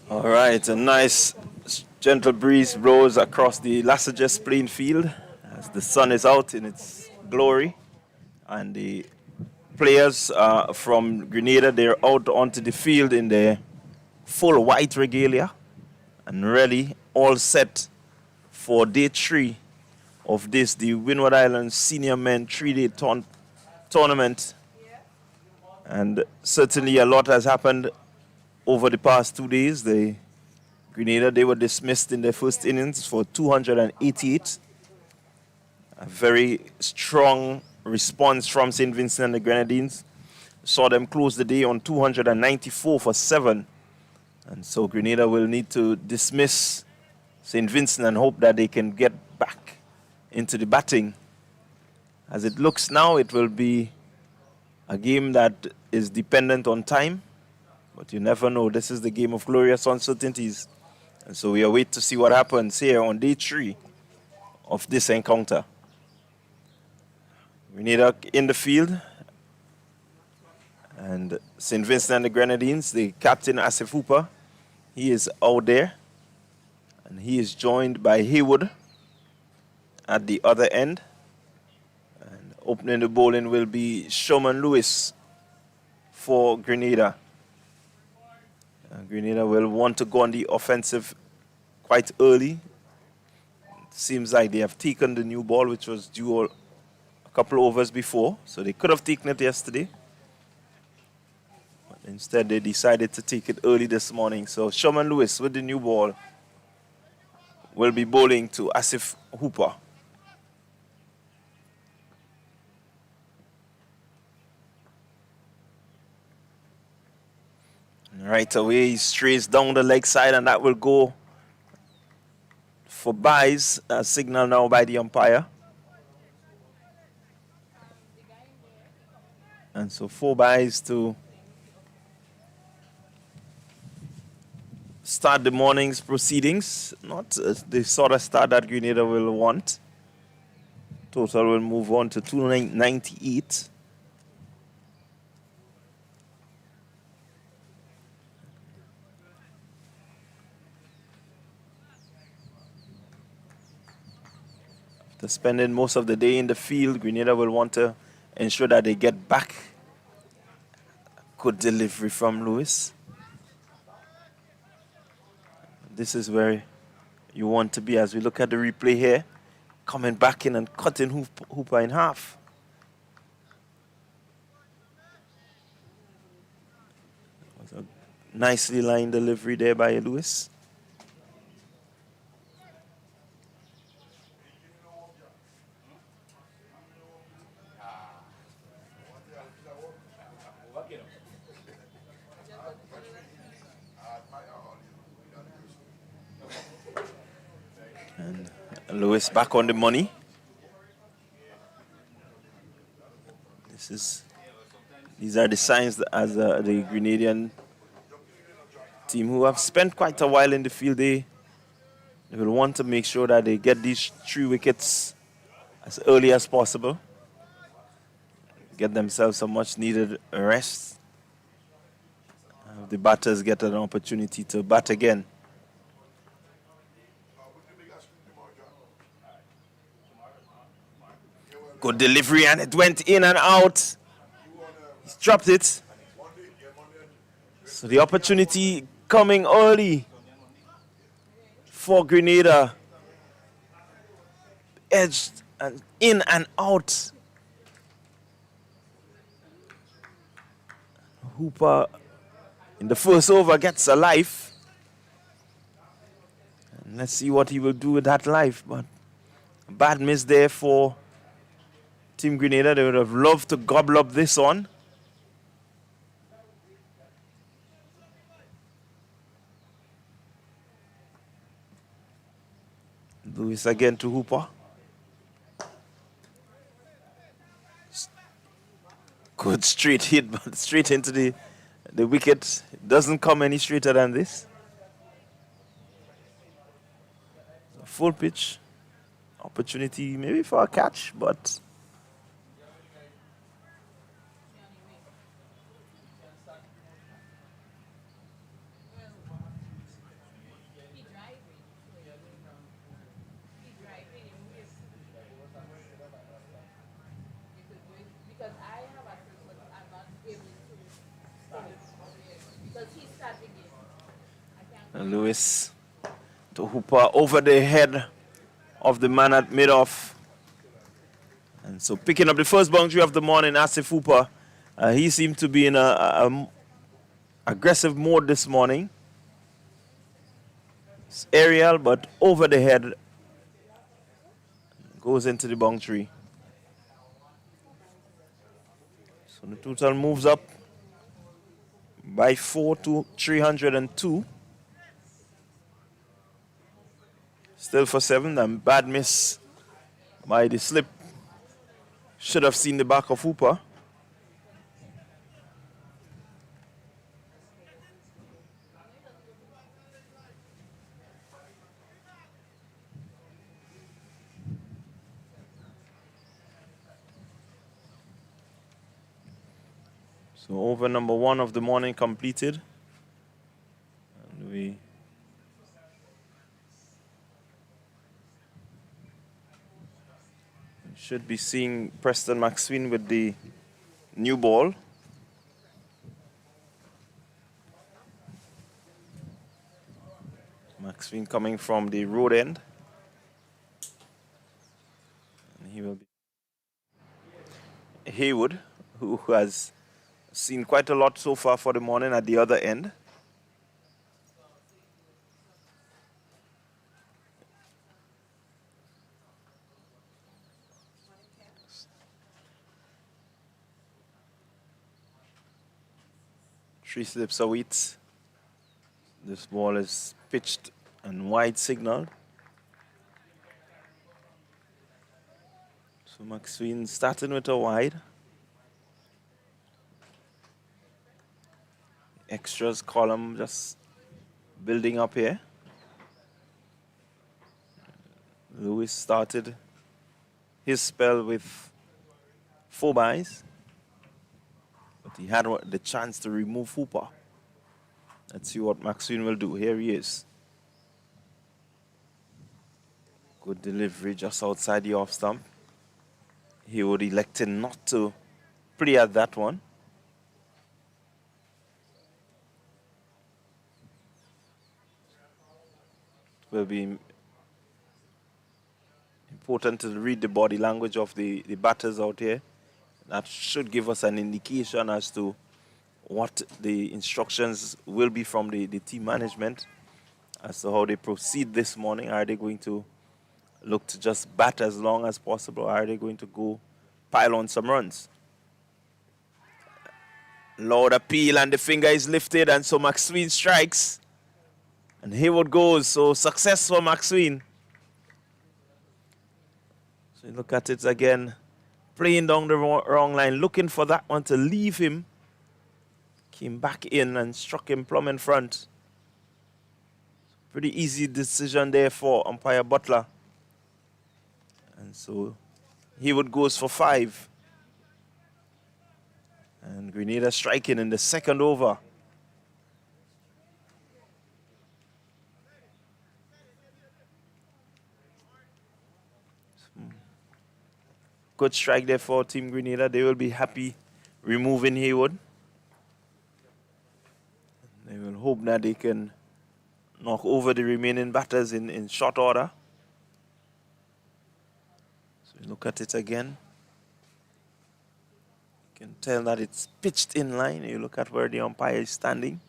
All right, a nice gentle breeze blows across the Sagesse Playing Field as the sun is out in its glory, and the players from Grenada, they're out onto the field in their full white regalia and ready, all set for day 3 of this, the Windward Islands Senior Men 3-day tournament. And certainly a lot has happened over the past 2 days. The Grenada, they were dismissed in their first innings for 288. A very strong response from St. Vincent and the Grenadines. Saw them close the day on 294 for 7. And so Grenada will need to dismiss St. Vincent and hope that they can get back into the batting. As it looks now, it will be a game that is dependent on time, but you never know. This is the game of glorious uncertainties. And so we await to see what happens here on day 3 of this encounter. Grenada in the field. And St. Vincent and the Grenadines, the captain, Asif Hooper, he is out there. And he is joined by Haywood at the other end. And opening the bowling will be Showman Lewis for Grenada. Grenada will want to go on the offensive quite early. It seems like they have taken the new ball, which was due a couple overs before. So they could have taken it yesterday. But instead, they decided to take it early this morning. So Showman Lewis with the new ball will be bowling to Asif Hooper. Right away, he strays down the leg side, and that will go for byes, a signal now by the umpire. And so 4 byes to start the morning's proceedings. Not the sort of start that Grenada will want. Total will move on to 298. After spending most of the day in the field, Grenada will want to ensure that they get back. Good delivery from Lewis. This is where you want to be as we look at the replay here. Coming back in and cutting Hooper in half. That was a nicely lined delivery there by Lewis. And Lewis back on the money. These are the signs that as the Grenadian team who have spent quite a while in the field, they will want to make sure that they get these 3 wickets as early as possible. Get themselves a much needed rest. The batters get an opportunity to bat again. Good delivery, and it went in and out. He's dropped it. So the opportunity coming early for Grenada. Edged and in and out. Hooper in the first over gets a life. And let's see what he will do with that life. But a bad miss there for Team Grenada. They would have loved to gobble up this one. Lewis again to Hooper. Good straight hit, but straight into the wicket. It doesn't come any straighter than this. Full pitch. Opportunity maybe for a catch, but And Lewis to Hooper over the head of the man at mid-off. And so picking up the first boundary of the morning, Asif Hooper. He seemed to be in a aggressive mode this morning. It's aerial, but over the head. Goes into the boundary. So the total moves up by 4 to 302. Still for 7. And bad miss by the slip. Should have seen the back of Hooper. So over number 1 of the morning completed. And we should be seeing Preston McSween with the new ball. McSween coming from the road end. And he will be Haywood, who has seen quite a lot so far for the morning at the other end. Three slips a wheat. This ball is pitched and wide signal. So McSween starting with a wide. Extras column just building up here. Lewis started his spell with 4 byes, but he had the chance to remove Hooper. Let's see what McSween will do. Here he is. Good delivery just outside the off stump. He would elected not to play at that one. It will be important to read the body language of the batters out here. That should give us an indication as to what the instructions will be from the team management as to how they proceed this morning. Are they going to look to just bat as long as possible? Or are they going to go pile on some runs? Loud appeal and the finger is lifted, and so McSween strikes. And Haywood goes, so success for McSween. So you look at it again, playing down the wrong line, looking for that one to leave him. Came back in and struck him plumb in front. Pretty easy decision there for umpire Butler. And so Haywood goes for 5. And Grenada striking in the second over. Good strike there for Team Grenada. They will be happy removing Haywood. They will hope that they can knock over the remaining batters in short order. So you look at it again. You can tell that it's pitched in line. You look at where the umpire is standing.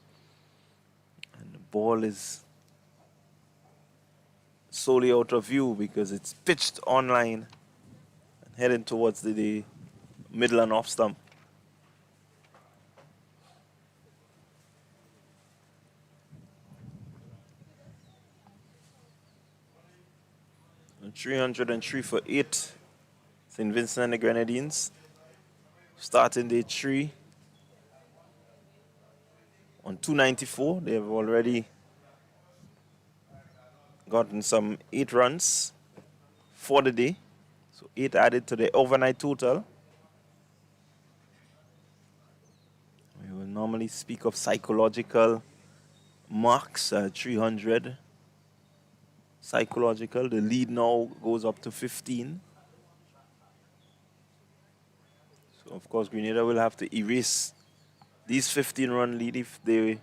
And the ball is solely out of view because it's pitched on line and heading towards the middle and off stump. 303 for 8. St. Vincent and the Grenadines. Starting day 3 on 294. They have already gotten some 8 runs for the day. So 8 added to the overnight total. We will normally speak of psychological marks, 300. Psychological, the lead now goes up to 15. So of course Grenada will have to erase these 15-run lead if they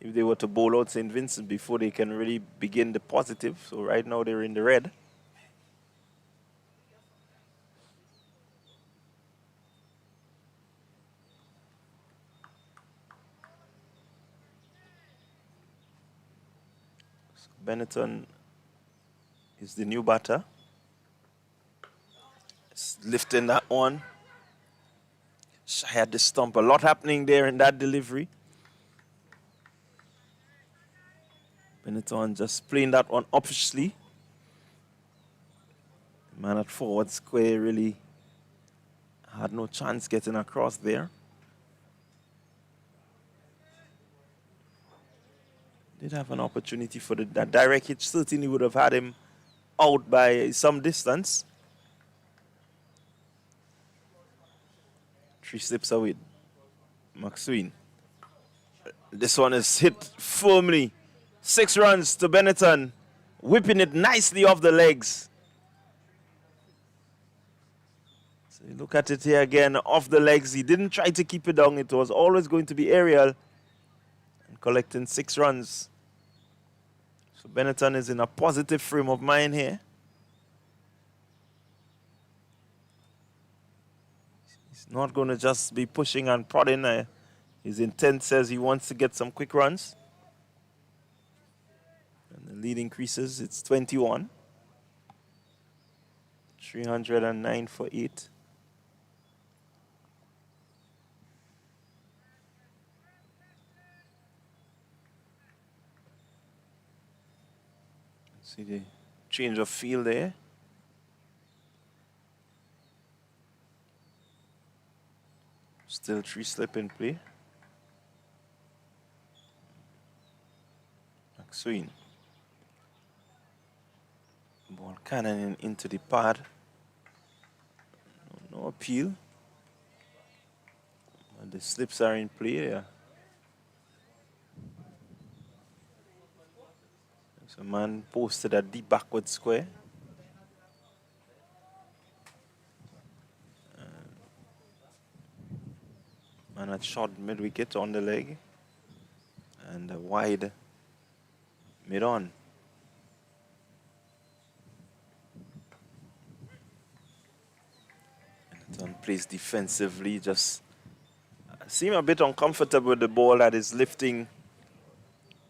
if they were to bowl out St. Vincent before they can really begin the positive. So right now they're in the red. So Benetton is the new batter. It's lifting that one. I had the stump. A lot happening there in that delivery. Benetton just playing that one obviously. The man at forward square really had no chance getting across there. Did have an opportunity for that direct hit. Certainly would have had him out by some distance. 3 slips away. McSween. This one is hit firmly. 6 runs to Benetton. Whipping it nicely off the legs. So you look at it here again, off the legs. He didn't try to keep it down. It was always going to be aerial. And collecting 6 runs. So Benetton is in a positive frame of mind here. He's not going to just be pushing and prodding. His intent says he wants to get some quick runs. And the lead increases. It's 21. 309 for 8. See the change of field there. Still 3 slip in play. McSween. Ball cannoning into the pad. No appeal. And the slips are in play there. So man posted a deep backward square. Man had shot mid-wicket on the leg. And a wide mid-on. Benetton plays defensively, just seem a bit uncomfortable with the ball that is lifting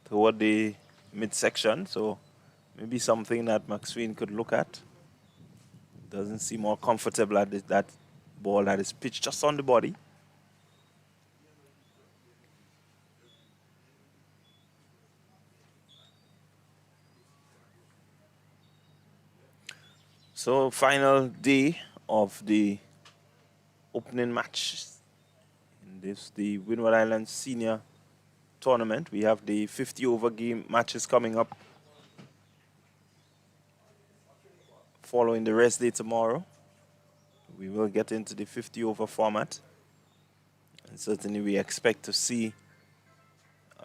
toward the midsection. So maybe something that McSween could look at. Doesn't seem more comfortable at that ball that is pitched just on the body. So final day of the opening match in this, the Windward Islands Senior Tournament. We have the 50 over game matches coming up following the rest day tomorrow. We will get into the 50 over format. And certainly we expect to see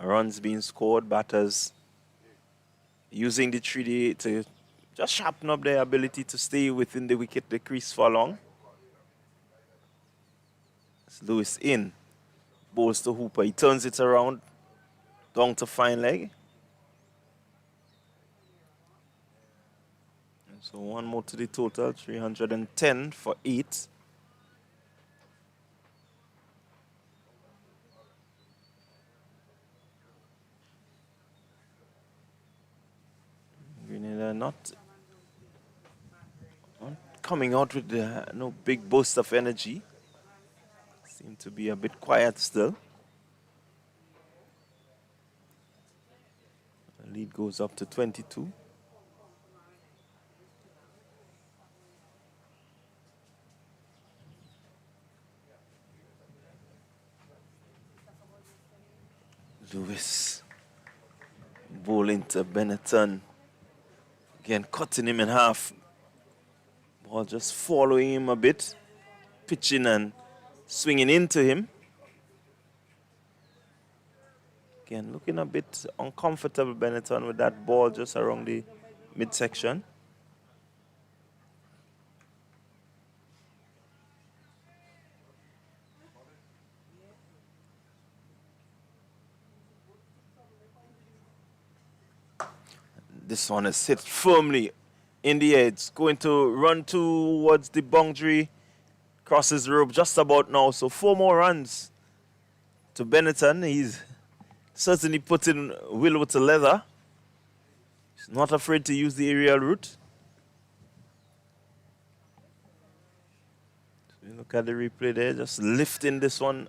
runs being scored, batters using the 3D to just sharpen up their ability to stay within the wicket, the crease for long. It's Lewis in. Bowls to Hooper. He turns it around. Down to fine leg. And so one more to the total. 310 for 8. Grenada not coming out with no big burst of energy. Seem to be a bit quiet still. The lead goes up to 22. Lewis bowling to Benetton. Again, cutting him in half. Ball just following him a bit. Pitching and swinging into him. Again, looking a bit uncomfortable, Benetton, with that ball just around the midsection. This one is hit firmly in the air. It's going to run towards the boundary, crosses the rope just about now. So 4 more runs to Benetton. He's certainly putting Willow to leather. He's not afraid to use the aerial route. So you look at the replay there, just lifting this one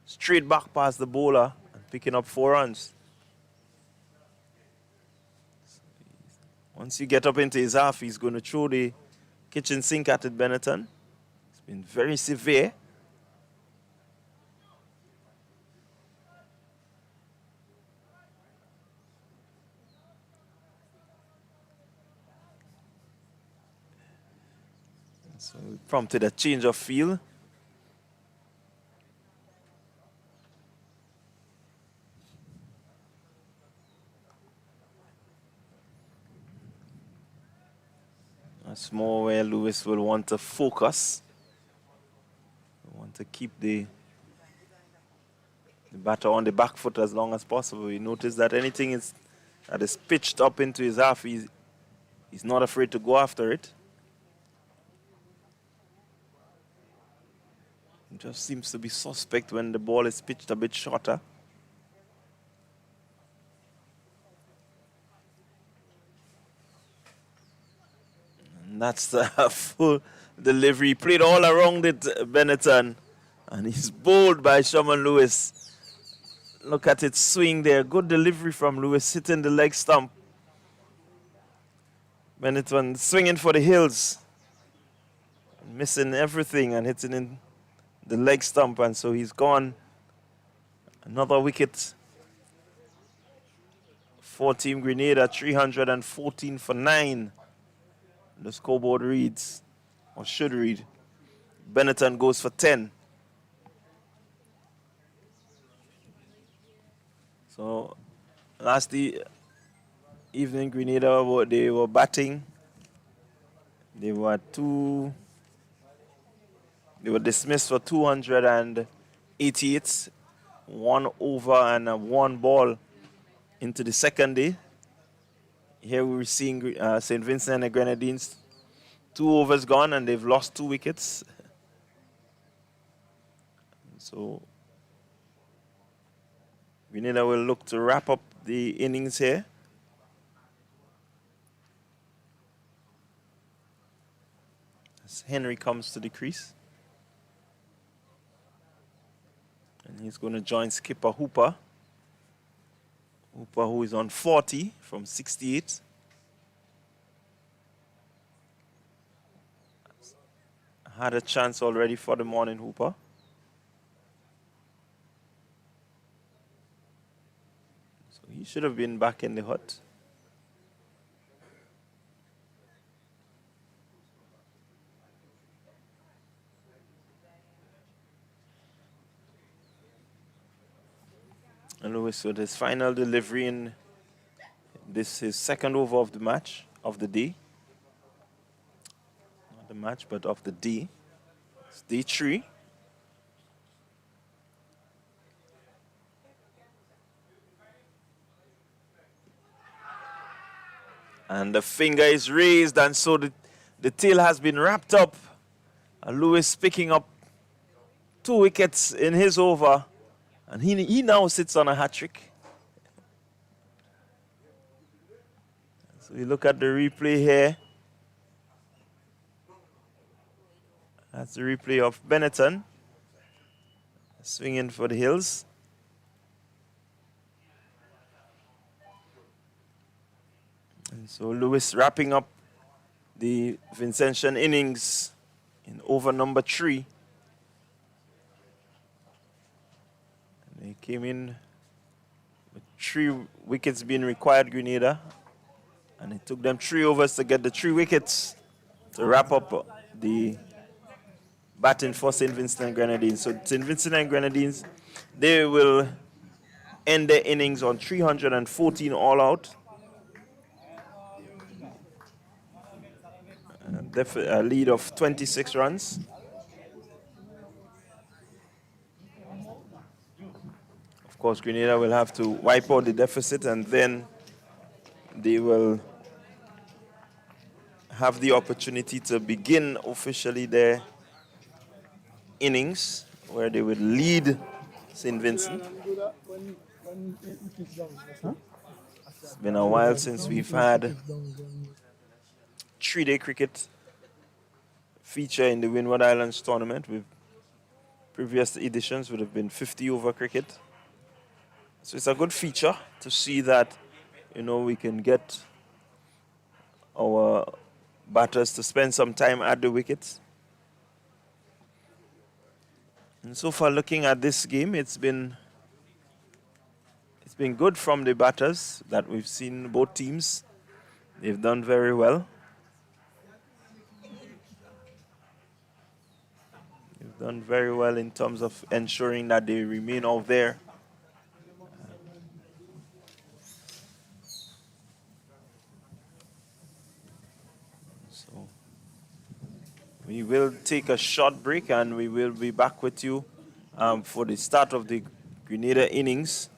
straight back past the bowler and picking up 4 runs. Once you get up into his half, he's going to throw the kitchen sink at it, Benetton. It's been very severe. So it prompted a change of field. That's more where Lewis will want to focus. Want to keep the batter on the back foot as long as possible. You notice that anything that is pitched up into his half, he's not afraid to go after it. It just seems to be suspect when the ball is pitched a bit shorter. And that's the full delivery. Played all around it, Benetton. And he's bowled by Shaman Lewis. Look at it swing there. Good delivery from Lewis, hitting the leg stump. Benetton swinging for the hills. Missing everything and hitting in the leg stump. And so he's gone. Another wicket for Team Grenada, 314 for 9. The scoreboard reads, or should read, Benetton goes for 10. So last evening, Grenada, they were batting. They were dismissed for 288, 1 over and 1 ball into the second day. Here we're seeing St. Vincent and the Grenadines, 2 overs gone, and they've lost 2 wickets. So Grenada will look to wrap up the innings here. As Henry comes to the crease. And he's going to join skipper Hooper. Hooper, who is on 40 from 68. Had a chance already for the morning, Hooper. So he should have been back in the hut. And Lewis with his final delivery in this his second over of the match, of the day. Not the match, but of the day. It's day 3. And the finger is raised, and so the tail has been wrapped up. And Lewis picking up 2 wickets in his over. And he now sits on a hat-trick. So you look at the replay here. That's the replay of Benetton. Swinging for the hills. And so Lewis wrapping up the Vincentian innings in over number 3. They came in with 3 wickets being required, Grenada. And it took them 3 overs to get the 3 wickets to wrap up the batting for St. Vincent and Grenadines. So St. Vincent and Grenadines, they will end their innings on 314 all out. A lead of 26 runs. Of course, Grenada will have to wipe out the deficit, and then they will have the opportunity to begin officially their innings where they would lead St. Vincent. It's been a while since we've had 3-day cricket feature in the Windward Islands tournament. With previous editions would have been 50 over cricket. So it's a good feature to see that, we can get our batters to spend some time at the wickets. And so far, looking at this game, it's been good from the batters that we've seen. Both teams, they've done very well. They've done very well in terms of ensuring that they remain out there. So we will take a short break and we will be back with you for the start of the Grenada innings.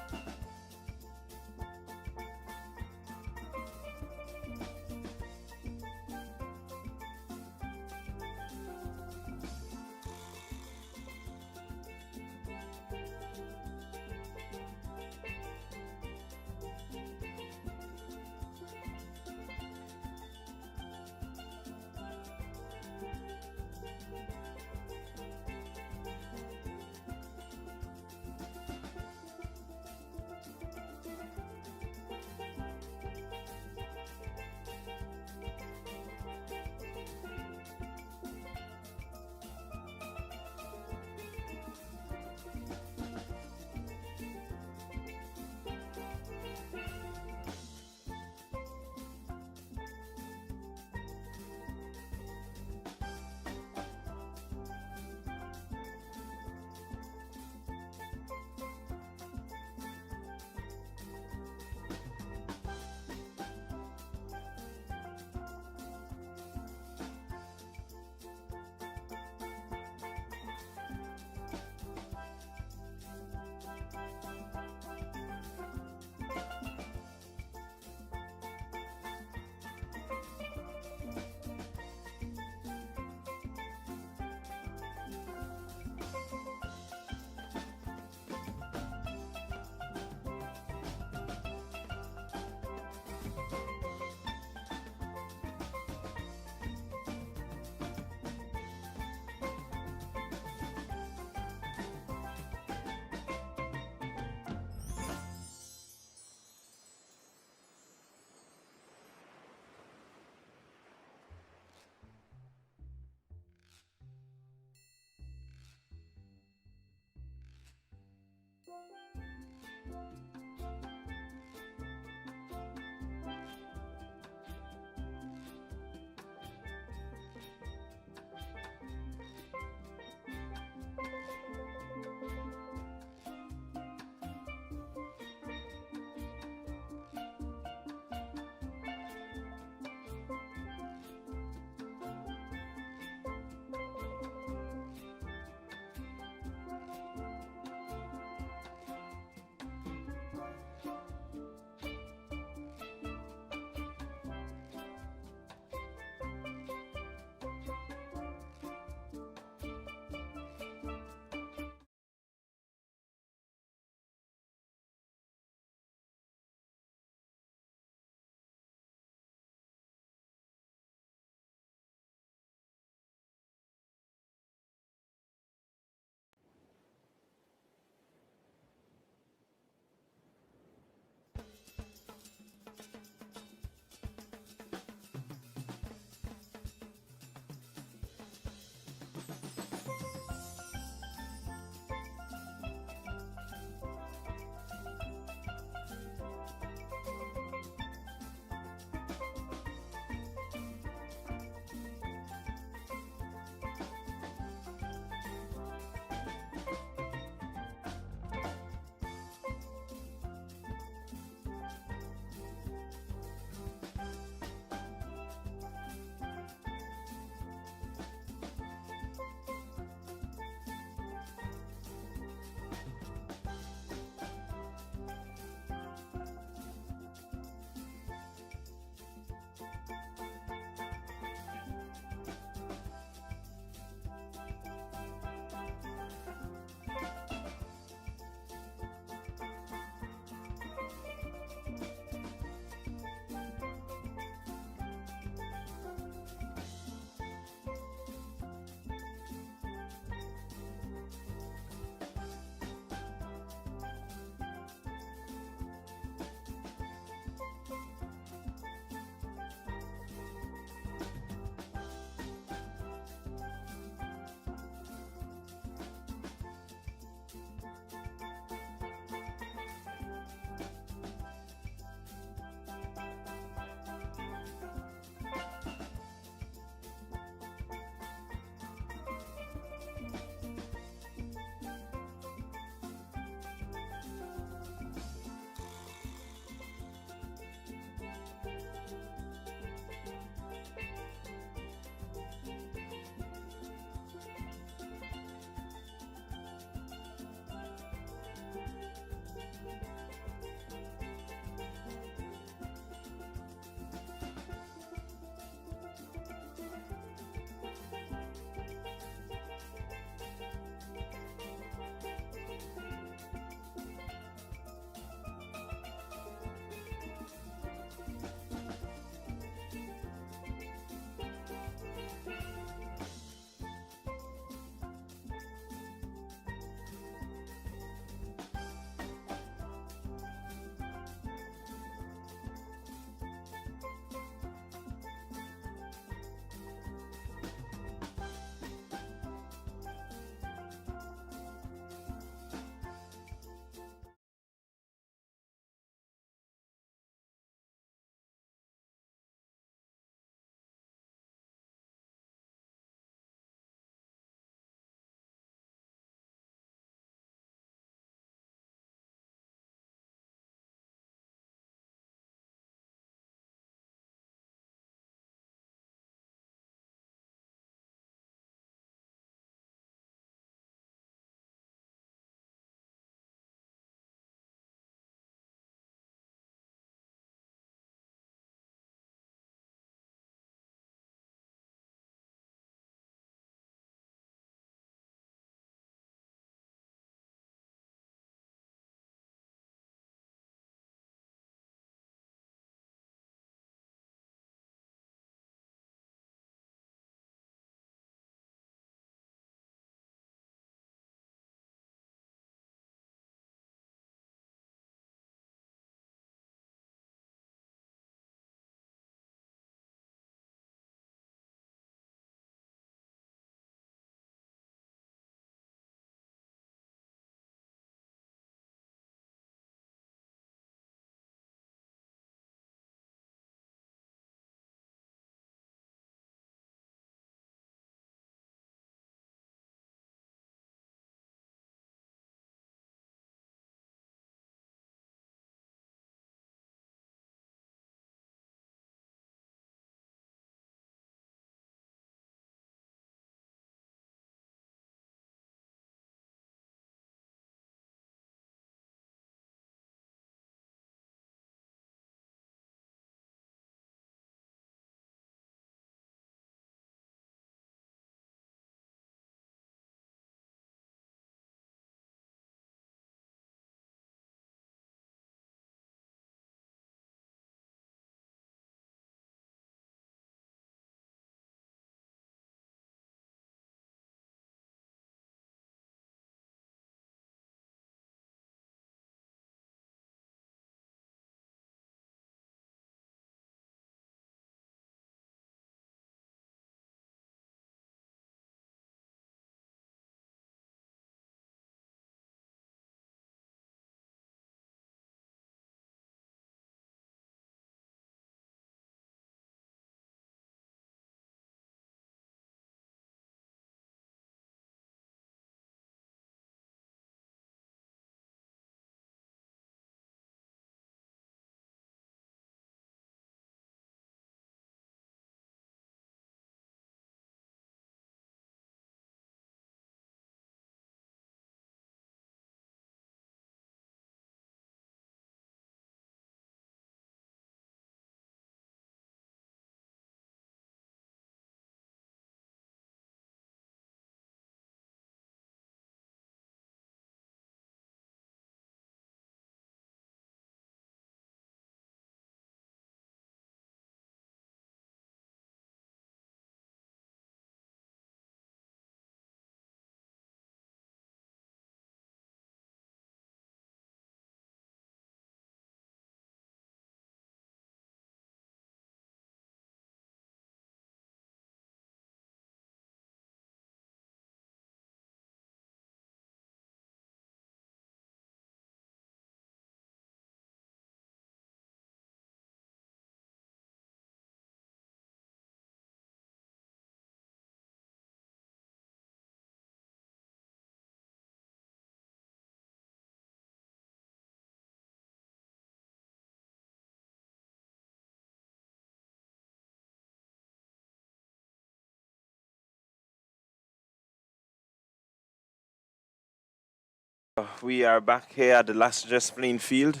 We are back here at the Sagesse Playing Field.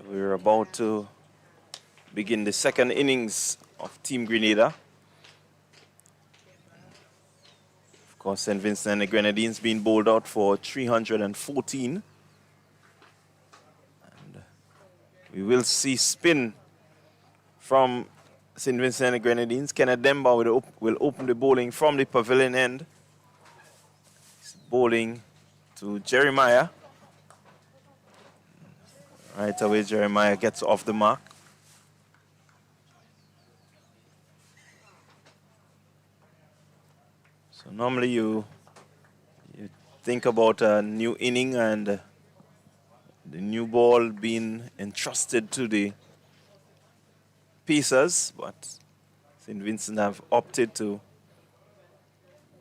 We're about to begin the second innings of Team Grenada. Of course, St. Vincent and the Grenadines being bowled out for 314. And we will see spin from St. Vincent and the Grenadines. Kenneth Demba will open the bowling from the pavilion end. He's bowling to Jeremiah. Right away, Jeremiah gets off the mark. So normally you think about a new inning and the new ball being entrusted to the pacers, but St. Vincent have opted to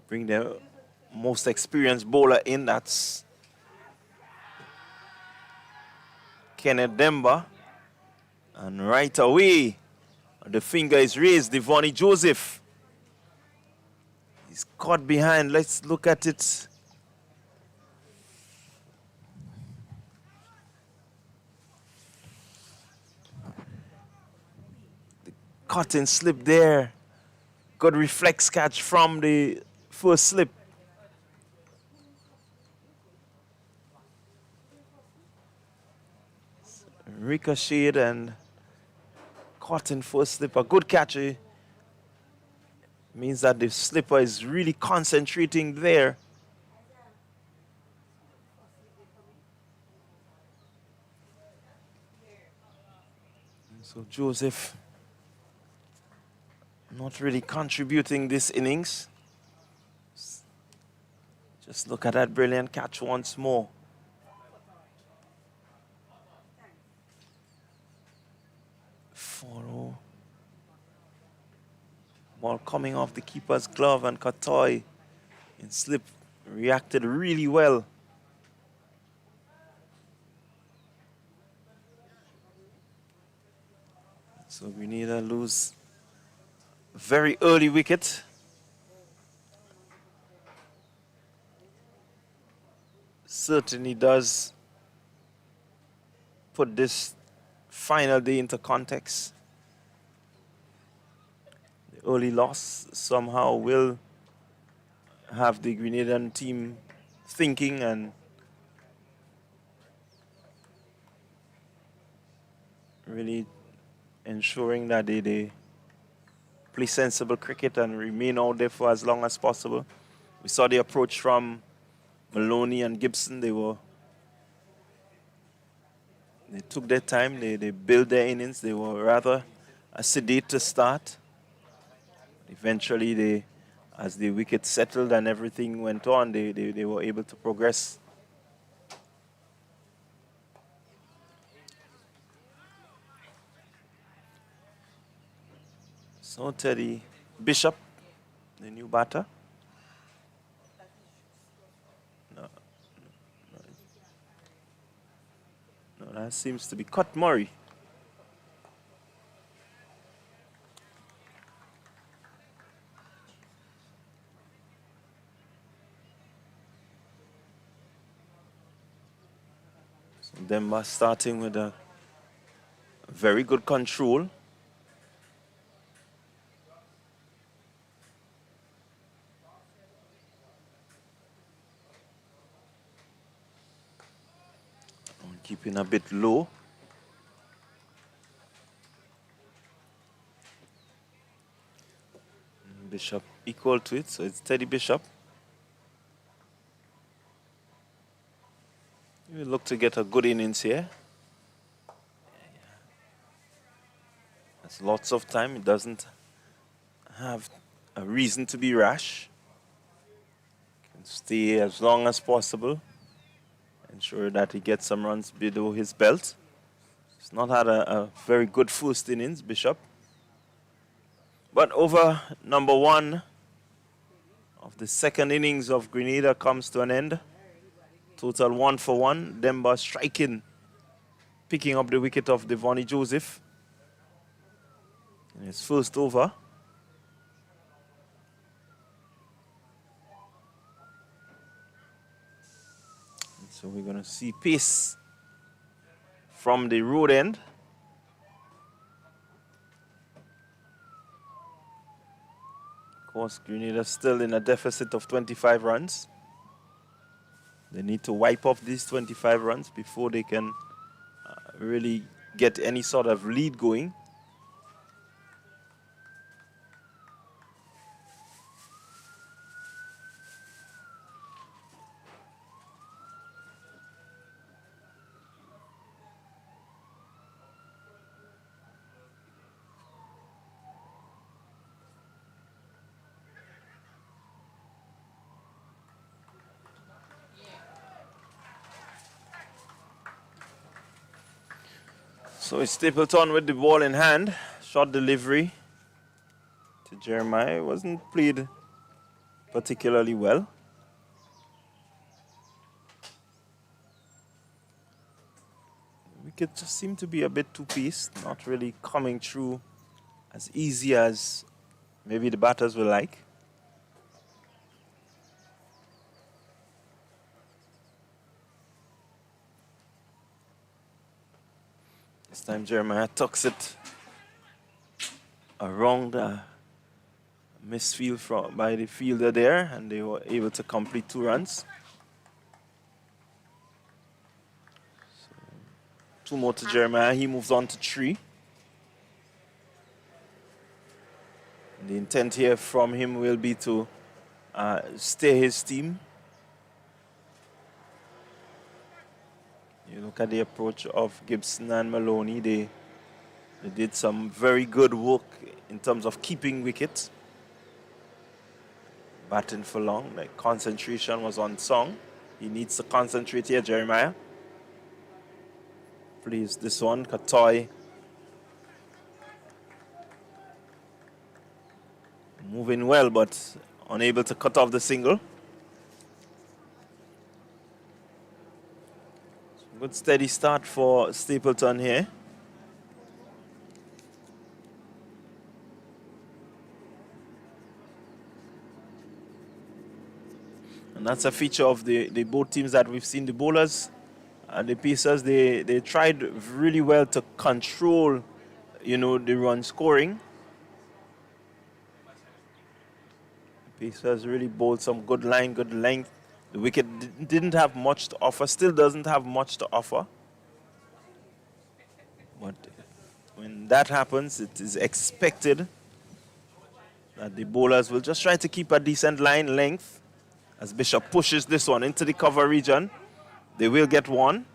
bring their most experienced bowler in. That's Kenneth Demba. And right away, the finger is raised, Devonnie Joseph. He's caught behind. Let's look at it. The cutting slip there. Good reflex catch from the first slip. Ricocheted and caught in first slip. A good catch. Means that the slipper is really concentrating there. So Joseph not really contributing this innings. Just look at that brilliant catch once more. Ball coming off the keeper's glove, and Katoy in slip reacted really well. So Grenada lose a very early wicket. Certainly does put this final day into context. The early loss somehow will have the Grenadian team thinking and really ensuring that they play sensible cricket and remain out there for as long as possible. We saw the approach from Maloney and Gibson. They took their time, they built their innings. They were rather sedate to start. Eventually, as the wicket settled and everything went on, they were able to progress. So Teddy Bishop, the new batter. No, that seems to be Cut Murray. So Demba starting with a very good control. Keeping a bit low. Bishop equal to it, so it's Teddy Bishop. We look to get a good innings here. There's lots of time. It doesn't have a reason to be rash. Can stay as long as possible. Ensure that he gets some runs below his belt. He's not had a very good first innings, Bishop. But over number one of the second innings of Grenada comes to an end. Total 1 for 1. Demba striking, picking up the wicket of Devonnie Joseph in his first over. So we're going to see pace from the road end. Of course, Grenada still in a deficit of 25 runs. They need to wipe off these 25 runs before they can really get any sort of lead going. So it's Stapleton with the ball in hand. Short delivery to Jeremiah. It wasn't played particularly well. The wicket just seemed to be a bit too paced, not really coming through as easy as maybe the batters will like. This time Jeremiah tucks it around a misfield by the fielder there, and they were able to complete 2 runs. So 2 more to Jeremiah. He moves on to 3. And the intent here from him will be to stay his team. You look at the approach of Gibson and Maloney. They did some very good work in terms of keeping wickets. Batting for long. The concentration was on Song. He needs to concentrate here, Jeremiah. Plays this one, Katoy. Moving well, but unable to cut off the single. Good steady start for Stapleton here. And that's a feature of the both teams that we've seen. The bowlers and the pacers, they tried really well to control, the run scoring. The pacers really bowled some good line, good length. The wicket didn't have much to offer, still doesn't have much to offer. But when that happens, it is expected that the bowlers will just try to keep a decent line length. As Bishop pushes this one into the cover region, they will get 1. And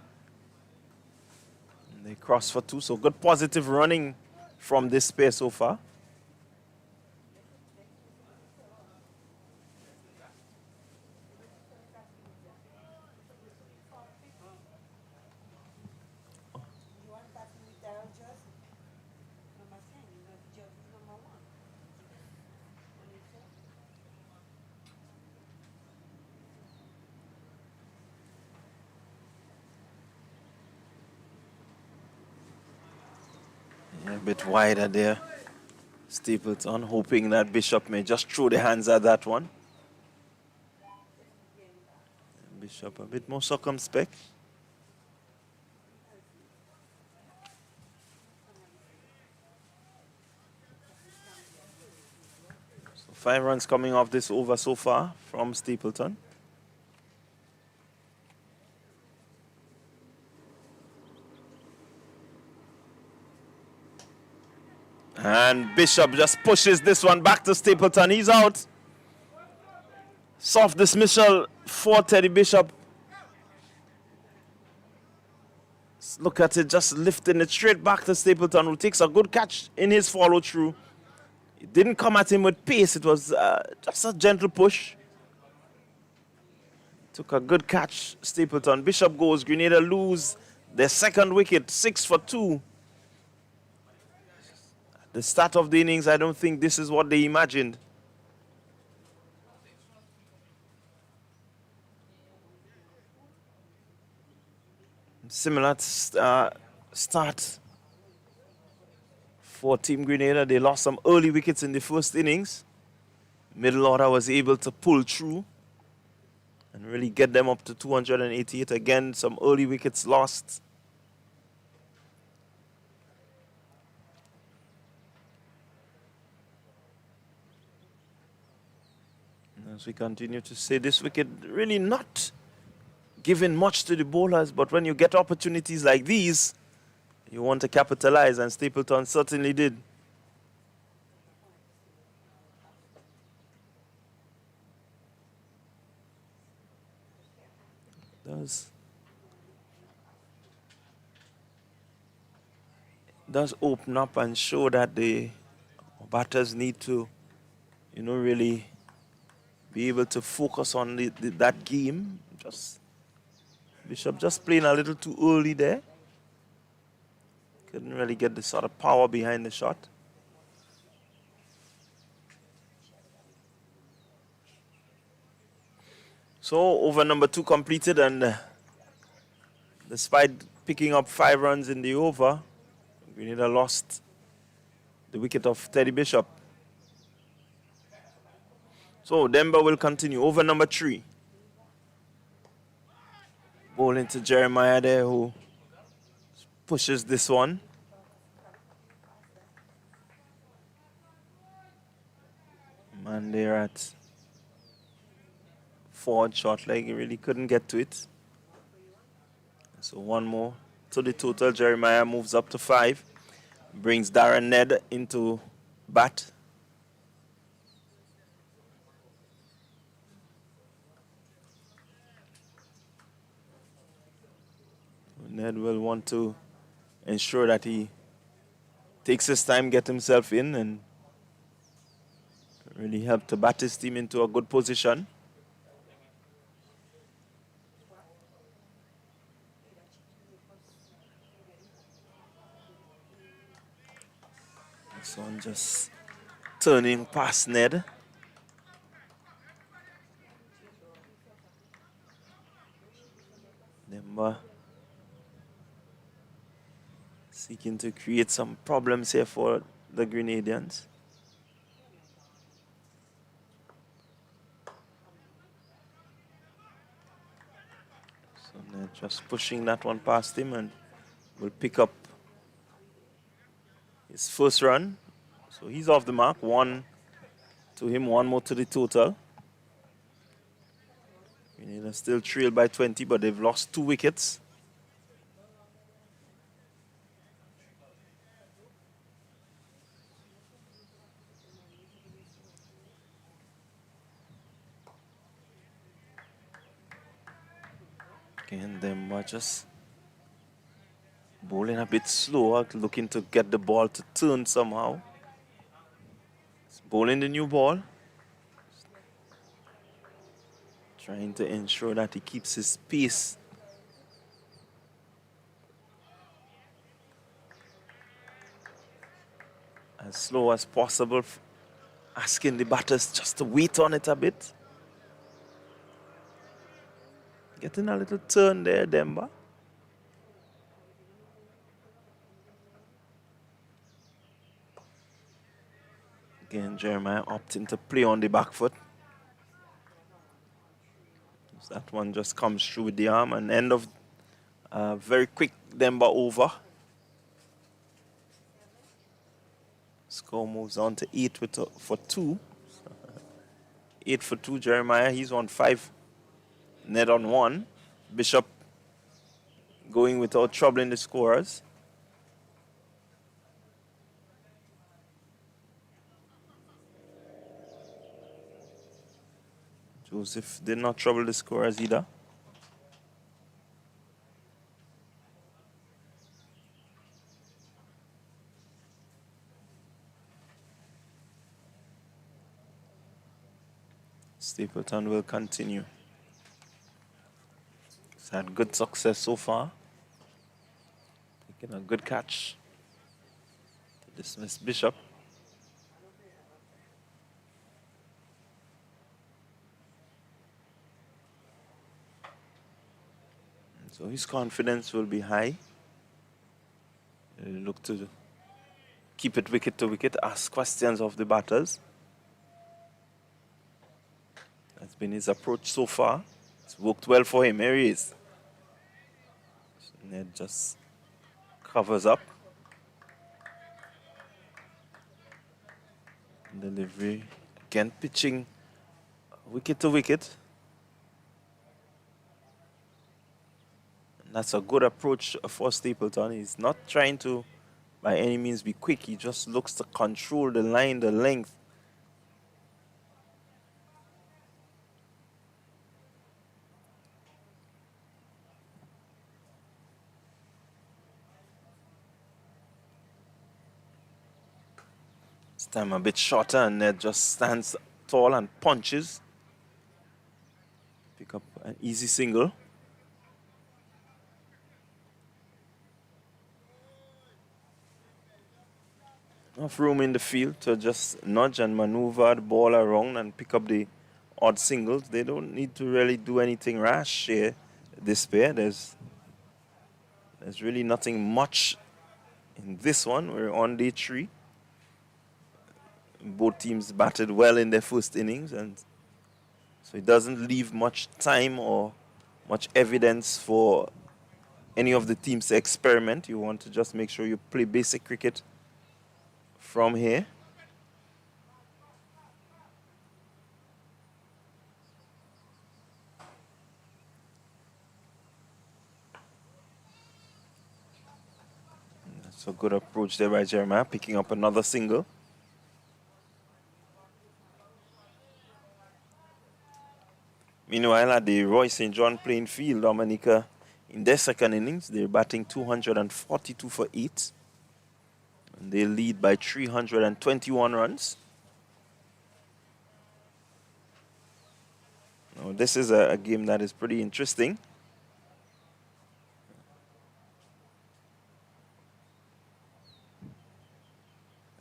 they cross for 2, so good positive running from this pair so far. A bit wider there. Stapleton hoping that Bishop may just throw the hands at that one. Bishop a bit more circumspect. So 5 runs coming off this over so far from Stapleton. And Bishop just pushes this one back to Stapleton. He's out. Soft dismissal for Teddy Bishop. Look at it, just lifting it straight back to Stapleton, who takes a good catch in his follow-through. It didn't come at him with pace. It was just a gentle push. Took a good catch, Stapleton. Bishop goes. Grenada lose their 2nd wicket, 6 for 2. The start of the innings, I don't think this is what they imagined. Similar start for Team Grenada. They lost some early wickets in the first innings. Middle order was able to pull through. and really get them up to 288. Again, some early wickets lost. And as we continue to say, this wicket really not giving much to the bowlers, but when you get opportunities like these, you want to capitalize, and Stapleton certainly did. Does open up and show that the batters need to, really be able to focus on that game. Bishop just playing a little too early there. Couldn't really get the sort of power behind the shot. So over number 2 completed, and despite picking up 5 runs in the over, Grenada lost the wicket of Teddy Bishop. So Demba will continue. Over number 3. Bowling to Jeremiah there, who pushes this one. Man there at forward short leg, he really couldn't get to it. So one more to the total. Jeremiah moves up to 5. Brings Darren Ned into bat. Ned will want to ensure that he takes his time, get himself in, and really help to bat his team into a good position. This one just turning past Ned. Demba seeking to create some problems here for the Grenadians. So they're just pushing that one past him, and will pick up his first run. So he's off the mark. 1 to him, 1 more to the total. Grenada still trailed by 20, but they've lost 2 wickets. And then we're just bowling a bit slower, looking to get the ball to turn somehow. He's bowling the new ball. Trying to ensure that he keeps his pace. As slow as possible, asking the batters just to wait on it a bit. Getting a little turn there, Demba. Again, Jeremiah opting to play on the back foot. So that one just comes through with the arm, and end of very quick Demba over. Score moves on to 8 for 2. 8 for 2, Jeremiah. He's on 5. Ned on 1. Bishop going without troubling the scorers. Joseph did not trouble the scorers either. Stapleton will continue. He's had good success so far. Taking a good catch to dismiss Bishop. So his confidence will be high. He'll look to keep it wicket to wicket, ask questions of the batters. That's been his approach so far. It's worked well for him. Here he is. Ned just covers up. Delivery. Again, pitching wicket to wicket. And that's a good approach for Stapleton. He's not trying to, by any means, be quick. He just looks to control the line, the length. This time a bit shorter, and Ned just stands tall and punches. Pick up an easy single. Enough room in the field to just nudge and maneuver the ball around and pick up the odd singles. They don't need to really do anything rash here, this pair. There's really nothing much in this one. We're on day 3. Both teams batted well in their first innings, and so it doesn't leave much time or much evidence for any of the teams to experiment. You want to just make sure you play basic cricket from here. That's a good approach there by Jeremiah, picking up another single. Meanwhile, at the Roy St. John Playing Field, Dominica, in their second innings, they're batting 242 for 8. And they lead by 321 runs. Now, this is a game that is pretty interesting.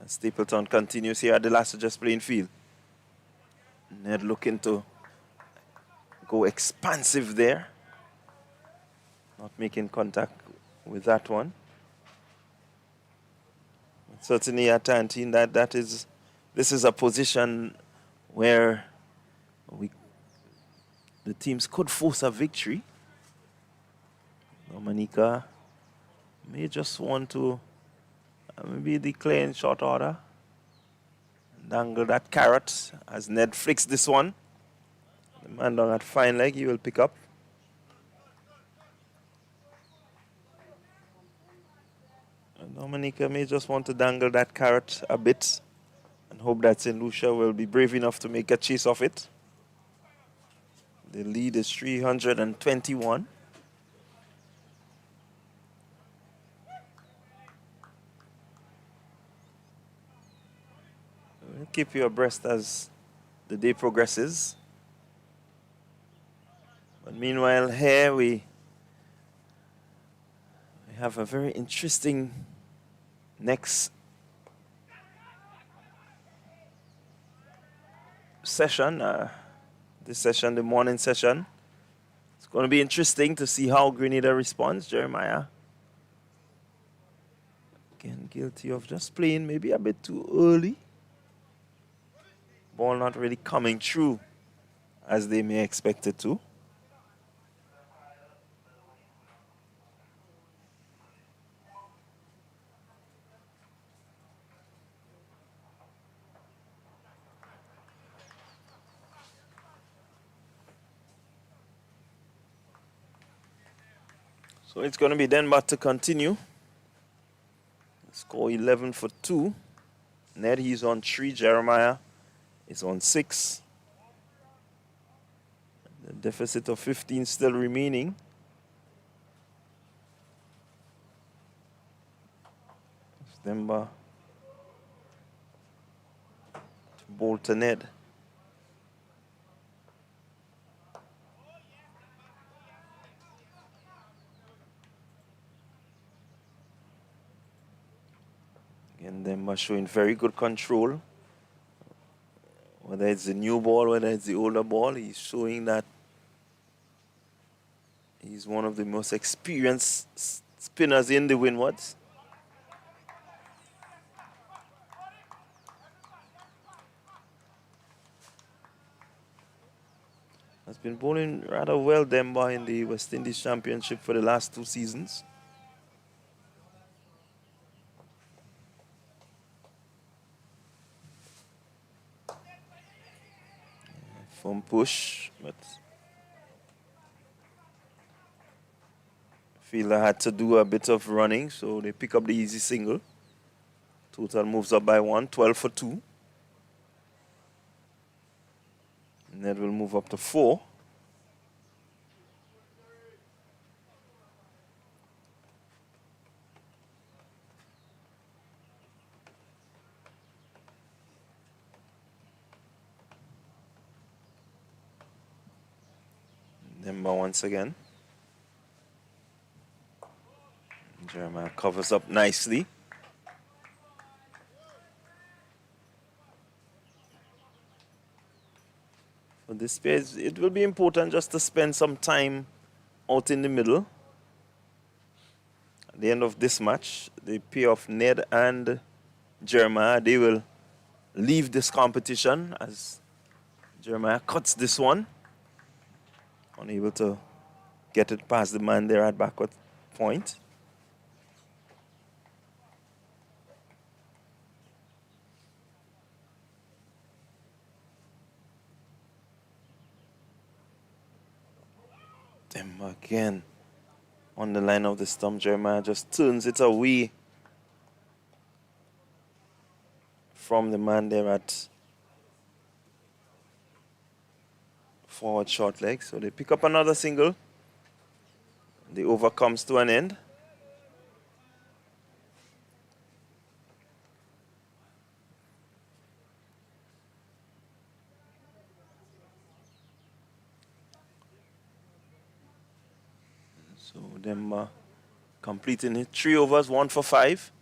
And Stapleton continues here at the Sagesse Playing Field. Ned looking to go expansive there. Not making contact with that one. Certainly at Tantine, this is a position where the teams could force a victory. Dominica may just want to maybe declare in short order. Dangle that carrot as Ned flicks this one. The man down at fine leg, he will pick up. And Dominica may just want to dangle that carrot a bit and hope that St. Lucia will be brave enough to make a chase of it. The lead is 321. We'll keep you abreast as the day progresses. But meanwhile, here we have a very interesting next session. This session, the morning session. It's going to be interesting to see how Grenada responds. Jeremiah, again, guilty of just playing maybe a bit too early. Ball not really coming through as they may expect it to. So it's going to be Denmark to continue. Score 11 for 2. Ned, he's on 3. Jeremiah is on 6. The deficit of 15 still remaining. Denmark to bowl to Ned. And them are showing very good control. Whether it's the new ball, whether it's the older ball, he's showing that he's one of the most experienced spinners in the Windwards. been bowling rather well, Demba, in the West Indies Championship for the last 2 seasons. From push, but fielder had to do a bit of running, so they pick up the easy single. Total moves up by 1, 12 for 2. Ned will move up to 4. Demba once again. Jeremiah covers up nicely. For this pair, it will be important just to spend some time out in the middle. At the end of this match, the pair of Ned and Jeremiah, they will leave this competition as Jeremiah cuts this one. Unable to get it past the man there at backward point. Them again on the line of the stump. Jeremiah just turns it away from the man there at forward short leg. So they pick up another single. The over comes to an end. So them completing it. 3 overs, 1 for 5.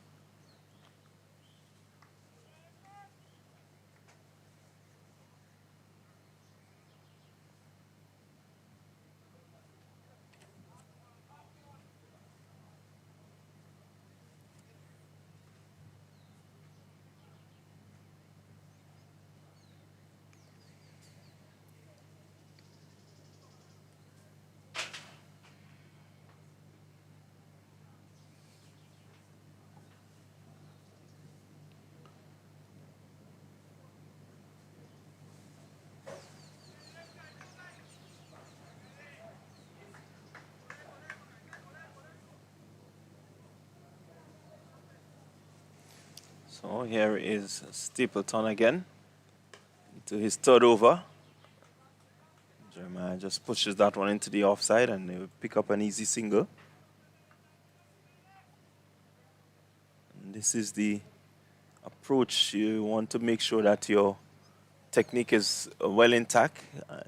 So here is Stapleton again to his 3rd over. Jeremiah just pushes that one into the offside and they will pick up an easy single. And this is the approach. You want to make sure that your technique is well intact.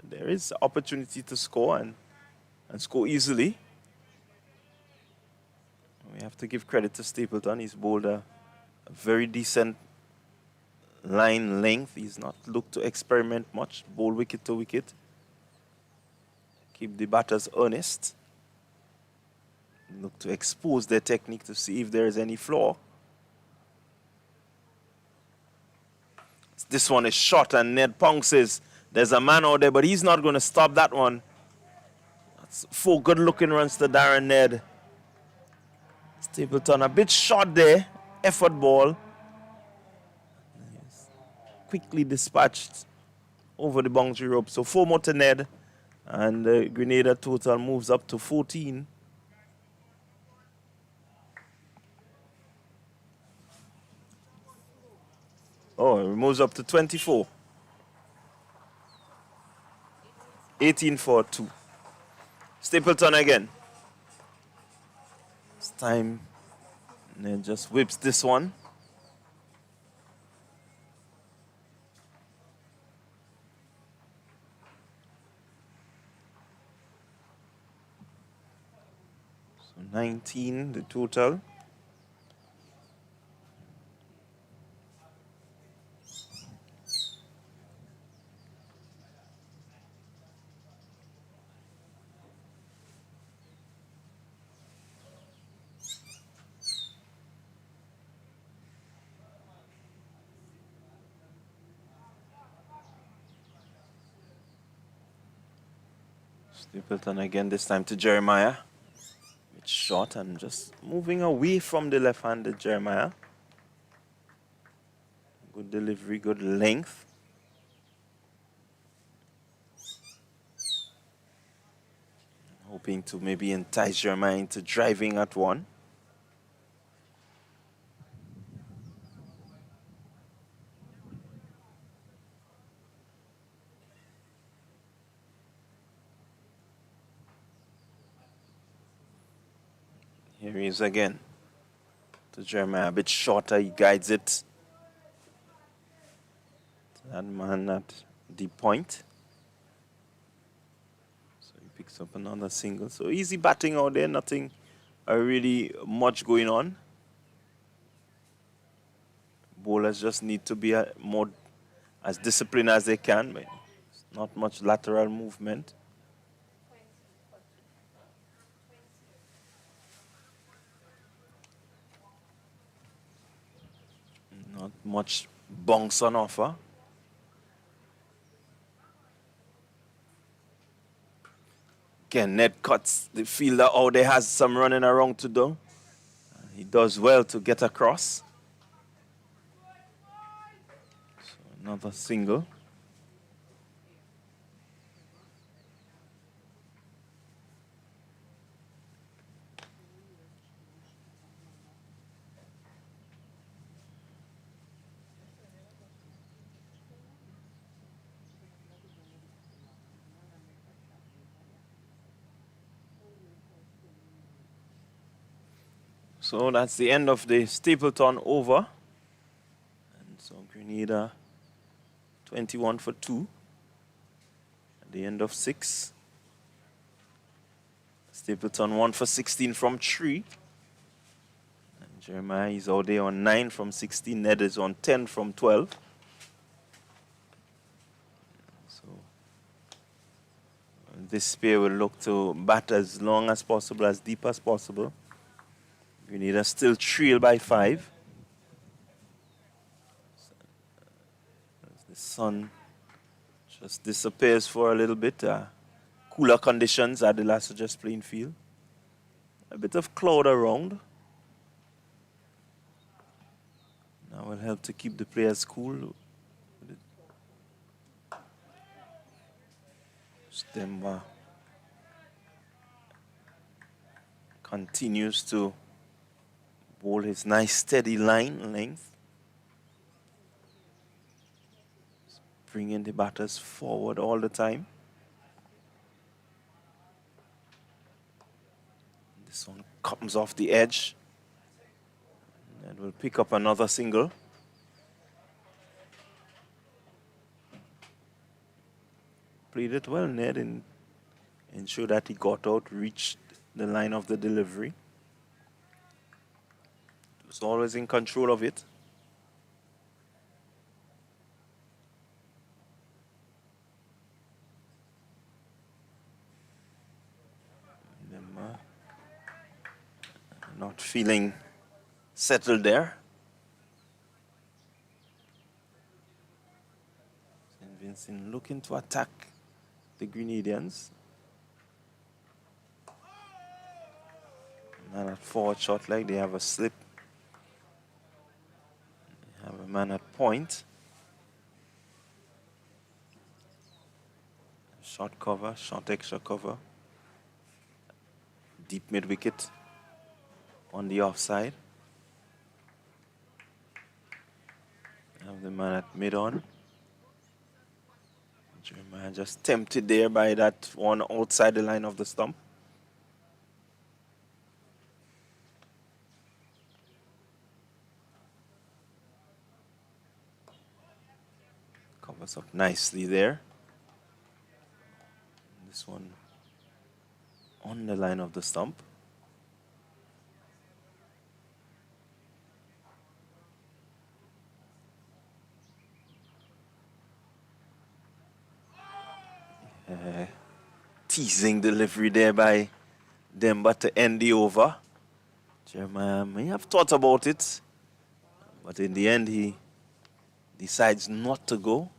There is opportunity to score and score easily. We have to give credit to Stapleton. He's bowled a very decent line length. He's not looked to experiment much. Bowl wicket to wicket. Keep the batters honest. Look to expose their technique to see if there is any flaw. This one is shot and Ned Pong says there's a man out there, but he's not going to stop that one. That's 4 good looking runs to Darren Ned. Stapleton a bit short there. Effort ball. Quickly dispatched over the boundary rope. So 4 more to Ned. And the Grenada total moves up to 14. Oh, it moves up to 24. 18 for 2. Stapleton again. It's time. And then just whips this one. So 19 the total. Stapleton again, this time to Jeremiah. It's short and just moving away from the left-handed Jeremiah. Good delivery, good length. Hoping to maybe entice Jeremiah into driving at one. Here he is again. To Jeremiah, a bit shorter, he guides it. That man at the point. So he picks up another single. So easy batting out there, nothing really much going on. Bowlers just need to be more as disciplined as they can. But not much lateral movement. Not much bounce on offer. Again, Ned cuts the fielder out there, has some running around to do. He does well to get across. So another single. So that's the end of the Stapleton over. And so Grenada 21 for 2 at the end of 6. Stapleton 1 for 16 from 3. And Jeremiah is out there on 9 from 16. Ned is on 10 from 12. So this pair will look to bat as long as possible, as deep as possible. Grenada still trail by 5. As the sun just disappears for a little bit. Cooler conditions at the Sagesse Playing Field. A bit of cloud around. That will help to keep the players cool. Stemba continues to bowl his nice steady line length. Bringing the batters forward all the time. This one comes off the edge. And will pick up another single. Played it well, Ned, and ensure that he got out, reached the line of the delivery. Was always in control of it. Not feeling settled there. St. Vincent looking to attack the Grenadines. Man at forward shot leg, they have a slip. They have a man at point. Short cover, short extra cover. Deep mid wicket on the offside. Have the man at mid on. Jeremiah just tempted there by that one outside the line of the stump. Covers up nicely there. This one on the line of the stump. Teasing delivery there by Demba to end the over. Jeremiah may have thought about it, but in the end he decides not to go.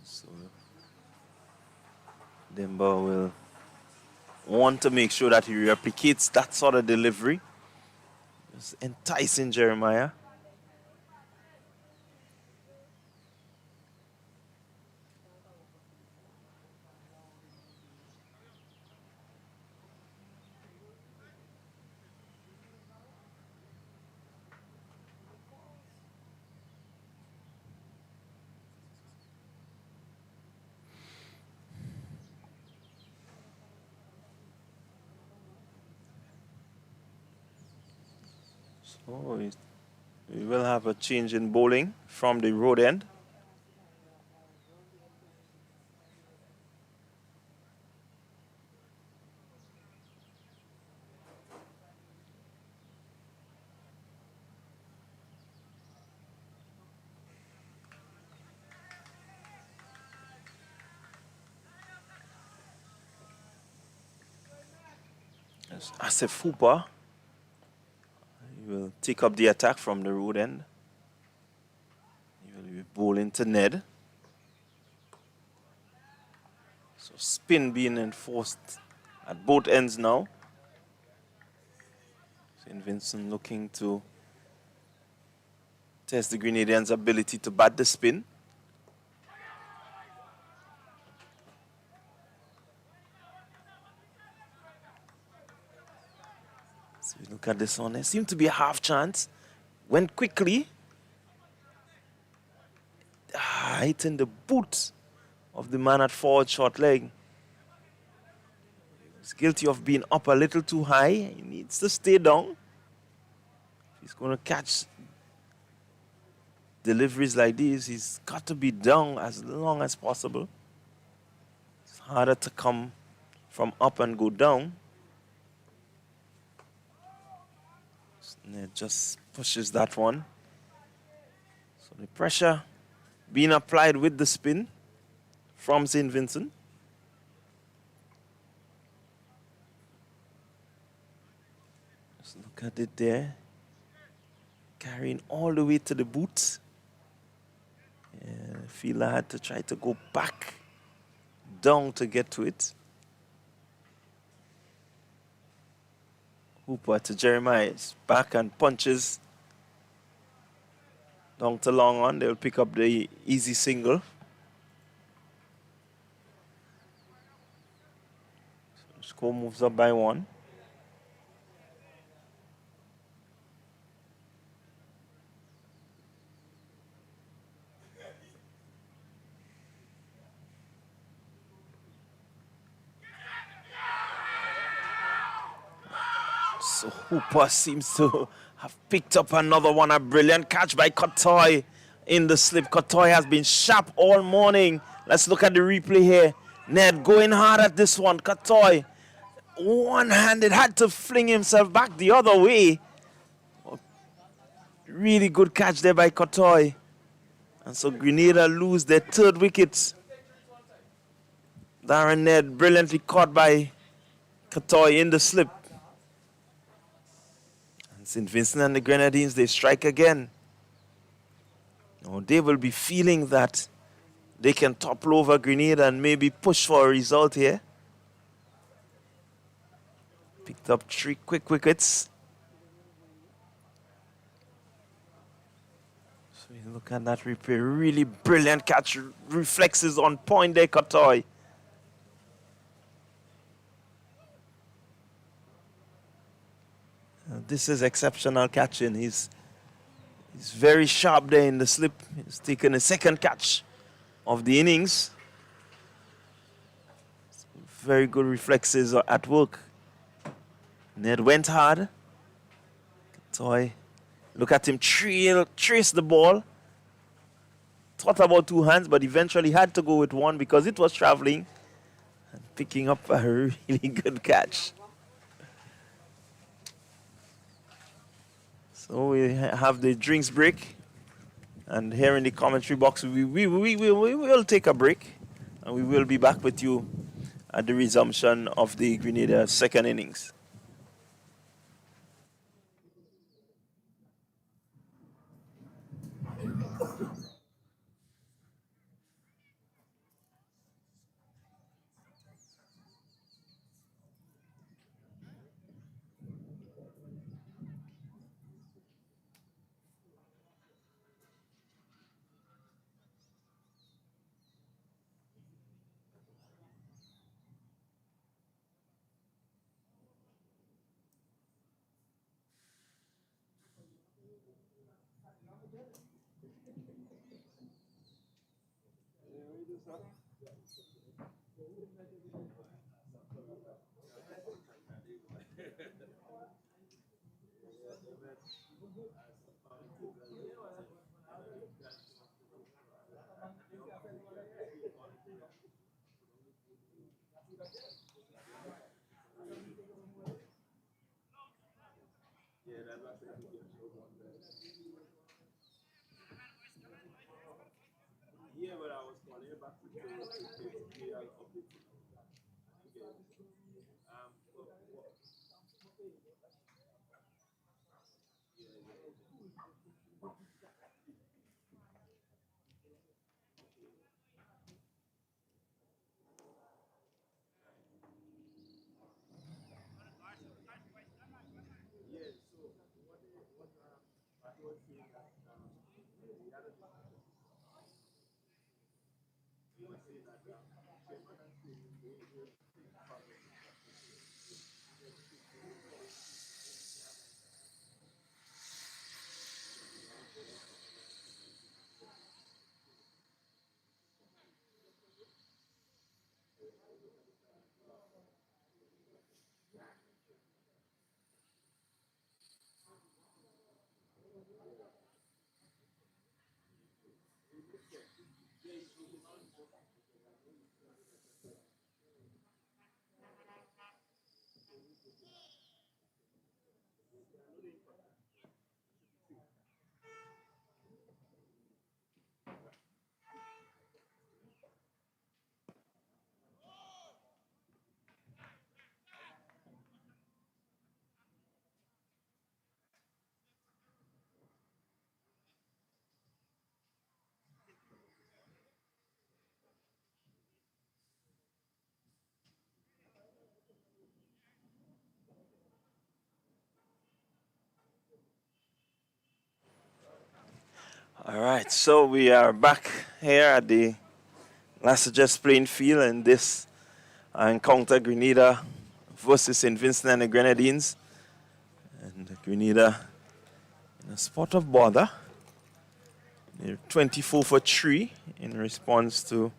So Demba will want to make sure that he replicates that sort of delivery. Just enticing Jeremiah. So we will have a change in bowling from the road end. Asif Fupa, he will take up the attack from the road end. He will be bowling to Ned. So spin being enforced at both ends now. St. Vincent looking to test the Grenadians' ability to bat the spin. So we look at this one. There seemed to be a half chance. Went quickly. Hitting the boot of the man at forward short leg. He's guilty of being up a little too high. He needs to stay down. He's going to catch deliveries like these. He's got to be down as long as possible. It's harder to come from up and go down. It just pushes that one. So the pressure being applied with the spin from St. Vincent. Just look at it there. Carrying all the way to the boot. Yeah, I feel I had to try to go back down to get to it. Hooper to Jeremiah's back and punches down to long on. They'll pick up the easy single. So score moves up by 1. So Hooper seems to have picked up another one. A brilliant catch by Kotoy in the slip. Kotoy has been sharp all morning. Let's look at the replay here. Ned going hard at this one. Kotoy, one-handed, had to fling himself back the other way. Really good catch there by Kotoy. And so Grenada lose their 3rd wicket. Darren Ned brilliantly caught by Kotoy in the slip. St. Vincent and the Grenadines, they strike again. Now they will be feeling that they can topple over Grenada and maybe push for a result here. Picked up 3 quick wickets. So you look at that replay. Really brilliant catch. Reflexes on point there, Kotoy. This is exceptional catching. He's very sharp there in the slip. He's taken a 2nd catch of the innings. Very good reflexes at work. Ned went hard. Toy, look at him trace the ball. Thought about 2 hands, but eventually had to go with 1 because it was traveling and picking up a really good catch. So we have the drinks break, and here in the commentary box we will take a break, and we will be back with you at the resumption of the Grenada 2nd innings. All right, so we are back here at the Sagesse Playing Field, and this encounter Grenada versus St. Vincent and the Grenadines. And Grenada in a spot of bother. They're 24 for 3 in response to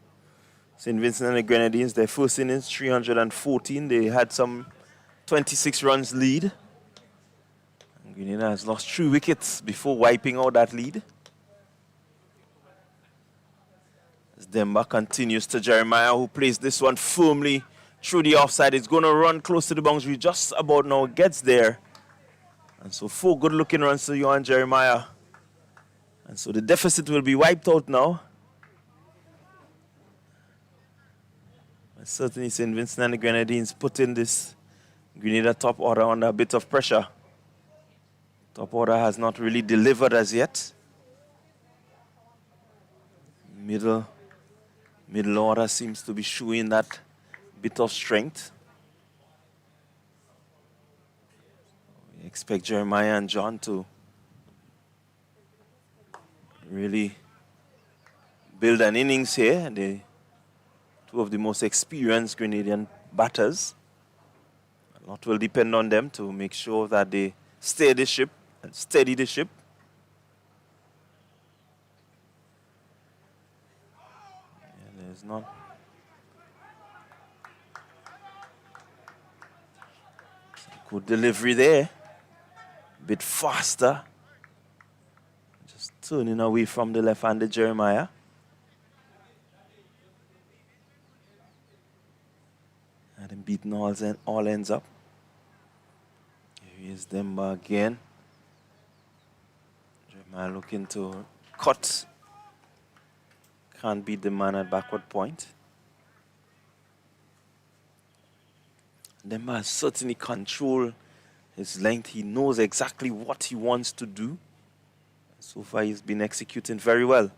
St. Vincent and the Grenadines. Their first innings, 314. They had some 26 runs lead. And Grenada has lost 3 wickets before wiping out that lead. As Demba continues to Jeremiah, who plays this one firmly through the offside. It's going to run close to the boundary just about now. Gets there. And so 4 good-looking runs to Johan Jeremiah. And so the deficit will be wiped out now. But certainly St. Vincent and the Grenadines put in this Grenada top order under a bit of pressure. Top order has not really delivered as yet. Middle order seems to be showing that bit of strength. We expect Jeremiah and John to really build an innings here. They're 2 of the most experienced Grenadian batters. A lot will depend on them to make sure that they steer the ship and steady the ship. And there's not good delivery there. A bit faster. Just turning away from the left-handed Jeremiah. And him beating all ends up. Here is Demba again. Jeremiah looking to cut. Can't beat the man at backward point. Demba has certainly controlled his length. He knows exactly what he wants to do. So far, he's been executing very well.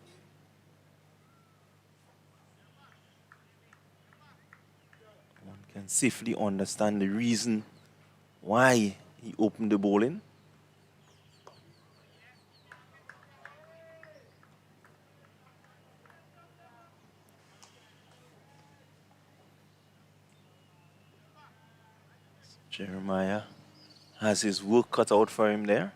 One can safely understand the reason why he opened the bowling. Jeremiah has his work cut out for him there.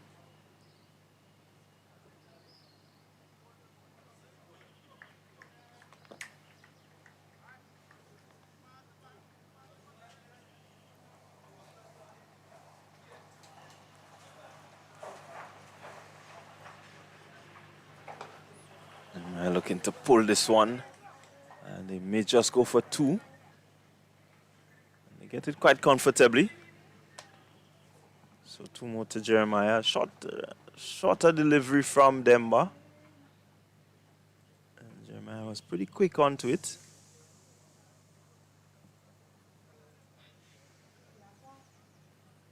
Jeremiah looking to pull this one. And they may just go for two. They get it quite comfortably. So two more to Jeremiah. Shorter delivery from Demba. And Jeremiah was pretty quick onto it.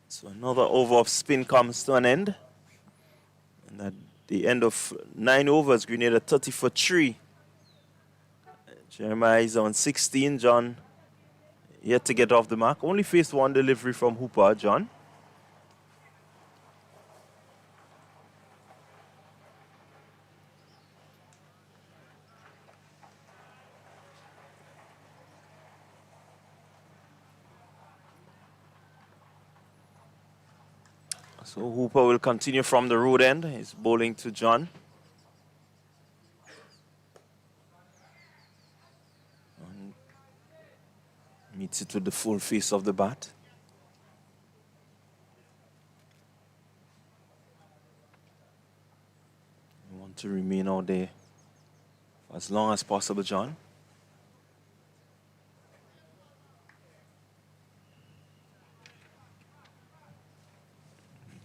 So another over of spin comes to an end. And at the end of 9 overs, Grenada 30 for 3. Jeremiah is on 16. John yet to get off the mark. Only faced one delivery from Hooper, John. So Hooper will continue from the road end. He's bowling to John. And meets it with the full face of the bat. You want to remain out there for as long as possible, John.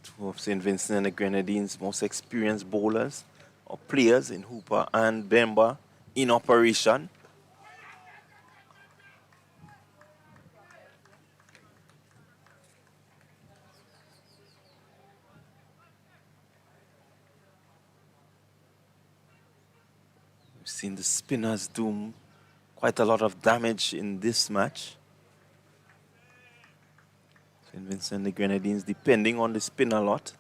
Two of St. Vincent and the Grenadines' most experienced bowlers or players in Hooper and Demba in operation. We've seen the spinners do quite a lot of damage in this match. St. Vincent and the Grenadines depending on the spin a lot.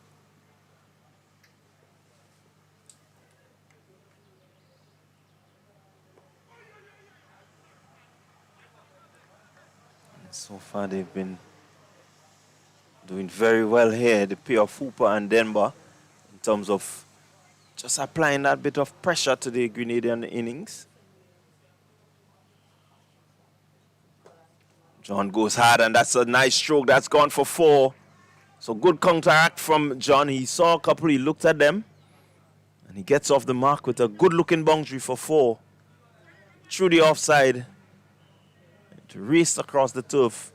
And so far they've been doing very well here, the pair of Hooper and Denver, in terms of just applying that bit of pressure to the Grenadian innings. John goes hard, and that's a nice stroke. That's gone for 4. So good counteract from John. He saw a couple, he looked at them, and he gets off the mark with a good-looking boundary for 4. Through the offside, it raced across the turf.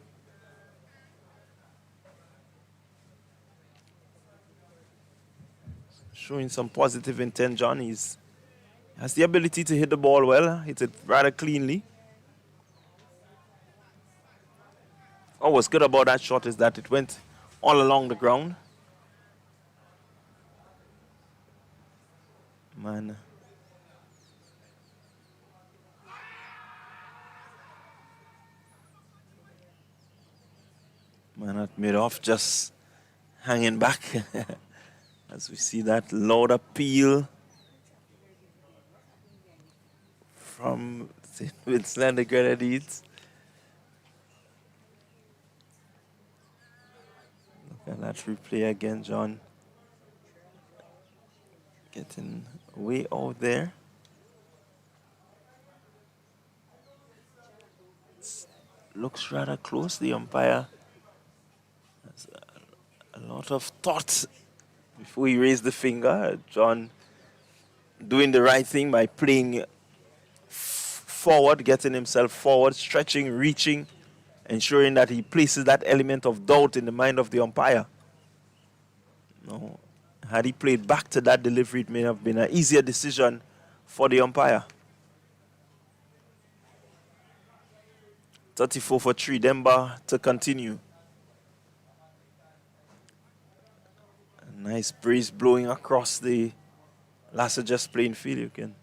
Showing some positive intent, John. He has the ability to hit the ball well, hit it rather cleanly. What was good about that shot is that it went all along the ground. Man. Man at mid-off just hanging back. As we see that loud appeal from St. Vincent and the Grenadines. Look at that replay again, John. Getting way out there. Looks rather close. The umpire has a lot of thought before he raised the finger. John doing the right thing by playing forward, getting himself forward, stretching, reaching, ensuring that he places that element of doubt in the mind of the umpire. No, had he played back to that delivery, it may have been an easier decision for the umpire. 34 for 3, Demba to continue. A nice breeze blowing across the Sagesse Playing Field. You can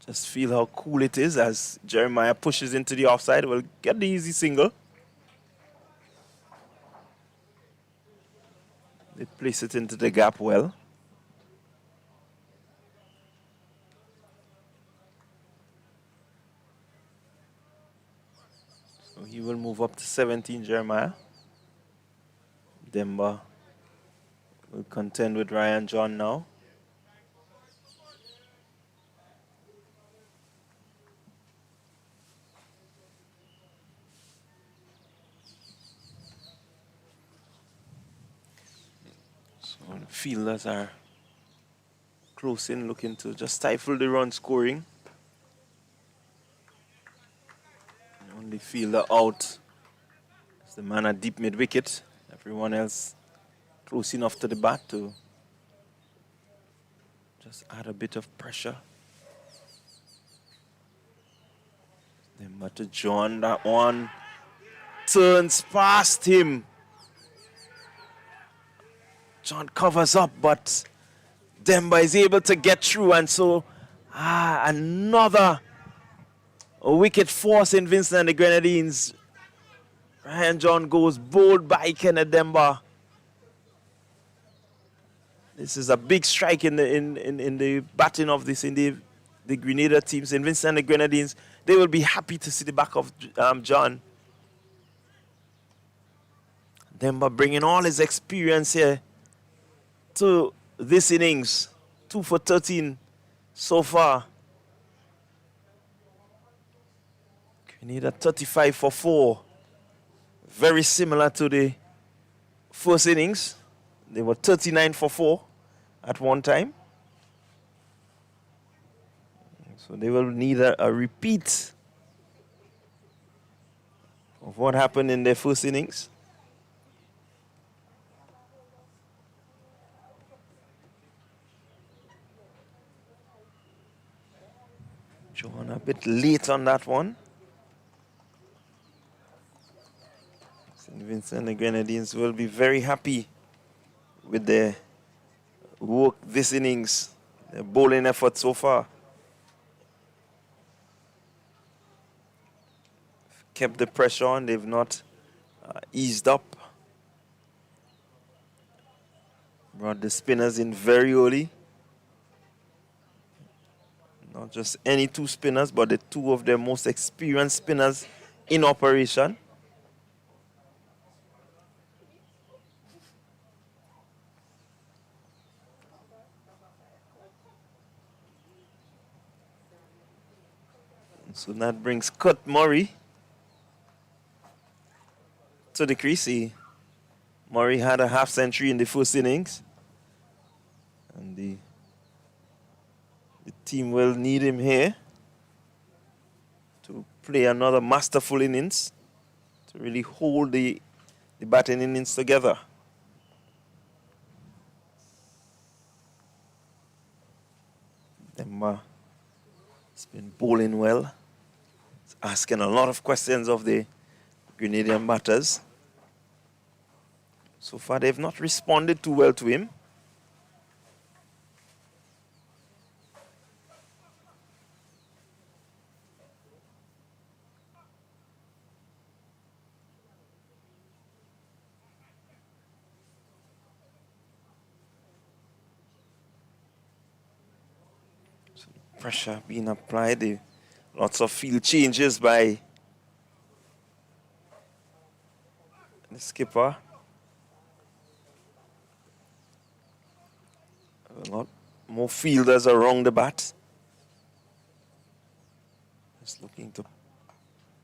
just feel how cool it is as Jeremiah pushes into the offside. Will get the easy single. They place it into the gap well. So he will move up to 17, Jeremiah. Demba will contend with Ryan John now. So the fielders are close in, looking to just stifle the run scoring. Only fielder out. It's the man at deep mid-wicket. Everyone else close enough to the bat to just add a bit of pressure. Then but to John, that one turns past him. John covers up, but Demba is able to get through, and so another wicket force in Vincent and the Grenadines. Ryan John goes bowled by Kenneth Demba. This is a big strike in the batting of this in the Grenada teams. In Vincent and the Grenadines, they will be happy to see the back of John. Demba bringing all his experience here to this innings. 2 for 13 so far. Grenada 35 for 4. Very similar to the first innings. They were 39 for 4 at one time. So they will need a repeat of what happened in their first innings. John a bit late on that one. St. Vincent and the Grenadines will be very happy with their work this innings, their bowling effort so far. Kept the pressure on, they've not eased up. Brought the spinners in very early. Not just any 2 spinners, but the 2 of their most experienced spinners in operation. So that brings Kurt Murray to the crease. Murray had a half century in the first innings. And the team will need him here to play another masterful innings, to really hold the batting innings together. Demba has been bowling well. He's asking a lot of questions of the Grenadian batters. So far, they've not responded too well to him. So pressure being applied. Lots of field changes by the skipper. A lot more fielders around the bat. Just looking to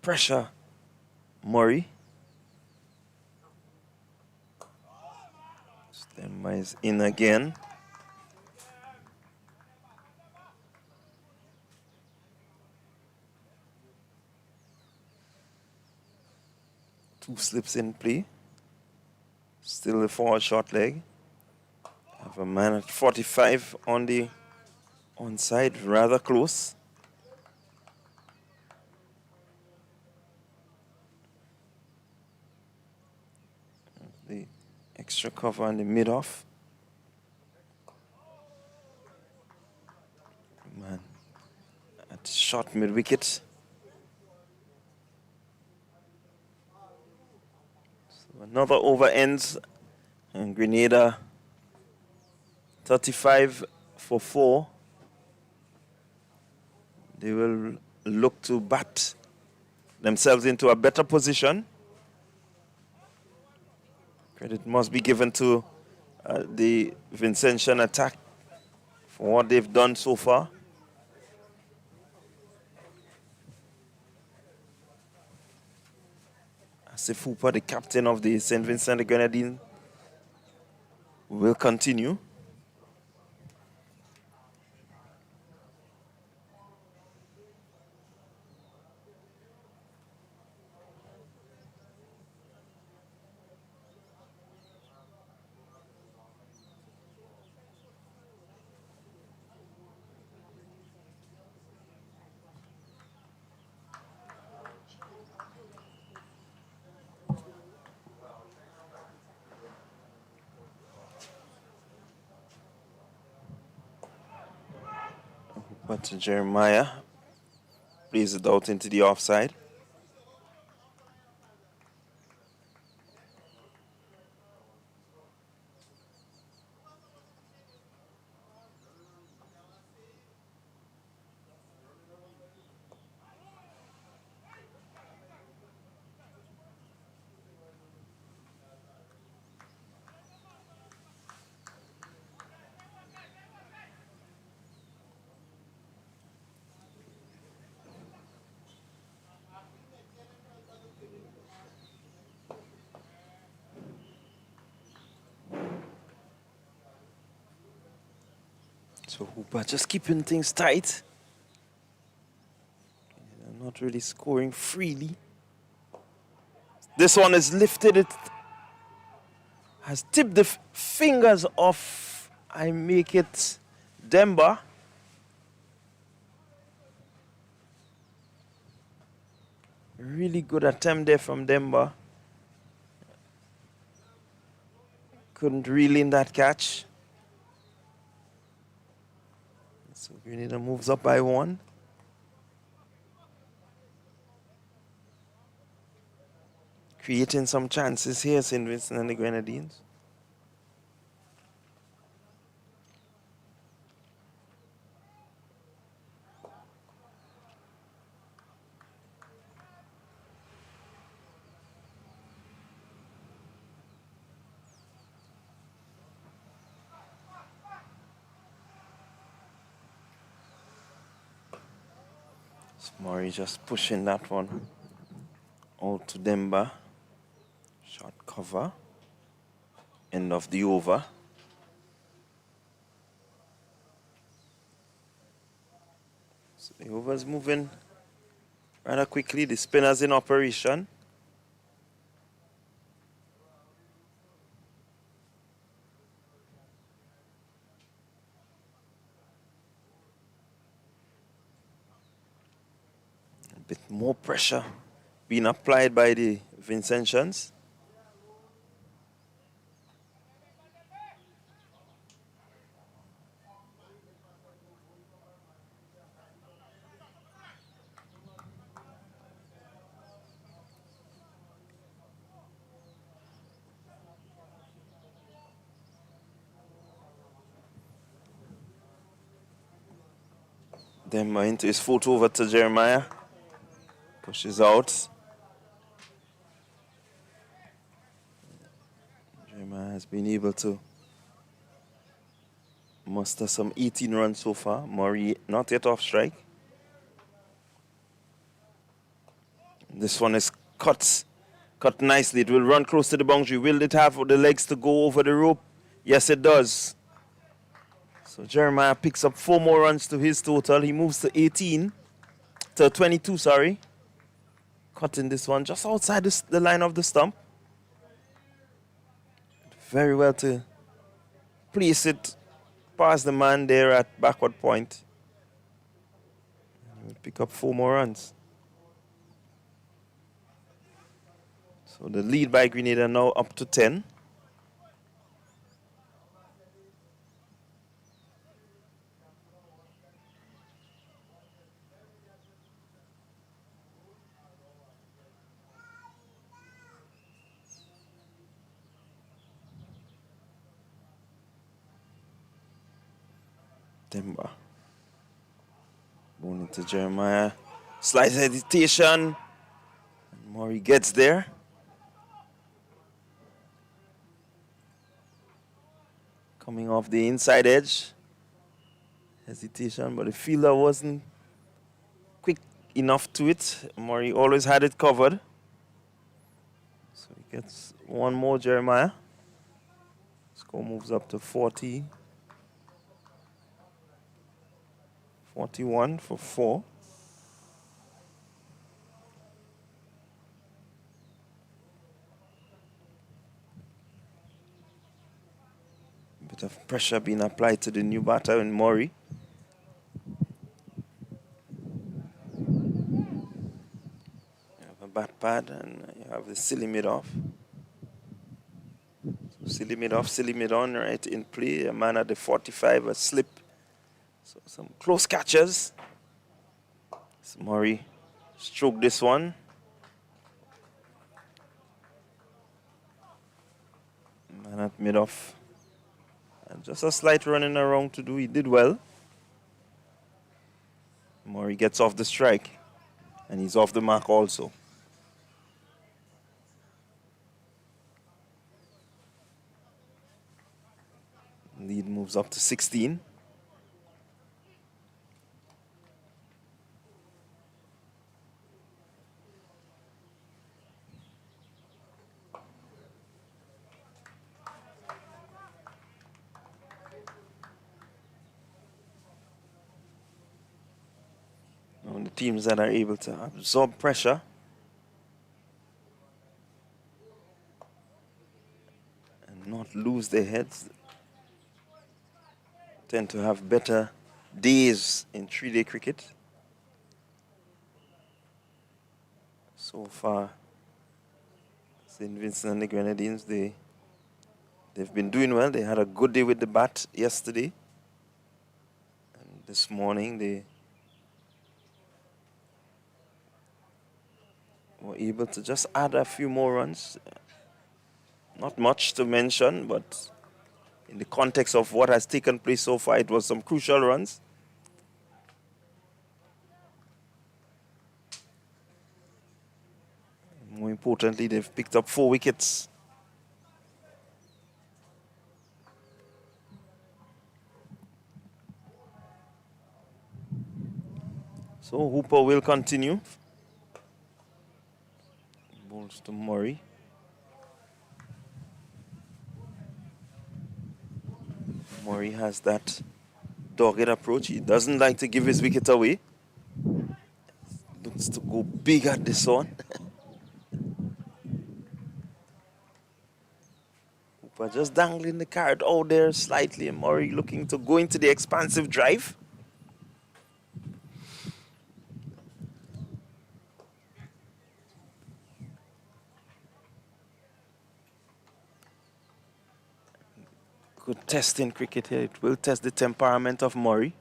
pressure Murray. Demba is in again. Two slips in play. Still the forward short leg. Have a man at 45 on the onside, rather close. The extra cover on the mid-off. Man at short mid-wicket. So another over ends, and Grenada 35 for 4. They will look to bat themselves into a better position. Credit must be given to the Vincentian attack for what they've done so far. Asif Hooper, the captain of the St. Vincent the Grenadines, will continue. over to Jeremiah. Plays it out into the offside. So Hooper just keeping things tight. Not really scoring freely. This one is lifted. It has tipped the fingers off. I make it Demba. Really good attempt there from Demba. Couldn't reel in that catch. So Grenada moves up by 1. Creating some chances here, St. Vincent and the Grenadines. Murray just pushing that one out to Demba. Short cover. End of the over. So the over's moving rather quickly. The spinner's in operation. A bit more pressure being applied by the Vincentians. Demba into his foot over to Jeremiah. Pushes out. Jeremiah has been able to muster some 18 runs so far. Murray not yet off strike. This one is cut nicely. It will run close to the boundary. Will it have the legs to go over the rope? Yes, it does. So Jeremiah picks up 4 more runs to his total. He moves to 22, sorry. Cutting this one just outside the line of the stump. Very well to place it past the man there at backward point. He will pick up 4 more runs. So the lead by Grenada now up to 10. Demba. Going into Jeremiah. Slight hesitation. And Murray gets there. Coming off the inside edge. Hesitation, but the fielder wasn't quick enough to it. Murray always had it covered. So he gets 1 more, Jeremiah. Score moves up to 40. 41 for 4. A bit of pressure being applied to the new batter in Murray. You have a bat pad and you have the silly mid off. So silly mid off, silly mid on, right in play. A man at the 45, a slip So some close catches. So Murray stroked this one. Man at mid-off. And just a slight running around to do. He did well. Murray gets off the strike. And he's off the mark also. Lead moves up to 16. Now the teams that are able to absorb pressure and not lose their heads tend to have better days in three-day cricket. So far, St. Vincent and the Grenadines, they've been doing well. They had a good day with the bat yesterday. And this morning, they were able to just add a few more runs. Not much to mention, but in the context of what has taken place so far, it was some crucial runs. More importantly, they've picked up 4 wickets. So Hooper will continue. Balls to Murray. Murray has that dogged approach. He doesn't like to give his wicket away. Looks to go big at this one. Hooper just dangling the carrot out there slightly. Murray looking to go into the expansive drive. Good test in cricket here. It will test the temperament of Murray.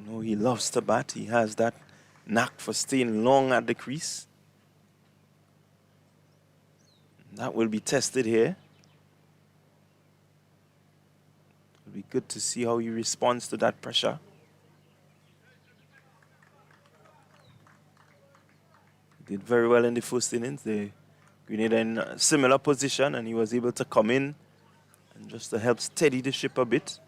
No, he loves to bat. He has that knack for staying long at the crease. That will be tested here. It'll be good to see how he responds to that pressure. He did very well in the first innings. The Grenada in a similar position, and he was able to come in and just to help steady the ship a bit.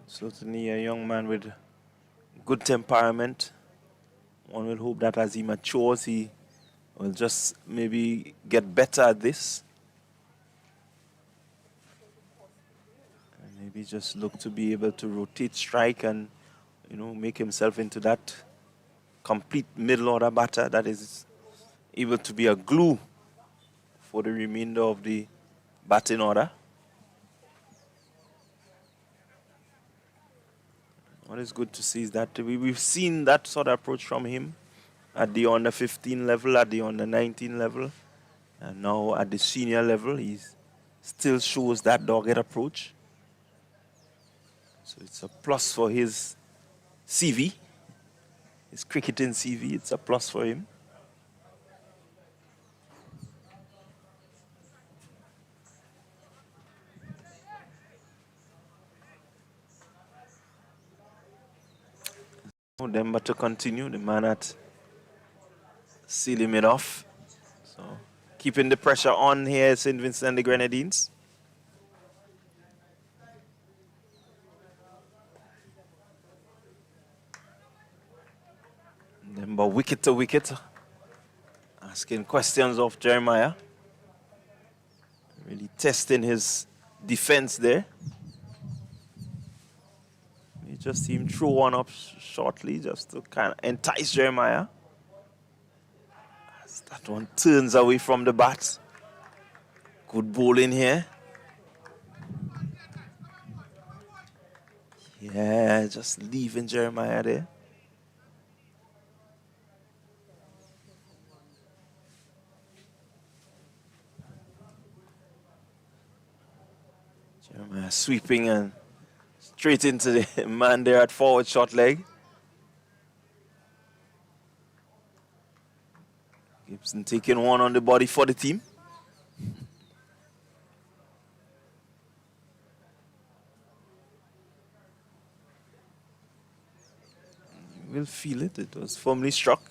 Certainly a young man with good temperament. One will hope that as he matures, he will just maybe get better at this. And maybe just look to be able to rotate strike and, you know, make himself into that complete middle order batter that is able to be a glue for the remainder of the batting order. What is good to see is that we've seen that sort of approach from him at the under 15 level, at the under 19 level, and now at the senior level, he still shows that dogged approach. So it's a plus for his CV, his cricketing CV. It's a plus for him. Demba to continue, the man at sealing it off. So keeping the pressure on here, St. Vincent and the Grenadines. Demba wicket to wicket, asking questions of Jeremiah. Really testing his defense there. You just see him throw one up shortly just to kind of entice Jeremiah. As that one turns away from the bat. Good bowling here. Yeah, just leaving Jeremiah there. sweeping and straight into the man there at forward short leg. Gibson taking one on the body for the team. You will feel it. It was firmly struck.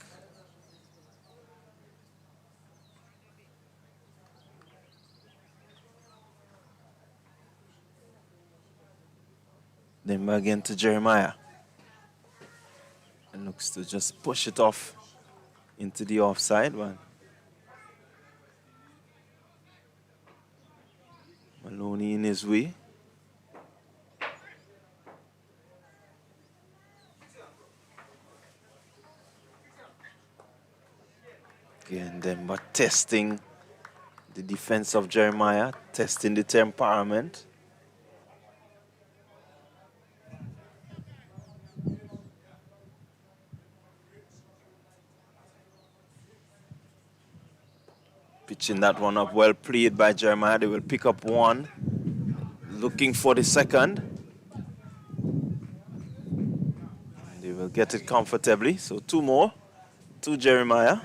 Then back again to Jeremiah. And looks to just push it off into the offside one. Maloney in his way. Again, then but testing the defense of Jeremiah, testing the temperament. Pitching that one up, well played by Jeremiah. They will pick up one, looking for the second. They will get it comfortably. So two more to Jeremiah.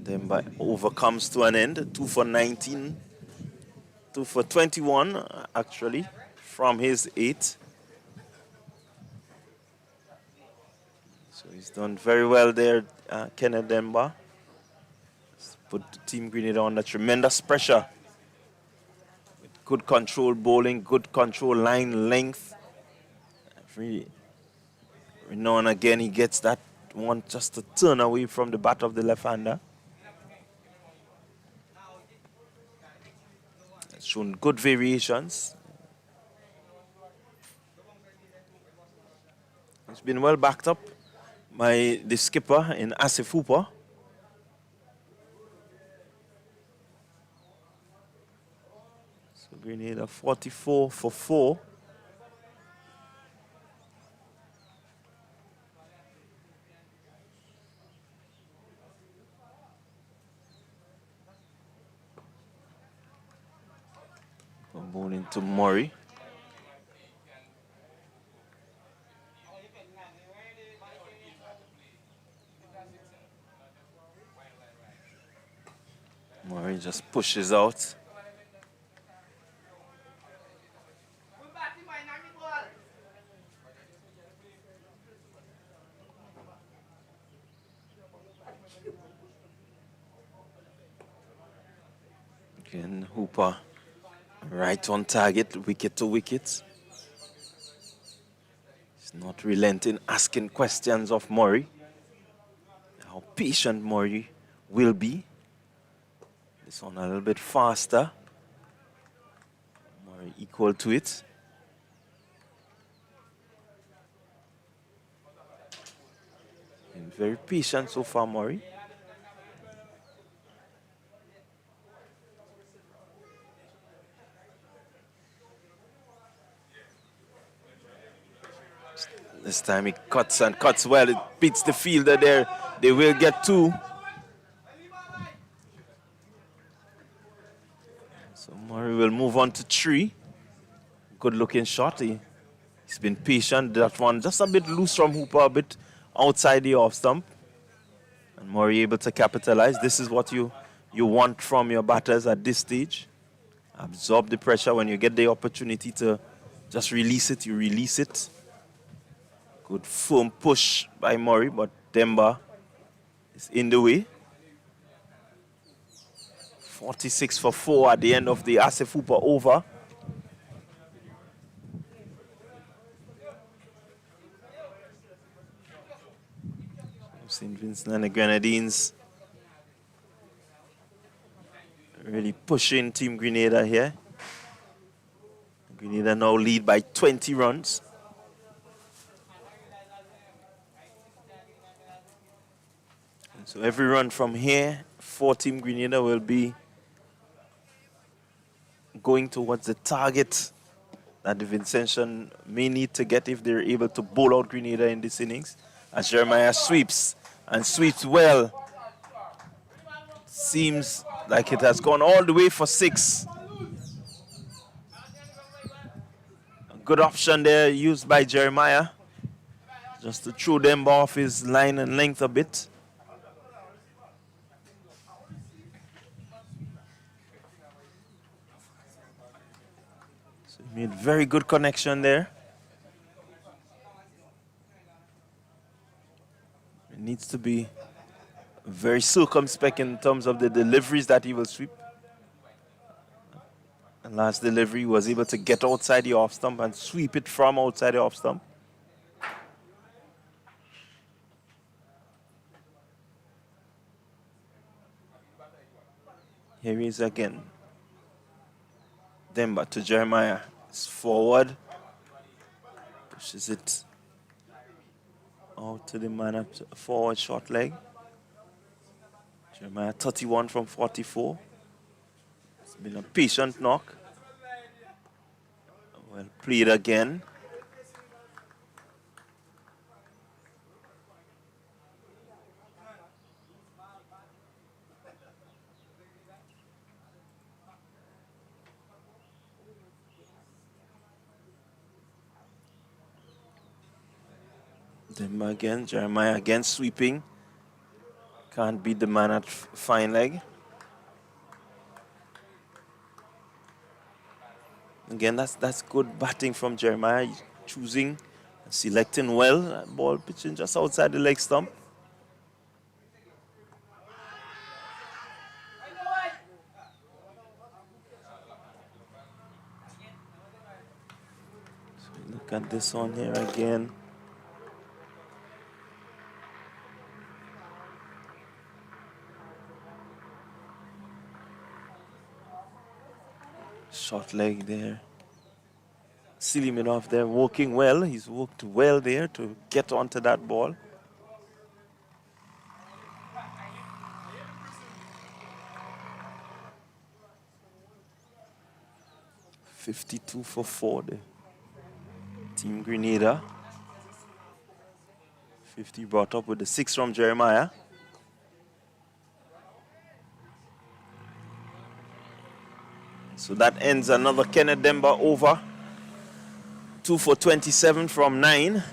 Then by over comes to an end. 2 for 19. 2 for 21, actually, from his 8. So he's done very well there, Kenneth Demba. Put the Team Grenada under tremendous pressure. With good control bowling, good control line length. Every now and again he gets that one just to turn away from the bat of the left-hander. It's shown good variations. It's been well backed up by the skipper in Asif Hooper. So Grenada 44 for 4. Bowling to Murray. Murray just pushes out. Again, Hooper right on target, wicket to wicket. He's not relenting, asking questions of Murray. How patient Murray will be. This one a little bit faster. Murray equal to it. And very patient so far, Murray. This time he cuts and cuts well. It beats the fielder there. They will get 2. So Murray will move on to 3. Good looking shot. He's been patient. That one just a bit loose from Hooper, a bit outside the off stump. And Murray able to capitalize. This is what you want from your batters at this stage. Absorb the pressure. When you get the opportunity to just release it, you release it. Good firm push by Murray, but Demba is in the way. 46 for 4 at the end of the Asif Hooper over. St. Vincent and the Grenadines really pushing Team Grenada here. Grenada now lead by 20 runs. So every run from here for Team Grenada will be going towards the target that the Vincentian may need to get if they're able to bowl out Grenada in this innings. As Jeremiah sweeps and sweeps well. Seems like it has gone all the way for 6. A good option there used by Jeremiah, just to throw them off his line and length a bit. So he made very good connection there. It needs to be very circumspect in terms of the deliveries that he will sweep. And last delivery was able to get outside the off stump and sweep it from outside the off stump. Here he is again. Demba to Jeremiah. It's forward. Pushes it out to the man up forward short leg. Jeremiah 31 from 44. It's been a patient knock. Well played again. Demba again, Jeremiah again sweeping. Can't beat the man at fine leg. Again, that's good batting from Jeremiah. He's choosing, selecting well. That ball pitching just outside the leg stump. So look at this one here again. Short leg there. Sealing it off there, working well. He's worked well there to get onto that ball. .52 for 4 there. Team Grenada. 50 brought up with the 6 from Jeremiah. So that ends another Kenneth Demba over. 2 for 27 from 9.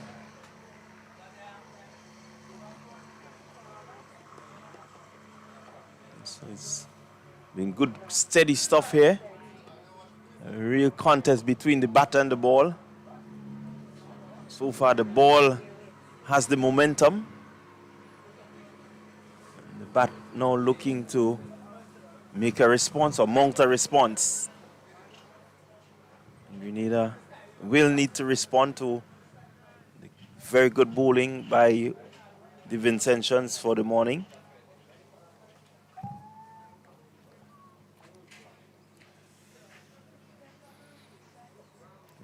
So it's been good, steady stuff here. A real contest between the batter and the ball. So far, the ball has the momentum. And the bat now looking to make a response or mount a response. Grenada will need to respond to the very good bowling by the Vincentians for the morning.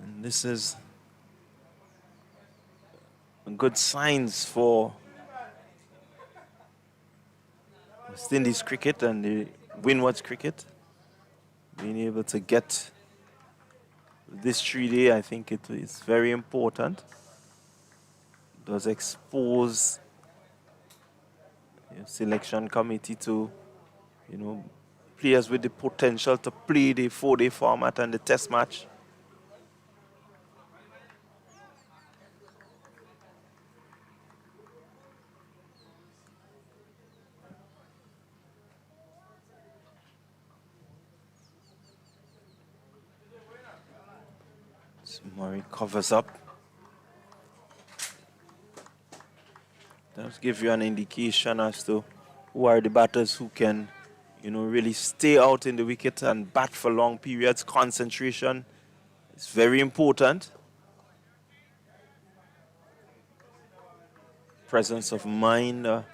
And this is good signs for West Indies cricket and the Windwards cricket. Being able to get this treaty, I think it is very important. It does expose the selection committee to, players with the potential to play the 4-day format and the test match. Murray covers up. That gives you an indication as to who are the batters who can, really stay out in the wicket and bat for long periods. Concentration is very important. Presence of mind to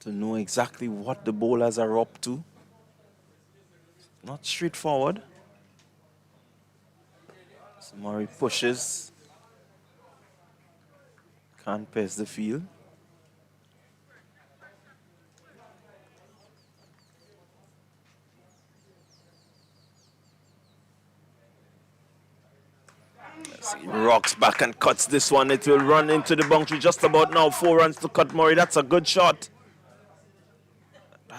know exactly what the bowlers are up to. Not straightforward. So Murray pushes. Can't pass the field. He rocks back and cuts this one. It will run into the boundary just about now. 4 runs to cut Murray. That's a good shot.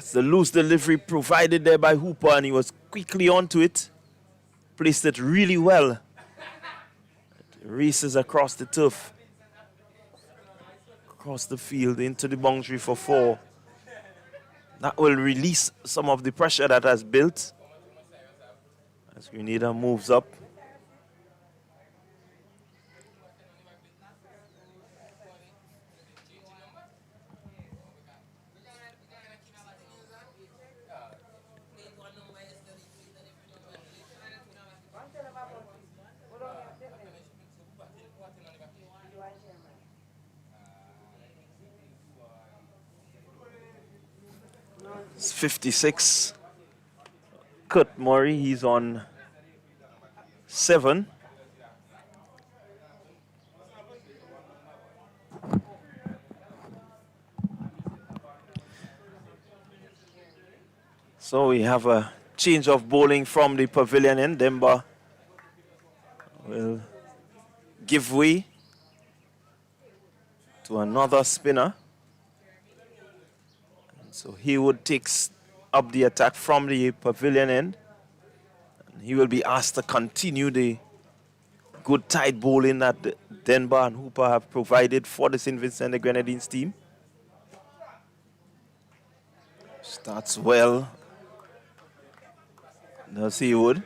That's the loose delivery provided there by Hooper, and he was quickly onto it. Placed it really well. It races across the turf. Across the field into the boundary for 4. That will release some of the pressure that has built as Grenada moves up. It's 56. Kurt Murray, he's on 7. So we have a change of bowling from the pavilion end. Demba will give way to another spinner. So he would take up the attack from the pavilion end. And he will be asked to continue the good tight bowling that Denver and Hooper have provided for the St. Vincent and the Grenadines team. Starts well. Does he would.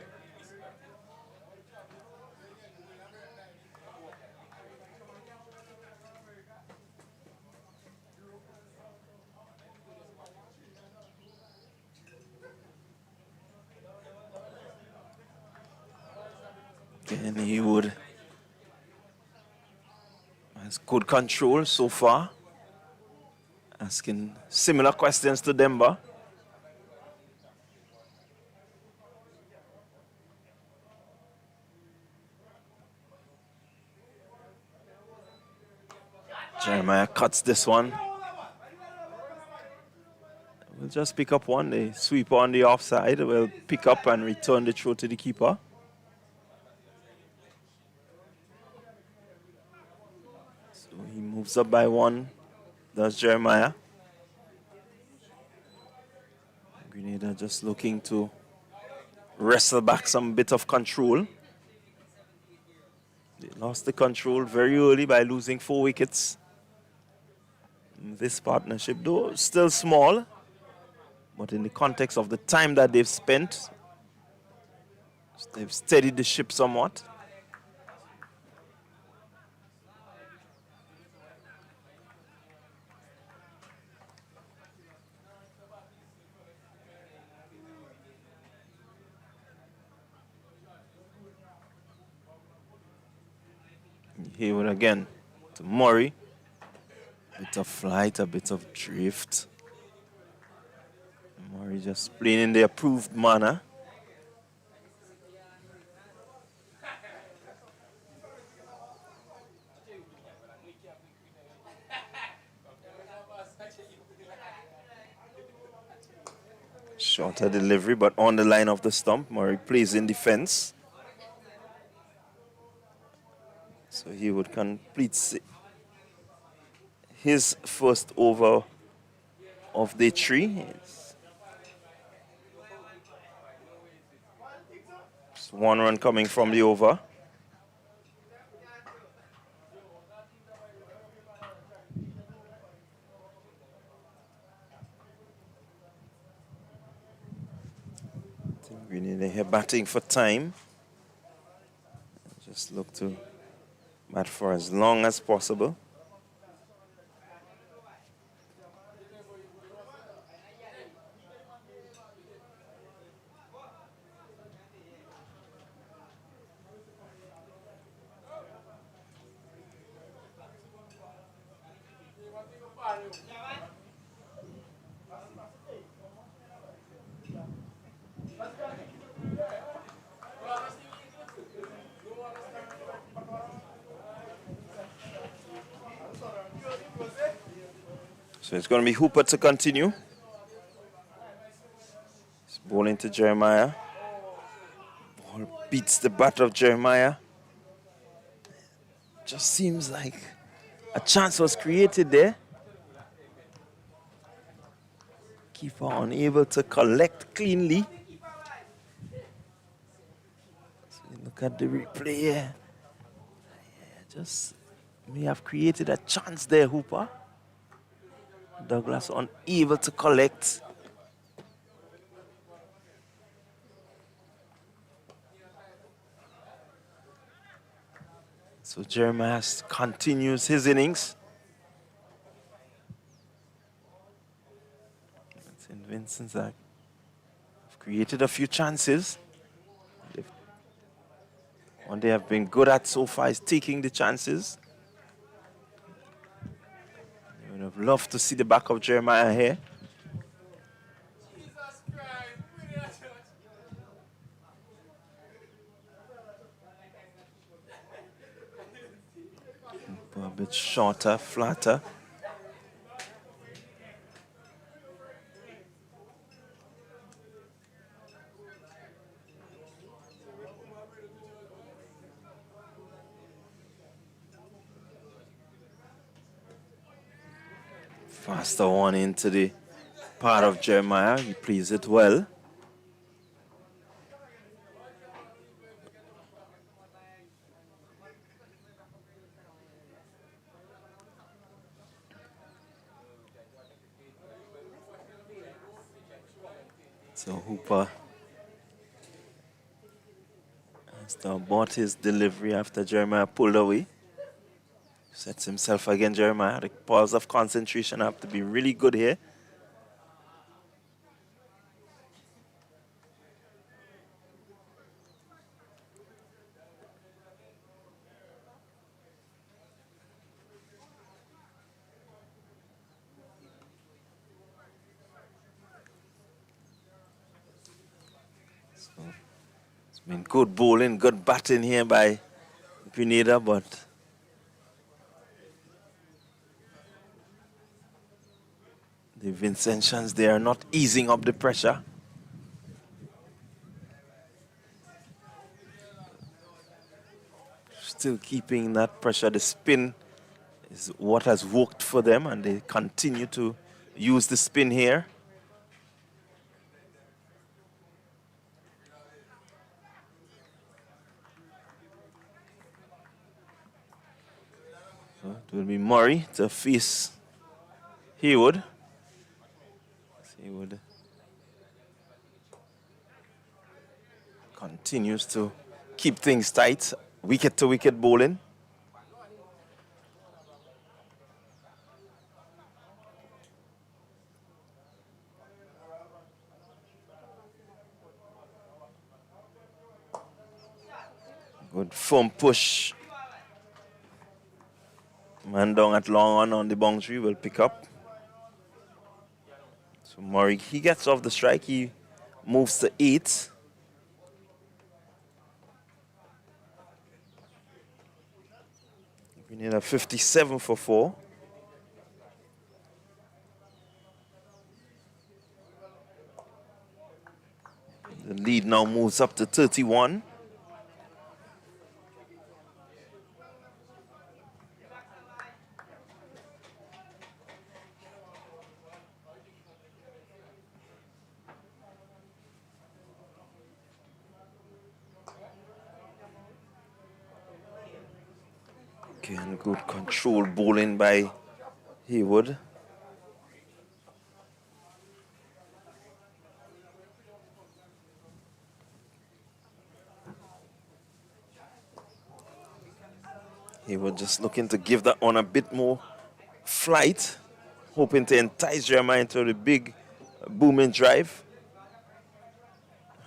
And he would has good control so far. Asking similar questions to Demba. Jeremiah cuts this one. We'll just pick up one. The sweeper on the offside will pick up and return the throw to the keeper. So he moves up by 1. Does Jeremiah. Grenada just looking to wrestle back some bit of control. They lost the control very early by losing 4 wickets. This partnership, though still small, but in the context of the time that they've spent, they've steadied the ship somewhat. Here again to Murray. A bit of flight, a bit of drift. Murray just playing in the approved manner. Shorter delivery, but on the line of the stump. Murray plays in defense. So he would complete his first over of day 3. Just 1 run coming from the over. We need to hear batting for time. Just look to bat for as long as possible. So it's going to be Hooper to continue. He's bowling to Jeremiah. Ball beats the bat of Jeremiah. Just seems like a chance was created there. Keeper unable to collect cleanly. So look at the replay here. Just may have created a chance there, Hooper. Douglas unable to collect. So Jeremiah continues his innings. St. Vincent's have created a few chances. What they have been good at so far is taking the chances. I would have loved to see the back of Jeremiah here. A bit shorter, flatter. Faster one into the part of Jeremiah. He plays it well. So Hooper has to abort his delivery after Jeremiah pulled away. Sets himself again, Jeremiah. The pause of concentration have to be really good here. So it's been good bowling, good batting here by Grenada, but the Vincentians, they are not easing up the pressure. Still keeping that pressure. The spin is what has worked for them, and they continue to use the spin here. So it will be Murray to face Haywood. Haywood continues to keep things tight, wicket to wicket bowling. Good firm push. Man down at long on the boundary will pick up. So Murray, he gets off the strike. He moves to 8. We need a 57 for 4. The lead now moves up to 31. And good control bowling by Haywood. Haywood just looking to give that one a bit more flight, hoping to entice Jeremiah into the big booming drive.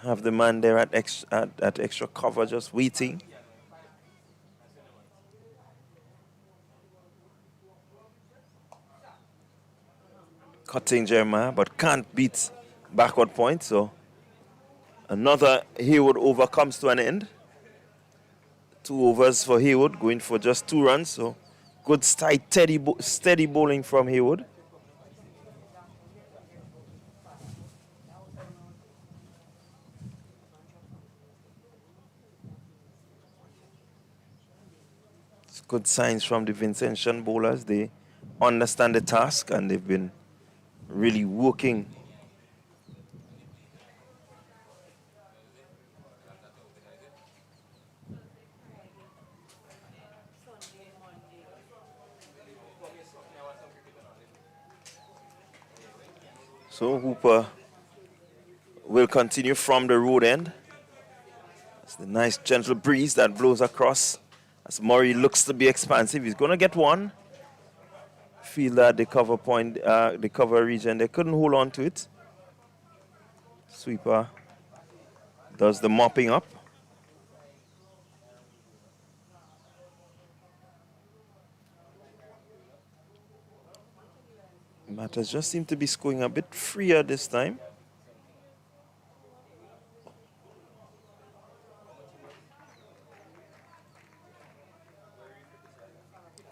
Have the man there at extra cover just waiting. Cutting Jeremiah, but can't beat backward point. So another Haywood over comes to an end. 2 overs for Haywood, going for just 2 runs. So good steady bowling from Haywood. It's good signs from the Vincentian bowlers. They understand the task and they've been really working So Hooper will continue from the road end. It's the nice gentle breeze that blows across as Murray looks to be expansive. He's going to get one. Feel that the cover point, the cover region, they couldn't hold on to it. Sweeper does the mopping up. Matters just seem to be scoring a bit freer this time.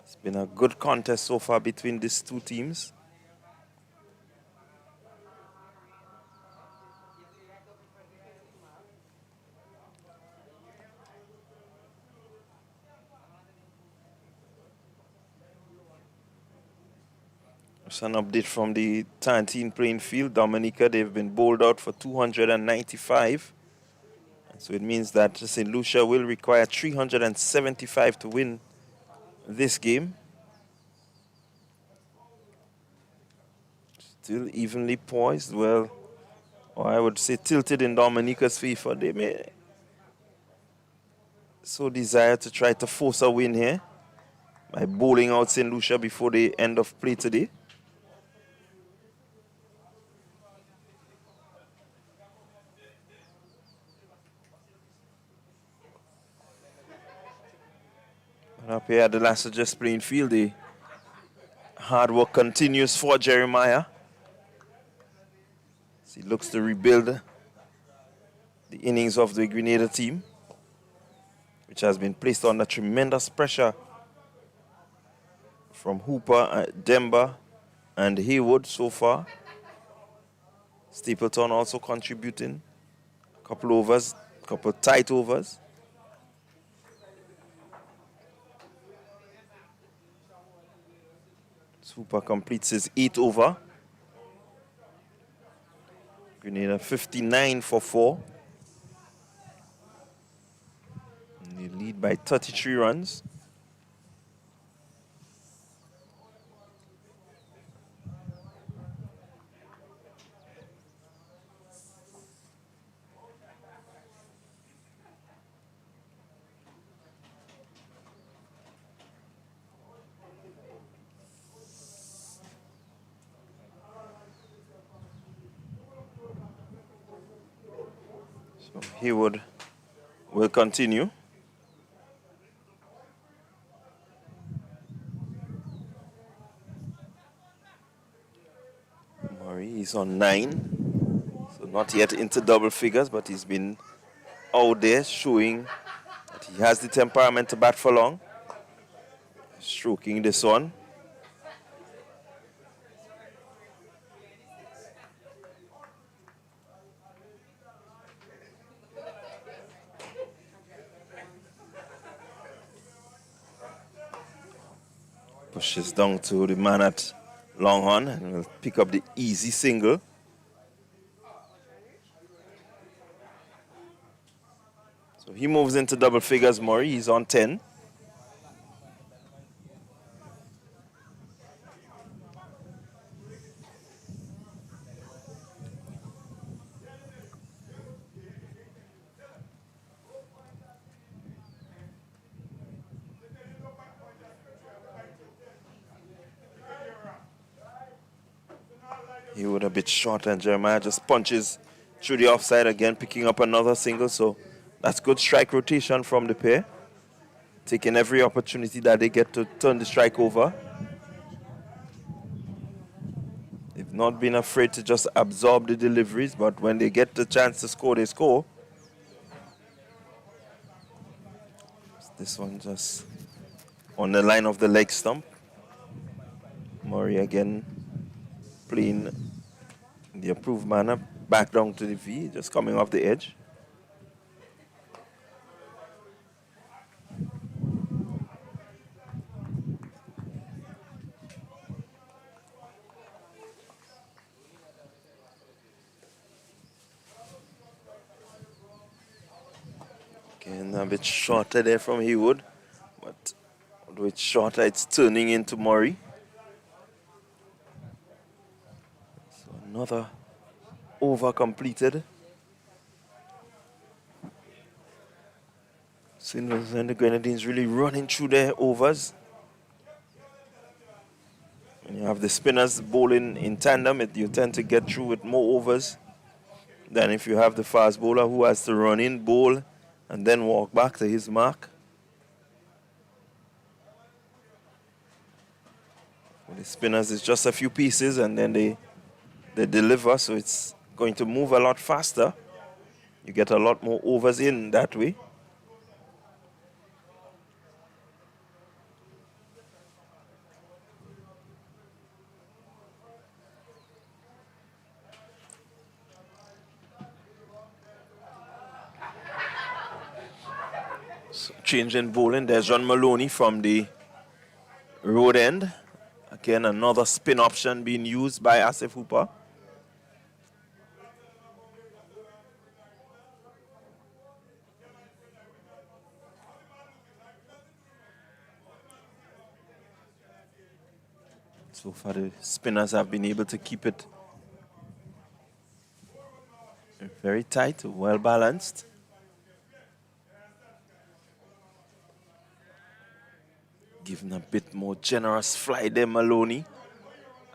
It's been a good contest so far between these two teams. It's an update from the 13 playing field. Dominica, they've been bowled out for 295. So it means that St. Lucia will require 375 to win this game. Still evenly poised. Well, or I would say tilted in Dominica's favor. They may so desire to try to force a win here by bowling out St. Lucia before the end of play today. And up here at the Sagesse Playing Field, the hard work continues for Jeremiah. As he looks to rebuild the innings of the Grenada team, which has been placed under tremendous pressure from Hooper, Demba, and Haywood so far. Stapleton also contributing. A couple overs, a couple tight overs. Hooper completes his 8th over. Grenada 59 for 4. And they lead by 33 runs. So Haywood will continue. Murray is on 9. So not yet into double figures, but he's been out there showing that he has the temperament to bat for long. Stroking this one. Pushes down to the man at Longhorn and will pick up the easy single. So he moves into double figures, Murray. He's on 10. He would a bit short, and Jeremiah just punches through the offside again, picking up another single. So that's good strike rotation from the pair, taking every opportunity that they get to turn the strike over. They've not been afraid to just absorb the deliveries, but when they get the chance to score, they score. This one just on the line of the leg stump. Murray again playing in the approved manner, back down to the V, just coming off the edge. Again, a bit shorter there from Haywood, but although it's shorter, it's turning into Murray. Another over completed. Sinners and the Grenadines really running through their overs. When you have the spinners bowling in tandem, you tend to get through with more overs than if you have the fast bowler who has to run in, bowl, and then walk back to his mark. For the spinners, it's just a few pieces and then they deliver, so it's going to move a lot faster. You get a lot more overs in that way. So change in bowling. There's John Maloney from the road end. Again, another spin option being used by Asif Hooper. So far, the spinners have been able to keep it very tight, well balanced. Giving a bit more generous fly there, Maloney.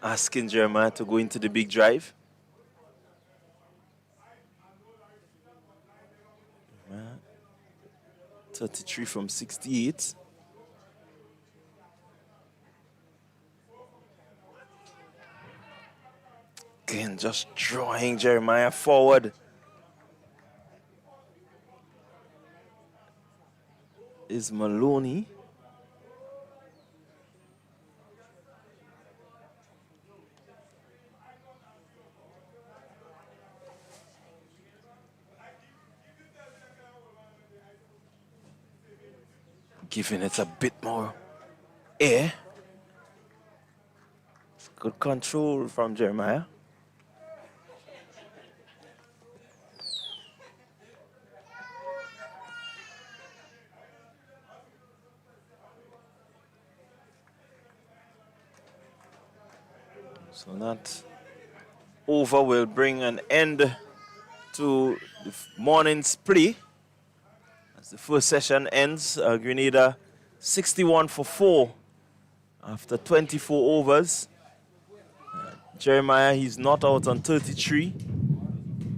Asking Jeremiah to go into the big drive. 33 from 68. Again, just drawing Jeremiah forward. Is Maloney. Giving it a bit more air. Good control from Jeremiah. So that over will bring an end to the morning's play. As the first session ends, Grenada 61 for 4 after 24 overs. Jeremiah, he's not out on 33.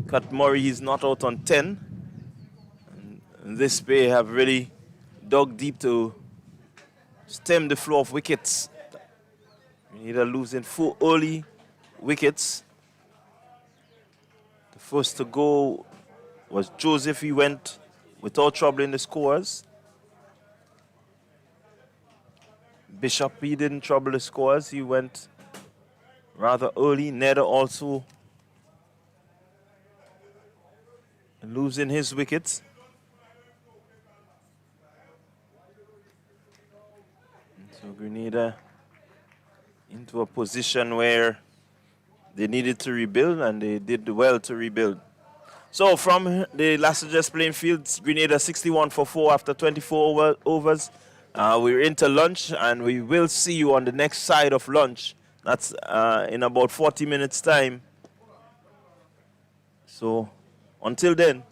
Cut Murray, he's not out on 10. And this pair have really dug deep to stem the flow of wickets. Grenada losing 4 early wickets. The first to go was Joseph. He went without trouble in the scores. Bishop, he didn't trouble the scores. He went rather early. Neda also losing his wickets. So Grenada into a position where they needed to rebuild, and they did well to rebuild. So from the Sagesse Playing Field, Grenada 61 for 4 after 24 overs. We're into lunch, and we will see you on the next side of lunch. That's in about 40 minutes' time. So until then.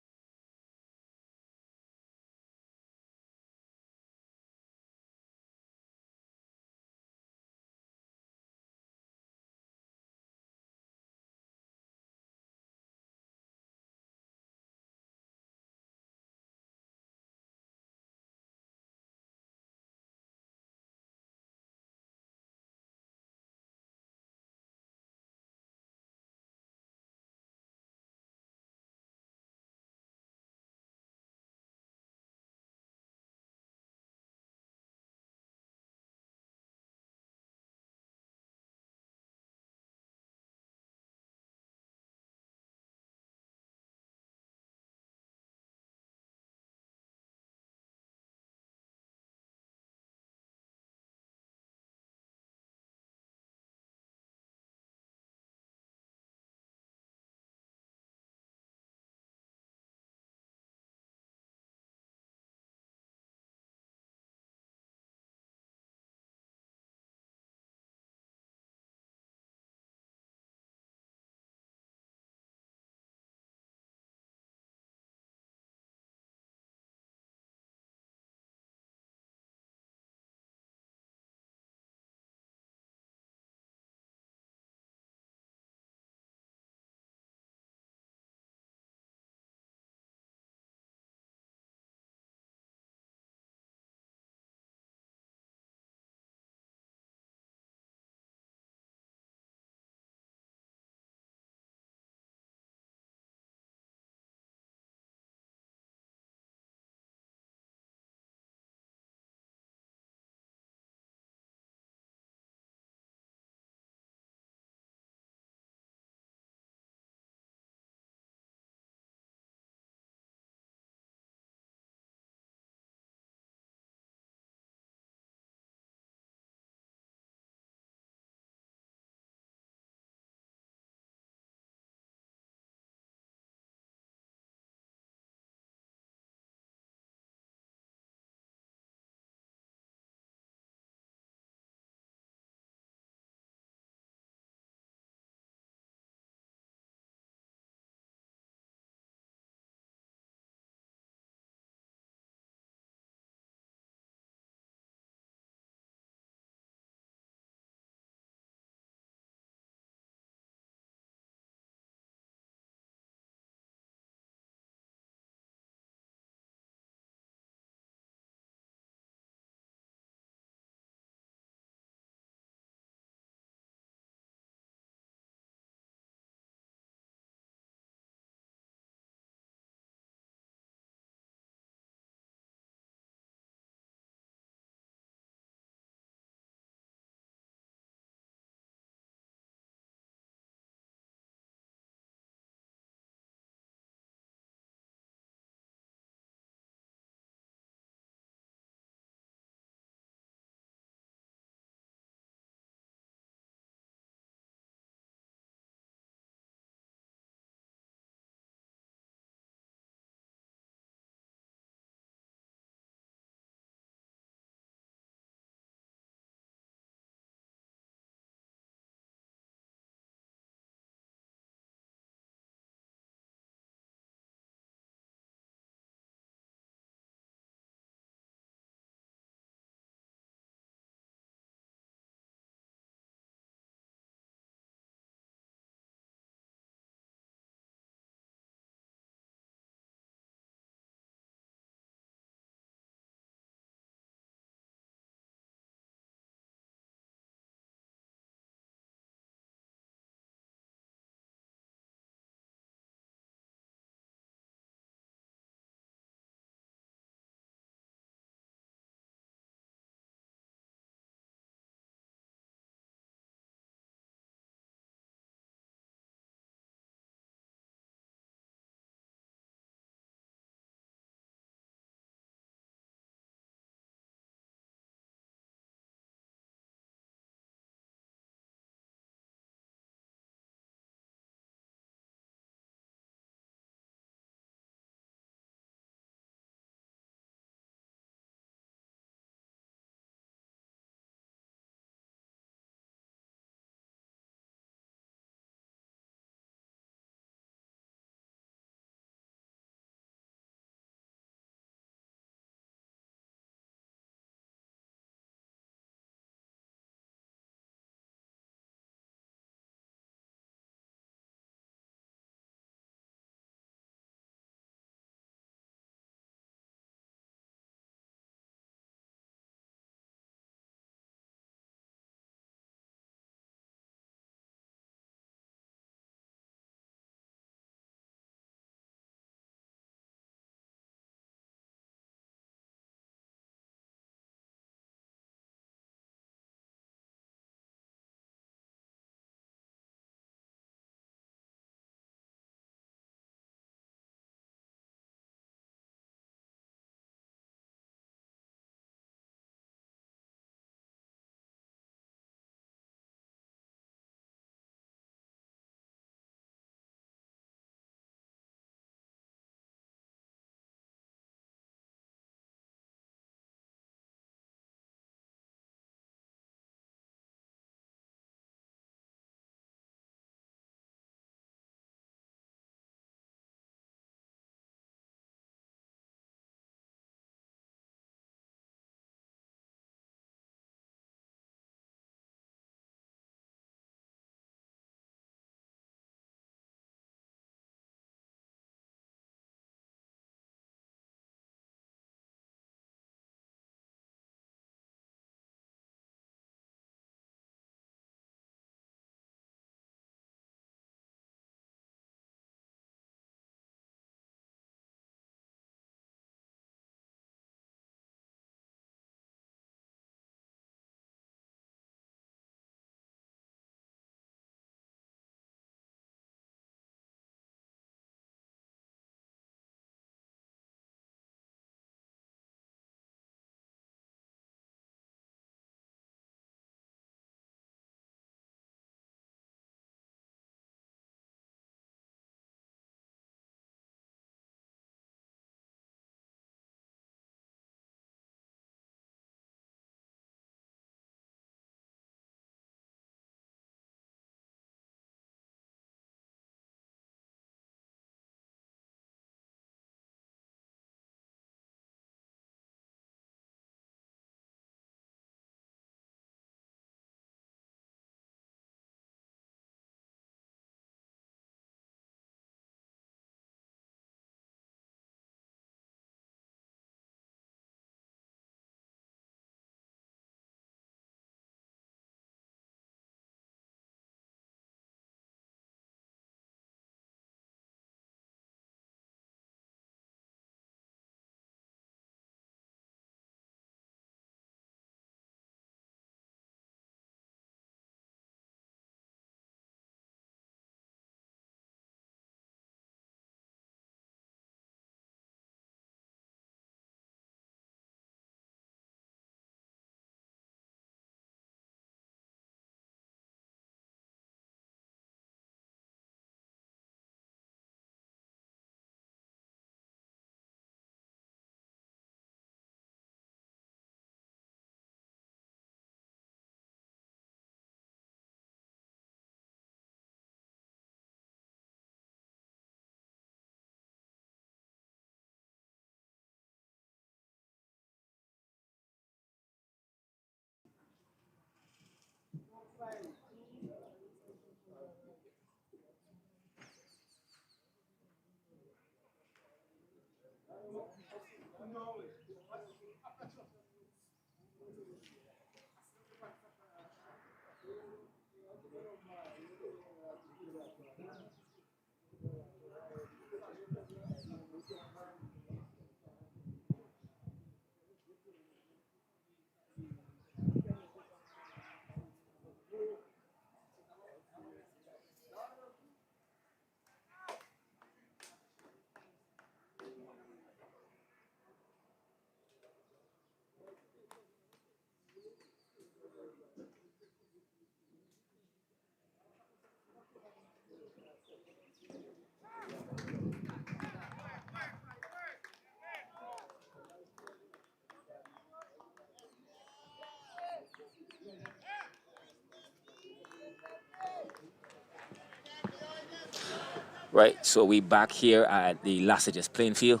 Right, so we back here at the Sagesse Playing Field,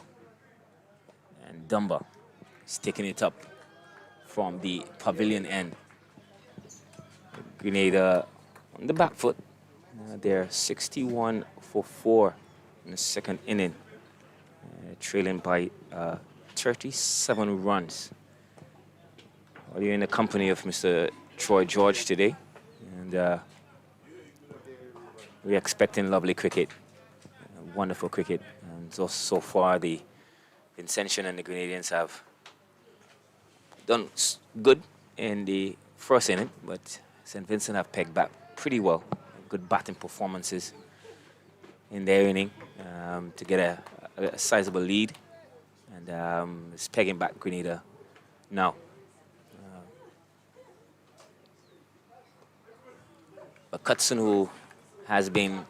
and Dumba is taking it up from the pavilion end. Grenada on the back foot. They're 61 for 4 in the second inning, trailing by 37 runs. Well, you're in the company of Mr. Troy George today, and we're expecting lovely cricket, wonderful cricket. And so far, the Vincent and the Grenadines have done good in the first inning, but St. Vincent have pegged back pretty well. Good batting performances in their inning to get a sizable lead, and it's pegging back Grenada now. But Cutson, who has been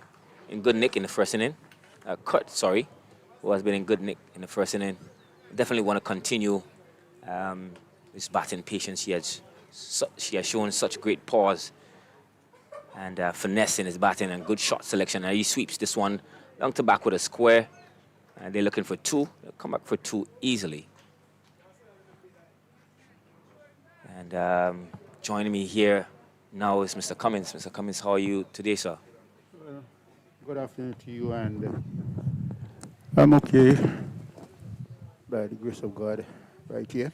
in good nick in the first inning, who has been in good nick in the first inning, definitely want to continue his batting patience. She has shown such great pause and finesse in his batting and good shot selection. And he sweeps this one long to back with a square, and they're looking for 2. They'll come back for 2 easily. And joining me here now is Mr. Cummins. Mr. Cummins, how are you today, sir? Well, good afternoon to you, and I'm okay, by the grace of God, right here.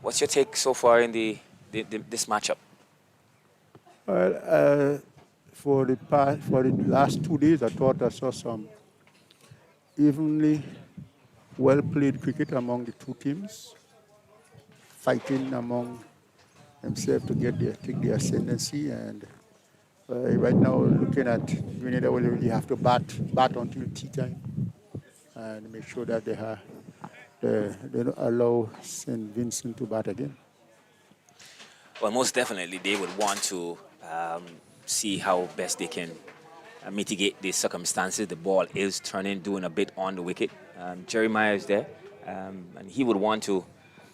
What's your take so far in this matchup? Well, for the last 2 days, I thought I saw some evenly well-played cricket among the two teams, fighting among themselves to take the ascendancy. And right now, looking at Grenada, will really have to bat until tea time and make sure that they don't allow St. Vincent to bat again. Well, most definitely, they would want to see how best they can mitigate the circumstances. The ball is turning, doing a bit on the wicket. Jeremiah is there, and he would want to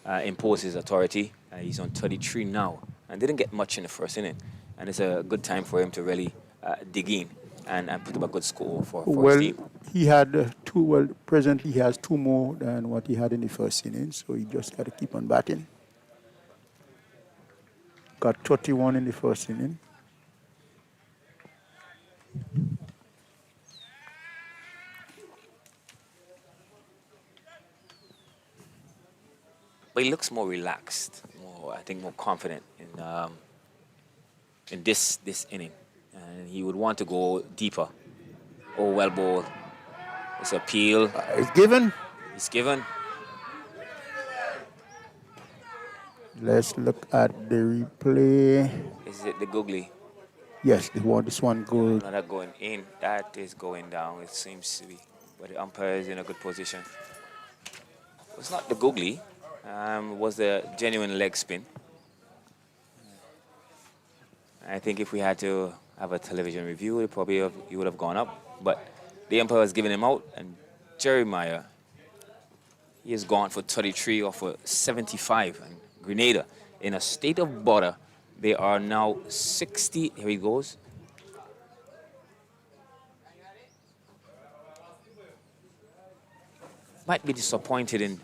impose his authority. He's on 33 now, and didn't get much in the first inning. And it's a good time for him to really dig in and put up a good score for his team. He had presently he has 2 more than what he had in the first inning, so he just got to keep on batting. Got 31 in the first inning. But he looks more relaxed, I think more confident in this inning. And he would want to go deeper. Oh, well ball. It's appeal. It's given. It's given. Let's look at the replay. Is it the googly? Yes, this one goes. No, that going in. That is going down, it seems to be. But the umpire is in a good position. It's not the googly. It was the genuine leg spin. I think if we had to have a television review, he would have gone up. But the umpire was giving him out, and Jeremiah, he has gone for 33 or for 75. And Grenada, in a state of bother, they are now 60. Here he goes. Might be disappointed in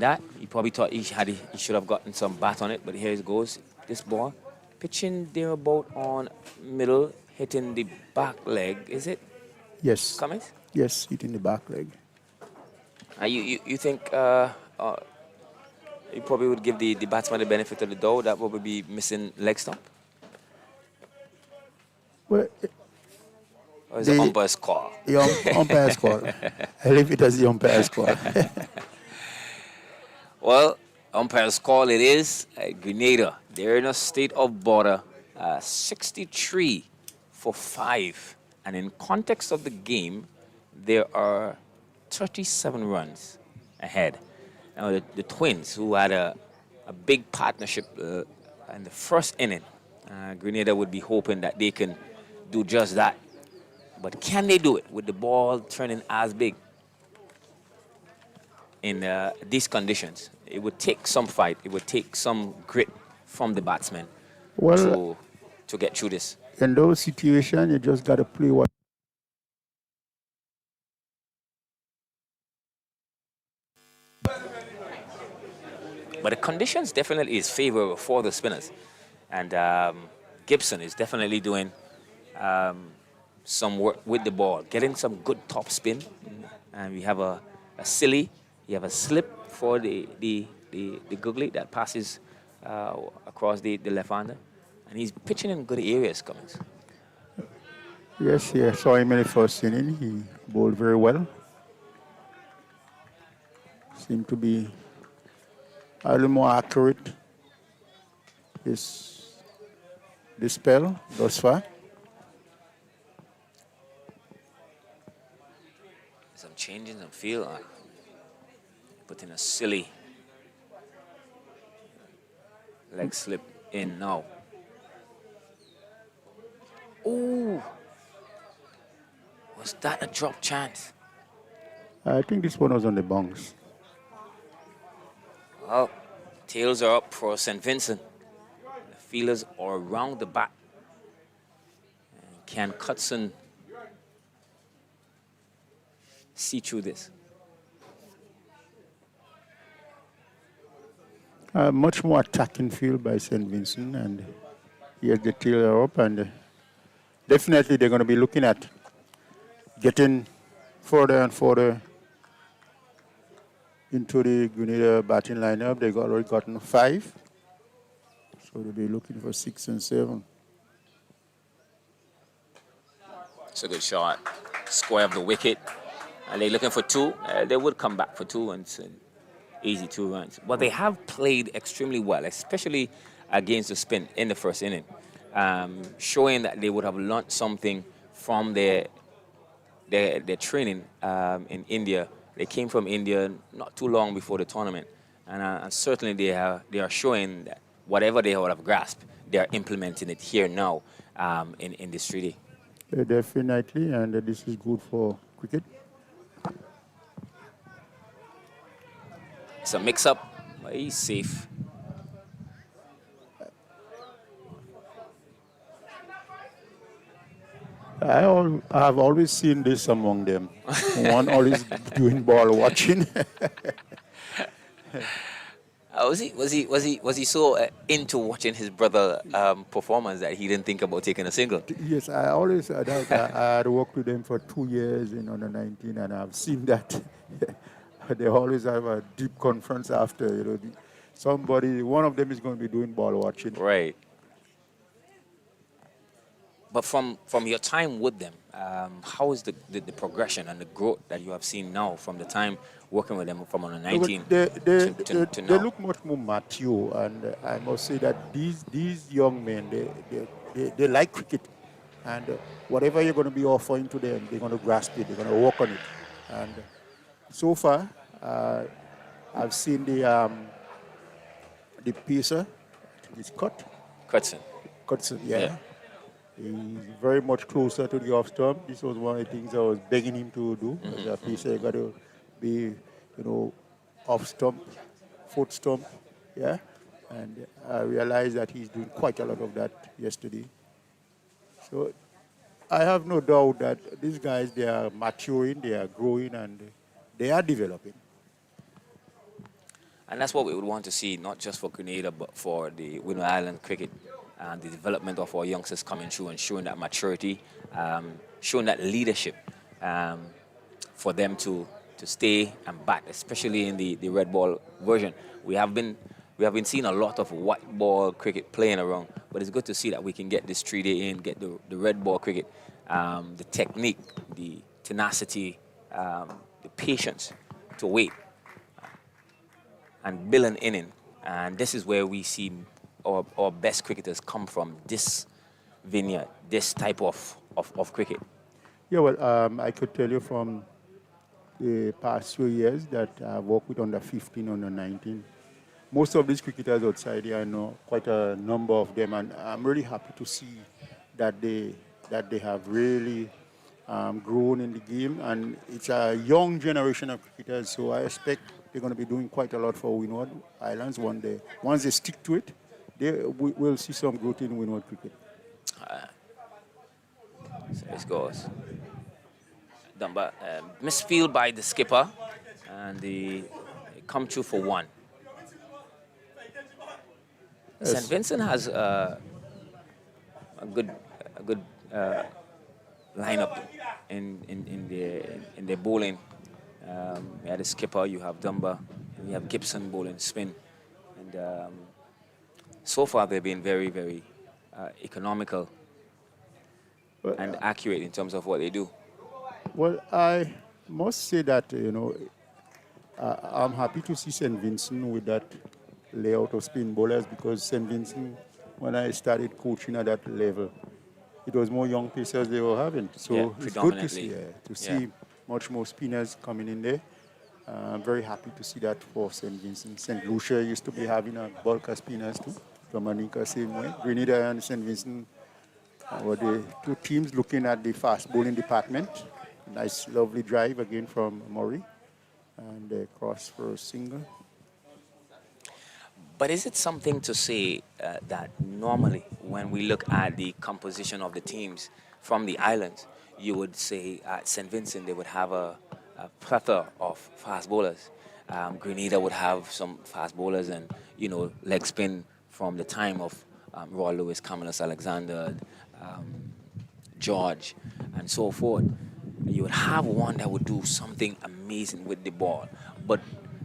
that. He probably thought he should have gotten some bat on it, but here it goes. This ball, pitching there about on middle, hitting the back leg. Is it? Yes. Cummins? Yes, hitting the back leg. You think you probably would give the batsman the benefit of the doubt that would be missing leg stump? Well, or is it umpire's call? The umpire's call. I leave it as the umpire's call. Well, umpire's call it is. Grenada, they're in a state of bother. 63 for 5. And in context of the game, there are 37 runs ahead. Now, the Twins, who had a big partnership in the first inning, Grenada would be hoping that they can do just that. But can they do it with the ball turning as big in these conditions? It would take some fight. It would take some grit from the batsmen Well, to get through this. in those situations, you just got to play what. But the conditions definitely is favorable for the spinners. And Gibson is definitely doing some work with the ball, getting some good top spin. And we have a silly, you have a slip for the googly that passes across the left-hander. And he's pitching in good areas, Cummings. Yes, yeah, saw him in the first inning. He bowled very well. Seemed to be a little more accurate this spell thus far. Some changes in field. Putting a silly leg slip in now. Ooh. Was that a drop chance? I think this one was on the bounce. Well, tails are up for St. Vincent. The fielders are around the bat. And can Cutson see through this? Much more attacking field by St. Vincent, and here's the tail up, and definitely they're going to be looking at getting further and further into the Grenada batting lineup. They've already gotten 5, so they'll be looking for 6 and 7. It's a good shot. Square of the wicket. And they're looking for 2. They would come back for 2, and it's an easy 2 runs. But they have played extremely well, especially against the spin in the first inning, showing that they would have learned something from their training in India. They came from India not too long before the tournament, and certainly they are showing that whatever they would have grasped, they are implementing it here now in this treaty. Definitely, and this is good for cricket. It's a mix-up, but he's safe. I've always seen this among them. One always doing ball watching. Was he so into watching his brother performance that he didn't think about taking a single? Yes, I had worked with them for 2 years in under 19, and I've seen that. They always have a deep conference after. One of them is going to be doing ball watching. Right. But from your time with them, how is the progression and the growth that you have seen now from the time working with them from under 19 to now? They look much more mature, and I must say that these young men, they like cricket, and whatever you're going to be offering to them, they're going to grasp it, they're going to work on it. And so far, I've seen the pacer, it's Cutson, yeah. He's very much closer to the off stump. This was one of the things I was begging him to do. As a pacer, you got to be, off stump, foot stump, yeah. And I realized that he's doing quite a lot of that yesterday. So I have no doubt that these guys, they are maturing, they are growing, and they are developing. And that's what we would want to see, not just for Grenada, but for the Windward Island cricket and the development of our youngsters coming through and showing that maturity, showing that leadership for them to stay and bat, especially in the red ball version. We have been seeing a lot of white ball cricket playing around, but it's good to see that we can get this treaty in, get the red ball cricket, the technique, the tenacity, the patience to wait and build an inning. And this is where we see our best cricketers come from, this vineyard, this type of cricket. Yeah, well, I could tell you from the past few years that I've worked with under 15, under 19. most of these cricketers outside here, I know quite a number of them, and I'm really happy to see that they have really grown in the game, and it's a young generation of cricketers. So I expect they're going to be doing quite a lot for Windward Islands one day. Once they stick to it, we'll see some growth in Windward cricket. So this goes. Dumba, misfield by the skipper, and they come through for one. Yes. St. Vincent has a good lineup in their bowling. You have the skipper, you have Dumba, and you have Gibson bowling spin, and so far they've been very, very economical and accurate in terms of what they do. Well, I must say that, I'm happy to see St. Vincent with that layout of spin bowlers, because St. Vincent, when I started coaching at that level, it was more young pacers they were having. So it's good to see much more spinners coming in there. I'm very happy to see that for St. Vincent. St. Lucia used to be having a bulk of spinners too. Dominica, same way. Grenada and St. Vincent were the two teams looking at the fast bowling department. Nice, lovely drive again from Murray. And they cross for a single. But is it something to say that normally when we look at the composition of the teams from the islands, you would say at St. Vincent they would have a plethora of fast bowlers. Grenada would have some fast bowlers and, leg spin from the time of Roy Lewis, Camillus Alexander, George, and so forth. You would have one that would do something amazing with the ball. But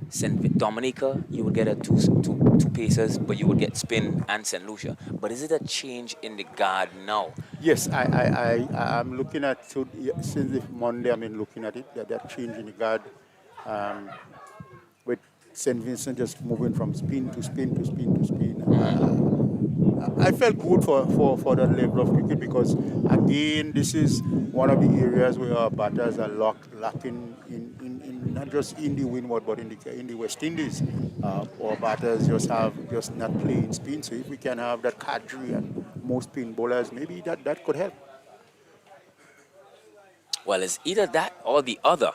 St. Dominica, you would get two pacers, but you would get spin and St. Lucia. But is it a change in the guard now? Yes, I'm looking at, since Monday, I've been looking at it, that change in the guard, with St. Vincent just moving from spin to spin to spin to spin. I felt good for that level of cricket, because, again, this is one of the areas where our batters are lacking in not just in the Windward, but in the West Indies. Our batters just not playing spin. So if we can have that cadre and more spin bowlers, maybe that could help. Well, it's either that or the other.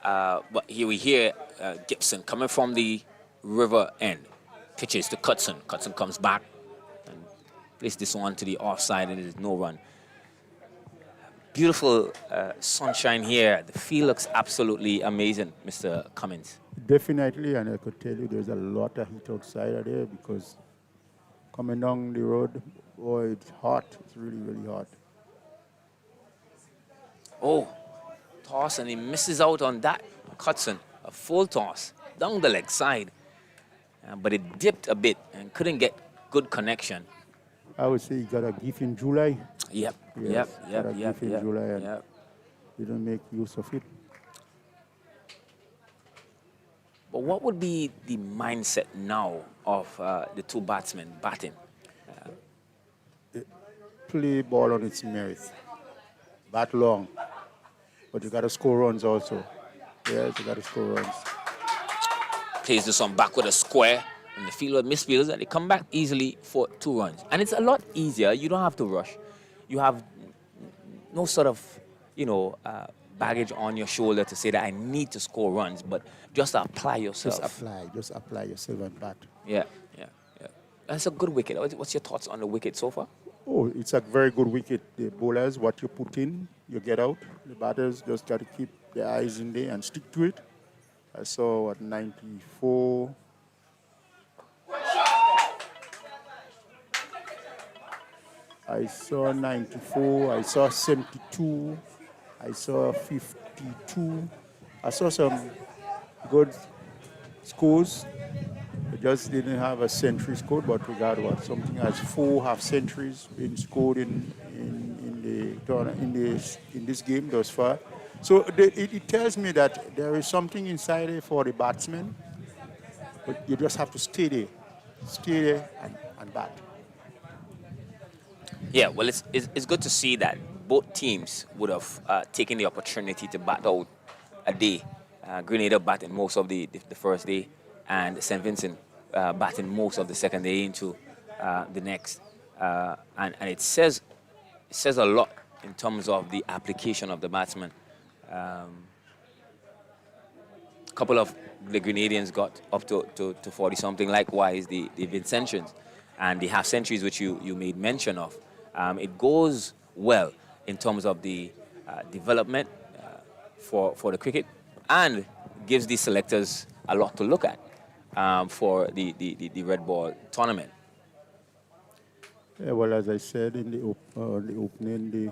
But here we hear Gibson coming from the river end. Pitches to Cutson. Cutson comes back and places this one to the offside, and it is no run. Beautiful sunshine here. The field looks absolutely amazing, Mr. Cummins. Definitely, and I could tell you there's a lot of heat outside there, because coming down the road, boy, it's hot. It's really, really hot. Oh, toss, and he misses out on that. Cutson, a full toss down the leg side. But it dipped a bit and couldn't get good connection. I would say he got a gift in July. Yep. July, and didn't make use of it. But what would be the mindset now of the two batsmen batting? Play ball on its merit. Bat long. But you got to score runs also. Yes, you got to score runs. Plays this one back with a square, and the fielder misfields, and they come back easily for 2 runs. And it's a lot easier. You don't have to rush. You have no sort of, baggage on your shoulder to say that I need to score runs, but just apply yourself. Just apply yourself and bat. Yeah. That's a good wicket. What's your thoughts on the wicket so far? Oh, it's a very good wicket. The bowlers, what you put in, you get out. The batters just got to keep their eyes in there and stick to it. I saw 94. I saw 94. I saw 72. I saw 52. I saw some good scores. I just didn't have a century scored, but regard what, something as 4 half centuries been scored in this game thus far. So it tells me that there is something inside there for the batsmen, but you just have to stay there and bat. Yeah, well, it's good to see that both teams would have taken the opportunity to bat out a day. Grenada batting most of the first day, and St. Vincent batting most of the second day into the next. And it says a lot in terms of the application of the batsman. A couple of the Grenadines got up to 40-something, likewise the Vincentians and the half-centuries, which you made mention of. It goes well in terms of the development for the cricket, and gives the selectors a lot to look at for the red ball tournament. Yeah, well, as I said in the opening, the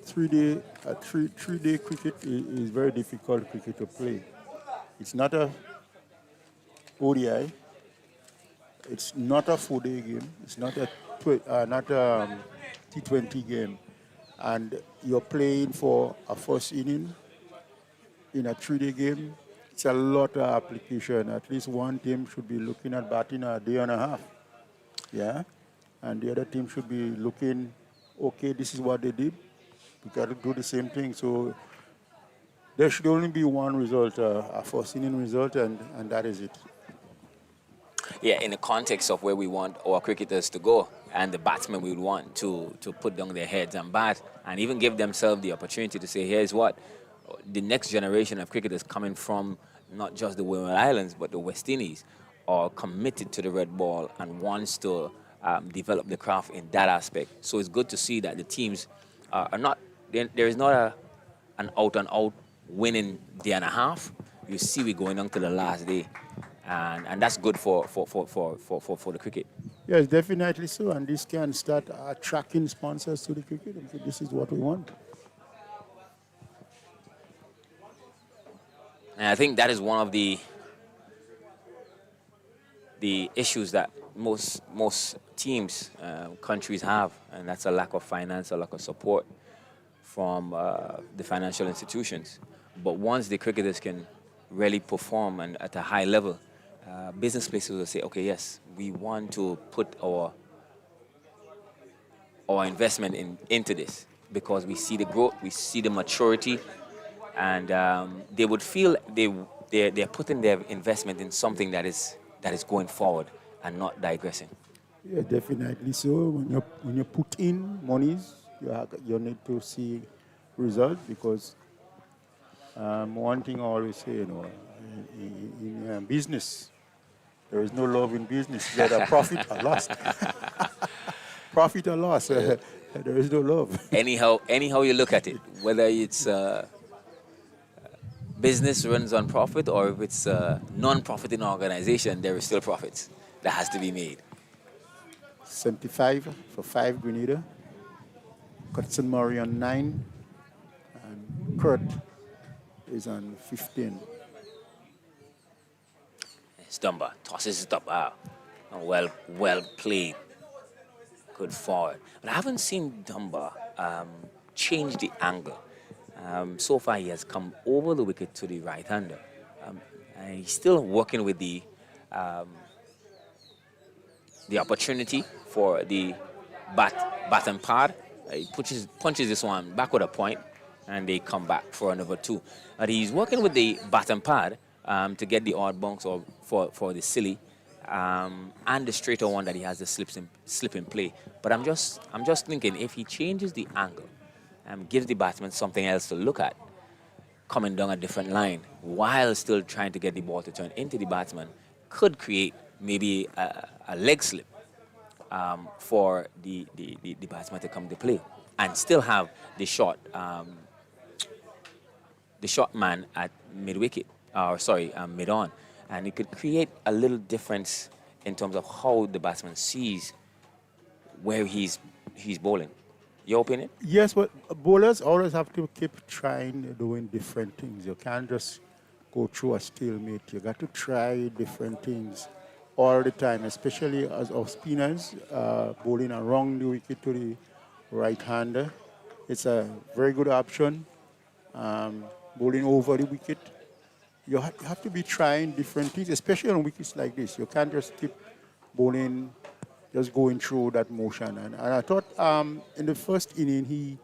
three-day cricket is very difficult cricket to play. It's not a ODI. It's not a 4-day game. It's not a T20 game. And you're playing for a first inning in a 3-day game. It's a lot of application. At least one team should be looking at batting a day and a half. Yeah? And the other team should be looking, okay, this is what they did. We got to do the same thing. So there should only be one result, a first inning result, and that is it. Yeah, in the context of where we want our cricketers to go, and the batsmen we would want to put down their heads and bat, and even give themselves the opportunity to say, here's what the next generation of cricketers coming from not just the Windward Islands, but the West Indies, are committed to the red ball and wants to develop the craft in that aspect. So it's good to see that the teams are not, there is not an out-and-out winning day and a half. You see we're going on to the last day. And that's good for the cricket. Yes, definitely so. And this can start attracting sponsors to the cricket. And so this is what we want. And I think that is one of the issues that most teams, countries have, and that's a lack of finance, a lack of support from the financial institutions. But once the cricketers can really perform and at a high level, business places will say, okay, yes, we want to put our investment into this because we see the growth, we see the maturity, and they would feel they're putting their investment in something that is going forward and not digressing. Yeah, definitely so. When you put in monies, you need to see results, because one thing I always say, in business, there is no love in business. Either profit or loss. Profit or loss. There is no love. Anyhow you look at it, whether it's business runs on profit or if it's a non-profiting organization, there is still profits that has to be made. 75 for 5 Grenada. Cutson Murray on 9. And Kurt is on 15. It's Dunbar. Tosses it up. Well played. Good forward. But I haven't seen Dunbar change the angle. So far, he has come over the wicket to the right-hander. And he's still working with the opportunity for the bat and pad. He punches this one back with a point, and they come back for another 2. But he's working with the bat and pad to get the odd bounce or for the silly, and the straighter one that he has the slip in play. But I'm just thinking, if he changes the angle and gives the batsman something else to look at, coming down a different line while still trying to get the ball to turn into the batsman, could create maybe a leg slip for the batsman to come to play and still have the short man at mid-wicket, mid-on. And it could create a little difference in terms of how the batsman sees where he's bowling. Your opinion? Yes, but bowlers always have to keep trying, doing different things. You can't just go through a stalemate. You got to try different things all the time, especially as of spinners, bowling around the wicket to the right-hander. It's a very good option. Bowling over the wicket. You have to be trying different things, especially on wickets like this. You can't just keep bowling, just going through that motion. And I thought in the first inning,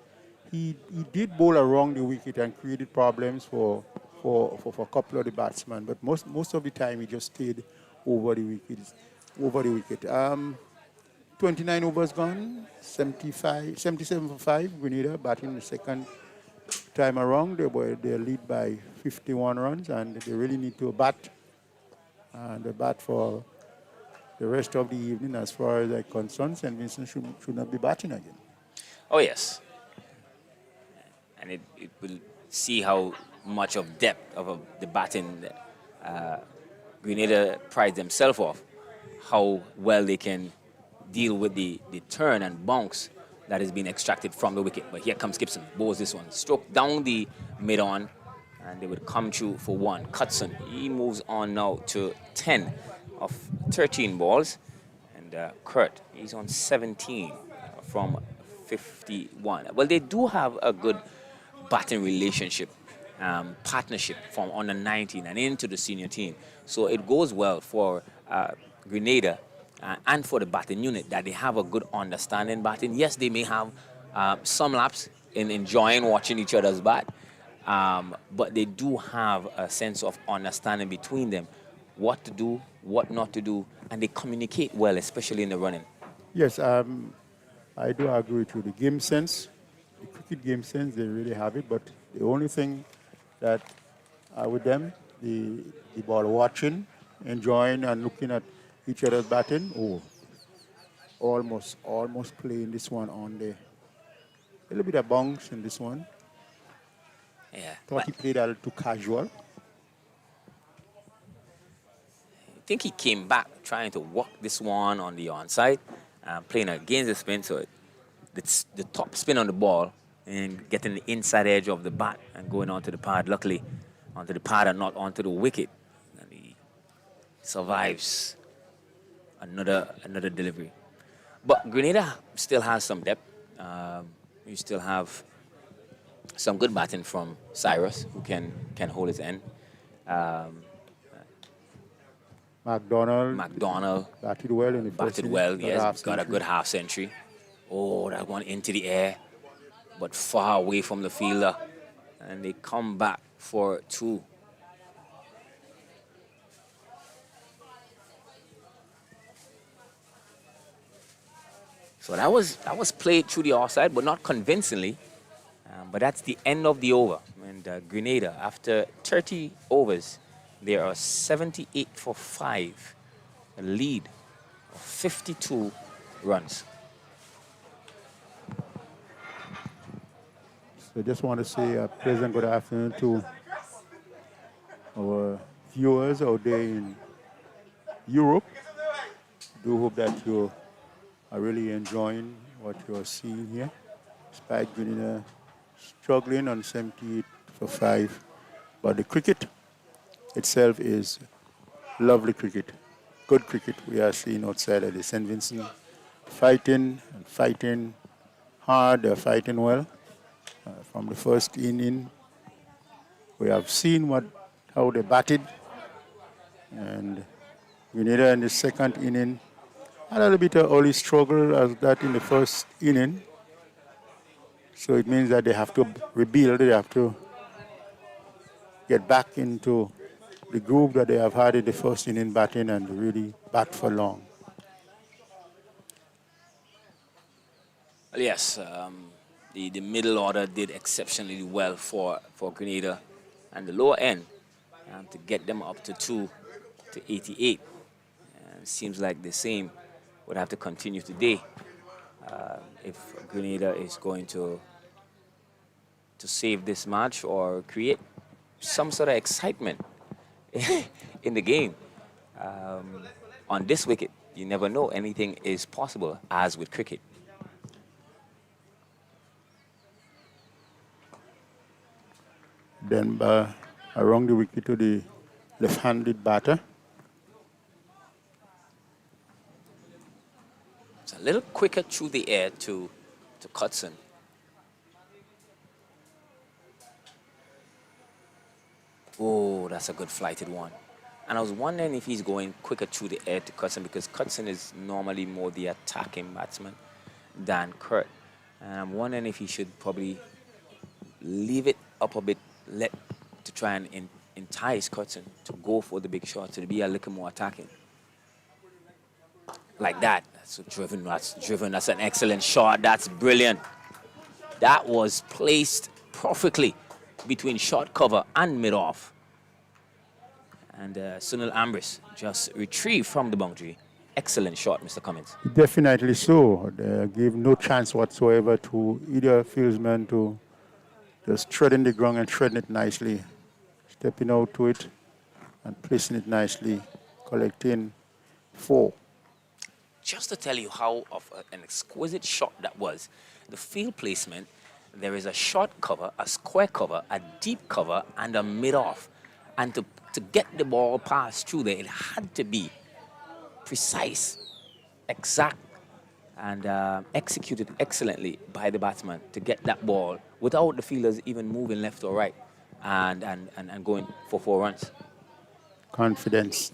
he did bowl around the wicket and created problems for for a couple of the batsmen, but most of the time he just stayed over the wicket. 29 overs gone, 77 for 5. Grenada batting the second time around. They lead by 51 runs, and they really need to bat. And they bat for the rest of the evening. As far as I'm concerned, St. Vincent should not be batting again. Oh, yes. And it will see how much of depth of the batting Grenada prides themselves off, how well they can deal with the turn and bounce that is being extracted from the wicket. But here comes Gibson, bowls this one, stroke down the mid-on, and they would come through for one. Cutson, he moves on now to 10 of 13 balls, and Kurt, he's on 17 from 51. Well, they do have a good batting relationship, partnership from under 19 and into the senior team. So it goes well for Grenada and for the batting unit that they have a good understanding batting. Yes, they may have some laps in enjoying watching each other's bat, but they do have a sense of understanding between them, what to do, what not to do, and they communicate well, especially in the running. Yes, I do agree with you. The game sense, the cricket game sense, they really have it, but the only thing that with them, the ball watching, enjoying and looking at each other's batting, almost playing this one on there. A little bit of bounce in this one. Yeah. Thought he played a little too casual. I think he came back trying to walk this one on the onside, playing against the spin, so it's the top spin on the ball and getting the inside edge of the bat and going onto the pad. Luckily, onto the pad and not onto the wicket. And he survives another delivery. But Grenada still has some depth. You still have some good batting from Cyrus, who can hold his end. McDonald batted well in the first batted well, yes. Got a good half century. Oh, that one into the air, but far away from the fielder. And they come back for two. So that was played through the offside, but not convincingly. But that's the end of the over. And Grenada, after 30 overs, they are 78 for 5, a lead of 52 runs. So I just want to say a pleasant good afternoon to our viewers out there in Europe. Do hope that you are really enjoying what you are seeing here. Despite Grenada struggling on 78 for 5. But the cricket itself is lovely cricket, good cricket we are seeing outside of the St. Vincent. Fighting hard, they're fighting well. From the first inning, we have seen how they batted. And Grenada in the second inning had a little bit of early struggle as that in the first inning. So it means that they have to rebuild, they have to get back into the groove that they have had in the first inning batting and really bat for long. Well, yes, the middle order did exceptionally well for Grenada, and the lower end to get them up to 2 to 88. Seems like the same would have to continue today if Grenada is going to save this match or create some sort of excitement in the game. On this wicket, you never know, anything is possible, as with cricket. Then around the wicket to the left-handed batter. It's a little quicker through the air to Cutson. Oh, that's a good flighted one. And I was wondering if he's going quicker through the air to Cutson, because Cutson is normally more the attacking batsman than Kurt. And I'm wondering if he should probably leave it up a bit, let to try and entice Cutson to go for the big shot, to be a little more attacking. Like that. That's driven. That's driven. That's an excellent shot. That's brilliant. That was placed perfectly between short cover and mid-off. And Sunil Ambris just retrieved from the boundary. Excellent shot, Mr. Cummins. Definitely so. They gave no chance whatsoever to either fieldsman to just treading the ground and treading it nicely, stepping out to it and placing it nicely, collecting 4. Just to tell you how of an exquisite shot that was, the field placement, there is a short cover, a square cover, a deep cover, and a mid-off. And to get the ball passed through there, it had to be precise, exact, and executed excellently by the batsman to get that ball without the fielders even moving left or right and going for 4 runs. Confidence.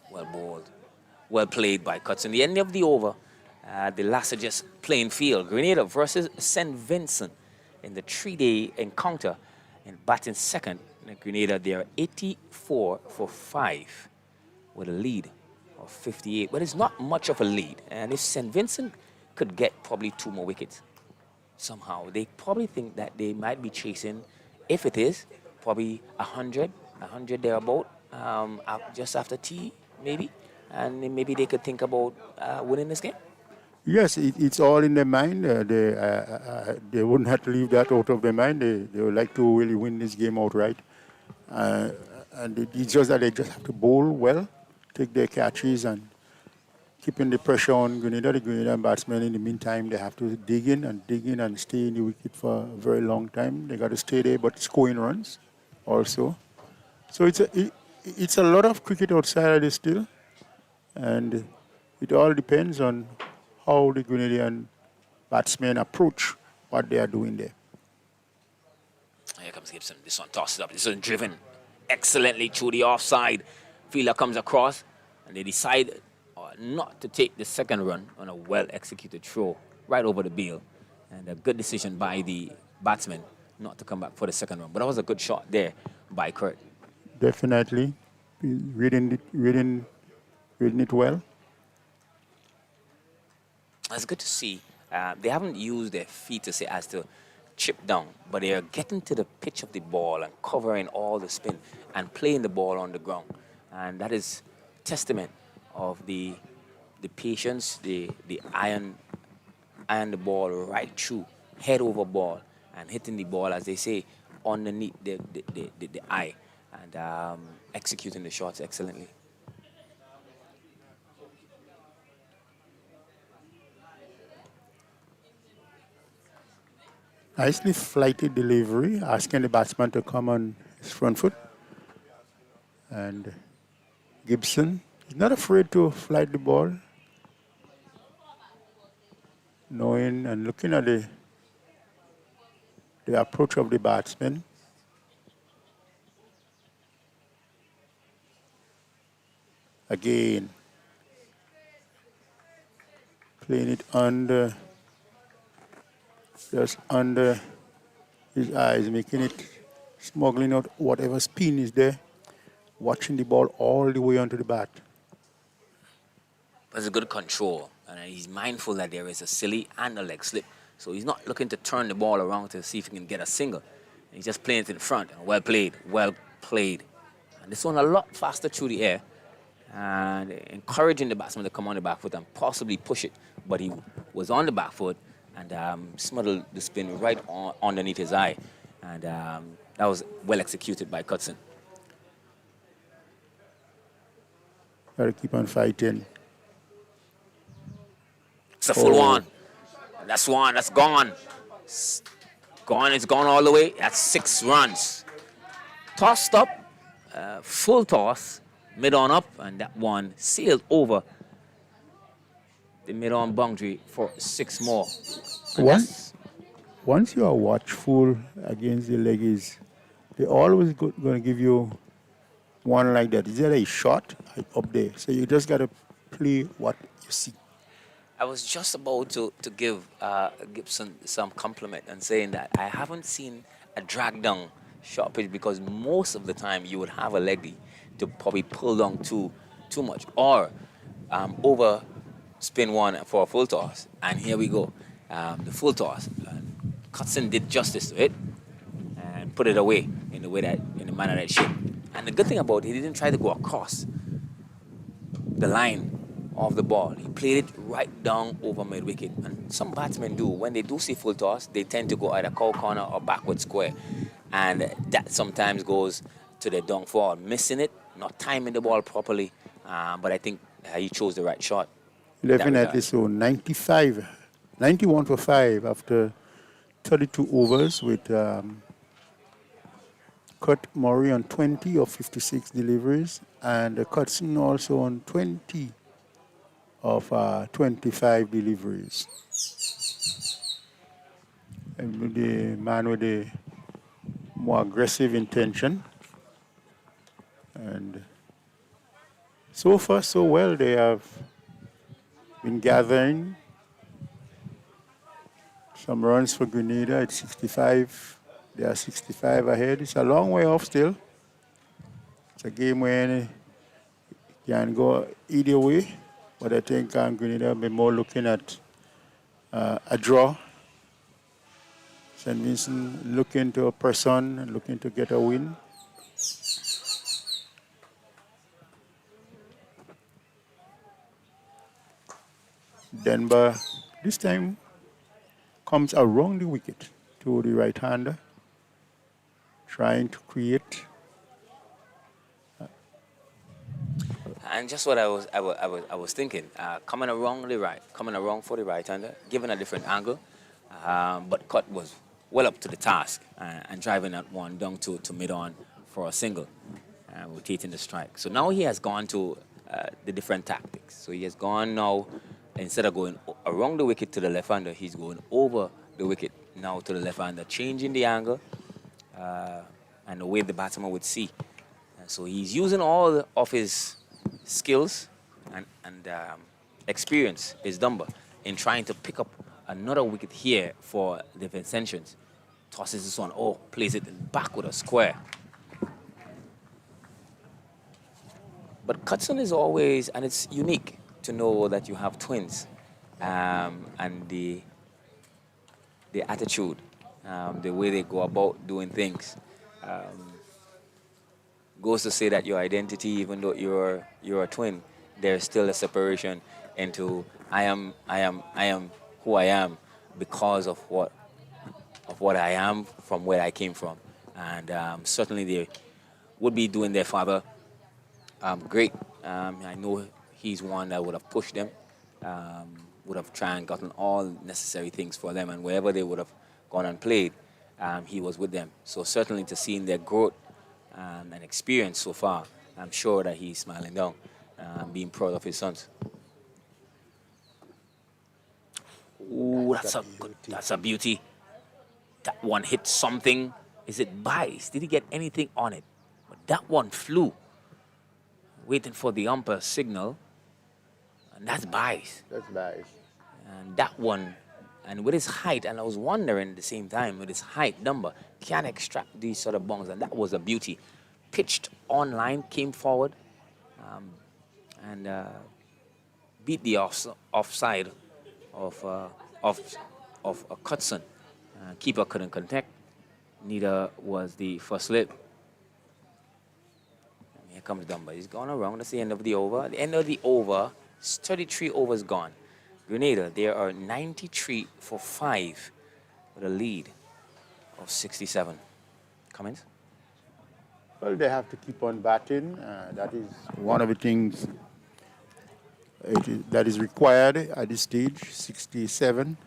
Well bowled. Well played by Cutson. The end of the over, the Sagesse Playing Field. Grenada versus St. Vincent in the 3-day encounter. And batting second, Grenada, they are 84 for 5 with a lead of 58. But it's not much of a lead. And if St. Vincent could get probably 2 more wickets somehow, they probably think that they might be chasing, if it is, probably 100 thereabout, just after tea, maybe. And maybe they could think about winning this game. Yes, it's all in their mind. They wouldn't have to leave that out of their mind. They would like to really win this game outright. And it's just that they just have to bowl well, take their catches, and keeping the pressure on Grenada. The Grenada batsmen, in the meantime, they have to dig in and stay in the wicket for a very long time. They got to stay there, but scoring runs also. So it's a lot of cricket outside of this still. And it all depends on how the Grenadian batsmen approach what they are doing there. Here comes Gibson. This one tosses up. This one driven excellently through the offside. Fielder comes across, and they decide not to take the second run on a well-executed throw right over the bill. And a good decision by the batsman not to come back for the second run. But that was a good shot there by Kurt. Definitely. Reading it well. It's good to see. They haven't used their feet to say as to chip down, but they are getting to the pitch of the ball and covering all the spin and playing the ball on the ground. And that is testament of the patience, the iron the ball right through, head over ball, and hitting the ball, as they say, underneath the eye, and executing the shots excellently. Nicely flighted delivery, asking the batsman to come on his front foot. And Gibson is not afraid to flight the ball, knowing and looking at the approach of the batsman. Again, playing it under, just under his eyes, making it, smuggling out whatever spin is there, watching the ball all the way onto the bat. But it's a good control, and he's mindful that there is a silly and a leg slip. So he's not looking to turn the ball around to see if he can get a single. He's just playing it in front. And well played, well played. And this one a lot faster through the air, and encouraging the batsman to come on the back foot and possibly push it. But he was on the back foot and smuggled the spin right underneath his eye. And that was well executed by Cutson. Got to keep on fighting. It's a full one. That's one. That's gone. It's gone all the way. That's 6 runs. Tossed up, full toss, mid-on up, and that one sailed over the mid-on boundary for 6 more. Once you are watchful against the leggies, they're always going to give you one like that. Is there a shot up there? So you just got to play what you see. I was just about to give Gibson some compliment and saying that I haven't seen a drag down short pitch, because most of the time you would have a leggy to probably pull down too much, or over spin one for a full toss. And here we go, the full toss. Cutson did justice to it and put it away in the manner that it should. And the good thing about it, he didn't try to go across the line of the ball. He played it right down over mid wicket. And some batsmen do. When they do see full toss, they tend to go either cow corner or backward square. And that sometimes goes to their downfall. Missing it, not timing the ball properly. But I think he chose the right shot. Definitely so. 91 for 5 after 32 overs with Kurt Murray on 20 of 56 deliveries, and Cutson also on 20 of 25 deliveries. And the man with the more aggressive intention. And so far, so well. They have been gathering some runs for Grenada at 65. They are 65 ahead. It's a long way off still. It's a game where it can go either way. But I think Grenada will be more looking at a draw. St. Vincent looking to press on and looking to get a win. Denver this time comes around the wicket to the right-hander, trying to create. And just what I was thinking, coming around for the right-hander, given a different angle, but Cut was well up to the task and driving that one down to mid-on for a single, rotating the strike. So now he has gone to the different tactics. So he has gone now, instead of going around the wicket to the left-hander, he's going over the wicket now to the left-hander, changing the angle and the way the batsman would see. So he's using all of his skills and experience, his number, in trying to pick up another wicket here for the Vincentians. Tosses this one, plays it back with a square. But Cutson is always, and it's unique to know that you have twins, and the attitude, the way they go about doing things, goes to say that your identity, even though you're a twin, there's still a separation into I am who I am because of what I am from where I came from, and certainly they would be doing their father great. I know he's one that would have pushed them, would have tried and gotten all necessary things for them, and wherever they would have gone and played, he was with them. So certainly to see their growth and experience so far, I'm sure that he's smiling down, being proud of his sons. Ooh, that's a beauty. That one hit something. Is it bias? Did he get anything on it? But that one flew, waiting for the umpire signal, and that's bias. That's bias. And that one, and with his height, and I was wondering at the same time, with his height number, can extract these sort of bongs, and that was a beauty. Pitched on line, came forward, and beat the offside of Cutson. Keeper couldn't connect. Neither was the first slip. And here comes Dunbar. He's gone around. That's the end of the over. At the end of the over, 33 overs gone. Grenada, there are 93 for 5 with a lead of 67. Comments? Well, they have to keep on batting. That is one of the things that is required at this stage. 67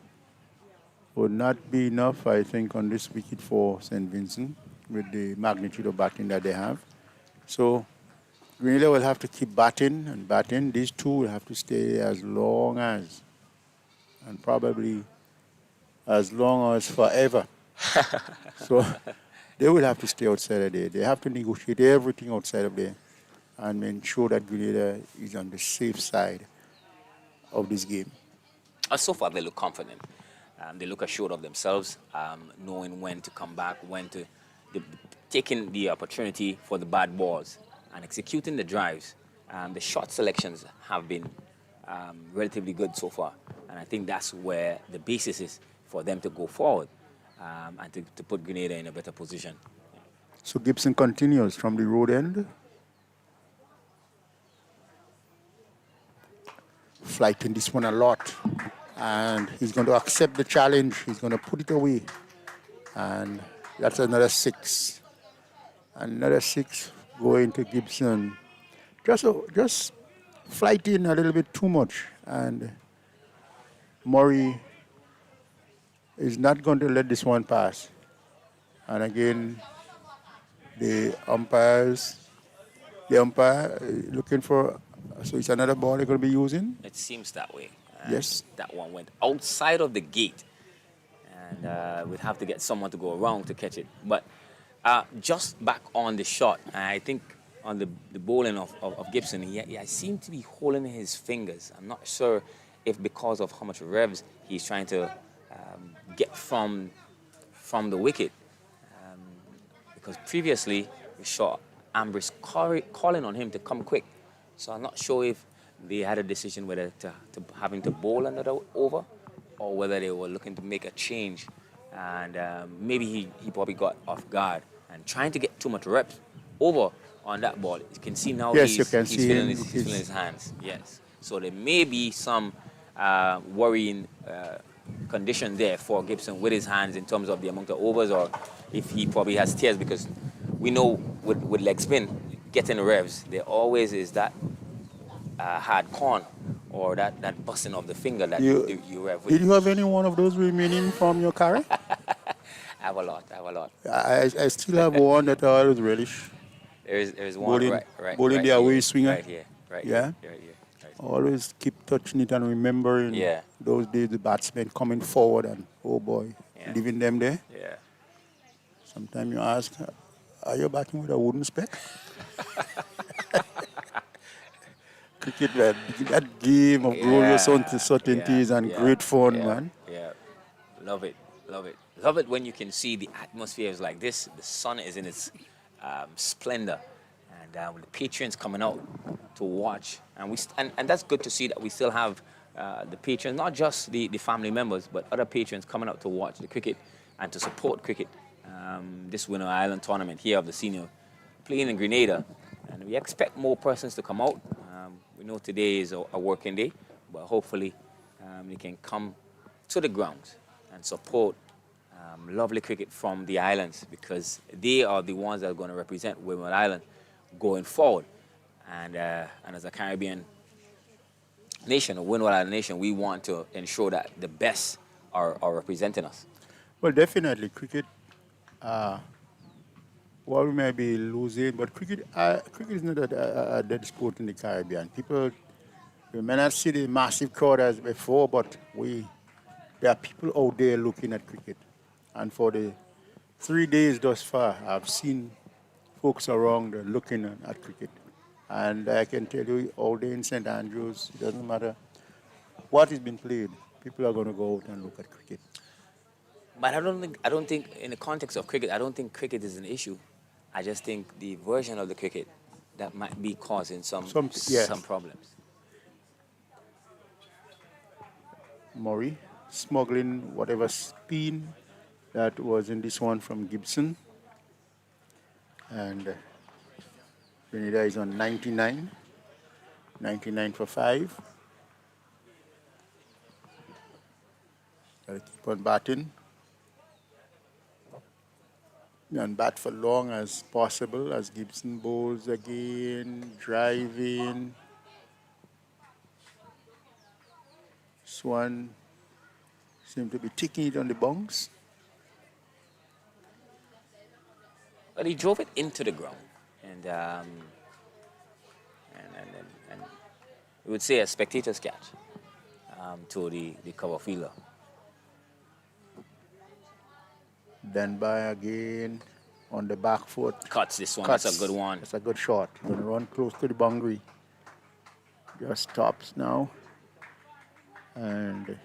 would not be enough, I think, on this wicket for St. Vincent with the magnitude of batting that they have. So Grenada will have to keep batting and batting. These two will have to stay as long as, and probably as long as forever. So they will have to stay outside of there. They have to negotiate everything outside of there and ensure that Grenada is on the safe side of this game. So far, they look confident. They look assured of themselves, knowing when to come back, taking the opportunity for the bad balls and executing the drives. The shot selections have been relatively good so far, and I think that's where the basis is for them to go forward and to put Grenada in a better position. So Gibson continues from the road end. Flighting this one a lot. And he's going to accept the challenge. He's going to put it away. And that's another 6. Another 6 going to Gibson. Just flighting a little bit too much. And Murray is not going to let this one pass. And again, the umpire looking for, so it's another ball they're going to be using? It seems that way. Yes. That one went outside of the gate. And we'd have to get someone to go around to catch it. But just back on the shot, I think on the bowling of Gibson, he seemed to be holding his fingers. I'm not sure if because of how much revs he's trying to get from the wicket. Because previously, we saw Ambrose calling on him to come quick. So I'm not sure if they had a decision whether to having to bowl another over or whether they were looking to make a change. And maybe he probably got off guard and trying to get too much reps over on that ball. You can see now yes, he's feeling his hands. Yes. So there may be some worrying condition there for Gibson with his hands in terms of the amount of overs, or if he probably has tears, because we know with leg spin, getting revs, there always is that hard con or that busting of the finger that you rev with. Did you have any one of those remaining from your carry? I have a lot. I still have one that I always relish. There's one right bowling the away swinger. Right here. Yeah. Always keep touching it and remembering those days the batsmen coming forward and, oh boy, leaving them there. Yeah. Sometimes you ask, are you batting with a wooden spec? Cricket, that game of glorious uncertainties and great fun, man. Yeah, love it. Love it when you can see the atmosphere is like this. The sun is in its splendor, and with the patrons coming out to watch, and that's good to see that we still have the patrons, not just the family members, but other patrons coming out to watch the cricket and to support cricket. This Winter Island tournament here of the senior playing in Grenada, and we expect more persons to come out. We know today is a working day, but hopefully they can come to the grounds and support lovely cricket from the islands, because they are the ones that are going to represent Windward Island going forward. And as a Caribbean nation, a Windward Island nation, we want to ensure that the best are representing us. Well, definitely, cricket, while we may be losing, but cricket is not a dead sport in the Caribbean. People, we may not see the massive crowd as before, but there are people out there looking at cricket. And for the 3 days thus far, I've seen folks around looking at cricket. And I can tell you, all day in St. Andrews, it doesn't matter what is being played, people are going to go out and look at cricket. But I don't think in the context of cricket, I don't think cricket is an issue. I just think the version of the cricket that might be causing some problems. Murray smuggling whatever spin that was in this one from Gibson. And Grenada is on 99 for 5. Gotta keep on batting. And bat for long as possible as Gibson bowls again, driving. Swan seems to be ticking it on the bunks. But he drove it into the ground, and we would say a spectator's catch to the cover fielder. Then by again on the back foot. Cuts this one. That's a good one. That's a good shot. Going to run close to the boundary. Just stops now. And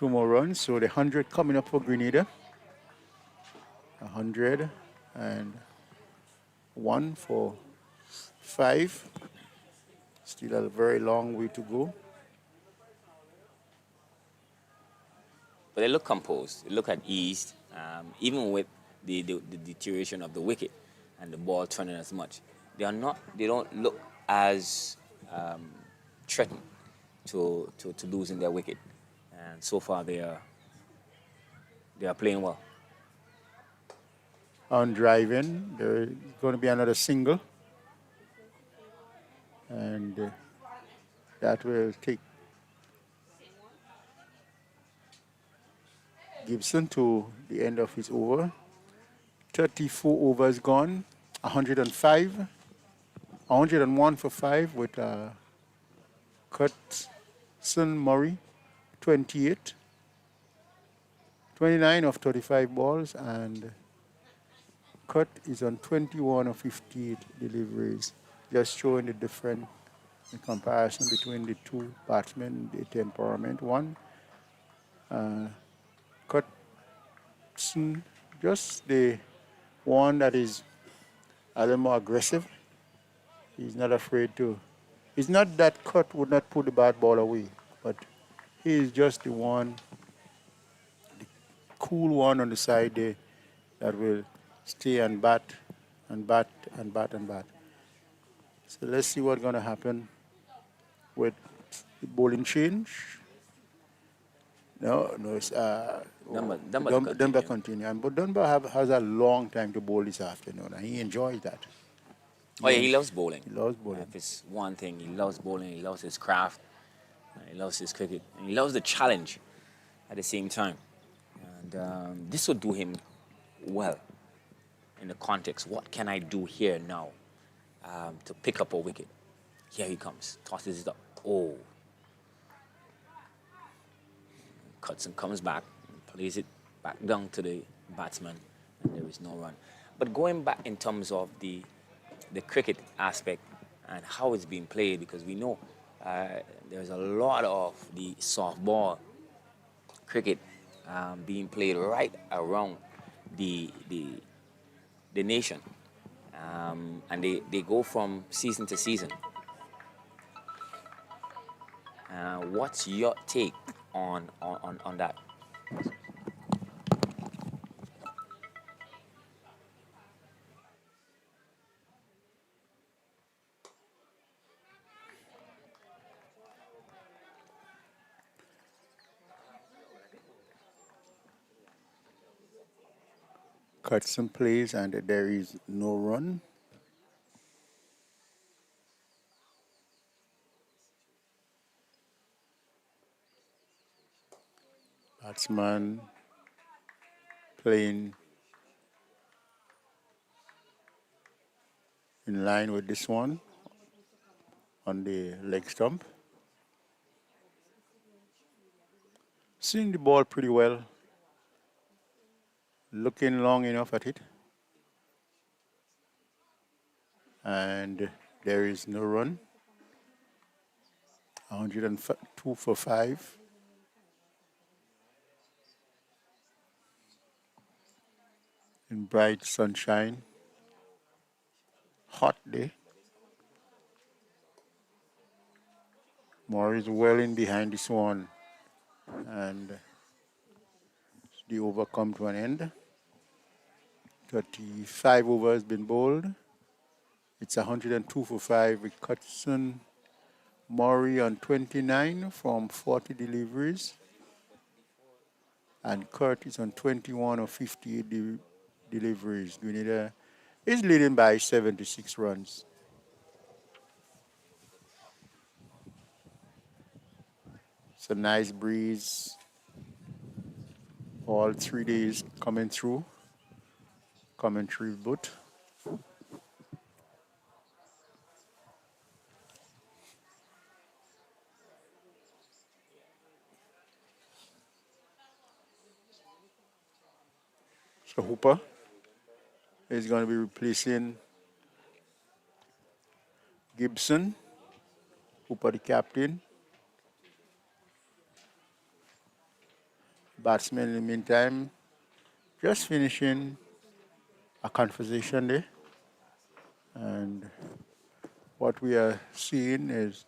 2 more runs. So the 100 coming up for Grenada. 101 for 5. Still a very long way to go. But they look composed. They look at ease, even with the deterioration of the wicket and the ball turning as much. They don't look as threatened to losing their wicket. And so far they are playing well. On driving, there's going to be another single. And that will take Gibson to the end of his over. 34 overs gone, 105, 101 for 5 with Cutson Murray, 28, 29 of 35 balls, and Cut is on 21 of 58 deliveries, just showing the different the comparison between the two batsmen, the temperament. One, Cutson, just the one that is a little more aggressive. He's not afraid to. It's not that Cut would not put the bad ball away, but he is just the one, the cool one on the side there that will stay and bat and bat and bat and bat. So let's see what's going to happen with the bowling change. No, it's Dunbar continue. But Dunbar has a long time to bowl this afternoon, and he enjoys that. Oh yeah, he loves bowling. He loves bowling. If it's one thing, he loves bowling. He loves his craft. He loves his cricket. And he loves the challenge at the same time. And this will do him well in the context. What can I do here now to pick up a wicket? Here he comes. Tosses it up. Oh. Cutson comes back, plays it back down to the batsman, and there is no run. But going back in terms of the cricket aspect and how it's being played, because we know there's a lot of the softball cricket being played right around the nation, and they go from season to season. What's your take on that? Cutson plays and there is no run. Batsman playing in line with this one on the leg stump. Seeing the ball pretty well. Looking long enough at it. And there is no run. 102 for 5. In bright sunshine. Hot day. Moore is well in behind this one. And the over come to an end. 35 overs been bowled. It's 102 for 5 with Cutson Murray on 29 from 40 deliveries. And Kurt is on 21 of 58 deliveries. Grenada is leading by 76 runs. It's a nice breeze. All 3 days coming through. Commentary boot. So Hooper is going to be replacing Gibson. Hooper the captain. batsmen in the meantime just finishing a conversation there. And what we are seeing is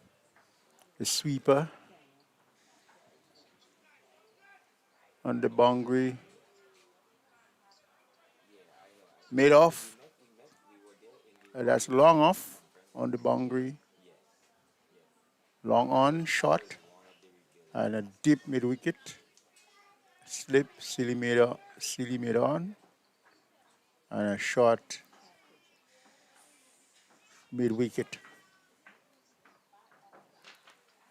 the sweeper on the boundary made off. That's long off on the boundary. Long on, shot, and a deep mid wicket. Slip, silly mid on, and a short mid wicket.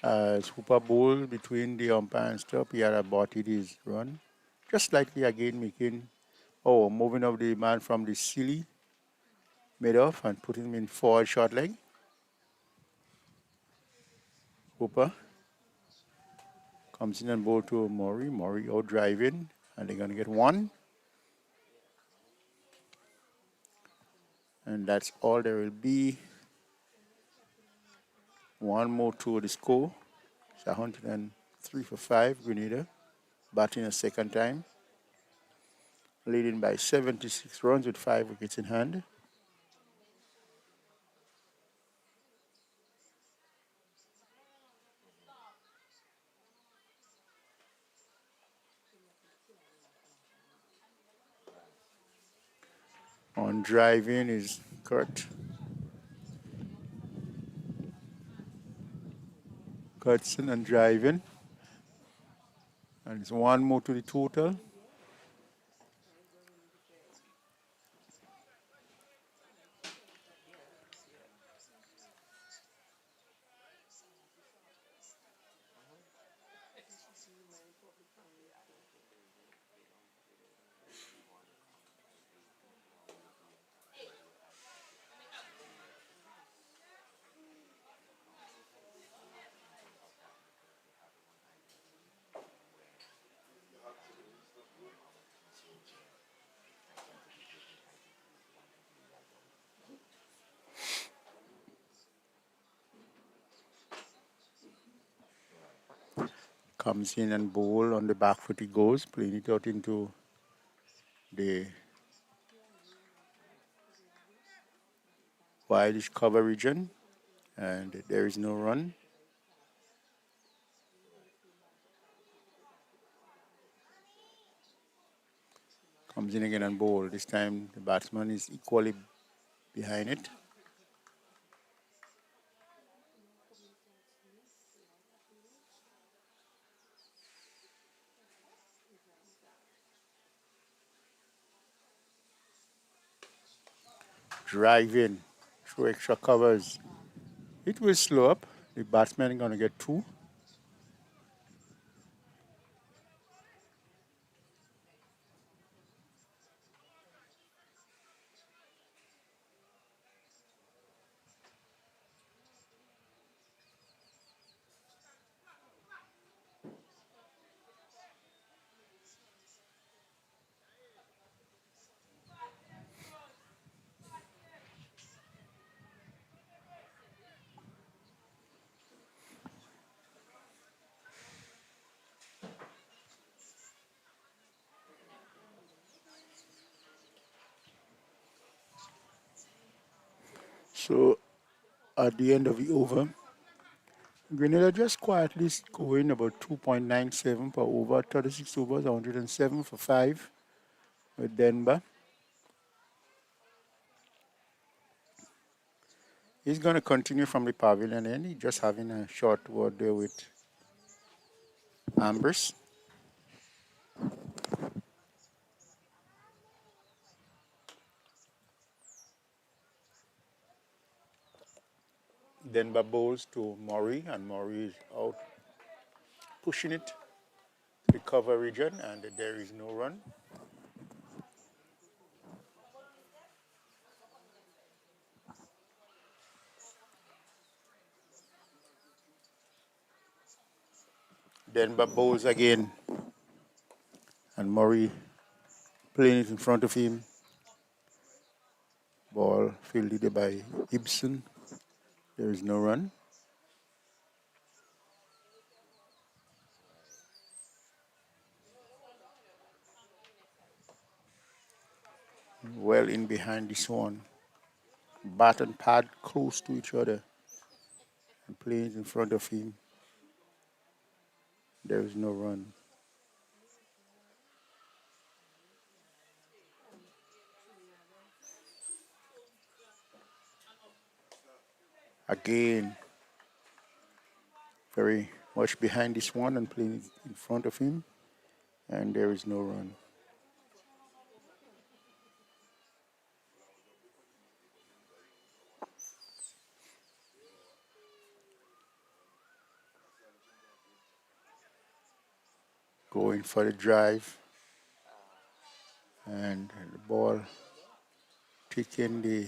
Super Bowl between the umpire and stop. He had aborted his run. Just slightly again moving up the man from the silly mid off and putting him in forward short leg. Hooper comes in and bowl to Murray. Murray out driving, and they're going to get one. And that's all there will be. One more to the score. It's 103 for 5, Grenada, batting a second time. Leading by 76 runs with 5 wickets in hand. On driving is Kurt. Kurtson and driving. And it's one more to the total. Comes in and bowl on the back foot he goes, playing it out into the wildish cover region, and there is no run. Comes in again and bowl. This time the batsman is equally behind it. Drive in through extra covers. It will slow up. The batsman is going to get 2. So at the end of the over, Grenada just quietly scoring about 2.97 per over, 36 overs, 107 for 5 with Denver. He's going to continue from the pavilion end. He's just having a short word there with Ambrose. Denver bowls to Murray, and Murray is out, pushing it to the cover region, and there is no run. Denver bowls again, and Murray playing it in front of him. Ball fielded by Ibsen. There is no run. well in behind this one. Bat and pad close to each other and playing in front of him. There is no run. Again, very much behind this one and playing in front of him, and there is no run. Going for the drive, and the ball taking the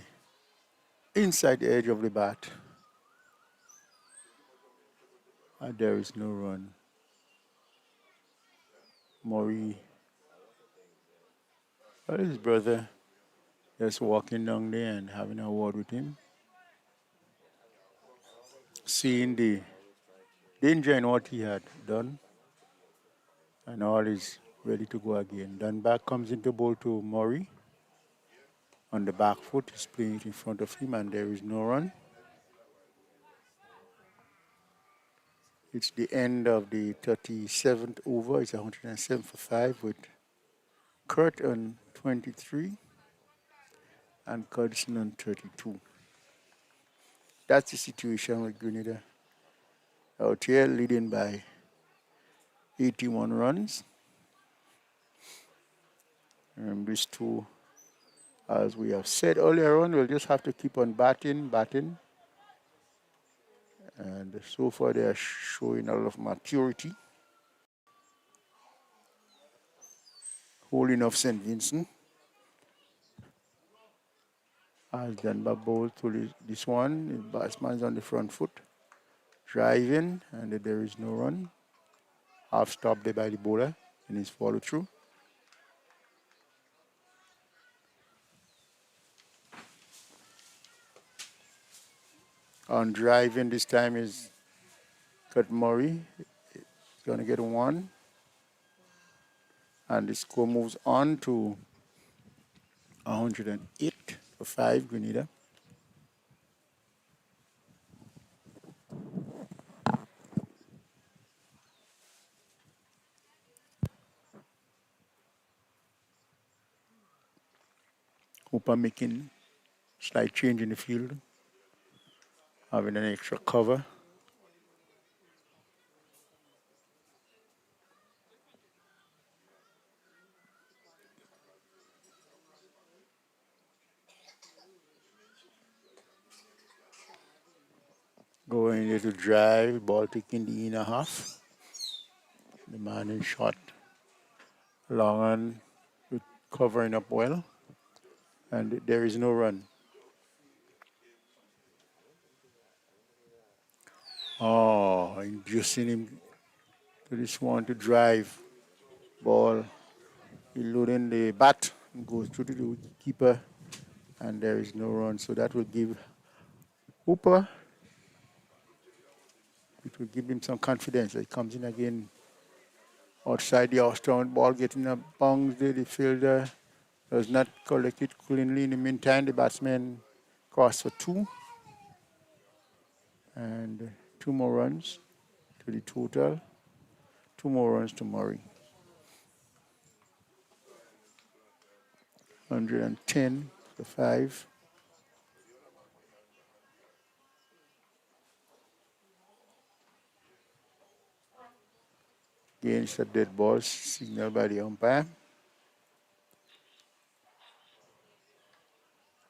inside edge of the bat, and there is no run. Maury, his brother, just walking down there and having a word with him, seeing the danger in what he had done, and all is ready to go again. Then back comes into ball to Maury. On the back foot, he's playing it in front of him, and there is no run. It's the end of the 37th over. It's 107 for 5 with Kurt on 23 and Cudson on 32. That's the situation with Grenada out here, leading by 81 runs. And these two, as we have said earlier on, we'll just have to keep on batting. And so far they are showing a lot of maturity. Holding off St. Vincent. As Denver bowls to this one, the batsman's on the front foot. Driving, and there is no run. Half stopped there by the bowler in his follow through. On driving this time is Kurt Murray. He's going to get one. And the score moves on to 108 for 5, Grenada. Hooper making slight change in the field, having an extra cover. Going there to drive, ball taking the inner half. The man is shot long on, covering up well, and there is no run. Oh, inducing him to this one to drive. Ball eluding the bat, goes through to the keeper, and there is no run. So that will give Hooper, it will give him some confidence. He comes in again outside the Australian ball, getting a bounce there. The fielder does not collect it cleanly. In the meantime, the batsman crossed for 2. And 2 more runs to the total. 2 more runs to Murray. 110 for 5. Against a dead ball signaled by the umpire.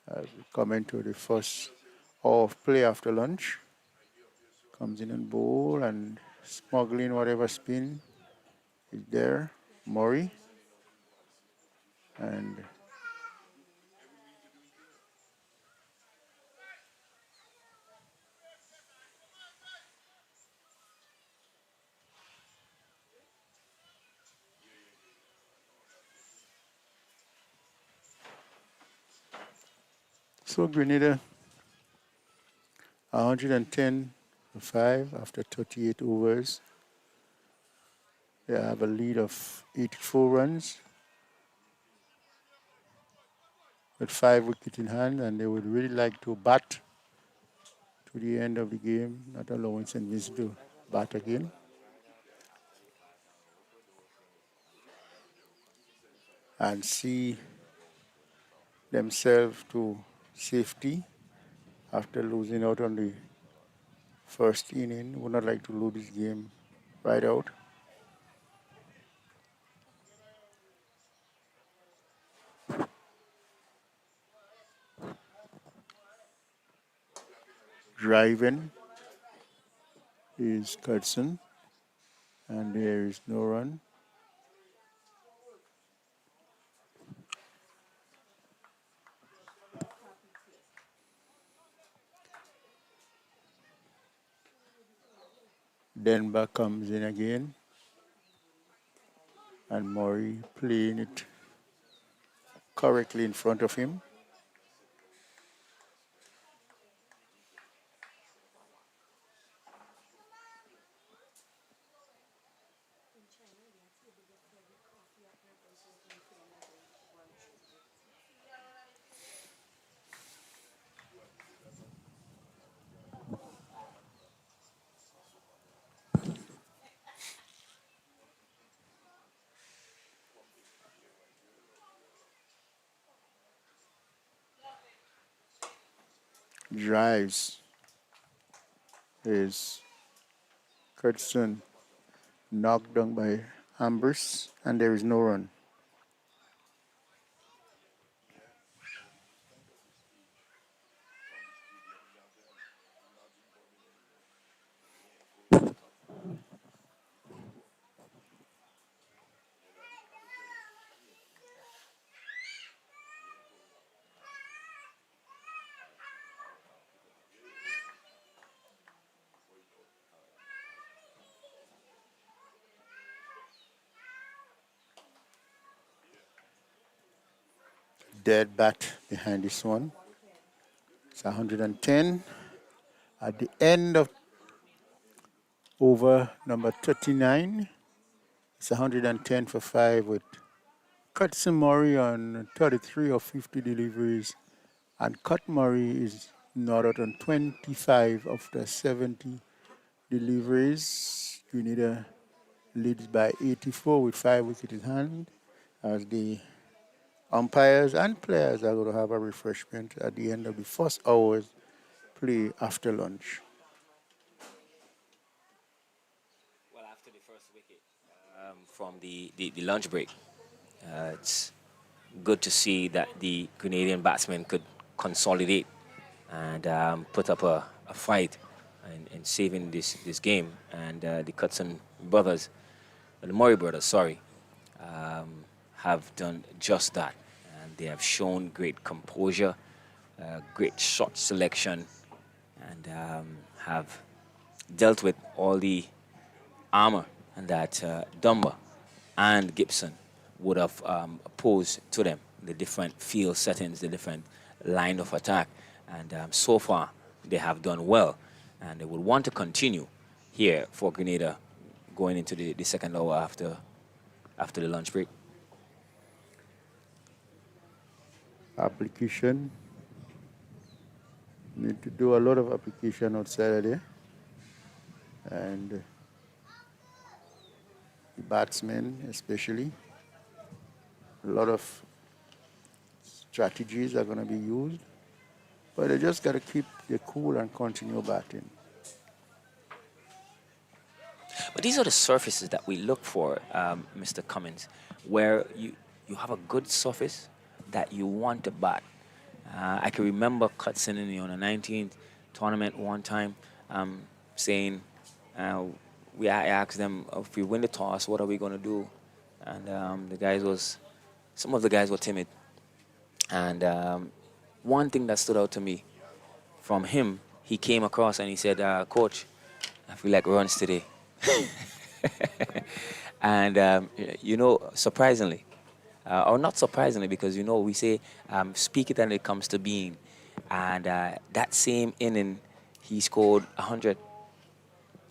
As we come into the first hour of play after lunch. Comes in and bowl and smuggling whatever spin is there. Murray. And so Grenada 110 for 5 after 38 overs. They have a lead of 84 runs. with 5 wickets in hand, and they would really like to bat to the end of the game, not allowing St. Vincent to bat again. And see themselves to safety after losing out on the first inning. Would not like to lose this game right out. Driving is Cudson, and there is no run. Denver comes in again, and Murray playing it correctly in front of him. Drives is Cudson knocked down by Ambrose, and there is no run. Dead bat behind this one. It's 110. At the end of over number 39, it's 110 for 5 with Cudson Murray on 33 of 50 deliveries, and Cut Murray is not out on 25 of the 70 deliveries. Grenada leads by 84 with 5 wickets in hand, as the umpires and players are going to have a refreshment at the end of the first hour's play after lunch. Well, after the first wicket from the lunch break, it's good to see that the Grenadian batsmen could consolidate and put up a fight in saving this game. And the Cudson brothers, the Murray brothers, sorry, have done just that. And they have shown great composure, great shot selection, and have dealt with all the armor that Dunbar and Gibson would have posed to them, the different field settings, the different line of attack. And so far, they have done well. And they will want to continue here for Grenada going into the second hour after the lunch break. Application. Need to do a lot of application on Saturday. And the batsmen especially. A lot of strategies are going to be used. But they just got to keep the cool and continue batting. But these are the surfaces that we look for, Mr. Cummins, where you have a good surface that you want to bat. I can remember Cudson in the under-19 tournament one time saying, I asked them, if we win the toss, what are we going to do? And some of the guys were timid. And one thing that stood out to me from him, he came across and he said, Coach, I feel like runs today. And, surprisingly, or not surprisingly, because, we say, speak it and it comes to being. And that same inning, he scored 100,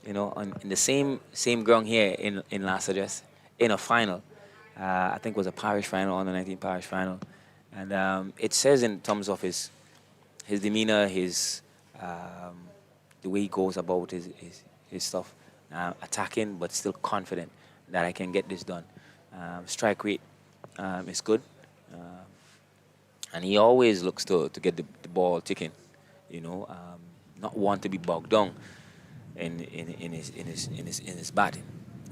in the same ground here in La Sagesse, in a final. I think it was a parish final, under 19 parish final. And it says in terms of his demeanor, the way he goes about his stuff, attacking but still confident that I can get this done. Strike rate is good, and he always looks to get the ball ticking. Not want to be bogged down in his batting,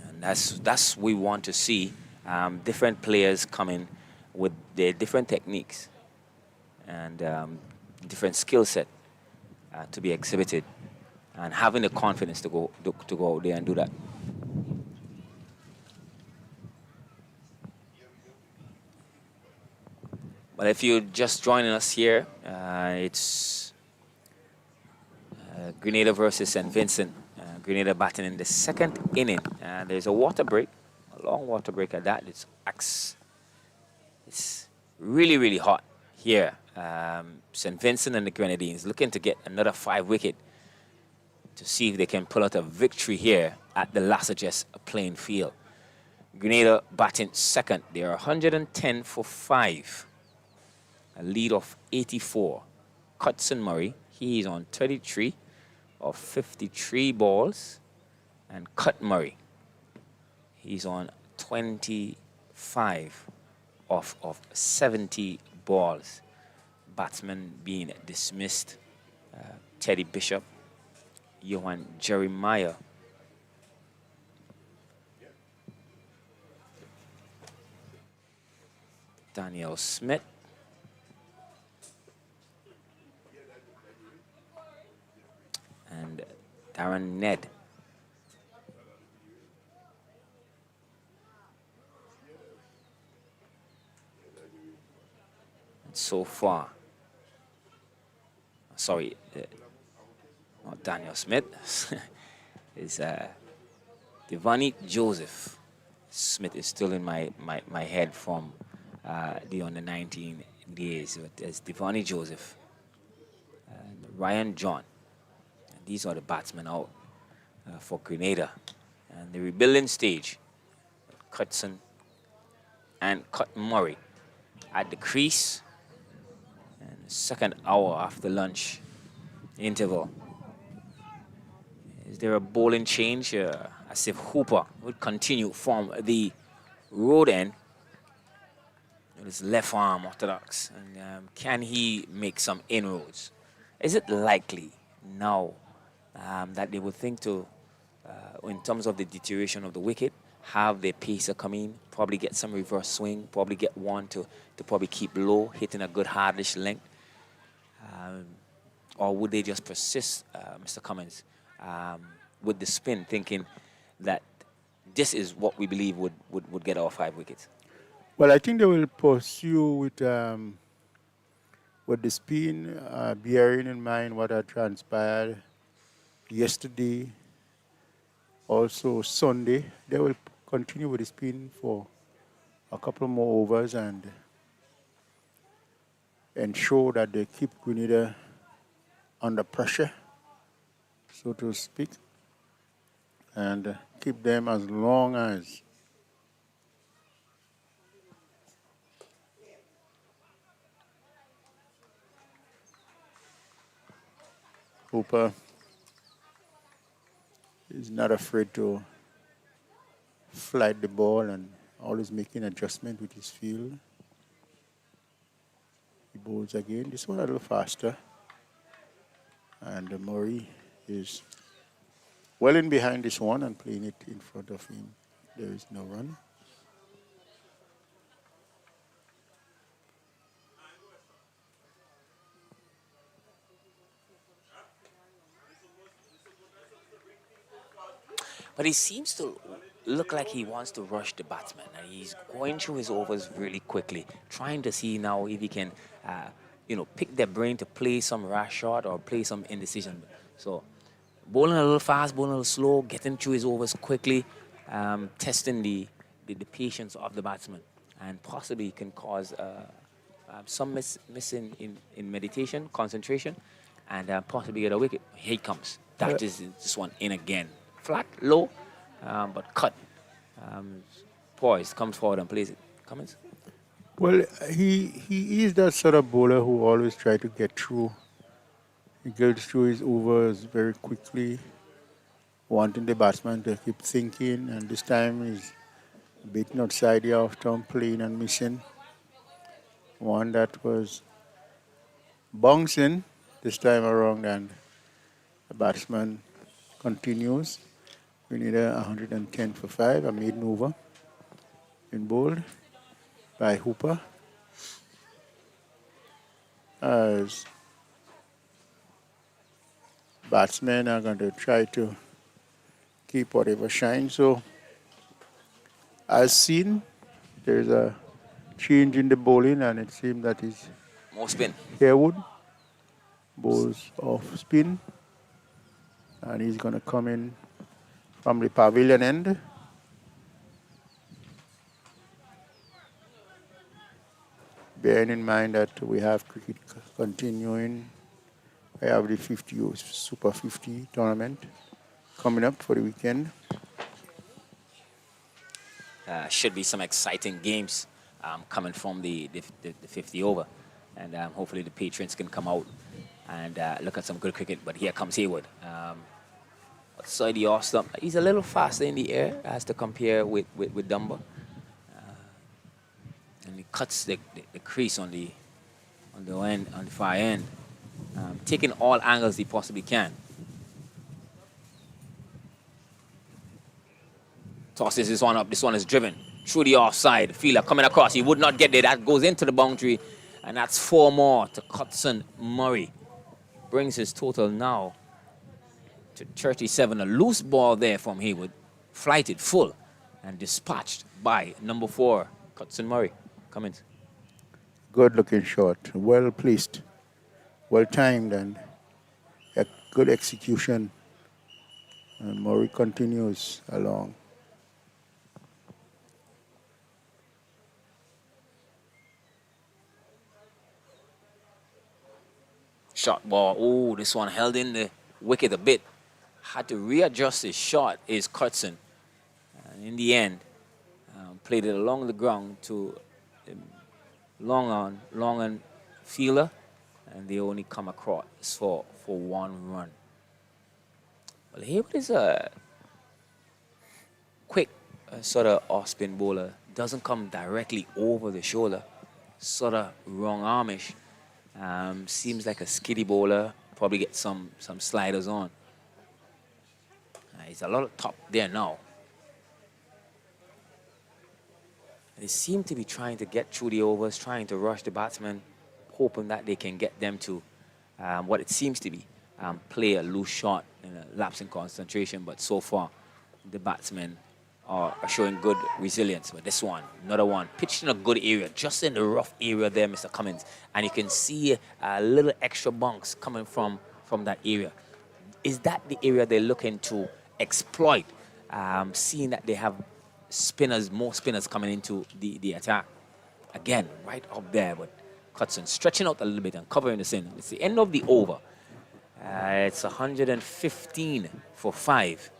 and that's we want to see. Different players coming with their different techniques and different skill set to be exhibited, and having the confidence to go out there and do that. But if you're just joining us here, it's Grenada versus St. Vincent. Grenada batting in the second inning. There's a water break, a long water break at that. It's really, really hot here. St. Vincent and the Grenadines looking to get another 5 wicket to see if they can pull out a victory here at the Sagesse Playing Field. Grenada batting second. They are 110 for 5. A lead of 84. Cutson Murray, he's on 33 of 53 balls. And Cut Murray, he's on 25 of 70 balls. Batsmen being dismissed. Teddy Bishop, Johan Jeremiah, Daniel Smith, and Darren Ned. And so far, sorry, not Daniel Smith, is Devani Joseph. Smith is still in my head from the under 19 days. It's Devani Joseph, and Ryan John. These are the batsmen out for Grenada. And the rebuilding stage, Cutson and Cut Murray at the crease. And the second hour after lunch interval. Is there a bowling change? As if Hooper would continue from the road end. With his left arm orthodox. And can he make some inroads? Is it likely now that they would think to, in terms of the deterioration of the wicket, have their pacer come in, probably get some reverse swing, probably get one to probably keep low, hitting a good hardish length? Or would they just persist, Mr. Cummins, with the spin, thinking that this is what we believe would get our 5 wickets? Well, I think they will pursue with the spin, bearing in mind what had transpired yesterday, also Sunday. They will continue with the spin for a couple more overs and ensure that they keep Grenada under pressure, so to speak, and keep them as long as Hooper is not afraid to flight the ball and always making adjustment with his field. He bowls again. This one a little faster. And Murray is well in behind this one and playing it in front of him. There is no run. But he seems to look like he wants to rush the batsman, and he's going through his overs really quickly, trying to see now if he can, pick their brain to play some rash shot or play some indecision. So, bowling a little fast, bowling a little slow, getting through his overs quickly, testing the patience of the batsman, and possibly can cause some missing in meditation, concentration, and possibly get a wicket. Here he comes. That is this one in again. Flat, low, but cut. Poised, comes forward and plays it. Comments? Well, he is that sort of bowler who always try to get through. He gets through his overs very quickly, wanting the batsman to keep thinking, and this time he's beaten outside the off stump, playing and missing. One that was bouncing this time around, and the batsman continues. We need a 110 for 5, a maiden over in bowled by Hooper. As batsmen are going to try to keep whatever shine. So, as seen, there's a change in the bowling, and it seems that is More spin. Harewood bowls off spin, and he's going to come in from the pavilion end. Bearing in mind that we have cricket continuing, I have the 50 Super 50 tournament coming up for the weekend. Should be some exciting games coming from the 50 over. And hopefully the patrons can come out and look at some good cricket. But here comes Harewood. Outside the off stump. He's a little faster in the air as to compare with Dumba. And he cuts the crease on the end, on the far end. Taking all angles he possibly can. Tosses this one up. This one is driven through the offside. Fielder coming across. He would not get there. That goes into the boundary. And that's 4 more to Cutson Murray. Brings his total now to 37. A loose ball there from Harewood. Flighted full and dispatched by number 4, Cutson Murray. Comments? Good looking shot. Well placed. Well timed and a good execution. And Murray continues along. Shot ball. Oh, this one held in the wicket a bit. Had to readjust his shot is Cutson. And in the end, played it along the ground to long on fielder. And they only come across for 1 run. Well, Harewood is a quick sort of off-spin bowler. Doesn't come directly over the shoulder. Sort of wrong armish. Seems like a skiddy bowler. Probably get some sliders on. He's a lot of top there now. They seem to be trying to get through the overs, trying to rush the batsmen, hoping that they can get them to what it seems to be play a loose shot and a lapse in concentration. But so far, the batsmen are showing good resilience. But this one, another one, pitched in a good area, just in the rough area there, Mr. Cummins. And you can see a little extra bunks coming from that area. Is that the area they're looking to exploit, seeing that they have more spinners coming into the attack? Again, right up there, but Cutson stretching out a little bit and covering this in. It's the end of the over. It's 115 for 5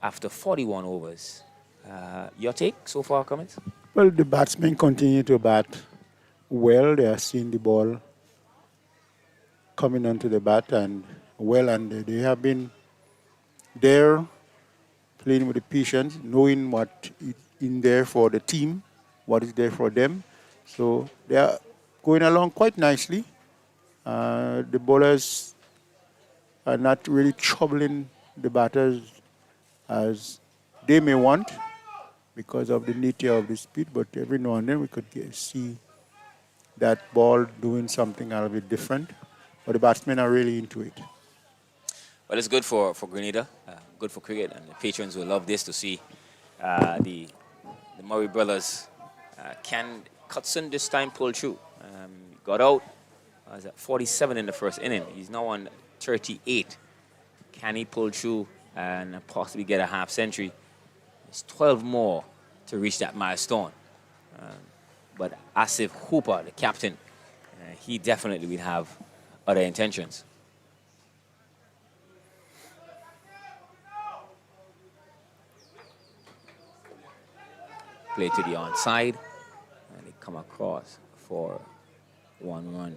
after 41 overs. Your take so far, comments? Well, the batsmen continue to bat well. They are seeing the ball coming onto the bat and well, and they have been there playing with the patience, knowing what is in there for the team, what is there for them. So they are going along quite nicely. The bowlers are not really troubling the batters as they may want because of the nature of the speed, but every now and then we could see that ball doing something a little bit different. But the batsmen are really into it. Well, it's good for Grenada, good for cricket, and the patrons will love this to see the Murray brothers. Can Cutson this time pull through? Got out. Was at 47 in the first inning. He's now on 38. Can he pull through and possibly get a half century? It's 12 more to reach that milestone. But Asif Hooper, the captain, he definitely will have other intentions. Play to the onside. come across for 1 run.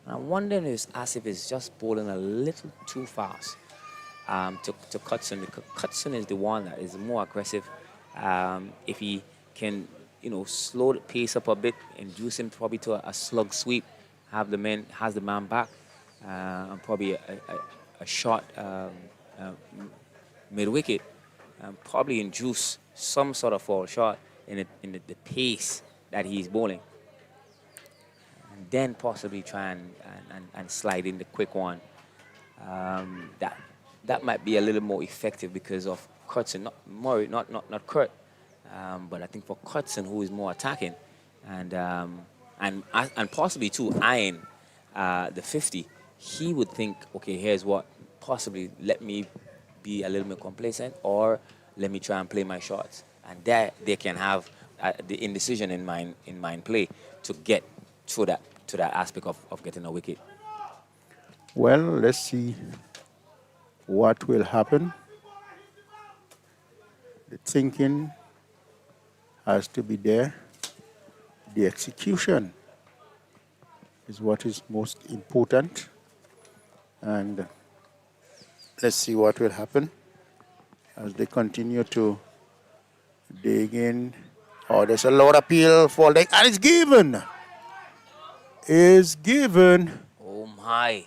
I'm wondering if Asif is just bowling a little too fast to Cutson, because Cutson is the one that is more aggressive. If he can, slow the pace up a bit, induce him probably to a slug sweep, has the man back, and probably a shot mid-wicket, probably induce some sort of fall shot in the pace that he's bowling. And then possibly try and slide in the quick one. That might be a little more effective because of Kurtzen, not Murray, not Kurt, but I think for Kurtzen, who is more attacking, and possibly too eyeing the 50, he would think, okay, here's what, possibly let me be a little bit complacent, or let me try and play my shots, and there they can have the indecision in mind play to get to that aspect of getting a wicket. Well, let's see what will happen. The thinking has to be there. The execution is what is most important. And let's see what will happen as they continue to dig in. Oh, there's a low appeal for leg, and it's given. Is given. Oh my.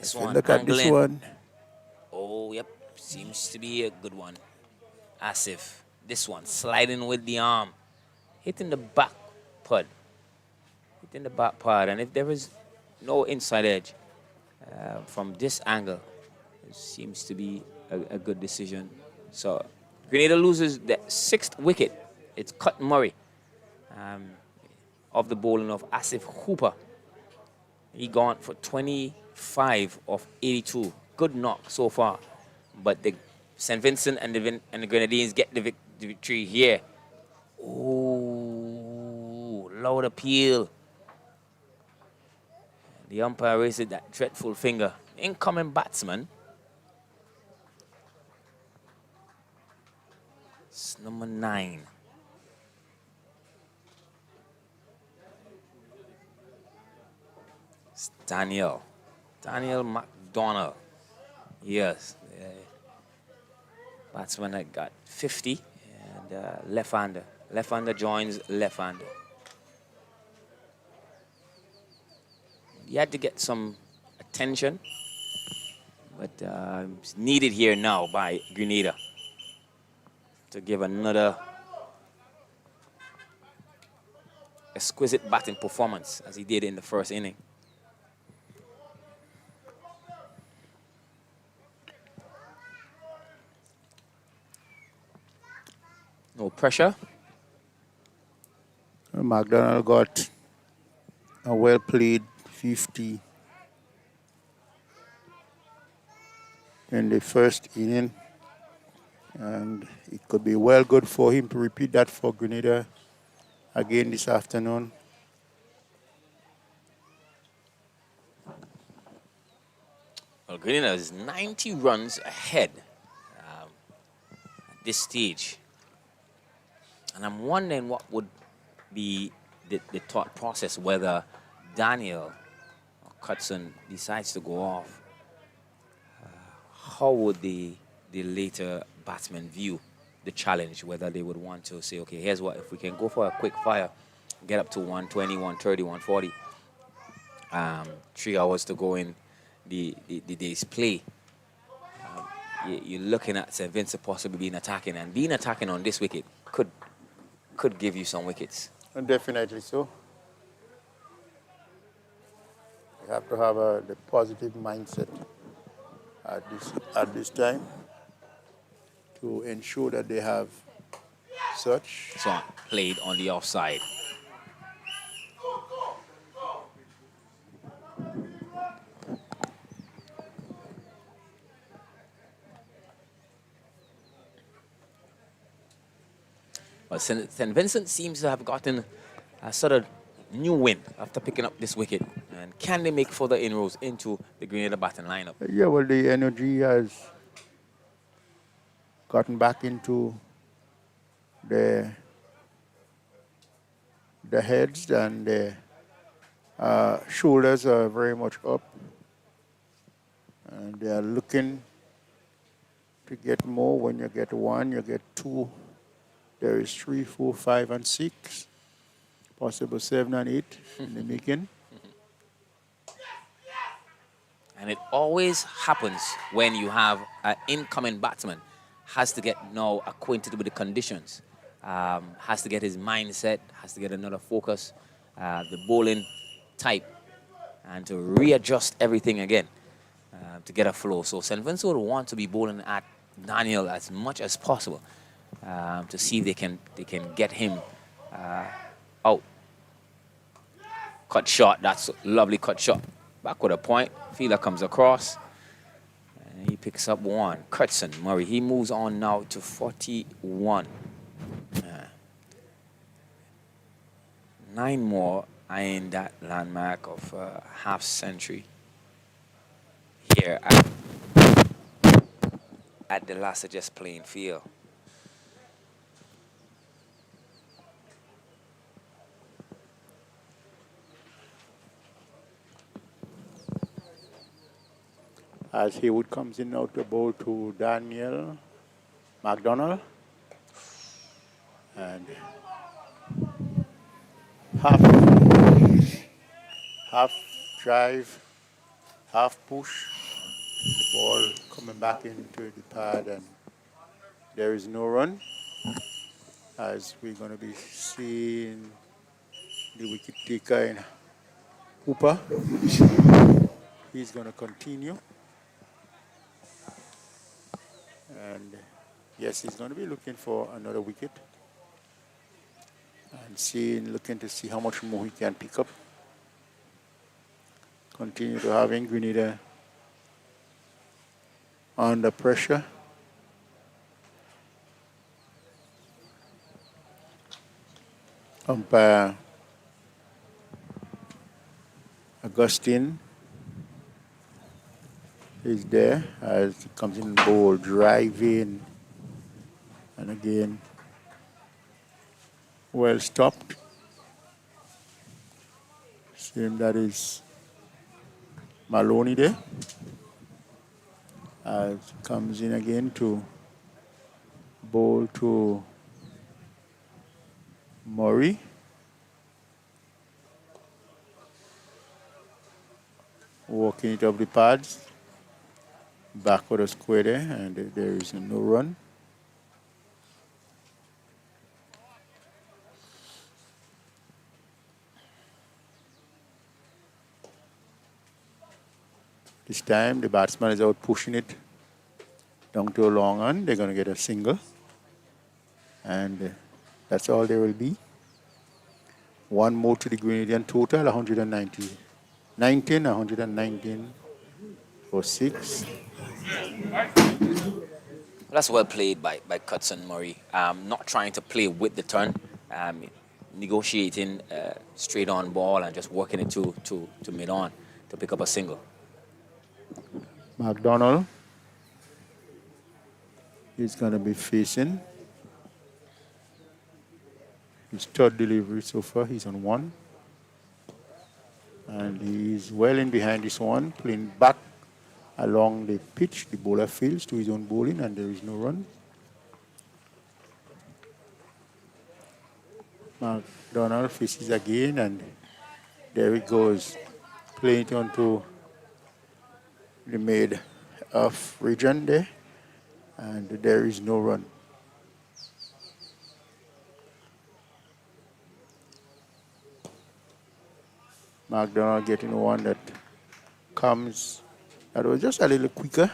This one, look at this one. Oh, yep. Seems to be a good one. Asif. This one, sliding with the arm. Hitting the back pad. And if there is no inside edge from this angle, it seems to be a good decision. So, Grenada loses the 6th wicket. It's Cut Murray of the bowling of Asif Hooper. He gone for 25 of 82. Good knock so far. But the St. Vincent and the Grenadines get the victory here. Ooh, loud appeal. The umpire raises that dreadful finger. Incoming batsman. It's number 9. It's Daniel McDonald. Yes. Batsman that got 50 and left-hander. Left-hander joins left-hander. He had to get some attention, but it's needed here now by Grenada to give another exquisite batting performance as he did in the first inning. No pressure. McDonald got a well-played 50 in the first inning, and it could be well good for him to repeat that for Grenada again this afternoon. Well, Grenada is 90 runs ahead at this stage. And I'm wondering what would be the thought process, whether Daniel or Cutson decides to go off. How would the later batsmen view the challenge, whether they would want to say, okay, here's what, if we can go for a quick fire, get up to 120, 130, 140, 3 hours to go in the day's play. You're looking at St. Vincent possibly being attacking, and being attacking on this wicket could give you some wickets. And definitely so. You have to have the positive mindset at this time to ensure that they have such. So played on the offside. Well, St. Vincent seems to have gotten a sort of new wind after picking up this wicket. And can they make further inroads into the Grenada batting lineup? Yeah, well, the energy has gotten back into the heads, and the shoulders are very much up, and they are looking to get more. When you get 1, you get 2. There is 3, 4, 5, and 6, possible 7 and 8 in the making. And it always happens when you have an incoming batsman has to get now acquainted with the conditions, has to get his mindset, has to get another focus, the bowling type, and to readjust everything again to get a flow. So St. Vincent would want to be bowling at Daniel as much as possible to see if they can get him out. Cut shot, that's a lovely cut shot. Back with a point, fielder comes across, and he picks up 1. Curtson Murray, he moves on now to 41. 9 more eyeing that landmark of half century here at the Sagesse Playing Field. As Haywood comes in out the bowl to Daniel McDonald. And half drive, half push. The ball coming back into the pad, and there is no run. As we're going to be seeing the wicket taker in Hooper. He's going to continue. And yes, he's going to be looking for another wicket and looking to see how much more he can pick up. Continue to having Grenada under pressure. Umpire Augustine is there as he comes in bowl, drive in, and again, well stopped. Same that is Maloney there. As comes in again to bowl to Murray. Walking it up the pads. Back with a square there, and there is no run. This time the batsman is out pushing it down to a long on. They're going to get a single. And that's all there will be. 1 more to the Grenadian total, 119 for 6. That's well played by Curtson Murray. Not trying to play with the turn, negotiating straight on ball and just working it to mid on to pick up a single. McDonald is going to be facing his 3rd delivery so far. He's on 1. And he's well in behind this one, playing back along the pitch. The bowler fields to his own bowling, and there is no run. McDonald faces again, and there he goes, playing it onto the mid-off region there, and there is no run. McDonald getting one that comes, that was just a little quicker,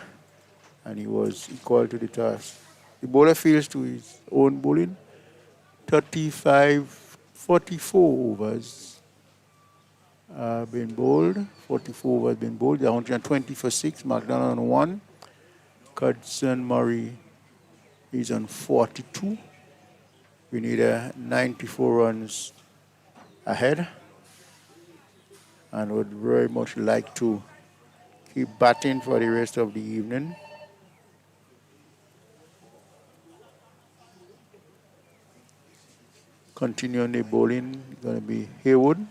and he was equal to the task. The bowler fields to his own bowling. 44 overs been bowled. 44 overs been bowled. 120 for 6. McDonald on 1. Curtson Murray is on 42. We need 94 runs ahead, and would very much like to keep batting for the rest of the evening. continuing the bowling, going to be Haywood.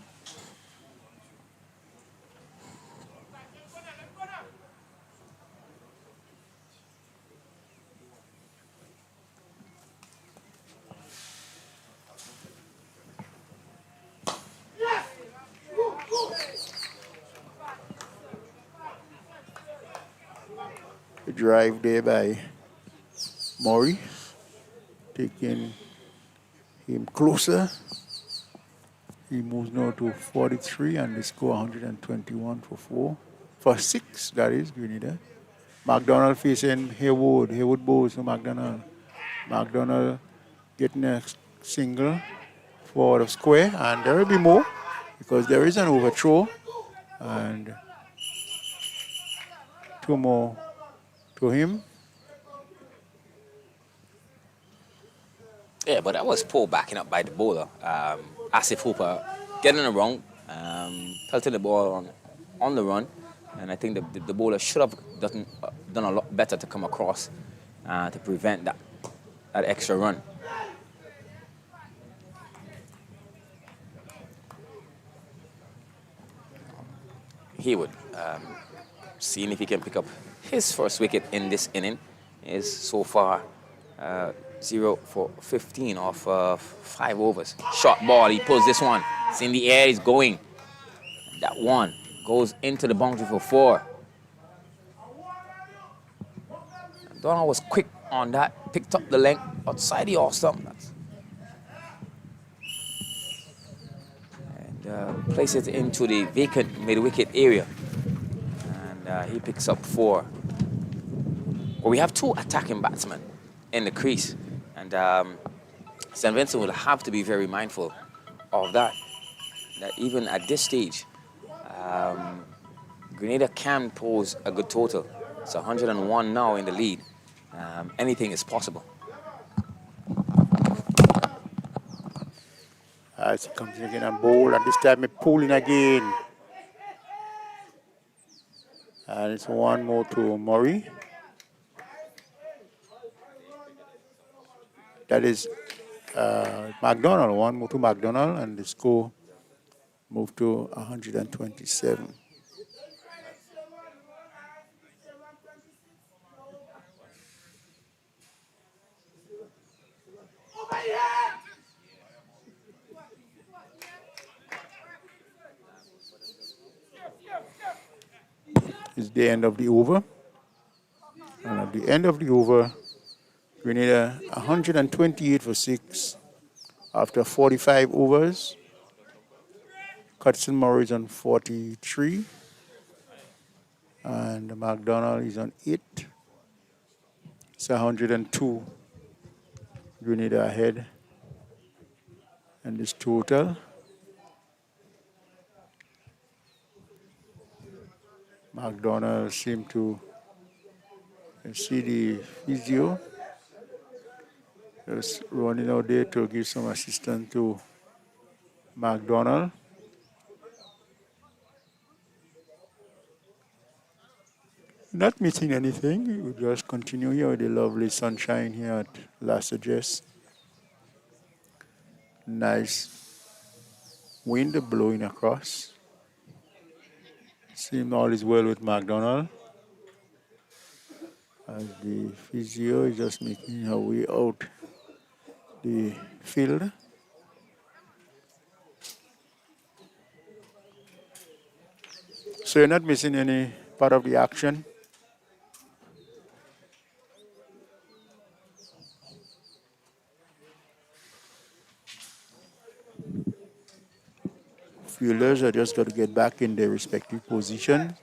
The drive there by Maury, taking him closer. He moves now to 43 and they score 121 for 6, that is, Grenada. McDonald facing Haywood. Haywood bowls to McDonald. McDonald getting a single for the square, and there will be more because there is an overthrow, and 2 more to him. Yeah, but that was poor backing up by the bowler. Asif Hooper getting it wrong, pelting the ball on the run, and I think the bowler should have done a lot better to come across to prevent that extra run. Haywood, seeing if he can pick up his first wicket in this inning, is so far 0 for 15 off 5 overs. Short ball, he pulls this one. It's in the air, he's going. That one goes into the boundary for 4. Donald was quick on that, picked up the length outside the off stump. And placed it into the vacant mid-wicket area. And he picks up 4. Well, we have 2 attacking batsmen in the crease. And St. Vincent will have to be very mindful of that. That even at this stage, Grenada can pose a good total. It's 101 now in the lead. Anything is possible. As he comes in again and bowl, and this time he's pulling again. And it's 1 more to Murray. That is McDonald, 1 more to McDonald, and the score moved to 127. It's the end of the over. And at the end of the over, Grenada 128 for 6 after 45 overs. Cutson Murray is on 43. And McDonald is on 8. It's 102. Grenada ahead. And this total. McDonald seemed to see the physio. Just running out there to give some assistance to McDonald. Not missing anything. We just continue here with the lovely sunshine here at La Sagesse. Nice wind blowing across. Seems all is well with McDonald. As the physio is just making her way out the field. So you're not missing any part of the action. Fielders are just got to get back in their respective position.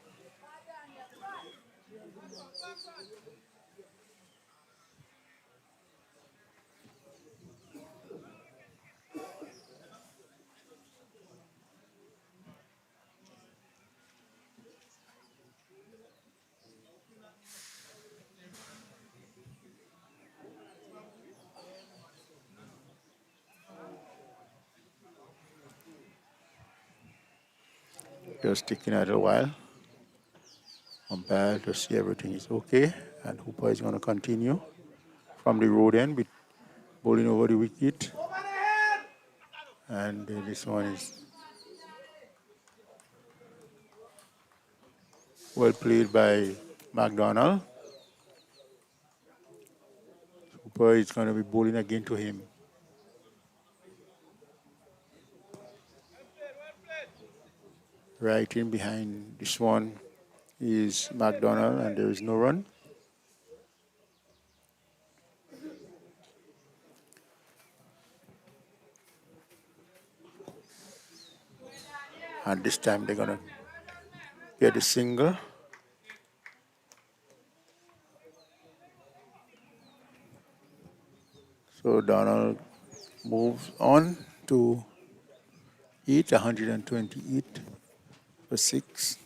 Just taking a little while. Umpire to see everything is okay. And Hooper is going to continue from the road end with bowling over the wicket. And this one is well played by McDonald. Cooper is going to be bowling again to him. Right in behind this one is McDonald, and there is no run. And this time they're going to get a single. So Donald moves on to 128 for 6.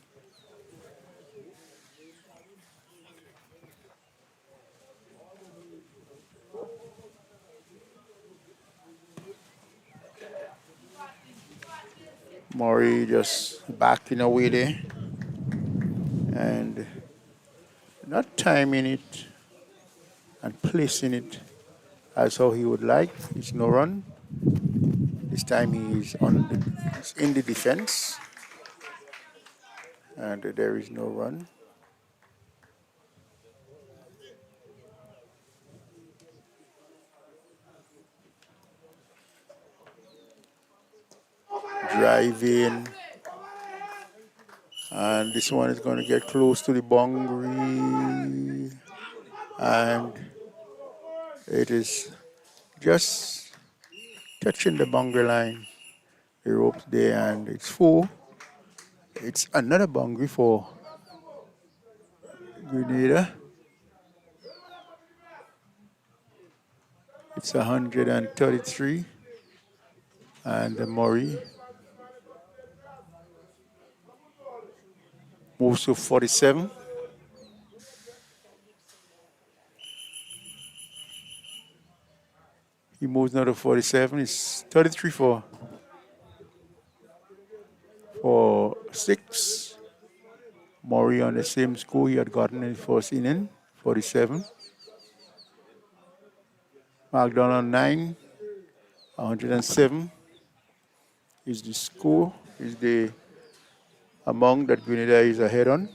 Murray just backing away there and not timing it and placing it as how he would like. It's no run. This time he's in the defense, and there is no run. Drive in, and this one is going to get close to the boundary, and it is just touching the boundary line, the ropes there, and it's 4. It's another boundary for Grenada. It's 133, and Murray moves to 47. He moves now to 47. It's 33 for 6. Murray on the same score he had gotten in the first inning, 47. McDonald 9, 107 is the score, is the amount that Grenada is ahead on.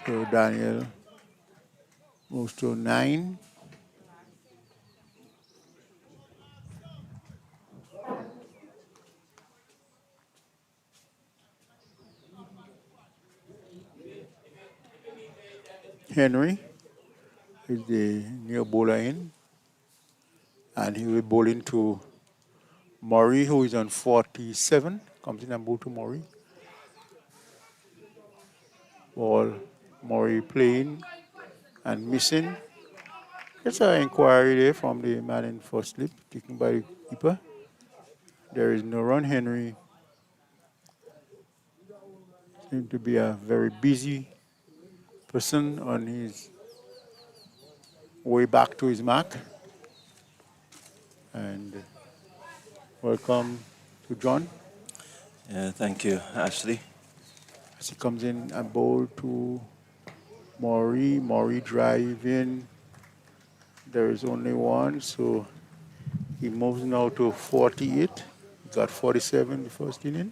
So Daniel moves to 9. Henry is the new bowler in, and he will bowl into Murray, who is on 47. Comes in and bowl to Murray. Ball, Murray playing and missing. There's an inquiry there from the man in first slip, taken by the keeper. There is no run. Henry seems to be a very busy person on his way back to his mark. And welcome to John. Yeah, thank you, Ashley. As he comes in and bowl to Maury. Maury drive in. There is only one, so he moves now to 48. He got 47 the first inning.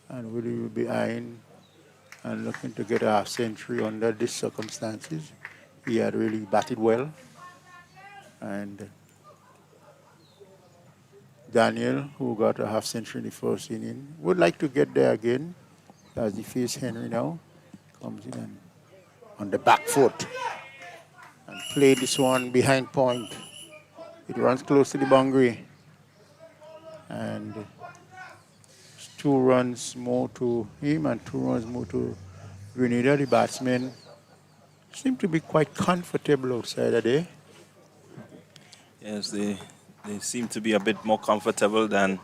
And Willie will be eyeing and looking to get a half century under these circumstances. He had really batted well. And Daniel, who got a half century in the first inning, would like to get there again as he faces Henry now. Comes in and on the back foot and play this one behind point. It runs close to the boundary. And 2 runs more to him and 2 runs more to Grenada, the batsman seem to be quite comfortable outside today. Yes, they seem to be a bit more comfortable than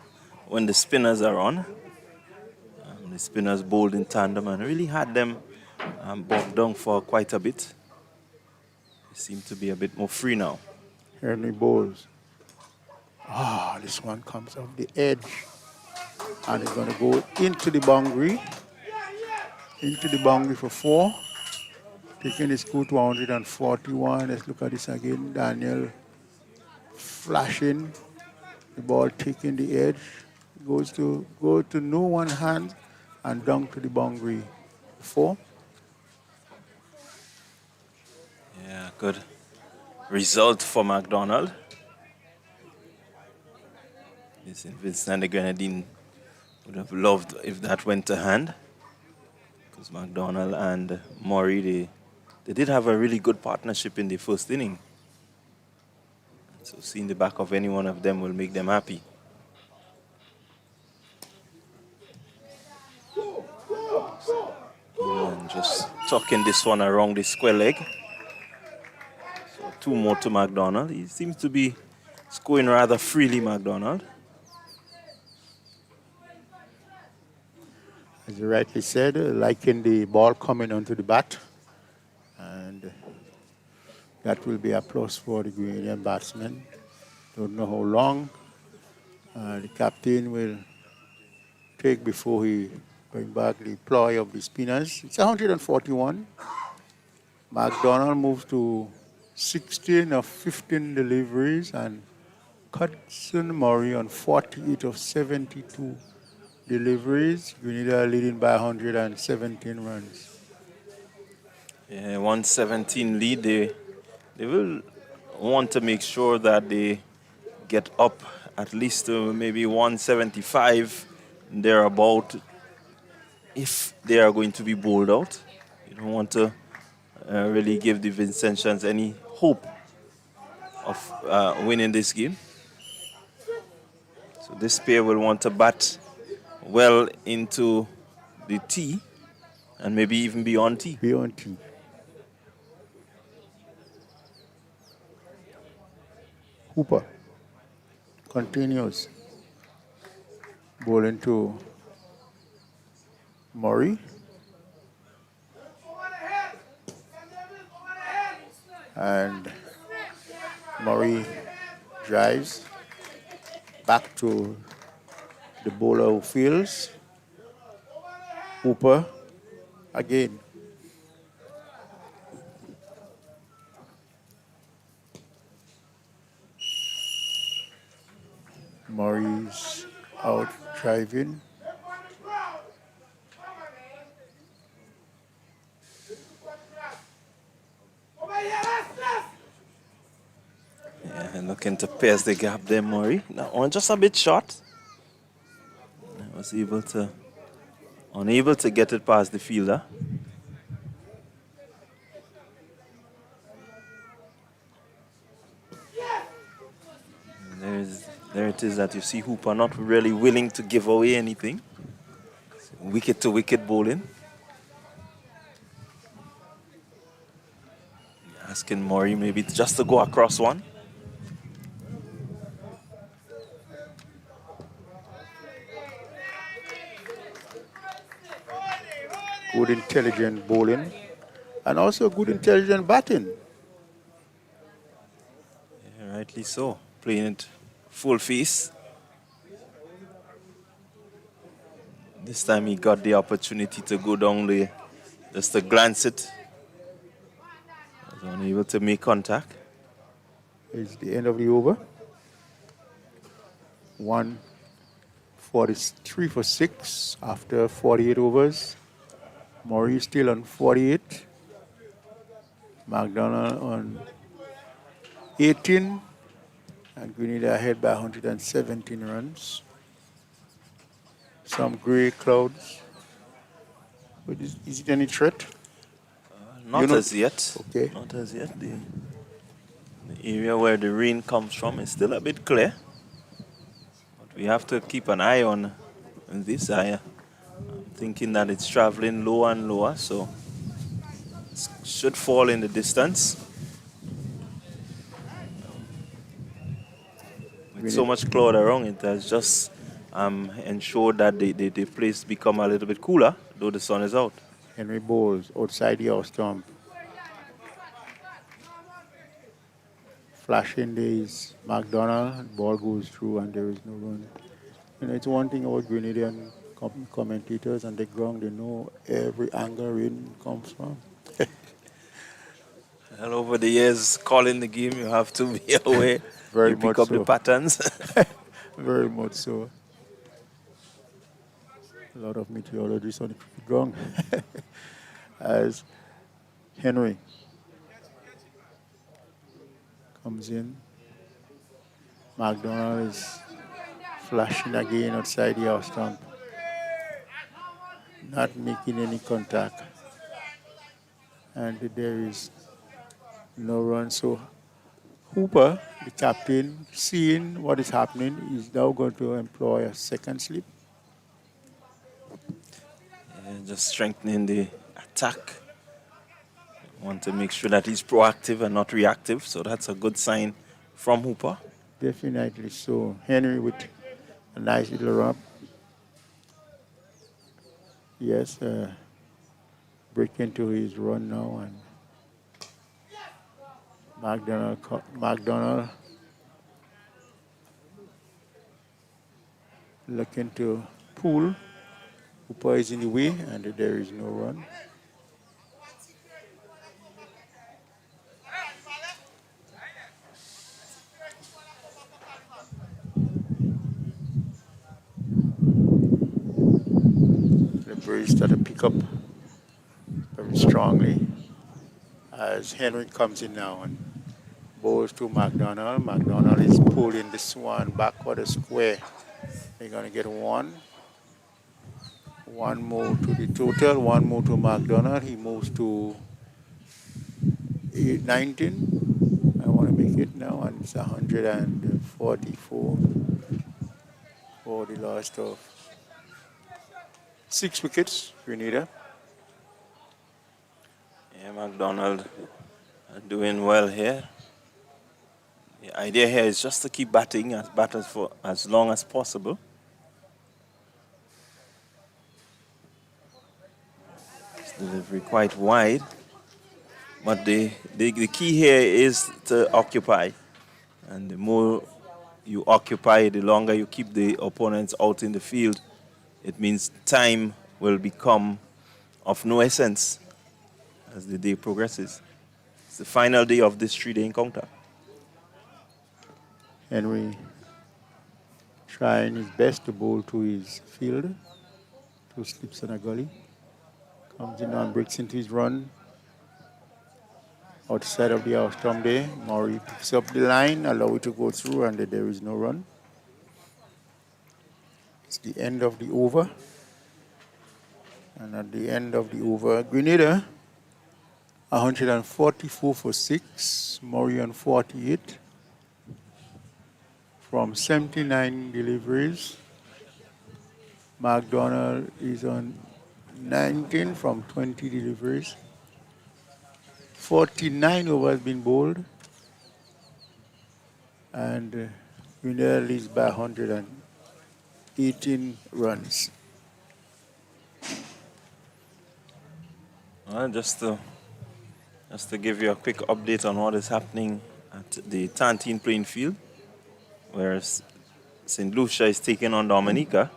when the spinners are on. The spinners bowled in tandem and really had them bogged down for quite a bit. They seem to be a bit more free now. Henry bowls. This one comes off the edge. And it's going to go into the boundary. Into the boundary for 4. Taking the score to 141. Let's look at this again. Daniel flashing. The ball taking the edge. Go to no one hand and down to the boundary. 4. Yeah, good result for McDonald. Listen, Vincent and the Grenadines would have loved if that went to hand. Because McDonald and Murray, they did have a really good partnership in the first inning. So seeing the back of any one of them will make them happy. And just tucking this one around the square leg. So 2 more to McDonald. He seems to be scoring rather freely, McDonald. As you rightly said, liking the ball coming onto the bat. And that will be a plus for the Grenadian batsmen. Don't know how long the captain will take before he bring back the ploy of the spinners. It's 141. McDonald moves to 16 of 15 deliveries and Hudson Murray on 48 of 72 deliveries. Grenada leading by 117 runs. Yeah, 117 lead. They will want to make sure that they get up at least to maybe 175 thereabout if they are going to be bowled out. You don't want to really give the Vincentians any hope of winning this game. So this pair will want to bat well into the tee and maybe even beyond tee. Beyond tee. Hooper continues. Bowling to Murray. And Murray drives back to the bowler who fields. Hooper again. Murray's out driving. Yeah, and looking to pierce the gap there, Murray. That one just a bit short. I was unable to get it past the fielder. There it is that you see Hooper not really willing to give away anything. Wicket to wicket bowling. Asking Murray maybe just to go across one. Good intelligent bowling and also good intelligent batting. Yeah, rightly so. Playing it full face. This time he got the opportunity to go down there just to glance it. Was unable to make contact. It's the end of the over. 143 for 6 after 48 overs. Murray still on 48. McDonald on 18. And Grenada ahead by 117 runs. Some grey clouds. But is it any threat? Not as yet. Okay. Not as yet. The area where the rain comes from is still a bit clear. But we have to keep an eye on this area. I'm thinking that it's traveling lower and lower, so it's should fall in the distance. With so much cloud around, it has just ensured that the place become a little bit cooler, though the sun is out. Henry bowls outside the house stump. Flashing days, McDonald, ball goes through and there is no run. It's one thing about Grenadian commentators on the ground, they know every angle rain comes from. And over the years, calling the game, you have to be aware. Very you pick much up the so. patterns. Very much so. A lot of meteorologists on the cricket ground. As Henry comes in, McDonald is flashing again outside the house stump. Not making any contact. And there is no run. So Hooper, the captain, seeing what is happening, is now going to employ a second slip. Just strengthening the attack. Want to make sure that he's proactive and not reactive. So that's a good sign from Hooper. Definitely so. Henry with a nice little run. Yes, break into his run now, and McDonald looking to pull. Hooper is in the way, and there is no run. The breeze started to pick up very strongly as Henry comes in now and bowls to McDonald. McDonald is pulling the swan backward a square. They're going to get one. One more to the total, one more to McDonald. He moves to 19. I want to make it now, and it's 144 for the last of 6 wickets, Grenada. Yeah, McDonald doing well here. The idea here is just to keep batting for as long as possible. Delivery quite wide, but the key here is to occupy, and the more you occupy, the longer you keep the opponents out in the field. It means time will become of no essence as the day progresses. It's the final day of this 3-day encounter. Henry trying his best to bowl to his field, 2 slips and a gully. Comes in and breaks into his run. Outside of the house stump there, Murray picks up the line, allow it to go through, and there is no run. It's the end of the over. And at the end of the over, Grenada, 144 for 6, Murray on 48. From 79 deliveries, McDonald is on 19 from 20 deliveries. 49 overs been bowled. And Grenada leads by 118 runs. Just to give you a quick update on what is happening at the Tantine Playing Field, where St. Lucia is taking on Dominica.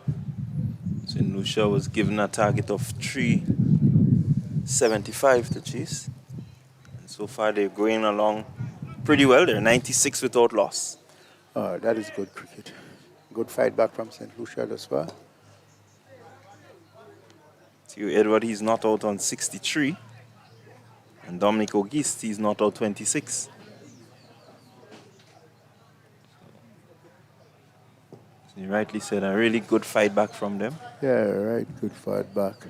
St. Lucia was given a target of 375 to chase. And so far they're going along pretty well. They're 96 without loss. That is good cricket. Good fight back from St. Lucia thus far. Theo Edward, he's not out on 63. And Dominic Auguste, he's not out 26. So you rightly said, a really good fight back from them. Yeah, right. Good fight back.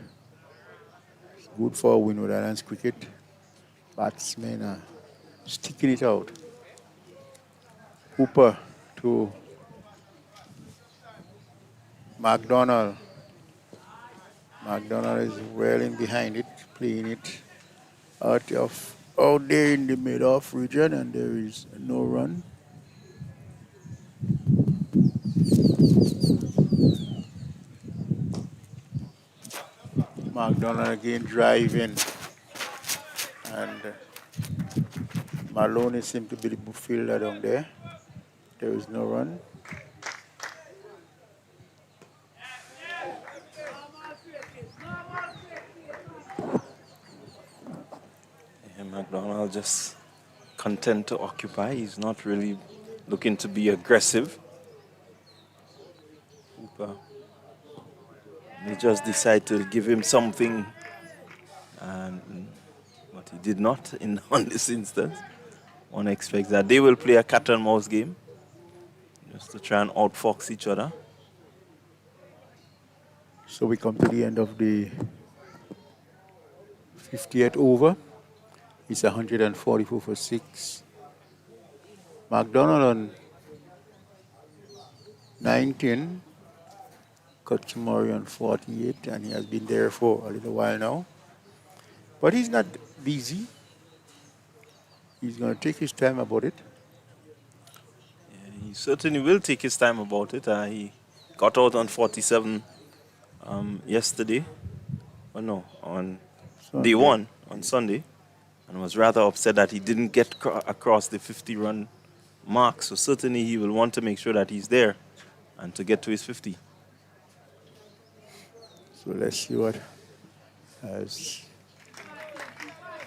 It's good for Windward Islands cricket. Batsmen are sticking it out. Hooper to McDonald. McDonald is well in behind it, playing it. out there in the mid-off region, and there is no run. McDonald again driving, and Maloney seemed to be the fielder down there. There is no run. McDonald just content to occupy. He's not really looking to be aggressive. They just decide to give him something, but he did not on this instance. One expects that they will play a cat and mouse game just to try and outfox each other. So we come to the end of the 50th over. It's 144 for 6. McDonald on 19. Katsumori on 48, and he has been there for a little while now. But he's not busy. He's going to take his time about it. Yeah, he certainly will take his time about it. He got out on 47 yesterday. Oh no, on Sunday. day one, on Sunday. And was rather upset that he didn't get across the 50-run mark. So certainly he will want to make sure that he's there and to get to his 50. So let's see what as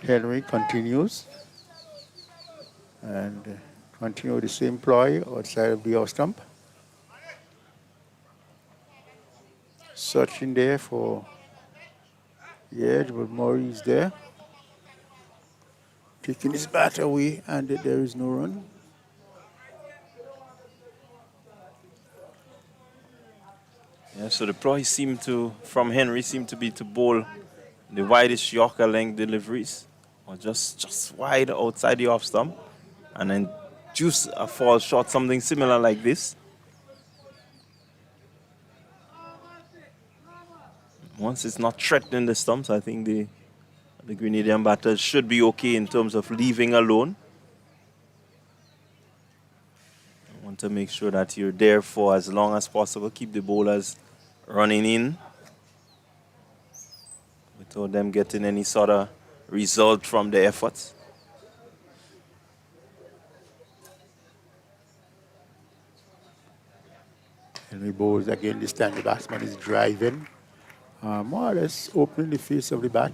Henry continues and continue the same ploy outside of the off stump. Searching there for the edge, but Murray is there. Taking his bat away, and there is no run. Yeah, so the ploy from Henry seemed to be to bowl the widest Yorker length deliveries, or just wide outside the off stump, and then juice a fall shot, something similar like this. Once it's not threatening the stumps, I think the Grenadian batters should be okay in terms of leaving alone. I want to make sure that you're there for as long as possible. Keep the bowlers running in without them getting any sort of result from the efforts. Henry bowls again. This time the batsman is driving, more or less opening the face of the bat,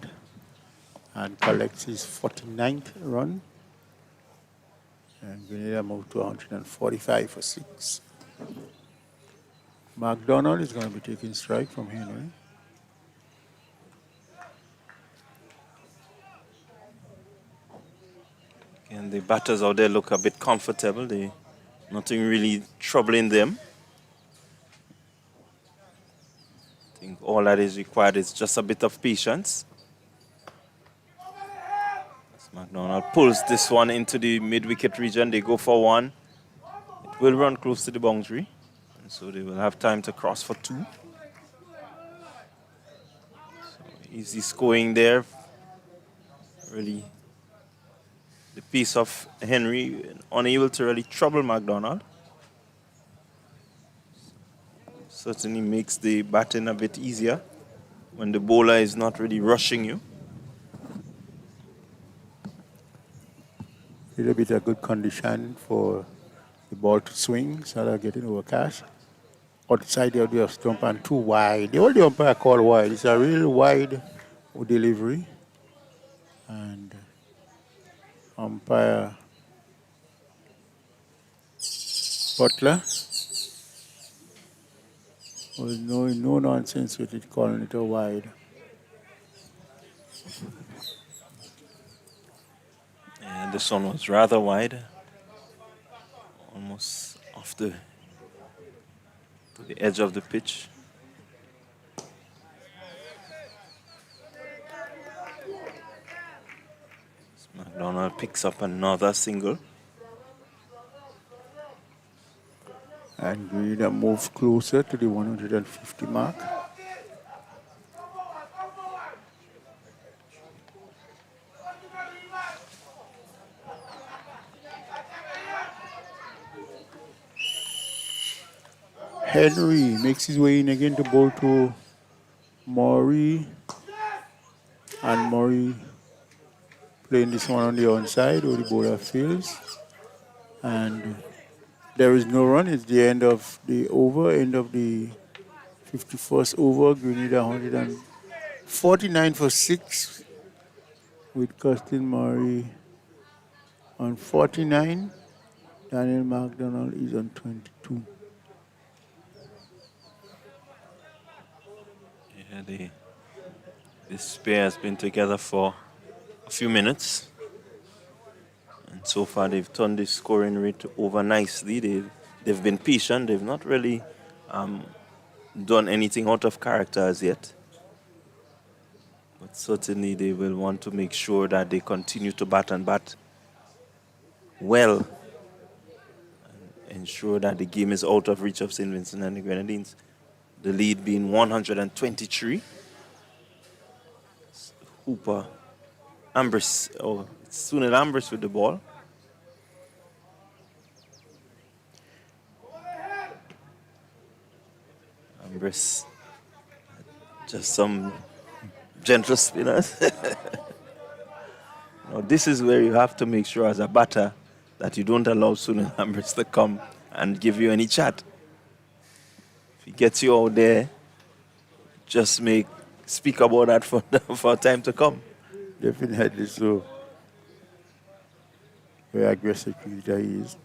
and collects his 49th run. And Grenada moved to 145 for 6. McDonald is going to be taking strike from Henry. And the batters out there look a bit comfortable. Nothing really troubling them. I think all that is required is just a bit of patience. As McDonald pulls this one into the mid-wicket region, they go for one. It will run close to the boundary, and so they will have time to cross for 2. So easy scoring there. Really, the pace of Henry unable to really trouble McDonald. Certainly makes the batting a bit easier when the bowler is not really rushing you. A little bit of good condition for the ball to swing, so they're getting overcast. Outside of the stump and too wide. The only umpire called wide. It's a real wide delivery. And umpire Butler was no nonsense with it, calling it a wide. And this one was rather wide, almost off to the edge of the pitch. McDonald picks up another single. And Grenada moves closer to the 150 mark. Henry makes his way in again to bowl to Maury. And Maury playing this one on the onside where the bowler fails. And there is no run. It's the end of the over, end of the 51st over. Grenada 149 for 6 with Custin Murray on 49. Daniel McDonald is on 22. Yeah, this pair has been together for a few minutes. And so far they've turned the scoring rate over nicely. They've been patient. They've not really done anything out of character as yet. But certainly they will want to make sure that they continue to bat and bat well and ensure that the game is out of reach of St. Vincent and the Grenadines. The lead being 123. Hooper, Ambrose, it's Sunil Ambrose with the ball. Ambrose, just some gentle spinners. Now this is where you have to make sure as a batter that you don't allow Sunil Ambrose to come and give you any chat. If he gets you out there, just speak about that for time to come. Definitely so. Very aggressive cricketer he is.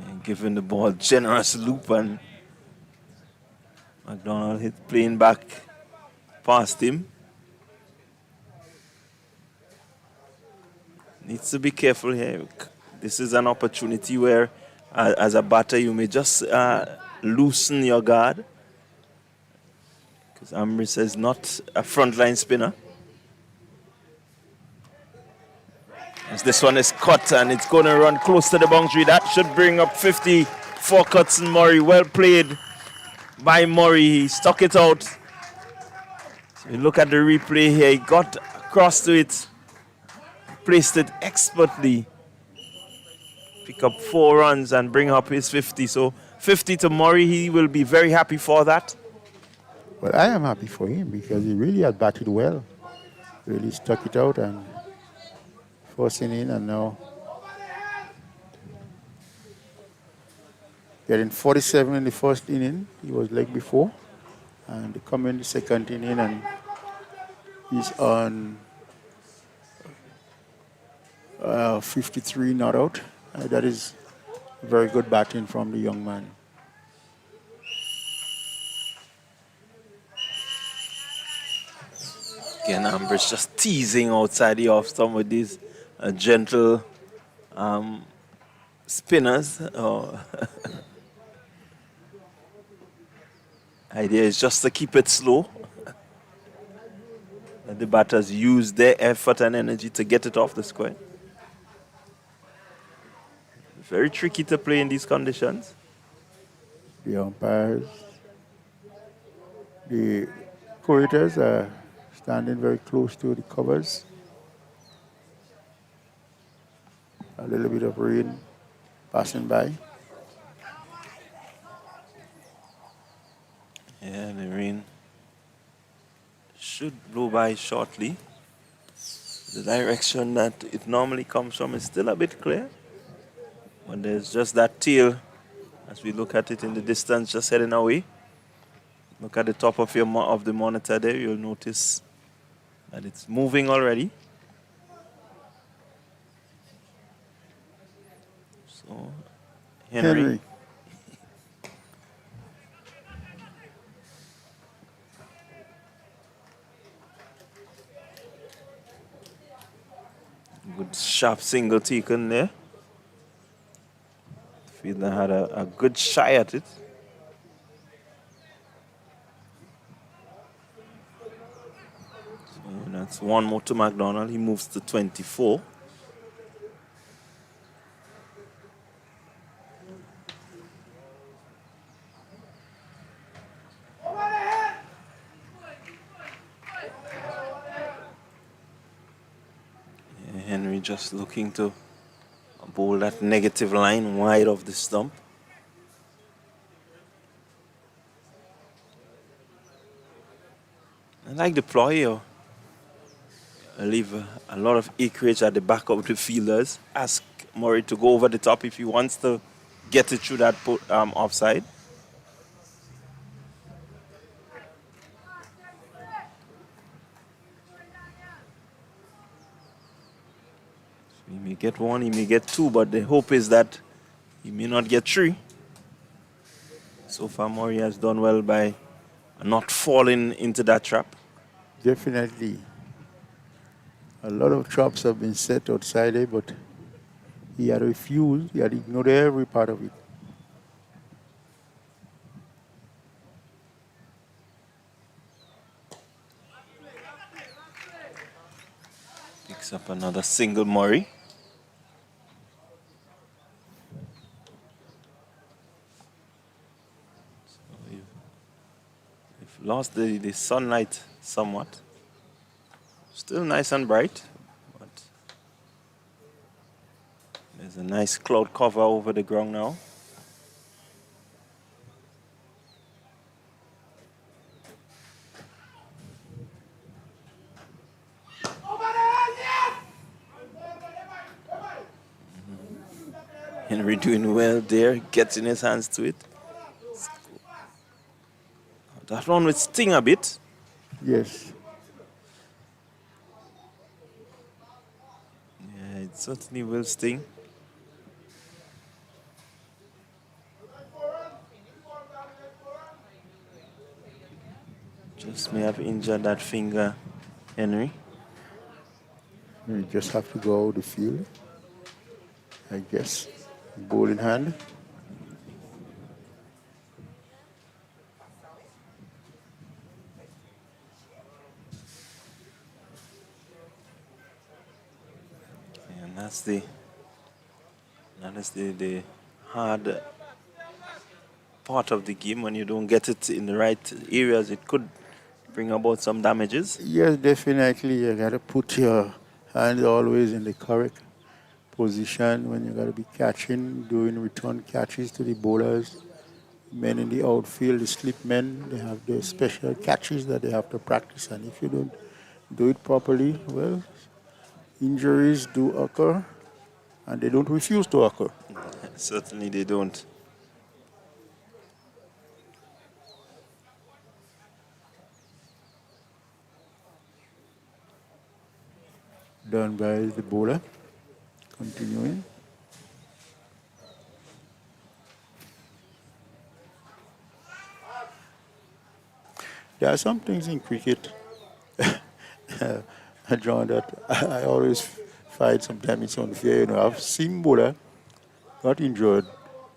And giving the ball generous loop, and McDonald playing back past him. Needs to be careful here. This is an opportunity where, as a batter, you may just loosen your guard. Because Ambrose is not a frontline spinner. As this one is cut and it's going to run close to the boundary. That should bring up 50 for Cutson Murray. Well played by Murray. He stuck it out. So you look at the replay here. He got across to it. Placed it expertly. Pick up 4 runs and bring up his 50. So 50 to Murray. He will be very happy for that. Well, I am happy for him because he really had batted well. Really stuck it out and forcing in, and now getting 47 in the first inning. He was leg before, and come in the second inning and he's on 53 not out. That is very good batting from the young man. Again, Ambrose just teasing outside the off stump with these gentle spinners. Idea is just to keep it slow. Let the batters use their effort and energy to get it off the square. Very tricky to play in these conditions. The umpires, the curators are standing very close to the covers. A little bit of rain passing by. Yeah, the rain should blow by shortly. The direction that it normally comes from is still a bit clear. But there's just that tail as we look at it in the distance just heading away. Look at the top of the monitor there, you'll notice that it's moving already. So, Henry. Good sharp single taken there. Fielder had a good shy at it. So that's one more to McDonald. He moves to 24. Henry just looking to bowl that negative line wide of the stump. I like the ploy here. I leave a lot of acreage at the back of the fielders. Ask Murray to go over the top if he wants to get it through that offside. So he may get one, he may get two, but the hope is that he may not get three. So far, Murray has done well by not falling into that trap. Definitely. A lot of traps have been set outside there, but he had refused. He had ignored every part of it. Picks up another single, Murray. So we've lost the sunlight somewhat. Still nice and bright, but there's a nice cloud cover over the ground now. Henry doing well there, getting his hands to it. That one would sting a bit. Yes. Yeah, it certainly will sting. Just may have injured that finger, Henry. You just have to go out the field, I guess. Ball in hand. And that is the hard part of the game. When you don't get it in the right areas, it could bring about some damages. Yes, definitely. You got to put your hand always in the correct position when you got to be catching, doing return catches to the bowlers. Men in the outfield, the slip men, they have their special catches that they have to practice. And if you don't do it properly, well, injuries do occur, and they don't refuse to occur. Certainly they don't. Done by the bowler. Continuing. There are some things in cricket, John, that I always find sometimes it's unfair. You know, I've seen bowler got injured,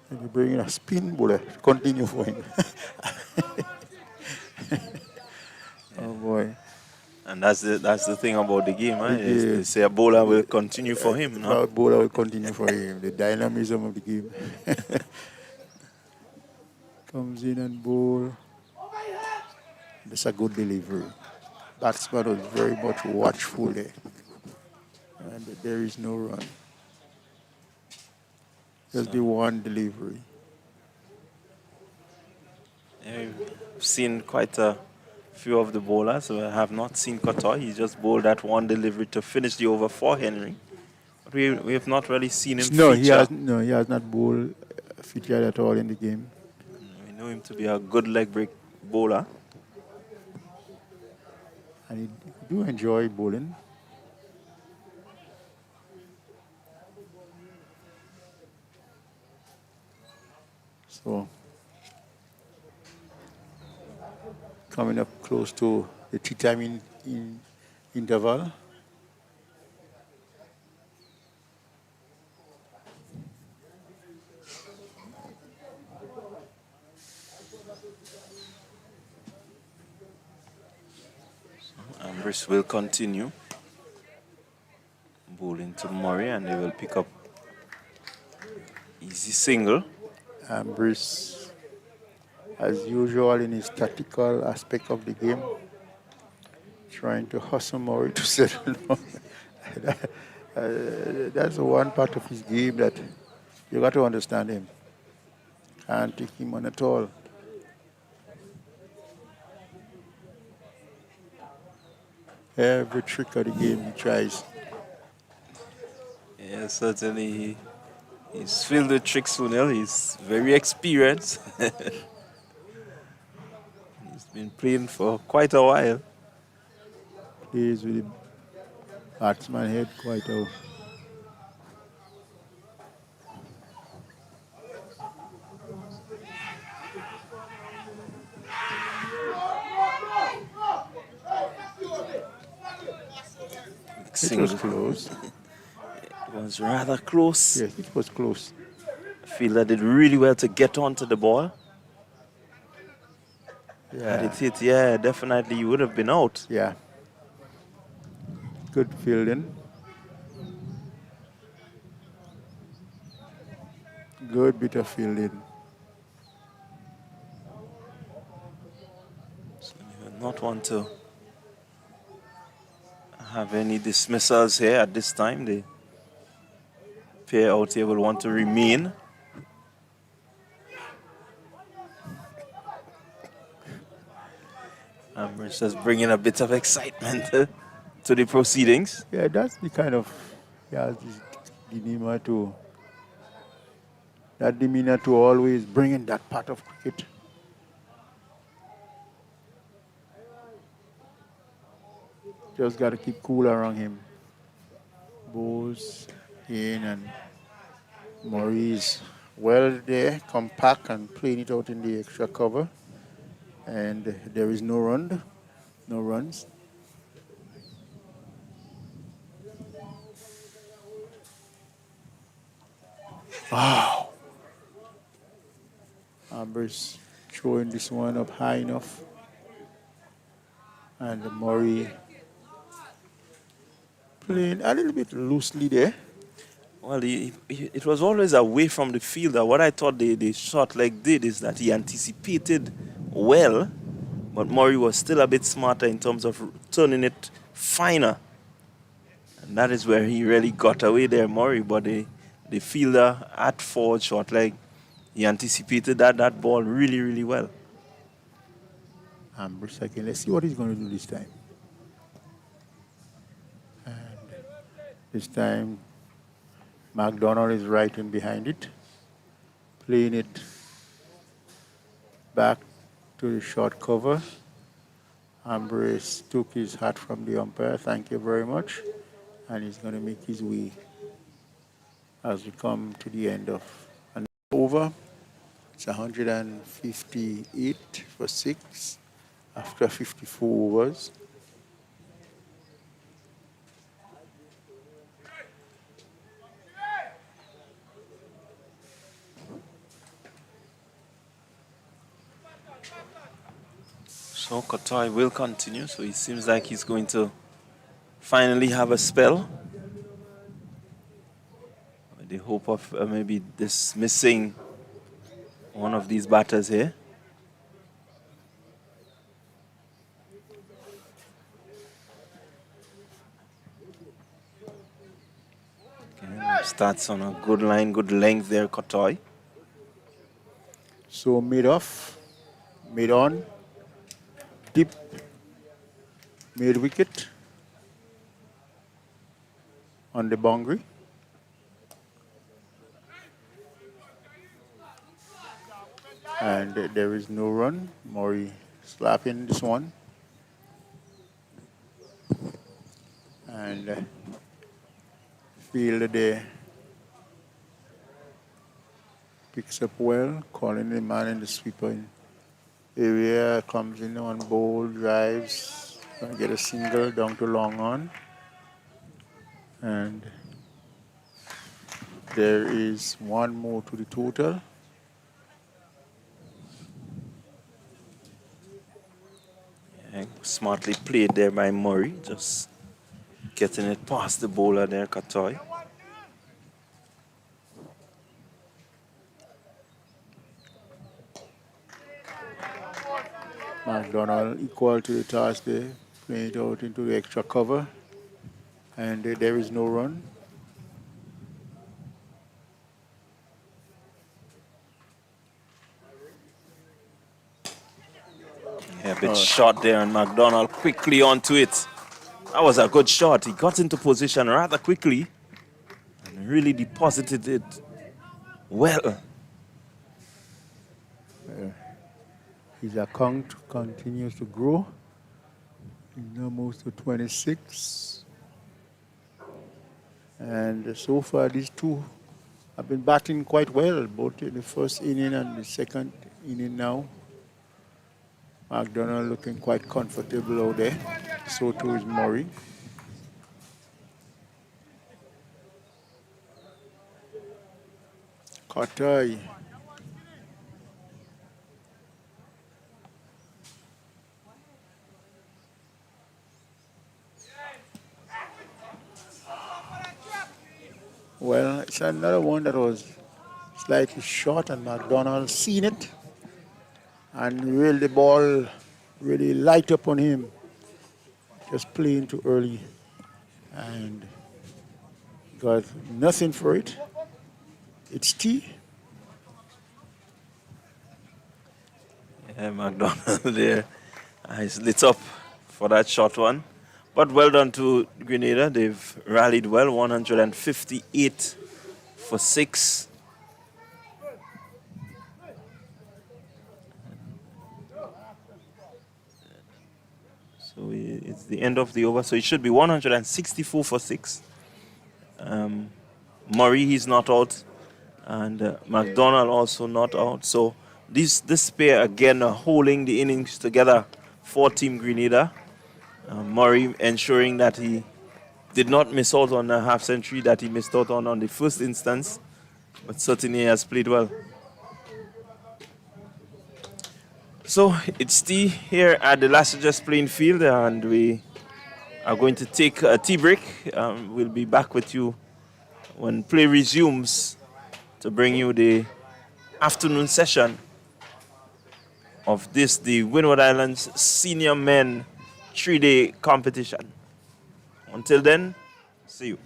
and you bring in a spin bowler to continue for him. Oh boy. And that's the thing about the game, right? They say a bowler will continue for him, no? A bowler will continue for him. The dynamism of the game. Comes in and bowl. That's a good delivery. Batsman was very much watchful there. And there is no run. Just the one delivery. I've seen quite a few of the bowlers, so I have not seen Kotoy. He just bowled that one delivery to finish the over for Henry. But we have not really seen him feature. He has not bowled featured at all in the game. We know him to be a good leg break bowler. And he do enjoy bowling. So, coming up close to the tea time in interval. Ambrose will continue bowling to Murray, and they will pick up easy single. Ambrose, as usual in his tactical aspect of the game, trying to hustle Murray to settle down. That's the one part of his game that you got to understand him. Can't take him on at all. Every trick of the game he tries. Yeah, certainly. He's filled with tricks, Sunil. He's very experienced. He's been playing for quite a while. Plays with the batsman head quite a. It was close. It was rather close. Yes, it was close. Fielder did really well to get onto the ball. Had Yeah. it hit, yeah, definitely you would have been out. Yeah. Good fielding. Good bit of fielding. So you would not want to have any dismissals here at this time. The pair out here will want to remain. Amber's just bringing a bit of excitement to the proceedings. Yeah, that's the kind of this demeanor to always bring in that part of cricket. Just got to keep cool around him. Bowes in and Maurice well there, compact and playing it out in the extra cover. And there is no runs. Wow. Amber's throwing this one up high enough. And Murray playing a little bit loosely there. Well, it was always away from the fielder. What I thought the short leg did is that he anticipated well, but Murray was still a bit smarter in terms of turning it finer. And that is where he really got away there, Murray. But the fielder at forward short leg, he anticipated that ball really, really well. Amber second. Let's see what he's going to do this time. And this time, McDonald is right in behind it, playing it back to the short cover. Ambrose took his hat from the umpire. Thank you very much. And he's going to make his way as we come to the end of an over. It's 158 for 6 after 54 overs. So Kotoy will continue. So it seems like he's going to finally have a spell. With the hope of maybe dismissing one of these batters here. Okay, starts on a good line, good length there, Kotoy. So mid off, mid on, deep, mid wicket on the boundary. And there is no run. Murray slapping this one. And fielder there picks up well, calling the man in the sweeper area, comes in on bowl, drives, gonna get a single down to long on. And there is one more to the total. Yeah, smartly played there by Murray, just getting it past the bowler there, Kotoy. McDonald equal to the task there, playing it out into the extra cover. And there is no run. A bit short there, and McDonald quickly onto it. That was a good shot. He got into position rather quickly and really deposited it well. His account continues to grow. He now moves to 26. And so far, these two have been batting quite well, both in the first inning and the second inning now. McDonald looking quite comfortable out there. So too is Murray. Katai. Well, it's another one that was slightly short, and McDonald seen it and really the ball really light up on him. Just playing too early and got nothing for it. It's T. Yeah, McDonald there. He's lit up for that short one. But well done to Grenada. They've rallied well, 158 for 6. So it's the end of the over. So it should be 164 for 6. Murray, he's not out. And McDonald also not out. So this pair again are holding the innings together for Team Grenada. Murray ensuring that he did not miss out on a half century that he missed out on the first instance, but certainly has played well. So it's tea here at the Sagesse Playing Field, and we are going to take a tea break. We'll be back with you when play resumes to bring you the afternoon session of the Windward Islands Senior Men 3-day competition. Until then, see you.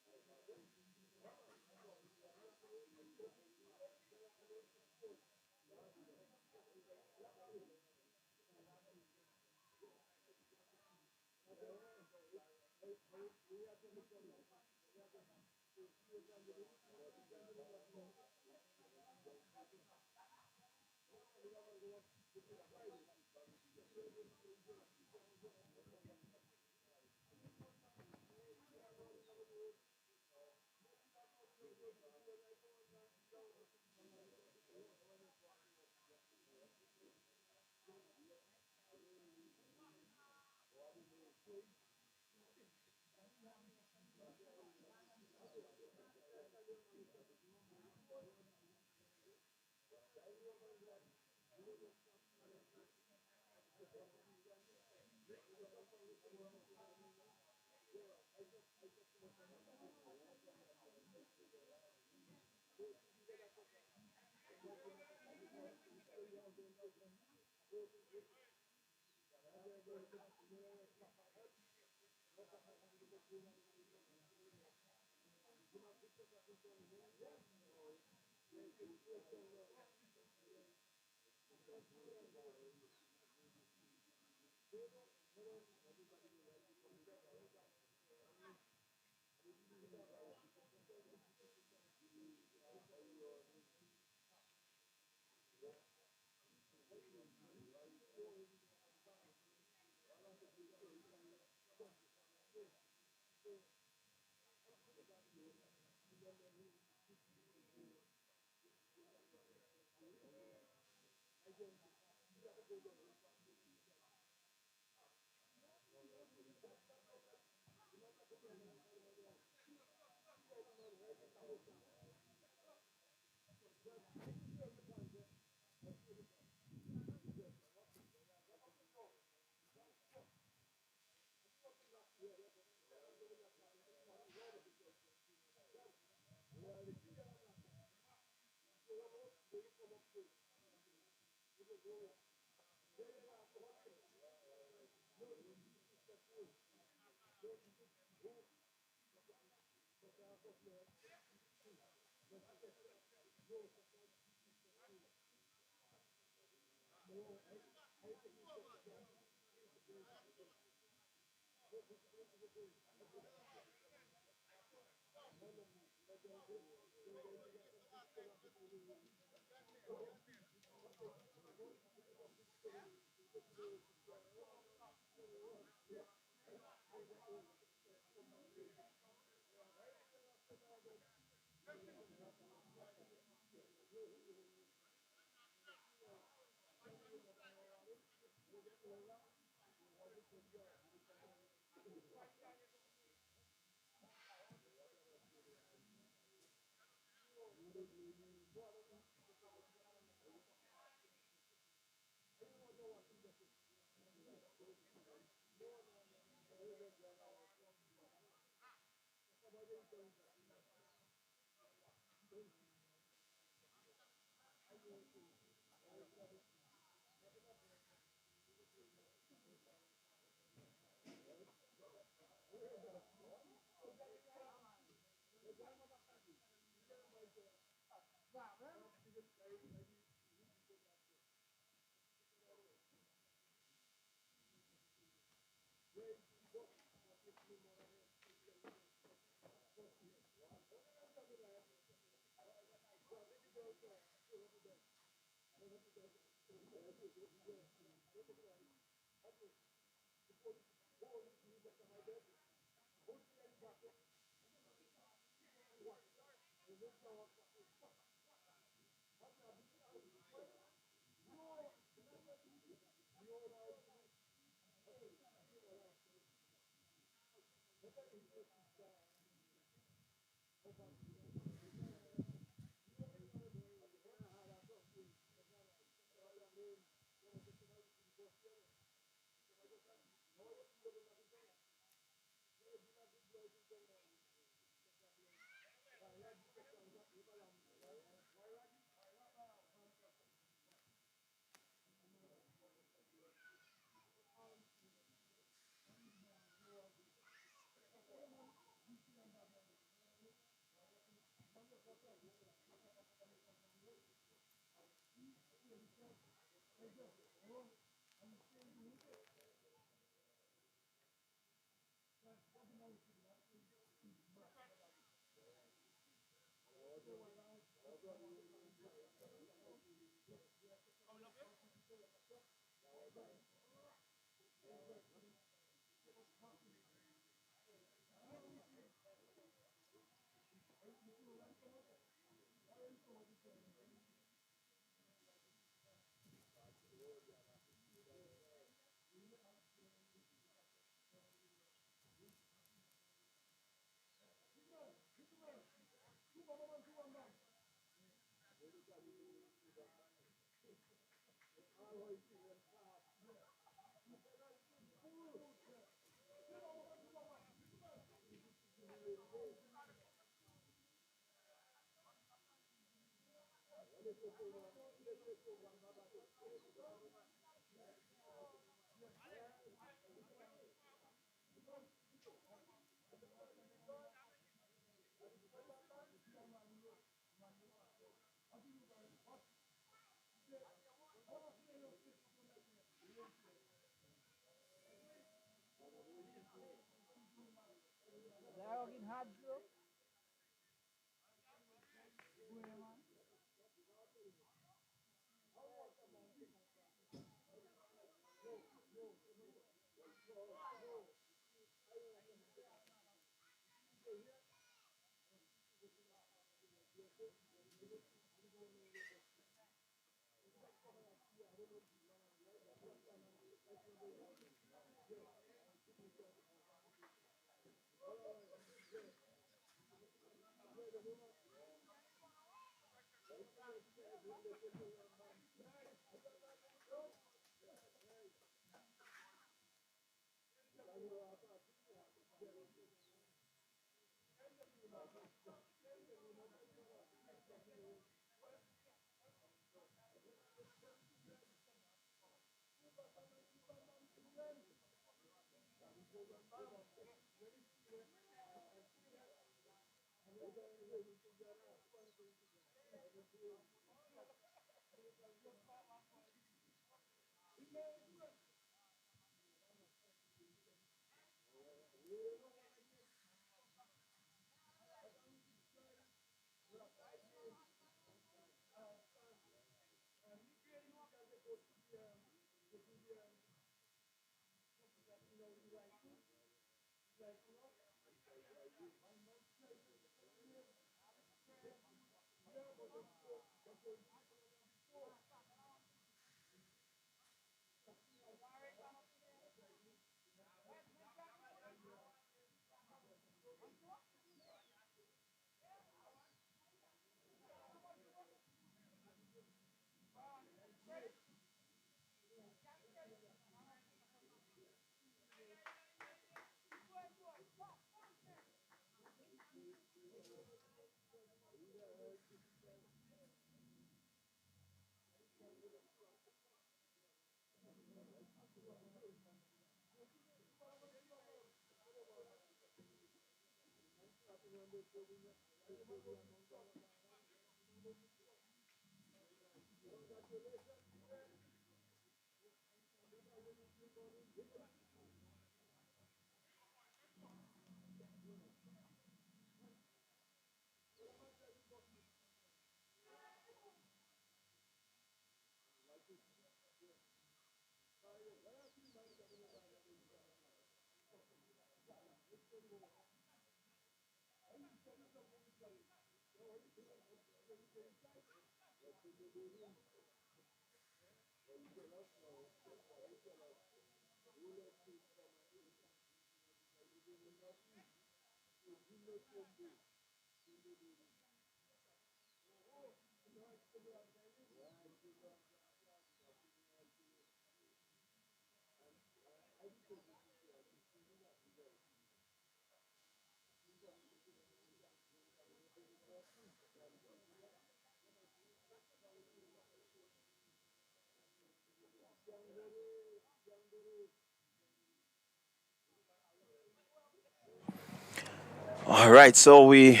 All right, so we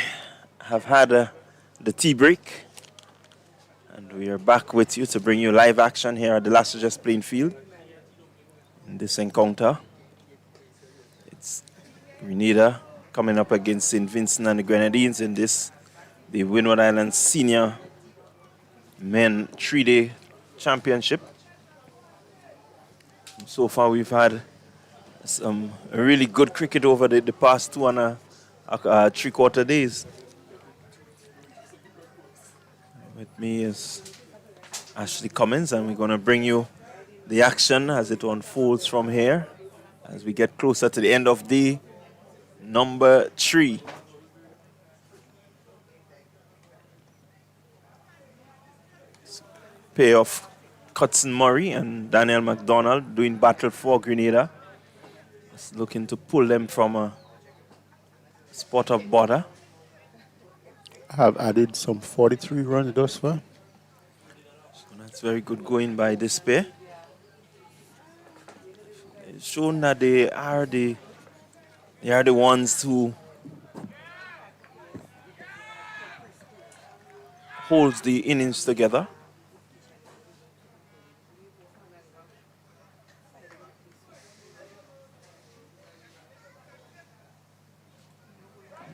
have had the tea break, and we are back with you to bring you live action here at the Sagesse Playing Field. In this encounter, it's Grenada coming up against St. Vincent and the Grenadines in this, the Windward Islands Senior Men 3-day championship. So far, we've had some really good cricket over the past 2.75 days. With me is Ashley Cummins, and we're going to bring you the action as it unfolds from here as we get closer to the end of day number 3. Pair of Cutson Murray and Daniel McDonald doing battle for Grenada. Just looking to pull them from a spot of bother. Have added some 43 runs thus far. So that's very good going by this pair. It's shown that they are the ones who holds the innings together.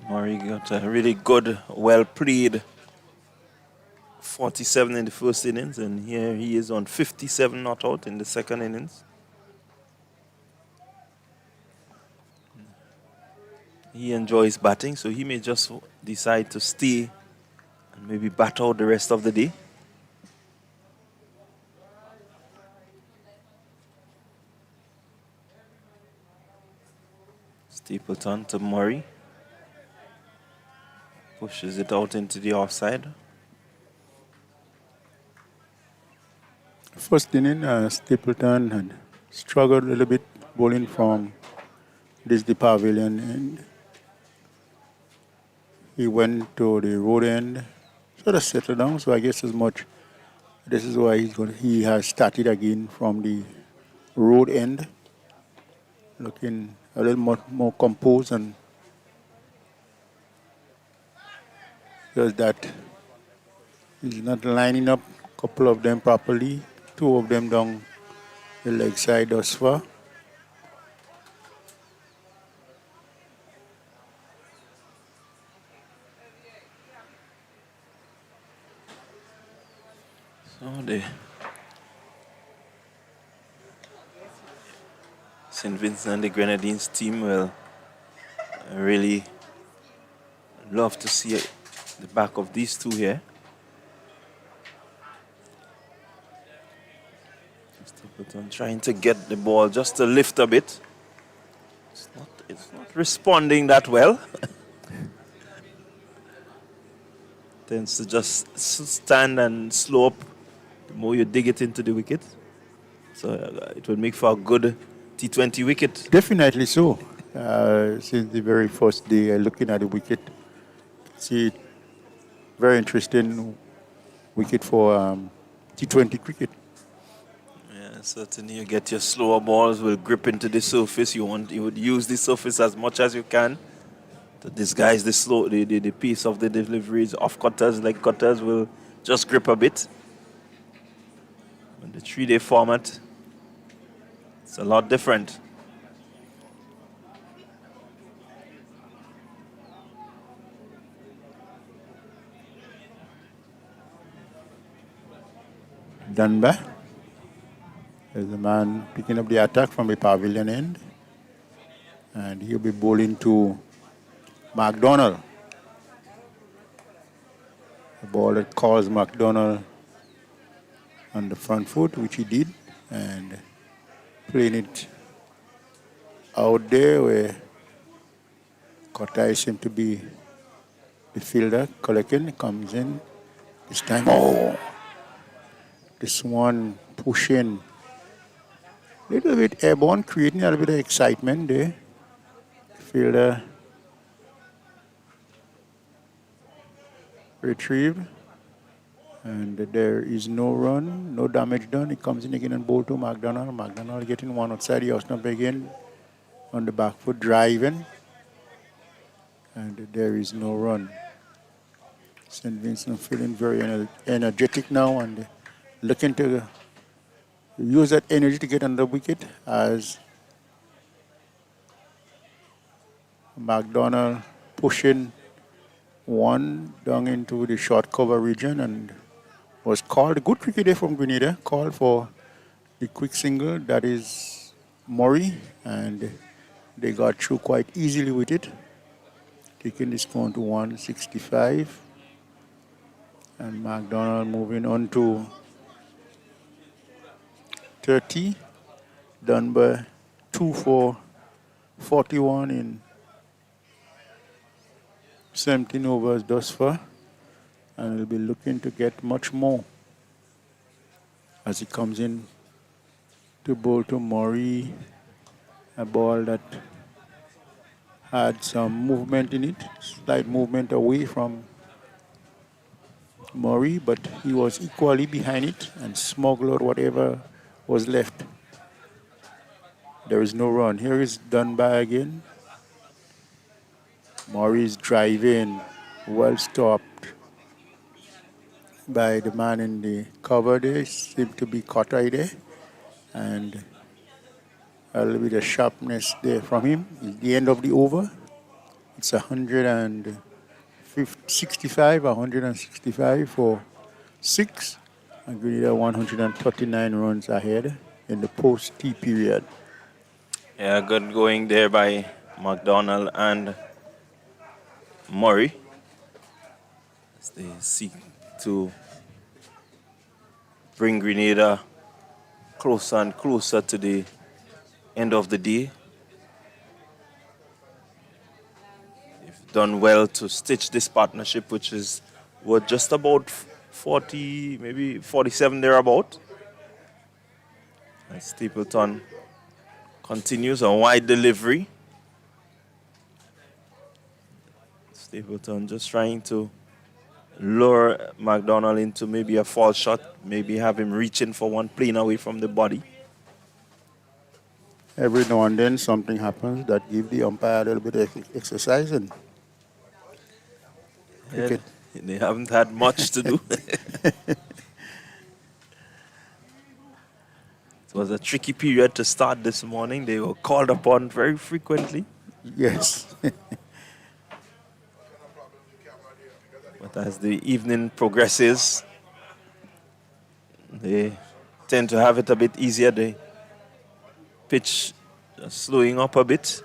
Murray got a really good, well played 47 in the first innings, and here he is on 57 not out in the second innings. He enjoys batting, so he may just decide to stay and maybe bat out the rest of the day. Stapleton to Murray. Pushes it out into the offside. First inning, Stapleton had struggled a little bit bowling from the pavilion, and he went to the road end, sort of settled down. So I guess this is why he has started again from the road end, looking a little more composed, and just that he's not lining up a couple of them properly, 2 of them down the leg side thus far. So the St. Vincent and the Grenadines team will I really love to see the back of these two here. Stapleton trying to get the ball just to lift a bit. It's not responding that well. Tends to just stand and slope the more you dig it into the wicket. So it would make for a good T20 wicket. Definitely so. Since the very first day, looking at the wicket, see, very interesting wicket for T20 cricket. Yeah, certainly you get your slower balls will grip into the surface. You would use the surface as much as you can to disguise the pace of the deliveries. Off cutters, leg cutters will just grip a bit. In the 3-day format, it's a lot different. Dunbar. There's a man picking up the attack from the pavilion end. And he'll be bowling to McDonald. The ball that calls McDonald on the front foot, which he did, and playing it out there where Kotai seemed to be the fielder. Collecting comes in. This time, this one pushing. Little bit airborne, creating a little bit of excitement there. Fielder retrieved, and there is no run, no damage done. It comes in again and ball to McDonald. McDonald getting one outside the off stump again on the back foot, driving, and there is no run. St. Vincent feeling very energetic now and looking to use that energy to get on the wicket as McDonald pushing one down into the short cover region and was called, a good cricketer from Grenada, called for the quick single, that is Murray, and they got through quite easily with it, taking the score to 165. And McDonald moving on to 30, done by 2 for 41 in 17 overs thus far, and he'll be looking to get much more as he comes in to bowl to Murray, a ball that had some movement in it, slight movement away from Murray, but he was equally behind it and smuggled out whatever was left. There is no run. Here is Dunbar again. Murray's driving, well stopped by the man in the cover there. Seemed to be caught right there. And a little bit of sharpness there from him. It's the end of the over. It's 165 for 6. And Grenada 139 runs ahead in the post-T period. Yeah, good going there by McDonald and Murray as they seek to bring Grenada closer and closer to the end of the day. They've done well to stitch this partnership, which is worth just about 40, maybe 47 thereabout. And Stapleton continues a wide delivery. Stapleton just trying to lure McDonald into maybe a false shot, maybe have him reaching for one playing away from the body. Every now and then something happens that gives the umpire a little bit of exercise and Yeah, they haven't had much to do. It was a tricky period to start this morning. They were called upon very frequently. Yes. But as the evening progresses, they tend to have it a bit easier. The pitch slowing up a bit.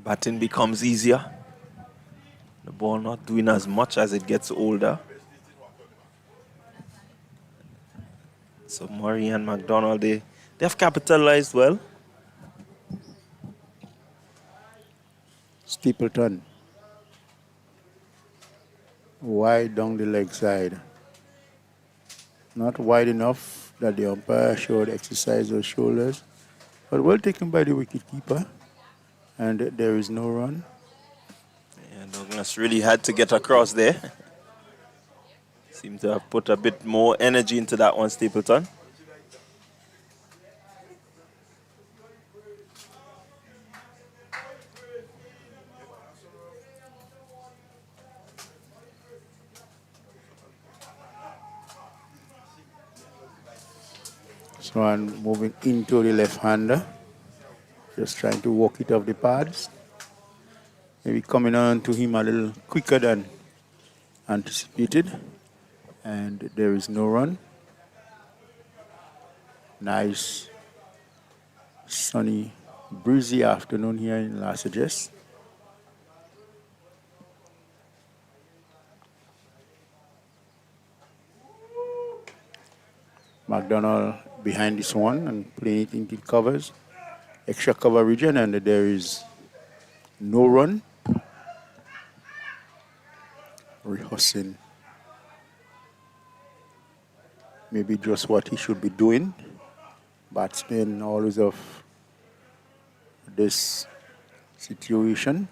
Batting becomes easier. The ball not doing as much as it gets older. So Murray and McDonald, they have capitalized well. Stapleton. Wide down the leg side. Not wide enough that the umpire should exercise those shoulders. But well taken by the wicketkeeper. And there is no run. Yeah, Douglas really had to get across there. Seemed to have put a bit more energy into that one, Stapleton. So I'm moving into the left-hander. Just trying to walk it off the pads. Maybe coming on to him a little quicker than anticipated. And there is no run. Nice, sunny, breezy afternoon here in Sagesse. McDonald behind this one and playing it into covers. Extra cover region, and there is no run. Rehearsing maybe just what he should be doing. Batsmen always of this situation.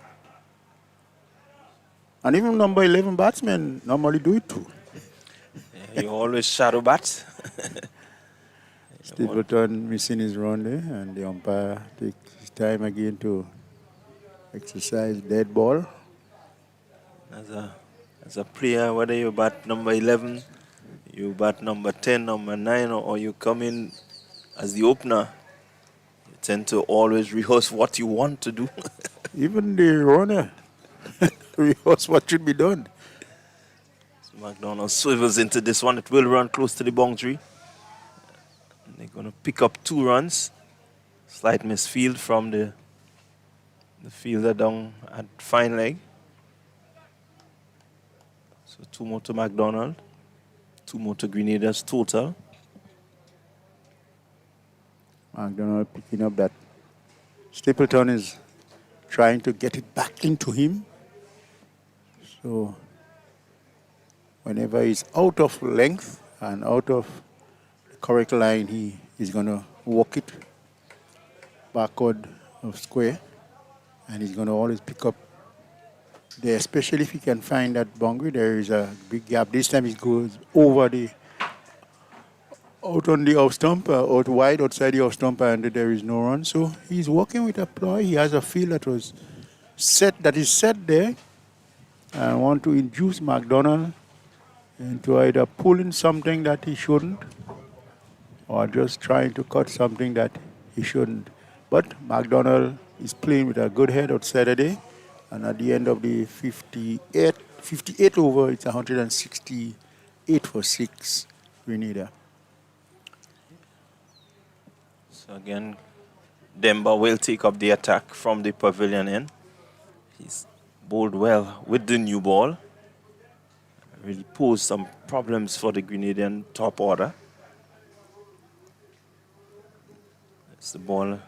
And even number 11 batsmen normally do it too. Yeah, you always shadow bat. Stapleton missing his run there, and the umpire takes his time again to exercise dead ball. As a player, whether you bat number 11, you bat number 10, number 9, or you come in as the opener, you tend to always rehearse what you want to do. Even the runner rehearse what should be done. So McDonald swivels into this one. It will run close to the boundary. And they're going to pick up 2 runs. Slight misfield from the fielder down at fine leg. So 2 more to McDonald. 2 more to Grenadians total. McDonald picking up that. Stapleton is trying to get it back into him. So whenever he's out of length and out of the correct line, he is going to walk it backward of square. And he's going to always pick up there, especially if he can find that boundary. There is a big gap. This time he goes over out on the off stump, out wide outside the off stump, and there is no run. So he's working with a ploy. He has a field that is set there. I want to induce McDonald into either pulling something that he shouldn't or just trying to cut something that he shouldn't. But McDonald is playing with a good head on Saturday. And at the end of the 58 over, it's 168 for 6, Grenada. So again, Demba will take up the attack from the pavilion end. He's bowled well with the new ball. Really posed some problems for the Grenadian top order. As the ball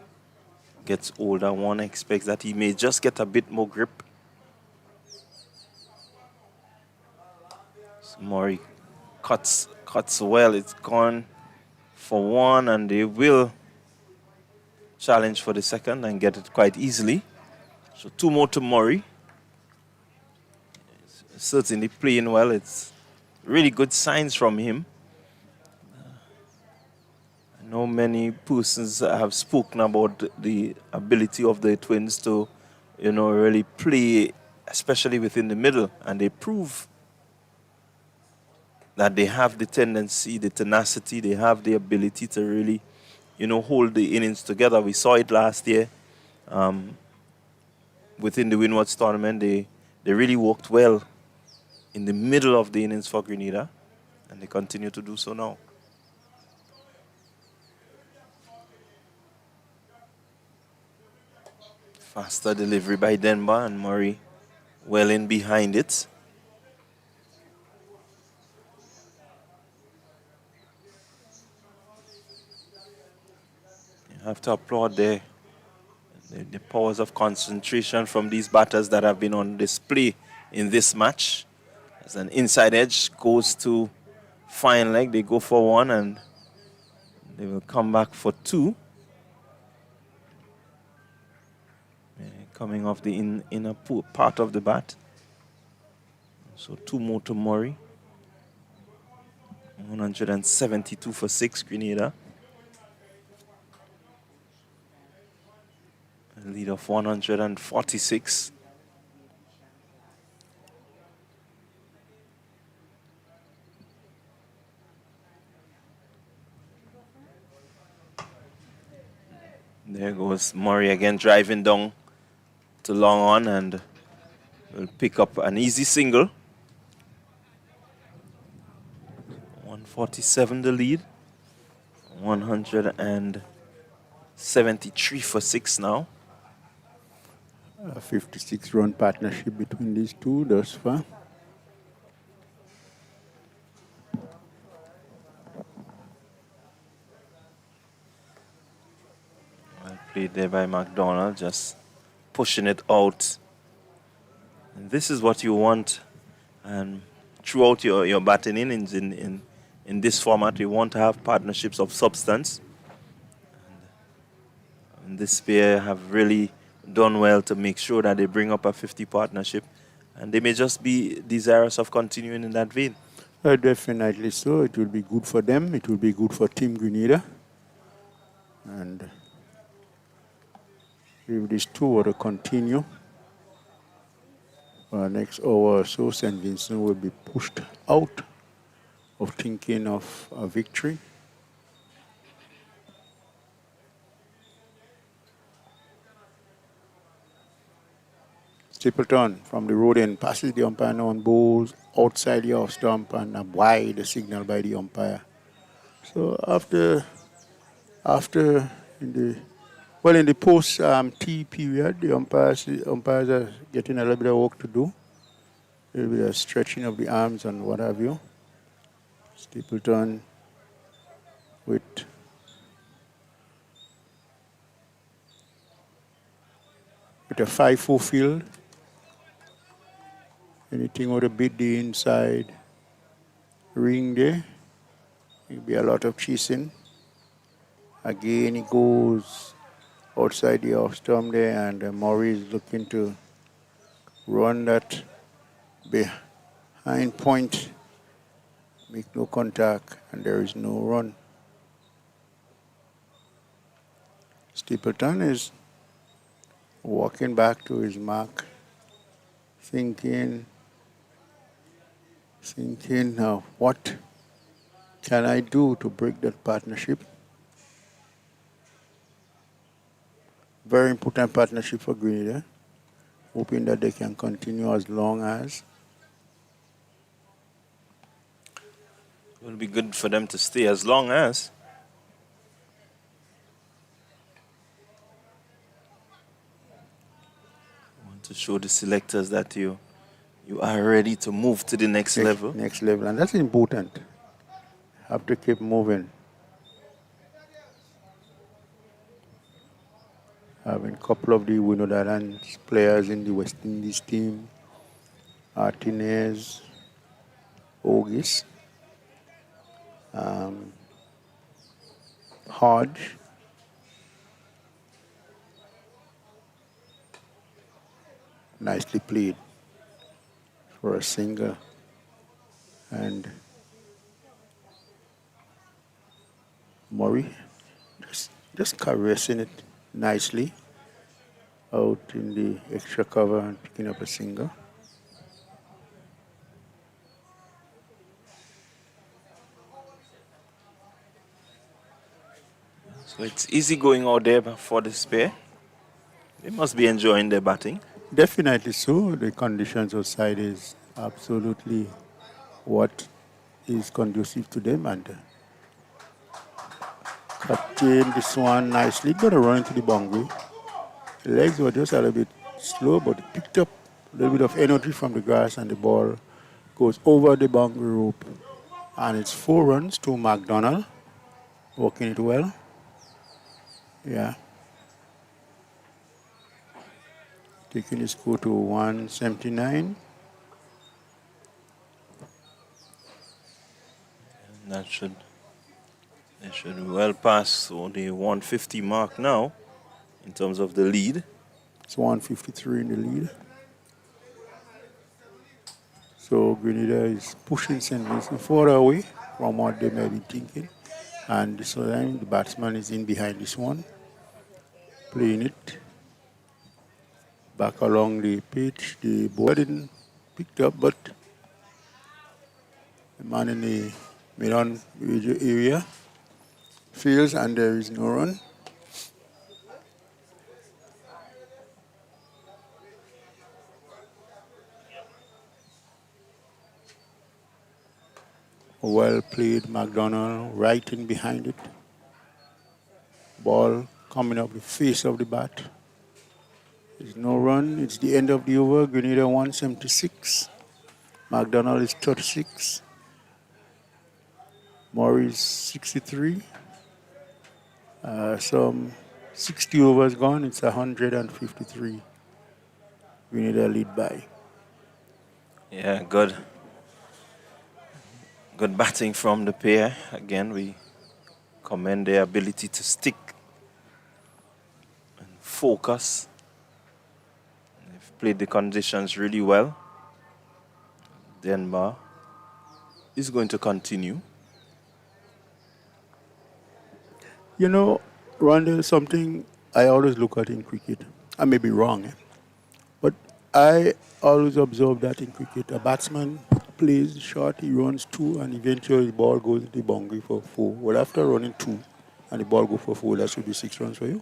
gets older, one expects that he may just get a bit more grip. So Murray cuts well. It's gone for 1, and they will challenge for the second and get it quite easily. So 2 more to Murray. Certainly playing well. It's really good signs from him. I know many persons have spoken about the ability of the twins to, really play, especially within the middle, and they prove that they have the tendency, the tenacity, they have the ability to really, hold the innings together. We saw it last year within the Windwards tournament. They really worked well in the middle of the innings for Grenada, and they continue to do so now. Faster delivery by Denver and Murray well in behind it. You have to applaud the powers of concentration from these batters that have been on display in this match. As an inside edge goes to fine leg, they go for one and they will come back for two. Coming off the inner part of the bat. So two more to Murray. 172 for 6, Grenada. A lead of 146. There goes Murray again, driving down to long on, and will pick up an easy single. 147 the lead. 173 for 6 now. A 56-run partnership between these two thus far. Well played there by McDonald, just pushing it out. And this is what you want throughout your batting innings in this format. You want to have partnerships of substance. And this pair have really done well to make sure that they bring up a 50 partnership. And they may just be desirous of continuing in that vein. Definitely so. It will be good for them. It will be good for Team Grenada. And if these two were to continue for the next hour or so, St. Vincent will be pushed out of thinking of a victory. Stapleton from the road end passes the umpire now on balls outside the off stump and a wide signal by the umpire. So after in the post T period, the umpires are getting a little bit of work to do. A little bit of stretching of the arms and what have you. Stapleton with a 5-4 field. Anything with a bit the inside ring there. There'll be a lot of chasing. Again, he goes outside the off stump there, and Murray is looking to run that behind point, make no contact, and there is no run. Stapleton is walking back to his mark, thinking, now what can I do to break that partnership? Very important partnership for Grenada, hoping that they can continue as long as. It will be good for them to stay as long as. I want to show the selectors that you are ready to move to the next level. Next level, and that's important. Have to keep moving. Having a couple of the Windward players in the West Indies team, Martinez, Ogis, Hodge, nicely played for a single, and Murray just caressing it nicely out in the extra cover and picking up a single. So it's easy going out there for this pair. They must be enjoying their batting. Definitely so. The conditions outside is absolutely what is conducive to them, and cutting this one nicely. Going to run into the boundary. The legs were just a little bit slow, but it picked up a little bit of energy from the grass, and the ball goes over the boundary rope. And it's 4 runs to McDonald, working it well. Yeah. Taking the score to 179. That should well pass the 150 mark now in terms of the lead. It's 153 in the lead. So Grenada is pushing St. Vincent further away from what they may be thinking. And this time the batsman is in behind this one, playing it back along the pitch. The ball didn't pick up, but the man in the mid-on area fields, and there is no run. Well played, McDonald, right in behind it. Ball coming up the face of the bat. There's no run. It's the end of the over. Grenada 176. McDonald is 36. Morris 63. Some 60 overs gone. It's 153. Grenada lead by. Yeah, good. Good batting from the pair. Again, we commend their ability to stick and focus. They've played the conditions really well. Denver is going to continue. You know, Ron, something I always look at in cricket. I may be wrong, but I always observe that in cricket, a batsman plays short, he runs 2, and eventually the ball goes to the boundary for 4. Well, after running 2 and the ball goes for 4, that should be 6 runs for you.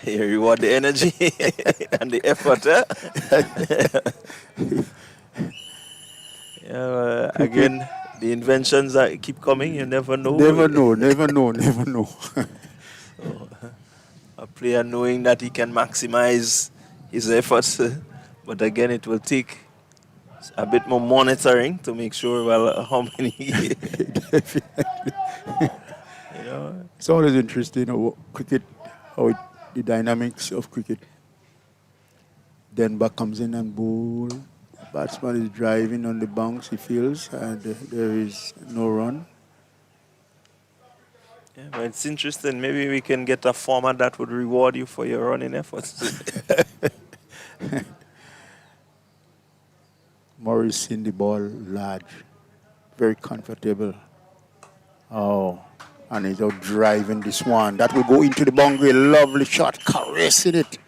You reward the energy and the effort. Again, the inventions that keep coming, you never know. Never know. A player knowing that he can maximize his efforts, but again, it will take a bit more monitoring to make sure, how many. It's always interesting cricket, the dynamics of cricket. Denver comes in and bowl. Batsman is driving on the bounce, he feels, and there is no run. Yeah, but it's interesting. Maybe we can get a format that would reward you for your running efforts. Morris in the ball large, very comfortable. Oh, and he's out driving this one. That will go into the boundary. Lovely shot, caressing it.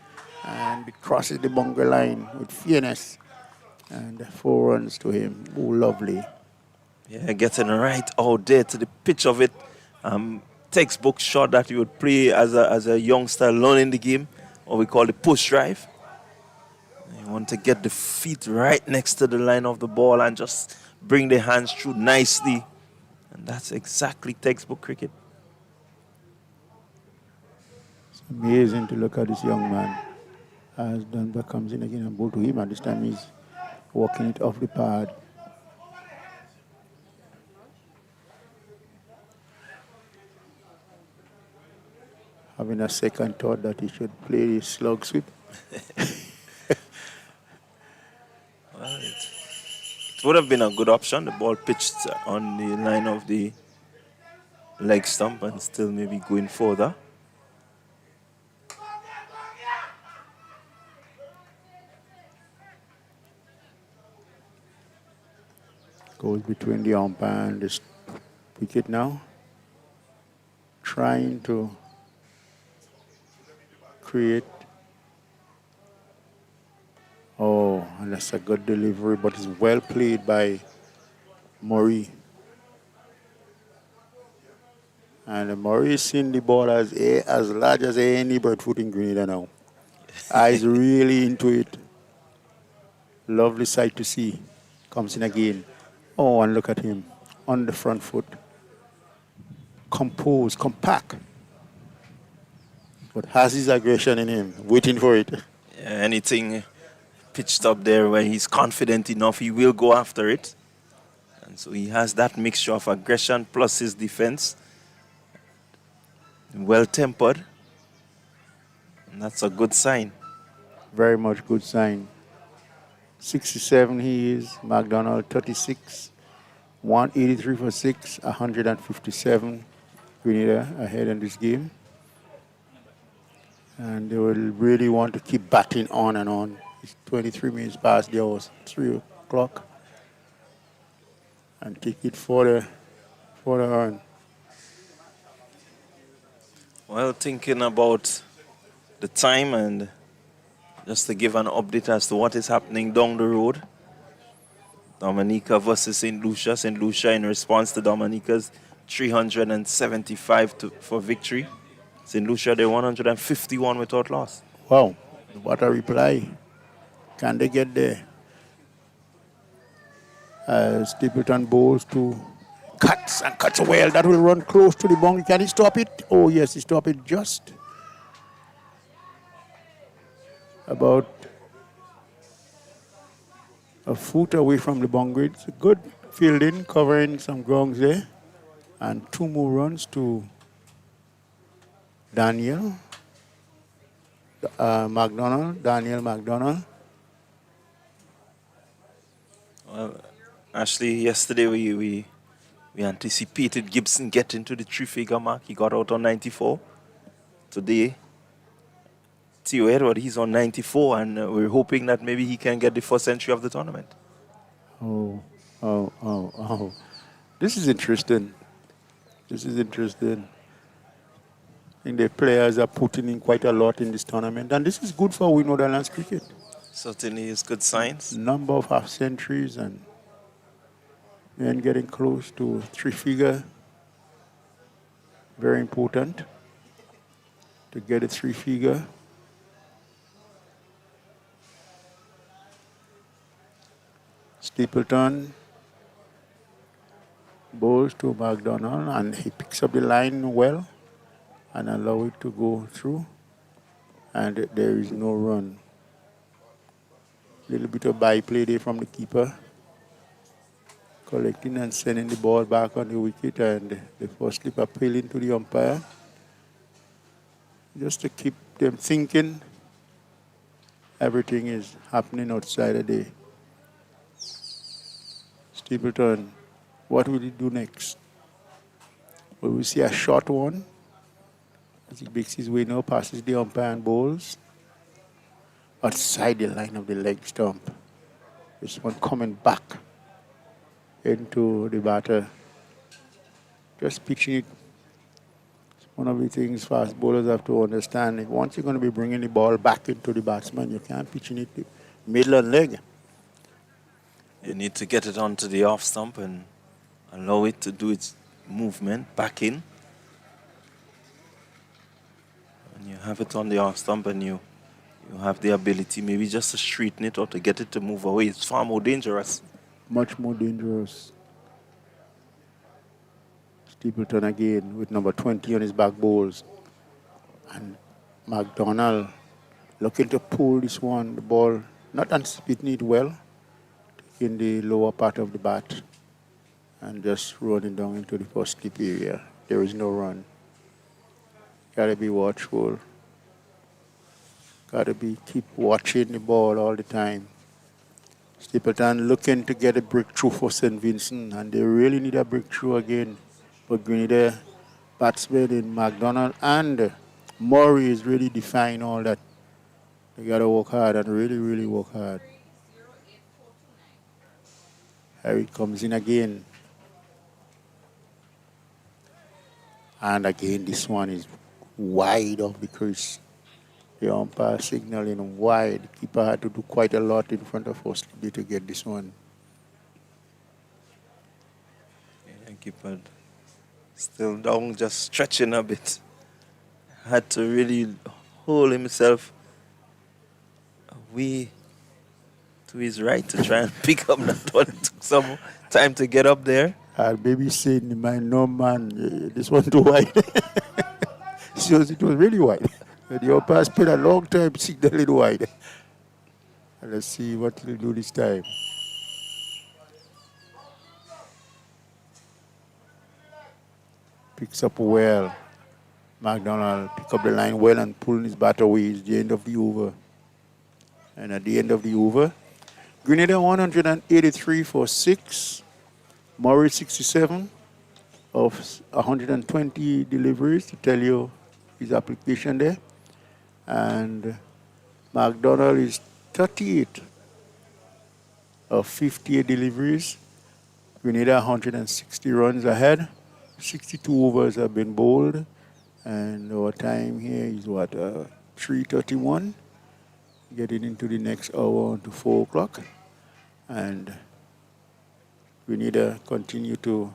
And it crosses the boundary line with fairness. And 4 runs to him. Oh, lovely. Yeah, getting right out there to the pitch of it. Textbook shot that you would play as a youngster learning the game, what we call the push drive. You want to get the feet right next to the line of the ball and just bring the hands through nicely. And that's exactly textbook cricket. It's amazing to look at this young man. As Dunbar comes in again and bowl to him, and this time he's walking it off the pad. Having a second thought that he should play the slug sweep. It would have been a good option. The ball pitched on the line of the leg stump and still maybe going further. Goes between the umpire and the wicket now. Trying to create. Oh, and that's a good delivery, but it's well played by Murray. And Murray is seeing the ball as large as any birdfoot in Grenada now. Eyes really into it. Lovely sight to see. Comes in again. Oh, and look at him on the front foot. Composed, compact. but has his aggression in him, waiting for it. Anything pitched up there where he's confident enough, he will go after it. And so he has that mixture of aggression plus his defense. Well-tempered. And that's a good sign. Very much good sign. 67 he is, McDonald 36, 183 for 6, 157. Grenada ahead in this game. And they will really want to keep batting on and on. It's 23 minutes past the hour, 3 o'clock. And take it for the run. Well, thinking about the time and just to give an update as to what is happening down the road. Dominica versus St. Lucia. St. Lucia in response to Dominica's 375 for victory. St. Lucia, they're 151 without loss. Wow, what a reply. Can they get there? Stapleton bowls to cuts well. That will run close to the boundary. Can he stop it? Oh, yes, he stopped it just about a foot away from the boundary. It's a good fielding, covering some grounds there. And 2 more runs to Daniel McDonald. Well, Ashley, yesterday we anticipated Gibson getting to the 3-figure mark. He got out on 94. Today, Theo Edward, he's on 94, and we're hoping that maybe he can get the first entry of the tournament. Oh. This is interesting. I think the players are putting in quite a lot in this tournament, and this is good for Windward Islands cricket. Certainly is good signs. Number of half centuries and then getting close to 3-figure. Very important to get a 3-figure. Stapleton bowls to McDonald, and he picks up the line well and allow it to go through, and there is no run. Little bit of byplay there from the keeper, collecting and sending the ball back on the wicket, and the first slip appealing to the umpire just to keep them thinking everything is happening outside of the Stapleton. What will he do next? Will we see a short one as he makes his way now, passes the umpire and bowls outside the line of the leg stump? This one coming back into the batter. Just pitching it. It's one of the things fast bowlers have to understand. Once you're going to be bringing the ball back into the batsman, you can't pitch it middle and leg. You need to get it onto the off stump and allow it to do its movement back in. And you have it on the off stump, and you have the ability maybe just to straighten it or to get it to move away. It's far more dangerous. Much more dangerous. Stapleton again with number 20 on his back bowls. And McDonald looking to pull this one, the ball, not anticipating it well, in the lower part of the bat and just running down into the first slip area. There is no run. Gotta be watchful. Gotta keep watching the ball all the time. Stapleton looking to get a breakthrough for St. Vincent, and they really need a breakthrough again. But Grenada batsmen in McDonald and Murray is really defying all that. They gotta work hard and really, really work hard. Here it comes in again. And again, this one is wide off the crease. The umpire signaling wide. The keeper had to do quite a lot in front of us to get this one. Yeah, keeper still down, just stretching a bit. Had to really hold himself away to his right to try and pick up that one. It took some time to get up there. Maybe saying in my mind, no man, this one too wide. So it was really wide. The umpire's played a long time, signal it wide. Let's see what he'll do this time. Picks up well. McDonald pick up the line well and pulling his bat away. It's the end of the over. And at the end of the over, Grenada 183 for 6. Murray 67 of 120 deliveries to tell you his application there. And McDonald is 38 of 58 deliveries. Grenada 160 runs ahead. 62 overs have been bowled. And our time here is what, 3:31. Getting into the next hour to 4 o'clock. And Grenada continue to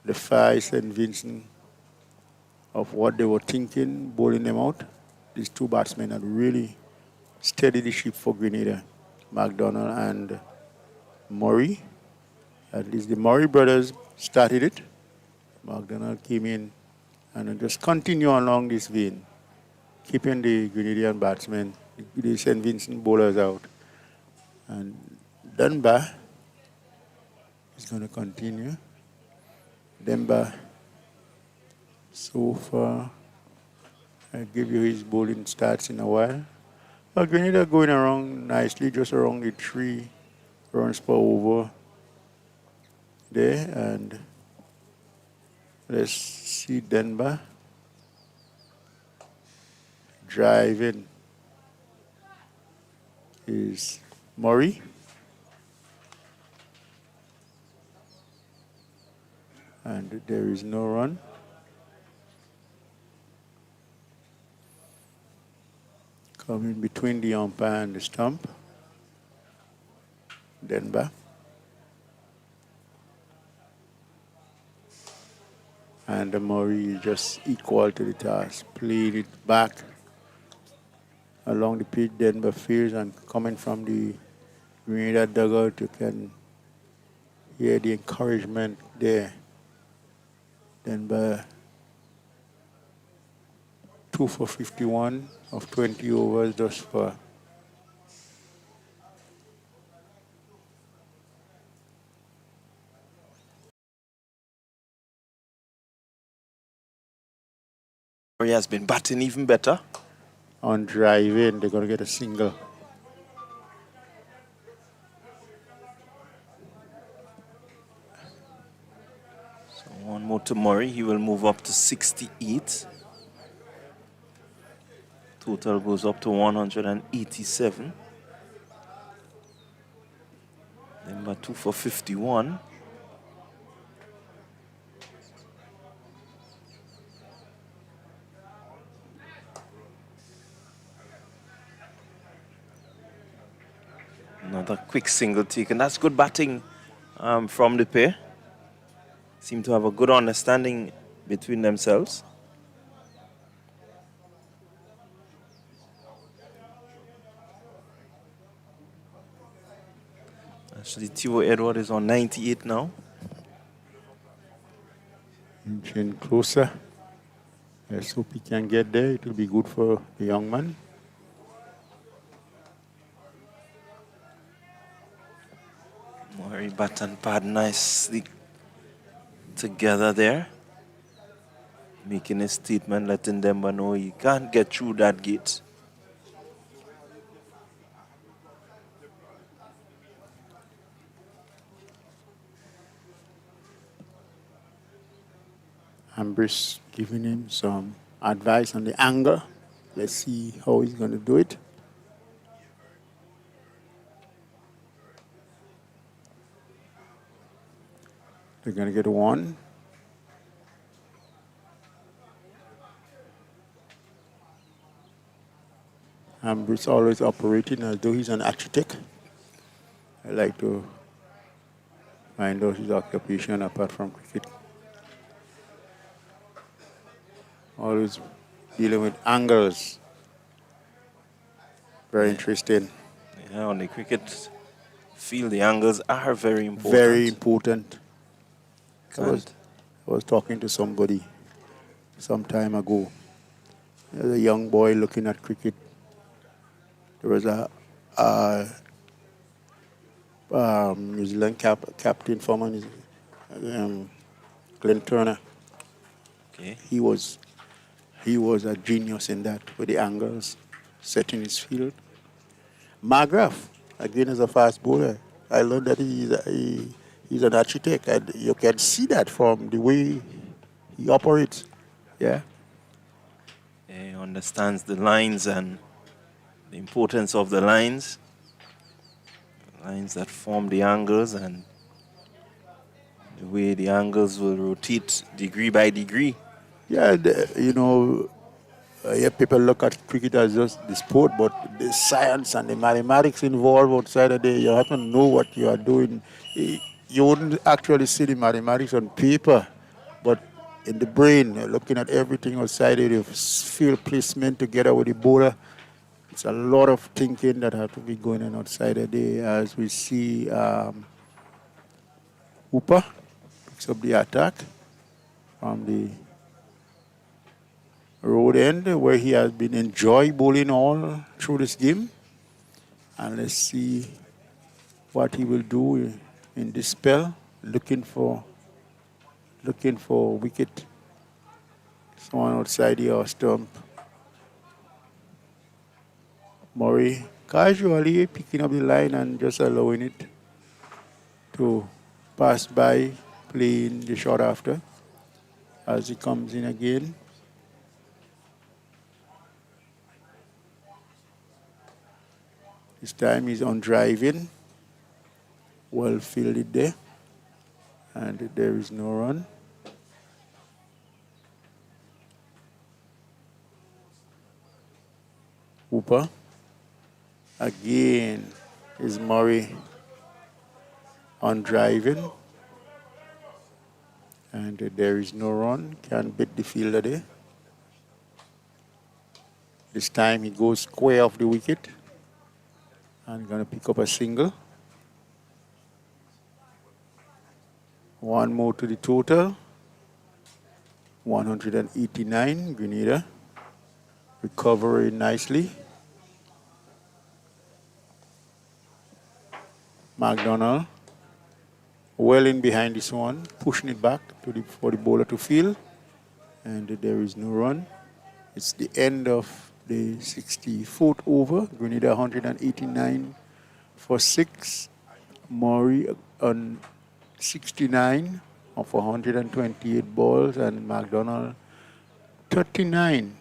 defy St. Vincent of what they were thinking, bowling them out. These two batsmen had really steadied the ship for Grenada, McDonald and Murray. At least the Murray brothers started it. McDonald came in and just continue along this vein, keeping the Grenadian batsmen, the St. Vincent bowlers out. And Dunbar is going to continue. Dunbar, so far, I'll give you his bowling stats in a while. But Grenada going around nicely, just around the 3 runs per over there. And let's see Dunbar driving is Murray. And there is no run. Coming between the umpire and the stump. Denver. And the Murray is just equal to the task. Played it back along the pitch, Denver fields, and coming from the Grenada dugout, you can hear the encouragement there. Denver 2 for 51 of 20 overs thus far. He has been batting even better. On drive in, they're going to get a single. So one more to Murray. He will move up to 68. Total goes up to 187. Number 2 for 51. Another quick single taken. That's good batting from the pair. Seem to have a good understanding between themselves. Actually, Theo Edward is on 98 now. Inching closer. Let's hope he can get there. It will be good for the young man. Murray bat and pad nicely together there. Making a statement, letting them know he can't get through that gate. Ambrish giving him some advice on the angle. Let's see how he's going to do it. They're going to get one. Ambrish always operating as though he's an architect. I like to find out his occupation apart from cricket. Always dealing with angles. Very interesting. Yeah, on the cricket field, the angles are very important. Very important. I was talking to somebody some time ago, as a young boy looking at cricket, there was a New Zealand captain, former Glenn Turner. Okay. He was a genius in that with the angles, setting his field. McGrath, again, is a fast bowler. I learned that he's an architect, and you can see that from the way he operates. Yeah. He understands the lines and the importance of the lines that form the angles, and the way the angles will rotate degree by degree. Yeah, yeah, people look at cricket as just the sport, but the science and the mathematics involved outside of there, you have to know what you are doing. You wouldn't actually see the mathematics on paper, but in the brain, looking at everything outside of the field placement together with the bowler, it's a lot of thinking that have to be going on outside of there. As we see Hooper picks up the attack from the road end where he has been enjoying bowling all through this game. And let's see what he will do in this spell, looking for wicket. Someone outside the off stump. Murray casually picking up the line and just allowing it to pass by, playing the shot after as he comes in again. This time he's on driving. Well fielded there. And there is no run. Hooper. Again is Murray on driving. And there is no run. Can't beat the fielder there. This time he goes square off the wicket. And going to pick up a single. One more to the total. 189, Grenada. Recovering nicely. McDonald. Well in behind this one. Pushing it back for the bowler to field. And there is no run. It's the end of the 64th over. Grenada 189 for 6. Murray on 69 of 128 balls. And McDonald 39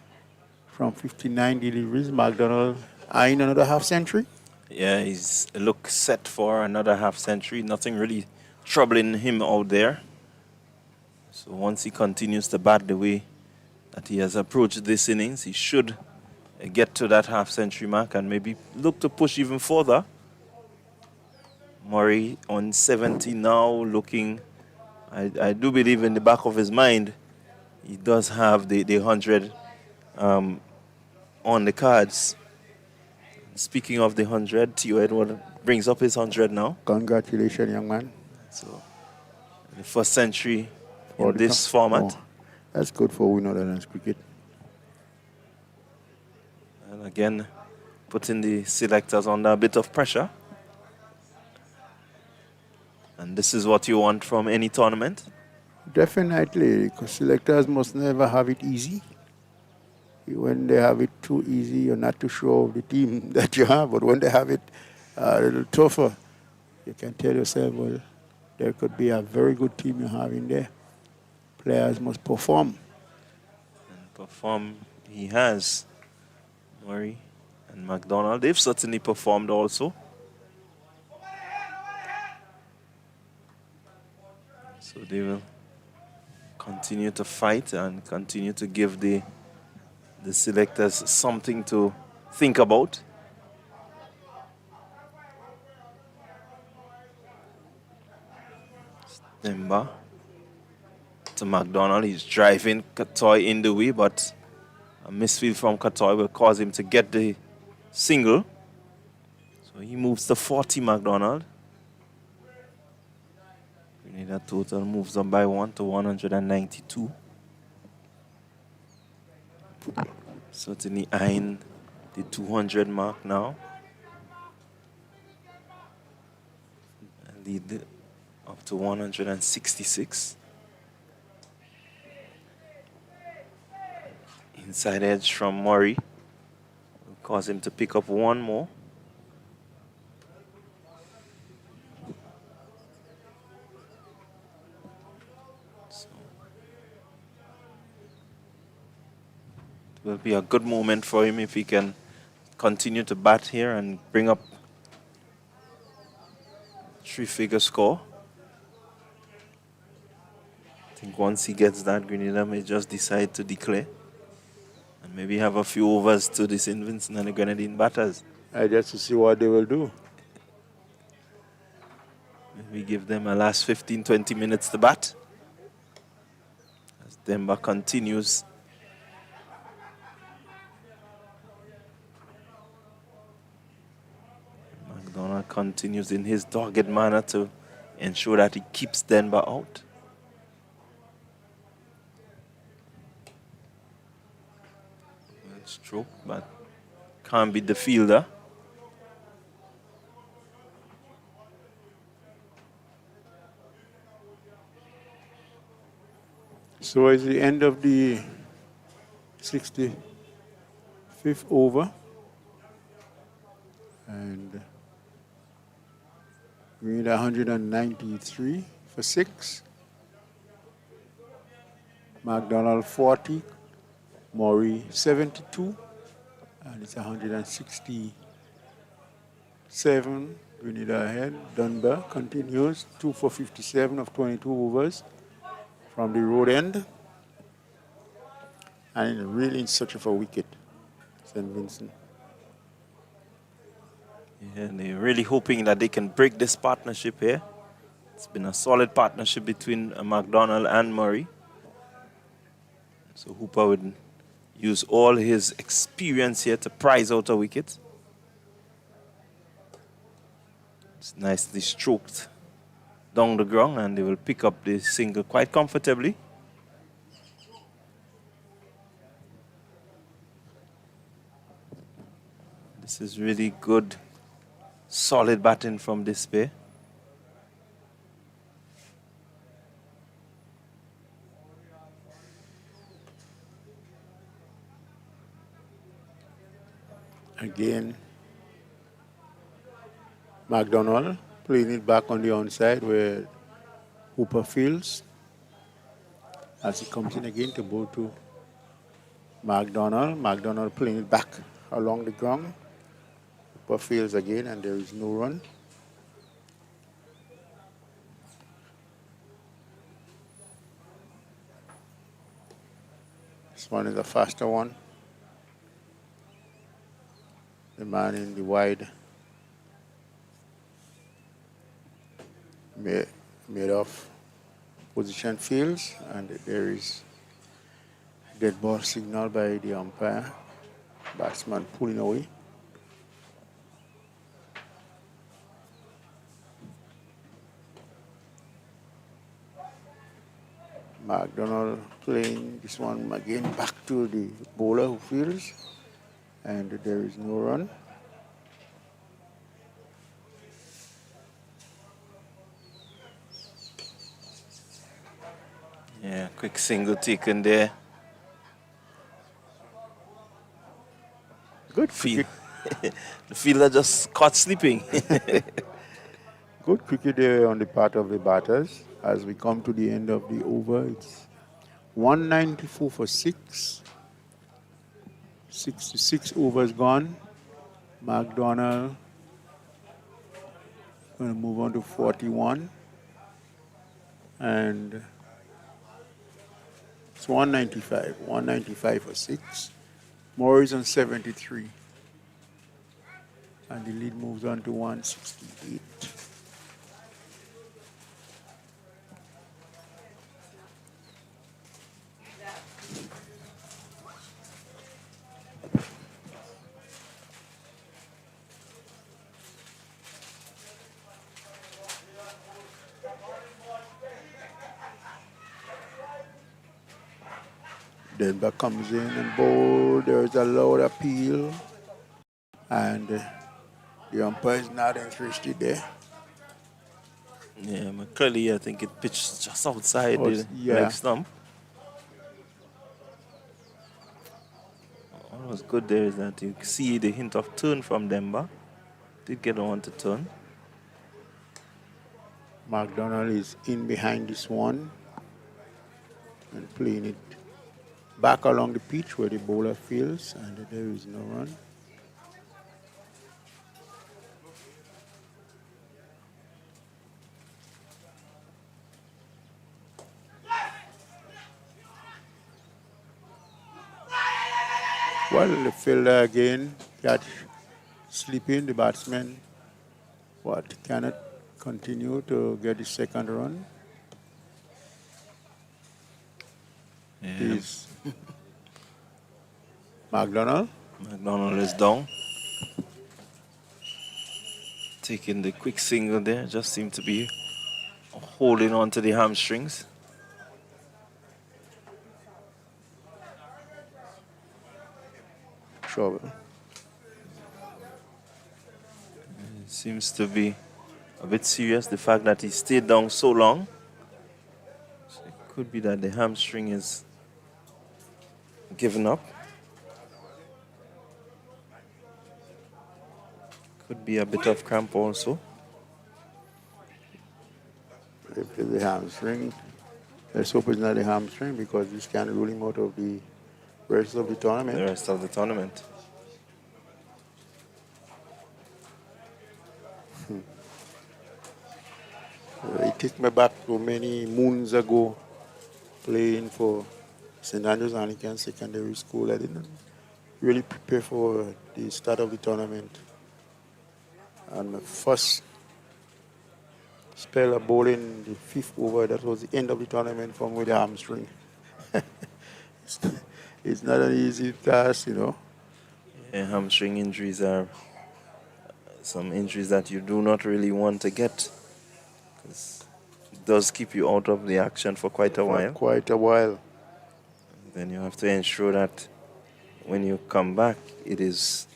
from 59 deliveries. McDonald eyeing another half century. Yeah, he's look set for another half century. Nothing really troubling him out there. So once he continues to bat the way that he has approached this innings, he should get to that half century mark and maybe look to push even further. Murray on 70 now, looking, I do believe in the back of his mind, he does have the 100 on the cards. Speaking of the 100, Theo Edward brings up his 100 now. Congratulations, young man. So, the first century in this format. Oh, that's good for Netherlands cricket. And again, putting the selectors under a bit of pressure. And this is what you want from any tournament? Definitely, because selectors must never have it easy. When they have it too easy, you're not too sure of the team that you have. But when they have it a little tougher, you can tell yourself, well, there could be a very good team you have in there. Players must perform. And perform he has. Murray and McDonald, they've certainly performed also. So they will continue to fight and continue to give the selectors something to think about. Stemba to McDonald. He's driving Katoy in the way, but a misfield from Katoy will cause him to get the single. So he moves to 40, McDonald. Grenada total moves up by 1 to 192. Certainly eyeing the 200 mark now. Lead up to 166. Inside edge from Murray will cause him to pick up one more. So it will be a good moment for him if he can continue to bat here and bring up three-figure score. I think once he gets that, Grenada may just decide to declare and maybe have a few overs to this Vincent and the Grenadine batters. Just to see what they will do. Maybe give them a last 15-20 minutes to bat as Demba continues. McDonald continues in his dogged manner to ensure that he keeps Denver out. Well stroke, but can't beat the fielder. So it's the end of the 65th over. And we need 193 for 6. McDonald 40, Murray 72, and it's 167. Grenada ahead. Dunbar continues 2 for 57 of 22 overs from the road end. And really in search of a wicket, St. Vincent. Yeah, and they're really hoping that they can break this partnership here. It's been a solid partnership between McDonald and Murray. So Hooper would use all his experience here to prize out a wicket. It's nicely stroked down the ground and they will pick up the single quite comfortably. This is really good, solid batting from this pair. Again, McDonald playing it back on the onside where Hooper fields. As he comes in again to bowl to McDonald. McDonald playing it back along the ground. Hooper fields again and there is no run. This one is a faster one. The man in the wide made off position fields, and there is dead ball signal by the umpire. Batsman pulling away. McDonald playing this one again back to the bowler who fields. And there is no run. Yeah, quick single taken there. Good field. The fielder just caught sleeping. Good cricket there on the part of the batters. As we come to the end of the over, it's 194 for 6. 66 overs gone. McDonald going to move on to 41. And it's 195. 195 for 6. Morris on 73. And the lead moves on to 168. Denver comes in and bowl. There's a loud appeal. And the umpire is not interested there. Yeah, but clearly I think it pitched just outside Oh, the yeah. leg stump. What was good there is that you see the hint of turn from Denver. Did get on to turn. McDonald is in behind this one and playing it back along the pitch where the bowler fields, and there is no run. Well, the fielder again catch sleeping, the batsman cannot continue to get the second run. Yeah. Is McDonald. McDonald is down. Taking the quick single there, just seemed to be holding on to the hamstrings. Trouble. It seems to be a bit serious, the fact that he stayed down so long. So it could be that the hamstring is given up. Could be a bit of cramp also. If it's the hamstring, let's hope it's not the hamstring because this can rule him out of the rest of the tournament. The rest of the tournament. It takes me back to many moons ago playing for St. Andrews Anglican Secondary School. I didn't really prepare for the start of the tournament. And my first spell of bowling the fifth over, that was the end of the tournament for me with the hamstring. It's not an easy task, you know. Yeah, hamstring injuries are some injuries that you do not really want to get. 'Cause it does keep you out of the action for quite a while. Quite a while. Then you have to ensure that when you come back, it is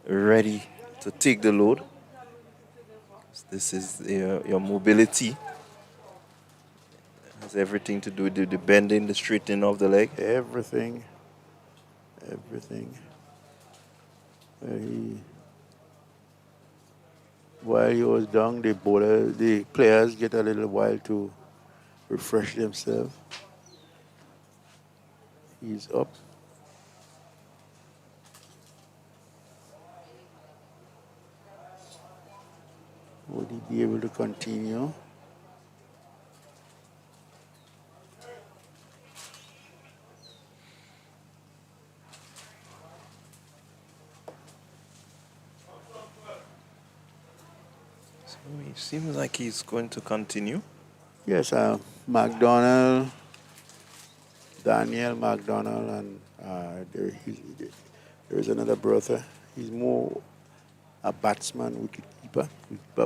ready to take the load. This is your mobility. It has everything to do with the bending, the straightening of the leg. Everything. While he was down, the players get a little while to refresh themselves. He's up. Would he be able to continue? So it seems like he's going to continue. Yes, Daniel McDonald, and there is another brother. He's more a batsman, wicketkeeper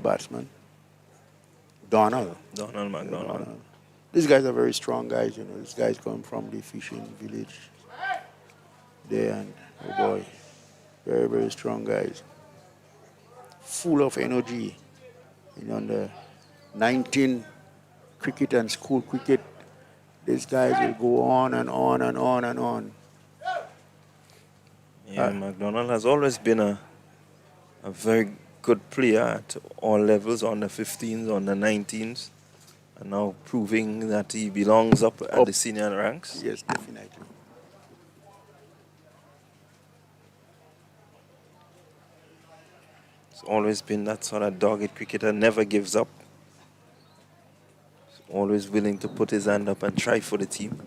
batsman. Donald McDonald. These guys are very strong guys, you know. These guys come from the fishing village there, and oh boy, very, very strong guys. Full of energy. You know, the 19 cricket and school cricket, these guys will go on and on and on and on. Yeah, McDonald has always been a very good player at all levels, on the 15s, on the 19s, and now proving that he belongs up at the senior ranks. Yes, definitely. He's always been that sort of dogged cricketer, never gives up. He's always willing to put his hand up and try for the team.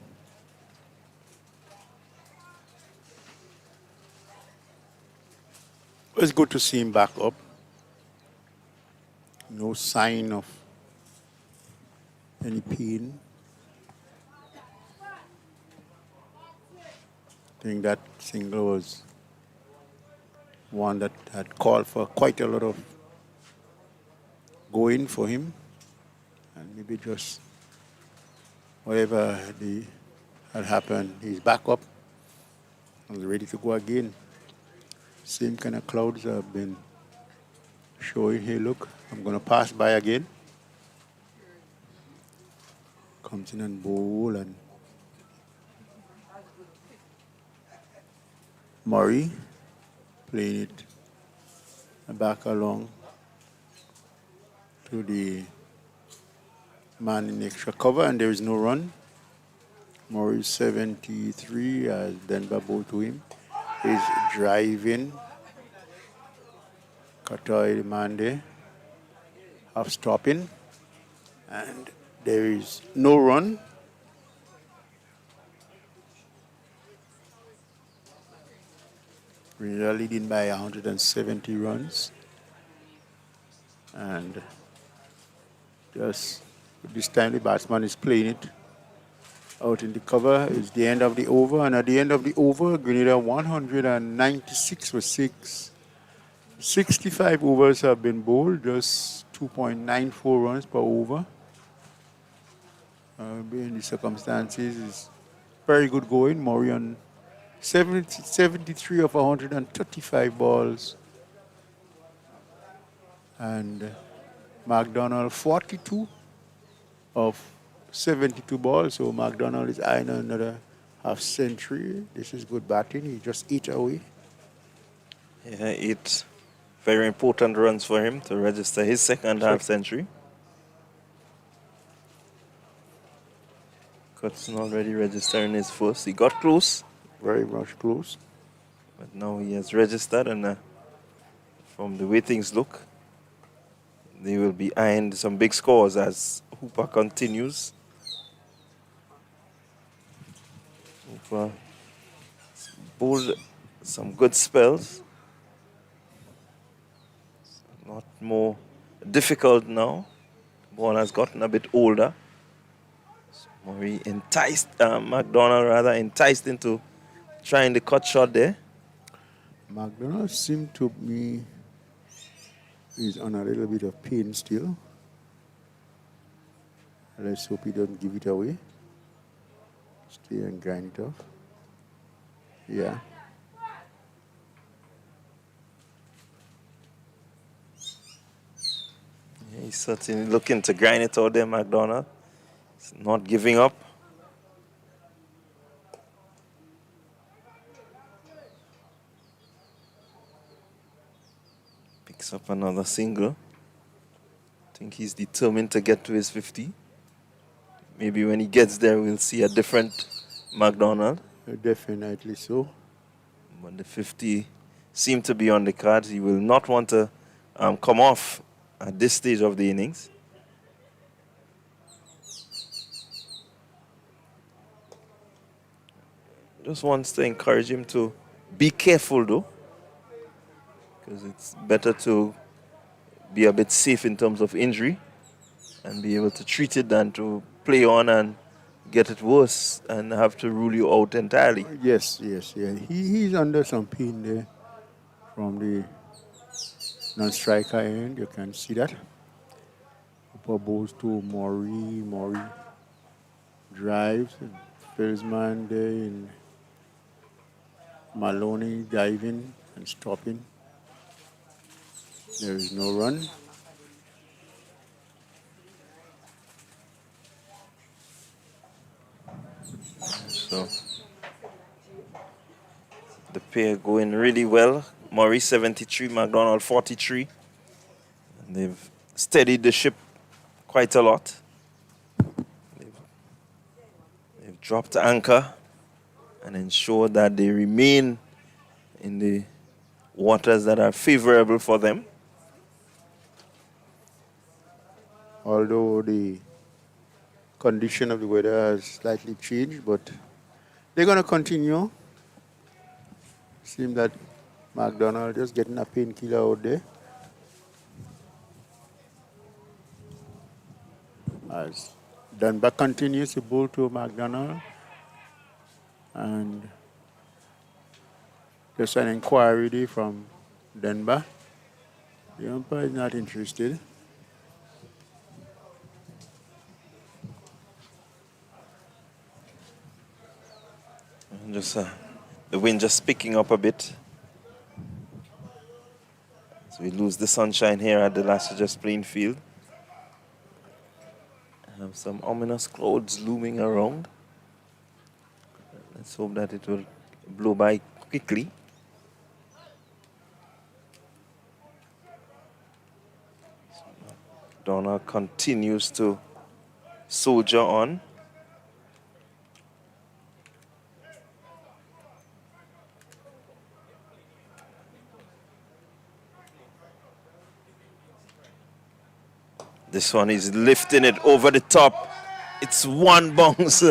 It's good to see him back up. No sign of any pain. I think that single was one that had called for quite a lot of going for him. And maybe just whatever the That happened. He's back up and ready to go again. Same kind of clouds have been showing. Hey, look, I'm going to pass by again. Comes in and bowl and Murray playing it back along to the man in extra cover, and there is no run. Murray 73 as Denver ball to him. He's driving. Katoy, the man there, half stopping, and there is no run. We are leading by 170 runs. And just this time the batsman is playing it out in the cover. It's the end of the over, and at the end of the over, Grenada 196 for 6. 65 overs have been bowled, just 2.94 runs per over. In the circumstances, it's very good going. Murray on 73 of 135 balls. And McDonald 42 of 72 balls. So McDonald is eyeing another half century. This is good batting. He just ate away. Yeah, 8 very important runs for him to register his second half century. Cutson already registering his first. He got close. Very much close. But now he has registered, and from the way things look, they will be eyeing some big scores as Hooper continues. Hooper bowled some good spells. Not more difficult now. Ball has gotten a bit older. So Murray McDonald enticed into trying the cut shot there. McDonald seemed to me is on a little bit of pain still. Let's hope he doesn't give it away. Stay and grind it off. Yeah. He's certainly looking to grind it out there, McDonald. He's not giving up. Picks up another single. I think he's determined to get to his 50. Maybe when he gets there, we'll see a different McDonald. Definitely so. But the 50 seemed to be on the cards. He will not want to come off at this stage of the innings. Just wants to encourage him to be careful, though, because it's better to be a bit safe in terms of injury and be able to treat it than to play on and get it worse and have to rule you out entirely. Yes. He's under some pain there from the non-striker end. You can see that. Upper balls to Murray drives. Felsman there in Maloney diving and stopping. There is no run. So the pair going really well. Murray 73, McDonald 43. And they've steadied the ship quite a lot. They've dropped anchor and ensured that they remain in the waters that are favorable for them. Although the condition of the weather has slightly changed, but they're going to continue. Seems that McDonald just getting a painkiller out there. As Dunbar continues to bowl to McDonald. And just an inquiry there from Denver. The umpire is not interested. Just the wind just picking up a bit. So we lose the sunshine here at the Sagesse Playing Field. Have some ominous clouds looming around. Let's hope that it will blow by quickly. Donna continues to soldier on. This one is lifting it over the top. It's one bounce.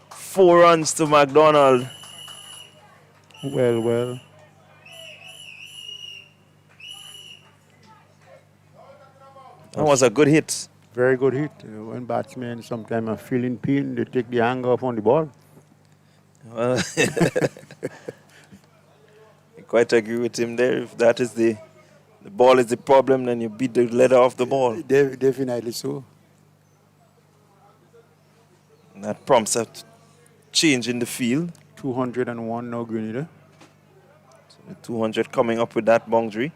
4 runs to McDonald. Well. That was a good hit. Very good hit. When batsmen sometimes are feeling pain, they take the anger up on the ball. Well, I quite agree with him there. If that is the ball is the problem, then you beat the leather off the ball. Definitely so. And that prompts a change in the field. 201 now, Grenada. So the 200 coming up with that boundary.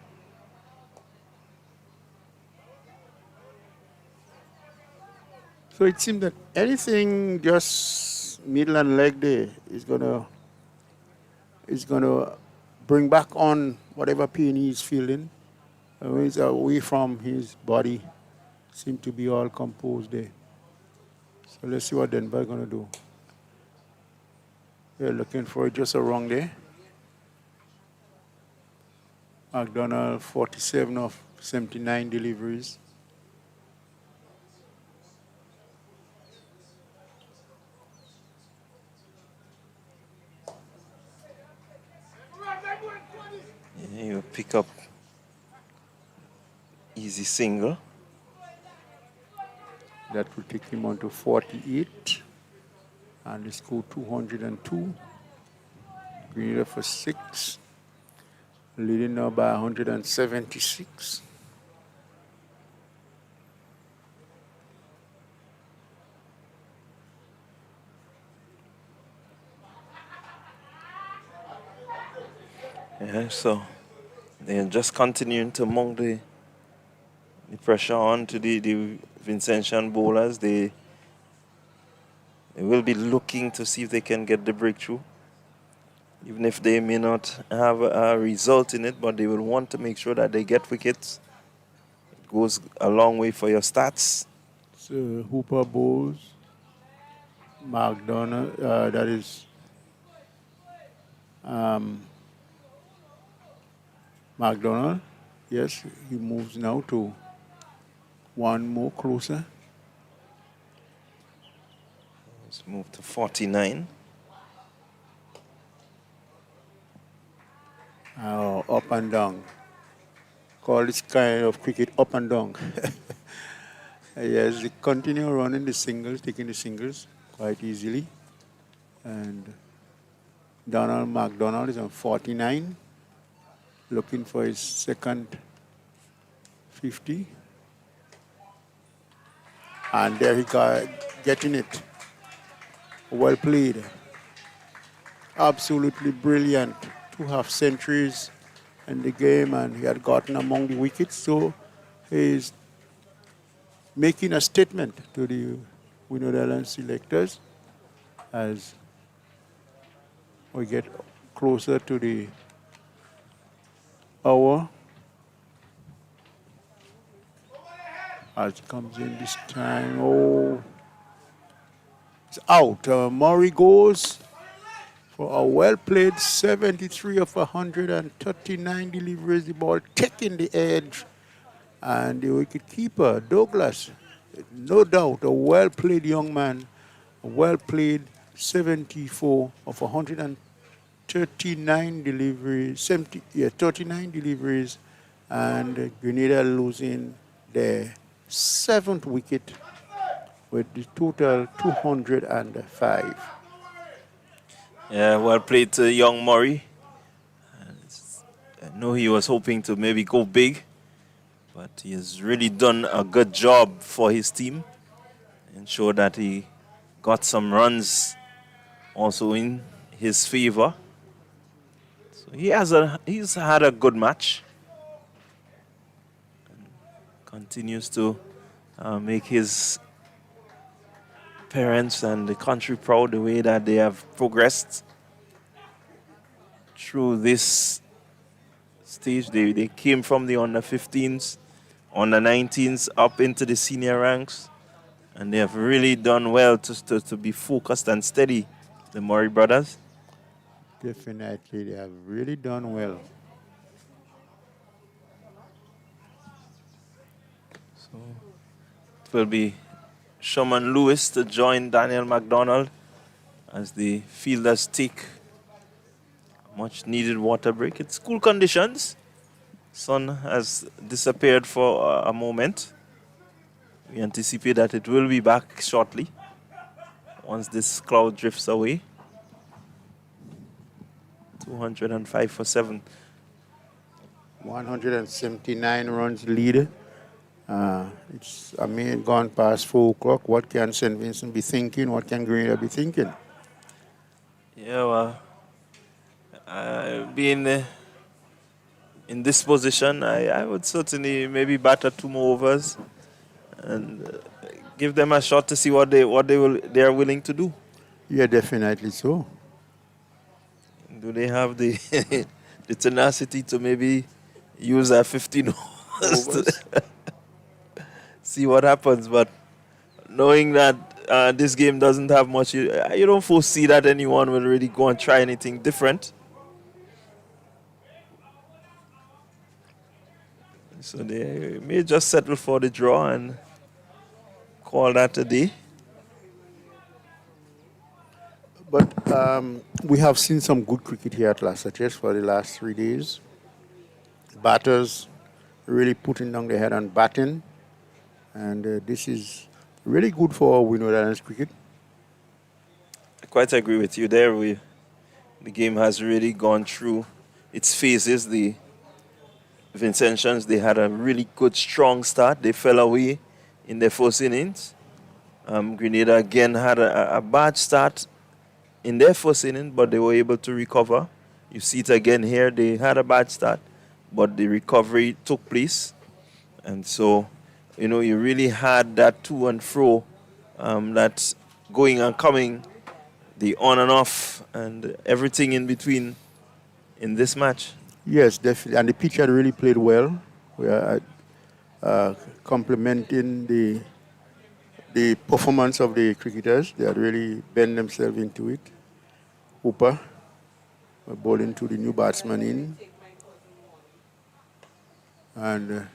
So it seems that anything just middle and leg there is gonna bring back on whatever pain he's feeling. When he's away from his body, seem to be all composed there. So let's see what Denver gonna do. They're looking for just a wrong there. McDonald 47 of 79 deliveries. Yeah, you pick up easy single. That will take him on to 48. And they score 202. Grenada for 6. Leading now by 176. Yeah, so they're just continuing to mount the pressure on to the Vincentian bowlers. They will be looking to see if they can get the breakthrough. Even if they may not have a result in it, but they will want to make sure that they get wickets. It goes a long way for your stats. So Hooper bowls. McDonald, that is McDonald. Yes, he moves now to one more closer. Let's move to 49. Up and down. Call this kind of cricket up and down. Yes, they continue running the singles, taking the singles quite easily. And Donald McDonald is on 49, looking for his second 50. And there he got getting it. Well played. Absolutely brilliant. 2 half centuries in the game, and he had gotten among the wickets. So he's making a statement to the Windward selectors as we get closer to the hour. As it comes in this time, it's out. Murray goes for a well-played 73 of 139 deliveries. The ball taking the edge. And the wicket-keeper, Douglas, no doubt, a well-played young man, a well-played 74 of 139 deliveries, 39 deliveries, and Grenada losing their 7th wicket with the total 205. Yeah, well played to young Murray. I know he was hoping to maybe go big, but he has really done a good job for his team. Ensure that he got some runs also in his favor. So he's had a good match. Continues to make his parents and the country proud the way that they have progressed through this stage. They came from the under 15s, under 19s up into the senior ranks, and they have really done well to be focused and steady, the Murray brothers. Definitely, they have really done well. So it will be Sherman Lewis to join Daniel McDonald as the fielders take a much needed water break. It's cool conditions. Sun has disappeared for a moment. We anticipate that it will be back shortly once this cloud drifts away. 205 for 7. 179 runs lead. It's gone past 4 o'clock. What can St. Vincent be thinking? What can Grenada be thinking? Yeah, well, being in this position, I would certainly maybe batter 2 more overs and give them a shot to see what they are willing to do. Yeah, definitely so. Do they have the the tenacity to maybe use a 15 overs to see what happens? But knowing that this game doesn't have much, you don't foresee that anyone will really go and try anything different. So they may just settle for the draw and call that a day. But we have seen some good cricket here at Sagesse for the last 3 days. Batters really putting down their head and batting. And this is really good for Windward cricket. I quite agree with you there. The game has really gone through its phases. The Vincentians, they had a really good, strong start. They fell away in their first innings. Grenada again had a bad start in their first inning, but they were able to recover. You see it again here. They had a bad start, but the recovery took place. And so, you really had that to and fro, that going and coming, the on and off, and everything in between in this match. Yes, definitely. And the pitch had really played well. We are complimenting the performance of the cricketers. They had really bent themselves into it. Hooper bowling to the new batsman in. And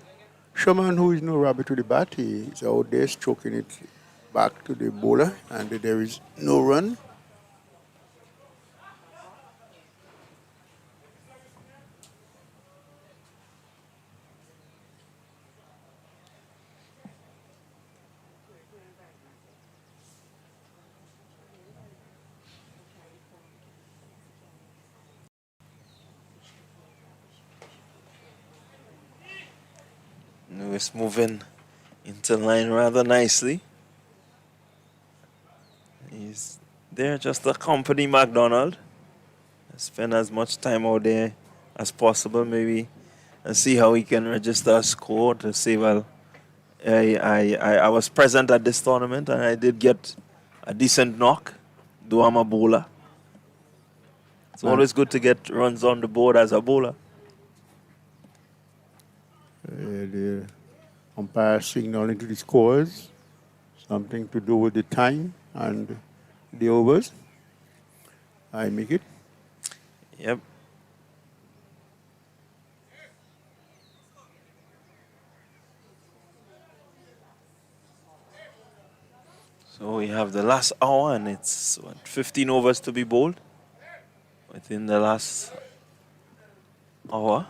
Sherman, who is no rabbit to the bat, he is out there stroking it back to the bowler, and there is no run. Lewis moving into line rather nicely. He's there just to accompany McDonald. Spend as much time out there as possible, maybe, and see how he can register a score to say, well, I was present at this tournament and I did get a decent knock, though I'm a bowler. It's always good to get runs on the board as a bowler. The umpire signaling to the scores, something to do with the time and the overs. I make it. Yep. So we have the last hour, and it's 15 overs to be bowled within the last hour.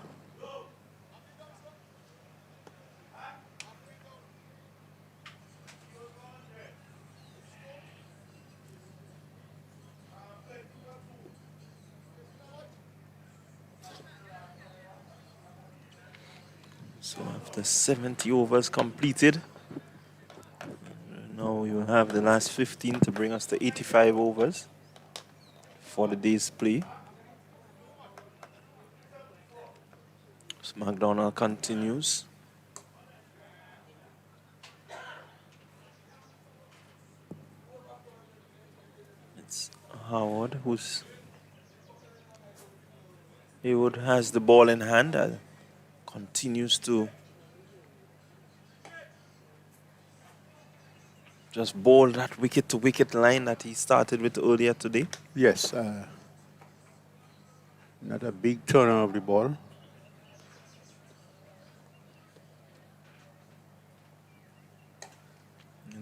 So after 70 overs completed, now you have the last 15 to bring us to 85 overs. for the day's play. So McDonald continues. It's Howard who's... Haywood has the ball in hand and continues to just bowl that wicket-to-wicket line that he started with earlier today. Yes. Not a big turner of the ball.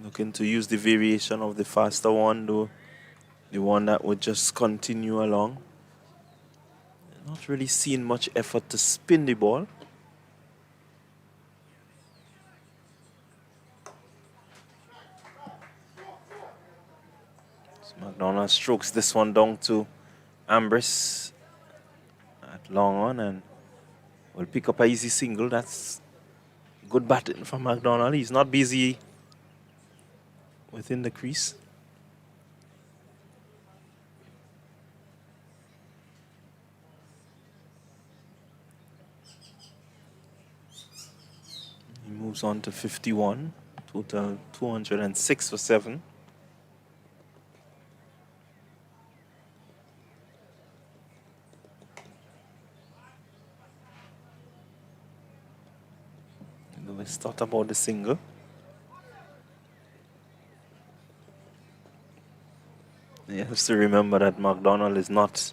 Looking to use the variation of the faster one, though, the one that would just continue along. Not really seeing much effort to spin the ball. So McDonald strokes this one down to Ambrose at long on and will pick up an easy single. That's good batting from McDonald. He's not busy within the crease. He moves on to 51, total 206 for 7. Let's talk about the single. You have to remember that McDonald is not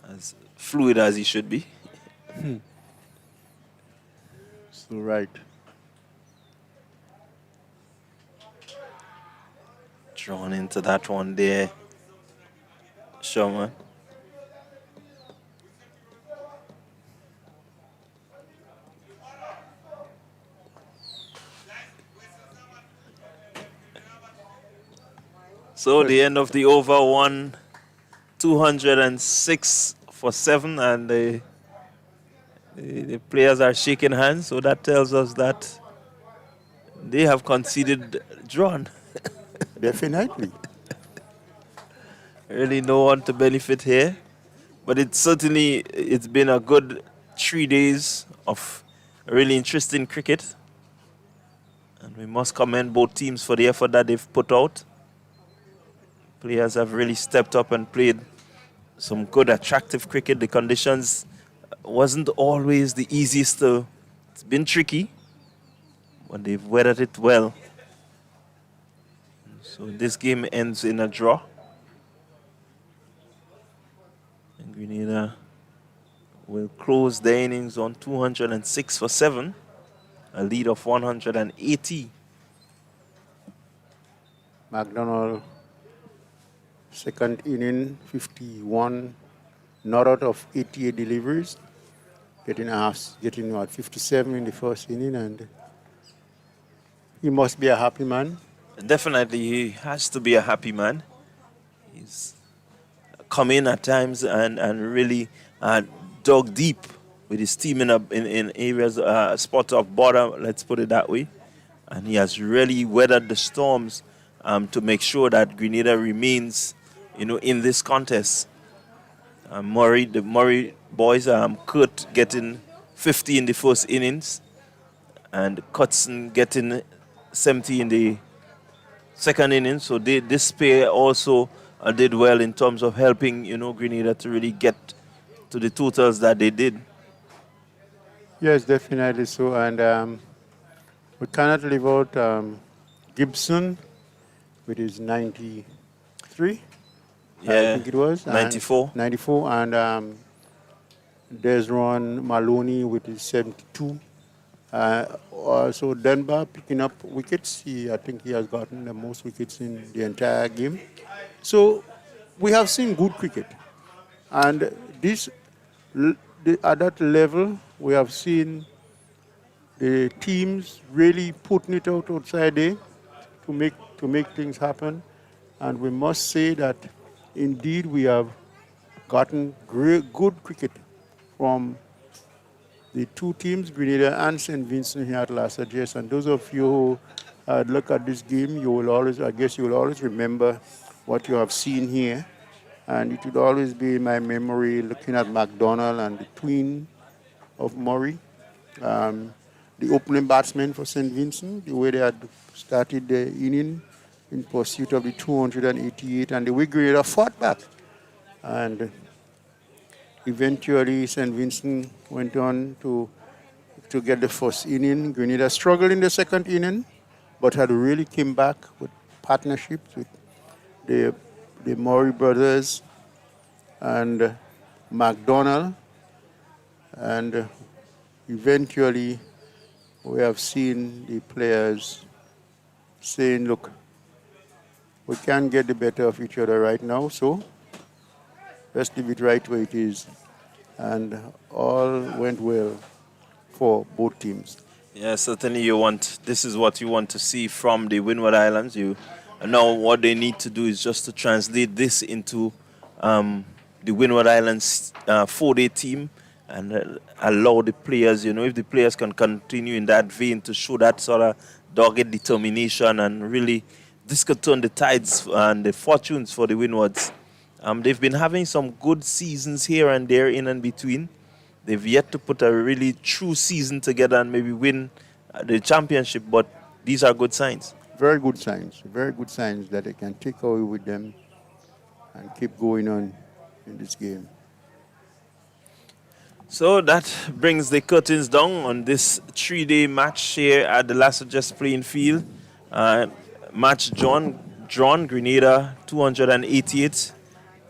as fluid as he should be. So right. Drawn into that one there, Sherman. So the end of the over, 206 for 7, and the players are shaking hands. So that tells us that they have conceded drawn. Definitely. Really no one to benefit here. But it's been a good 3 days of really interesting cricket. And we must commend both teams for the effort that they've put out. Players have really stepped up and played some good, attractive cricket. The conditions wasn't always the easiest. It's been tricky, but they've weathered it well. So this game ends in a draw. And Grenada will close the innings on 206 for 7, a lead of 180. McDonald, second inning, 51, not out of 88 deliveries, getting 57 in the first inning, and he must be a happy man. Definitely, he has to be a happy man. He's come in at times and really dug deep with his team in areas, spot of border, let's put it that way. And he has really weathered the storms to make sure that Grenada remains, in this contest. The Murray boys, Kurt getting 50 in the first innings, and Cutson getting 70 in the second innings. So this pair also did well in terms of helping, Grenada to really get to the totals that they did. Yes, definitely so. And we cannot leave out Gibson with his 93. Yeah, I think it was. 94. 94. And Desron Maloney with his 72. Also Denver picking up wickets. I think he has gotten the most wickets in the entire game. So we have seen good cricket. And at that level, we have seen the teams really putting it out outside there to make things happen. And we must say that indeed we have gotten good cricket from the two teams, Grenada and St. Vincent here at La Sagesse. And those of you who look at this game, you will always remember what you have seen here. And it would always be in my memory looking at McDonald and the twin of Murray, the opening batsman for St. Vincent, the way they had started the inning in pursuit of the 288, and the way Grenada fought back. And eventually St. Vincent went on to get the first inning. Grenada struggled in the second inning, but had really came back with partnerships with the Murray brothers and McDonald. And eventually we have seen the players saying, look, we can't get the better of each other right now, so let's leave it right where it is. And all went well for both teams. Yeah, certainly this is what you want to see from the Windward Islands. Now what they need to do is just to translate this into the Windward Islands 4-day team and allow the players, if the players can continue in that vein to show that sort of dogged determination, and really this could turn the tides and the fortunes for the Windwards. They've been having some good seasons here and there in and between. They've yet to put a really true season together and maybe win the championship, but these are good signs. Very good signs that they can take away with them and keep going on in this game. So that brings the curtains down on this 3-day match here at the Sagesse Playing Field. Match drawn, Grenada 288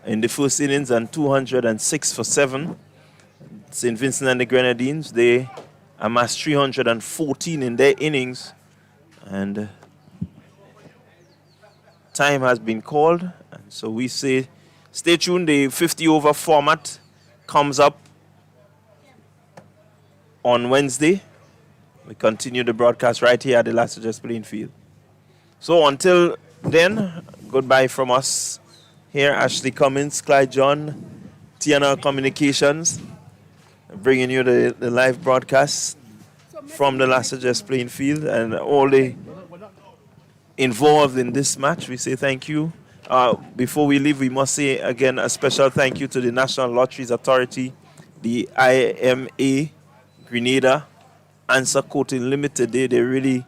in the first innings and 206 for 7. St. Vincent and the Grenadines, they amassed 314 in their innings. And time has been called. And so we say, stay tuned. The 50-over format comes up on Wednesday. We continue the broadcast right here at the Sagesse Playing Field. So until then, goodbye from us here. Ashley Cummins, Clyde John, TNR Communications, bringing you the live broadcast from the Sagesse Playing Field, and all the involved in this match. We say thank you. Before we leave, we must say again a special thank you to the National Lotteries Authority, the IMA, Grenada, Answer Coating Limited. They really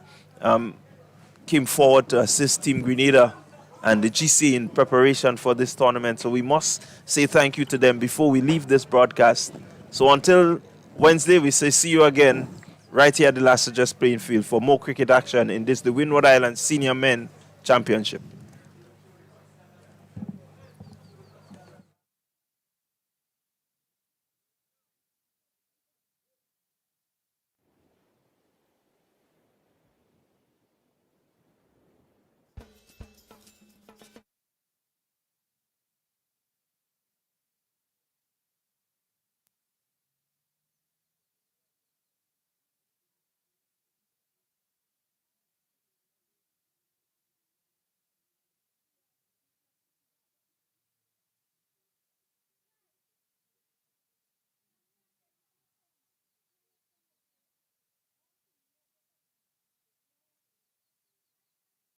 came forward to assist Team Grenada and the GC in preparation for this tournament. So we must say thank you to them before we leave this broadcast. So until Wednesday, we say see you again right here at the Sagesse Playing Field for more cricket action in this, the Windward Islands Senior Men Championship.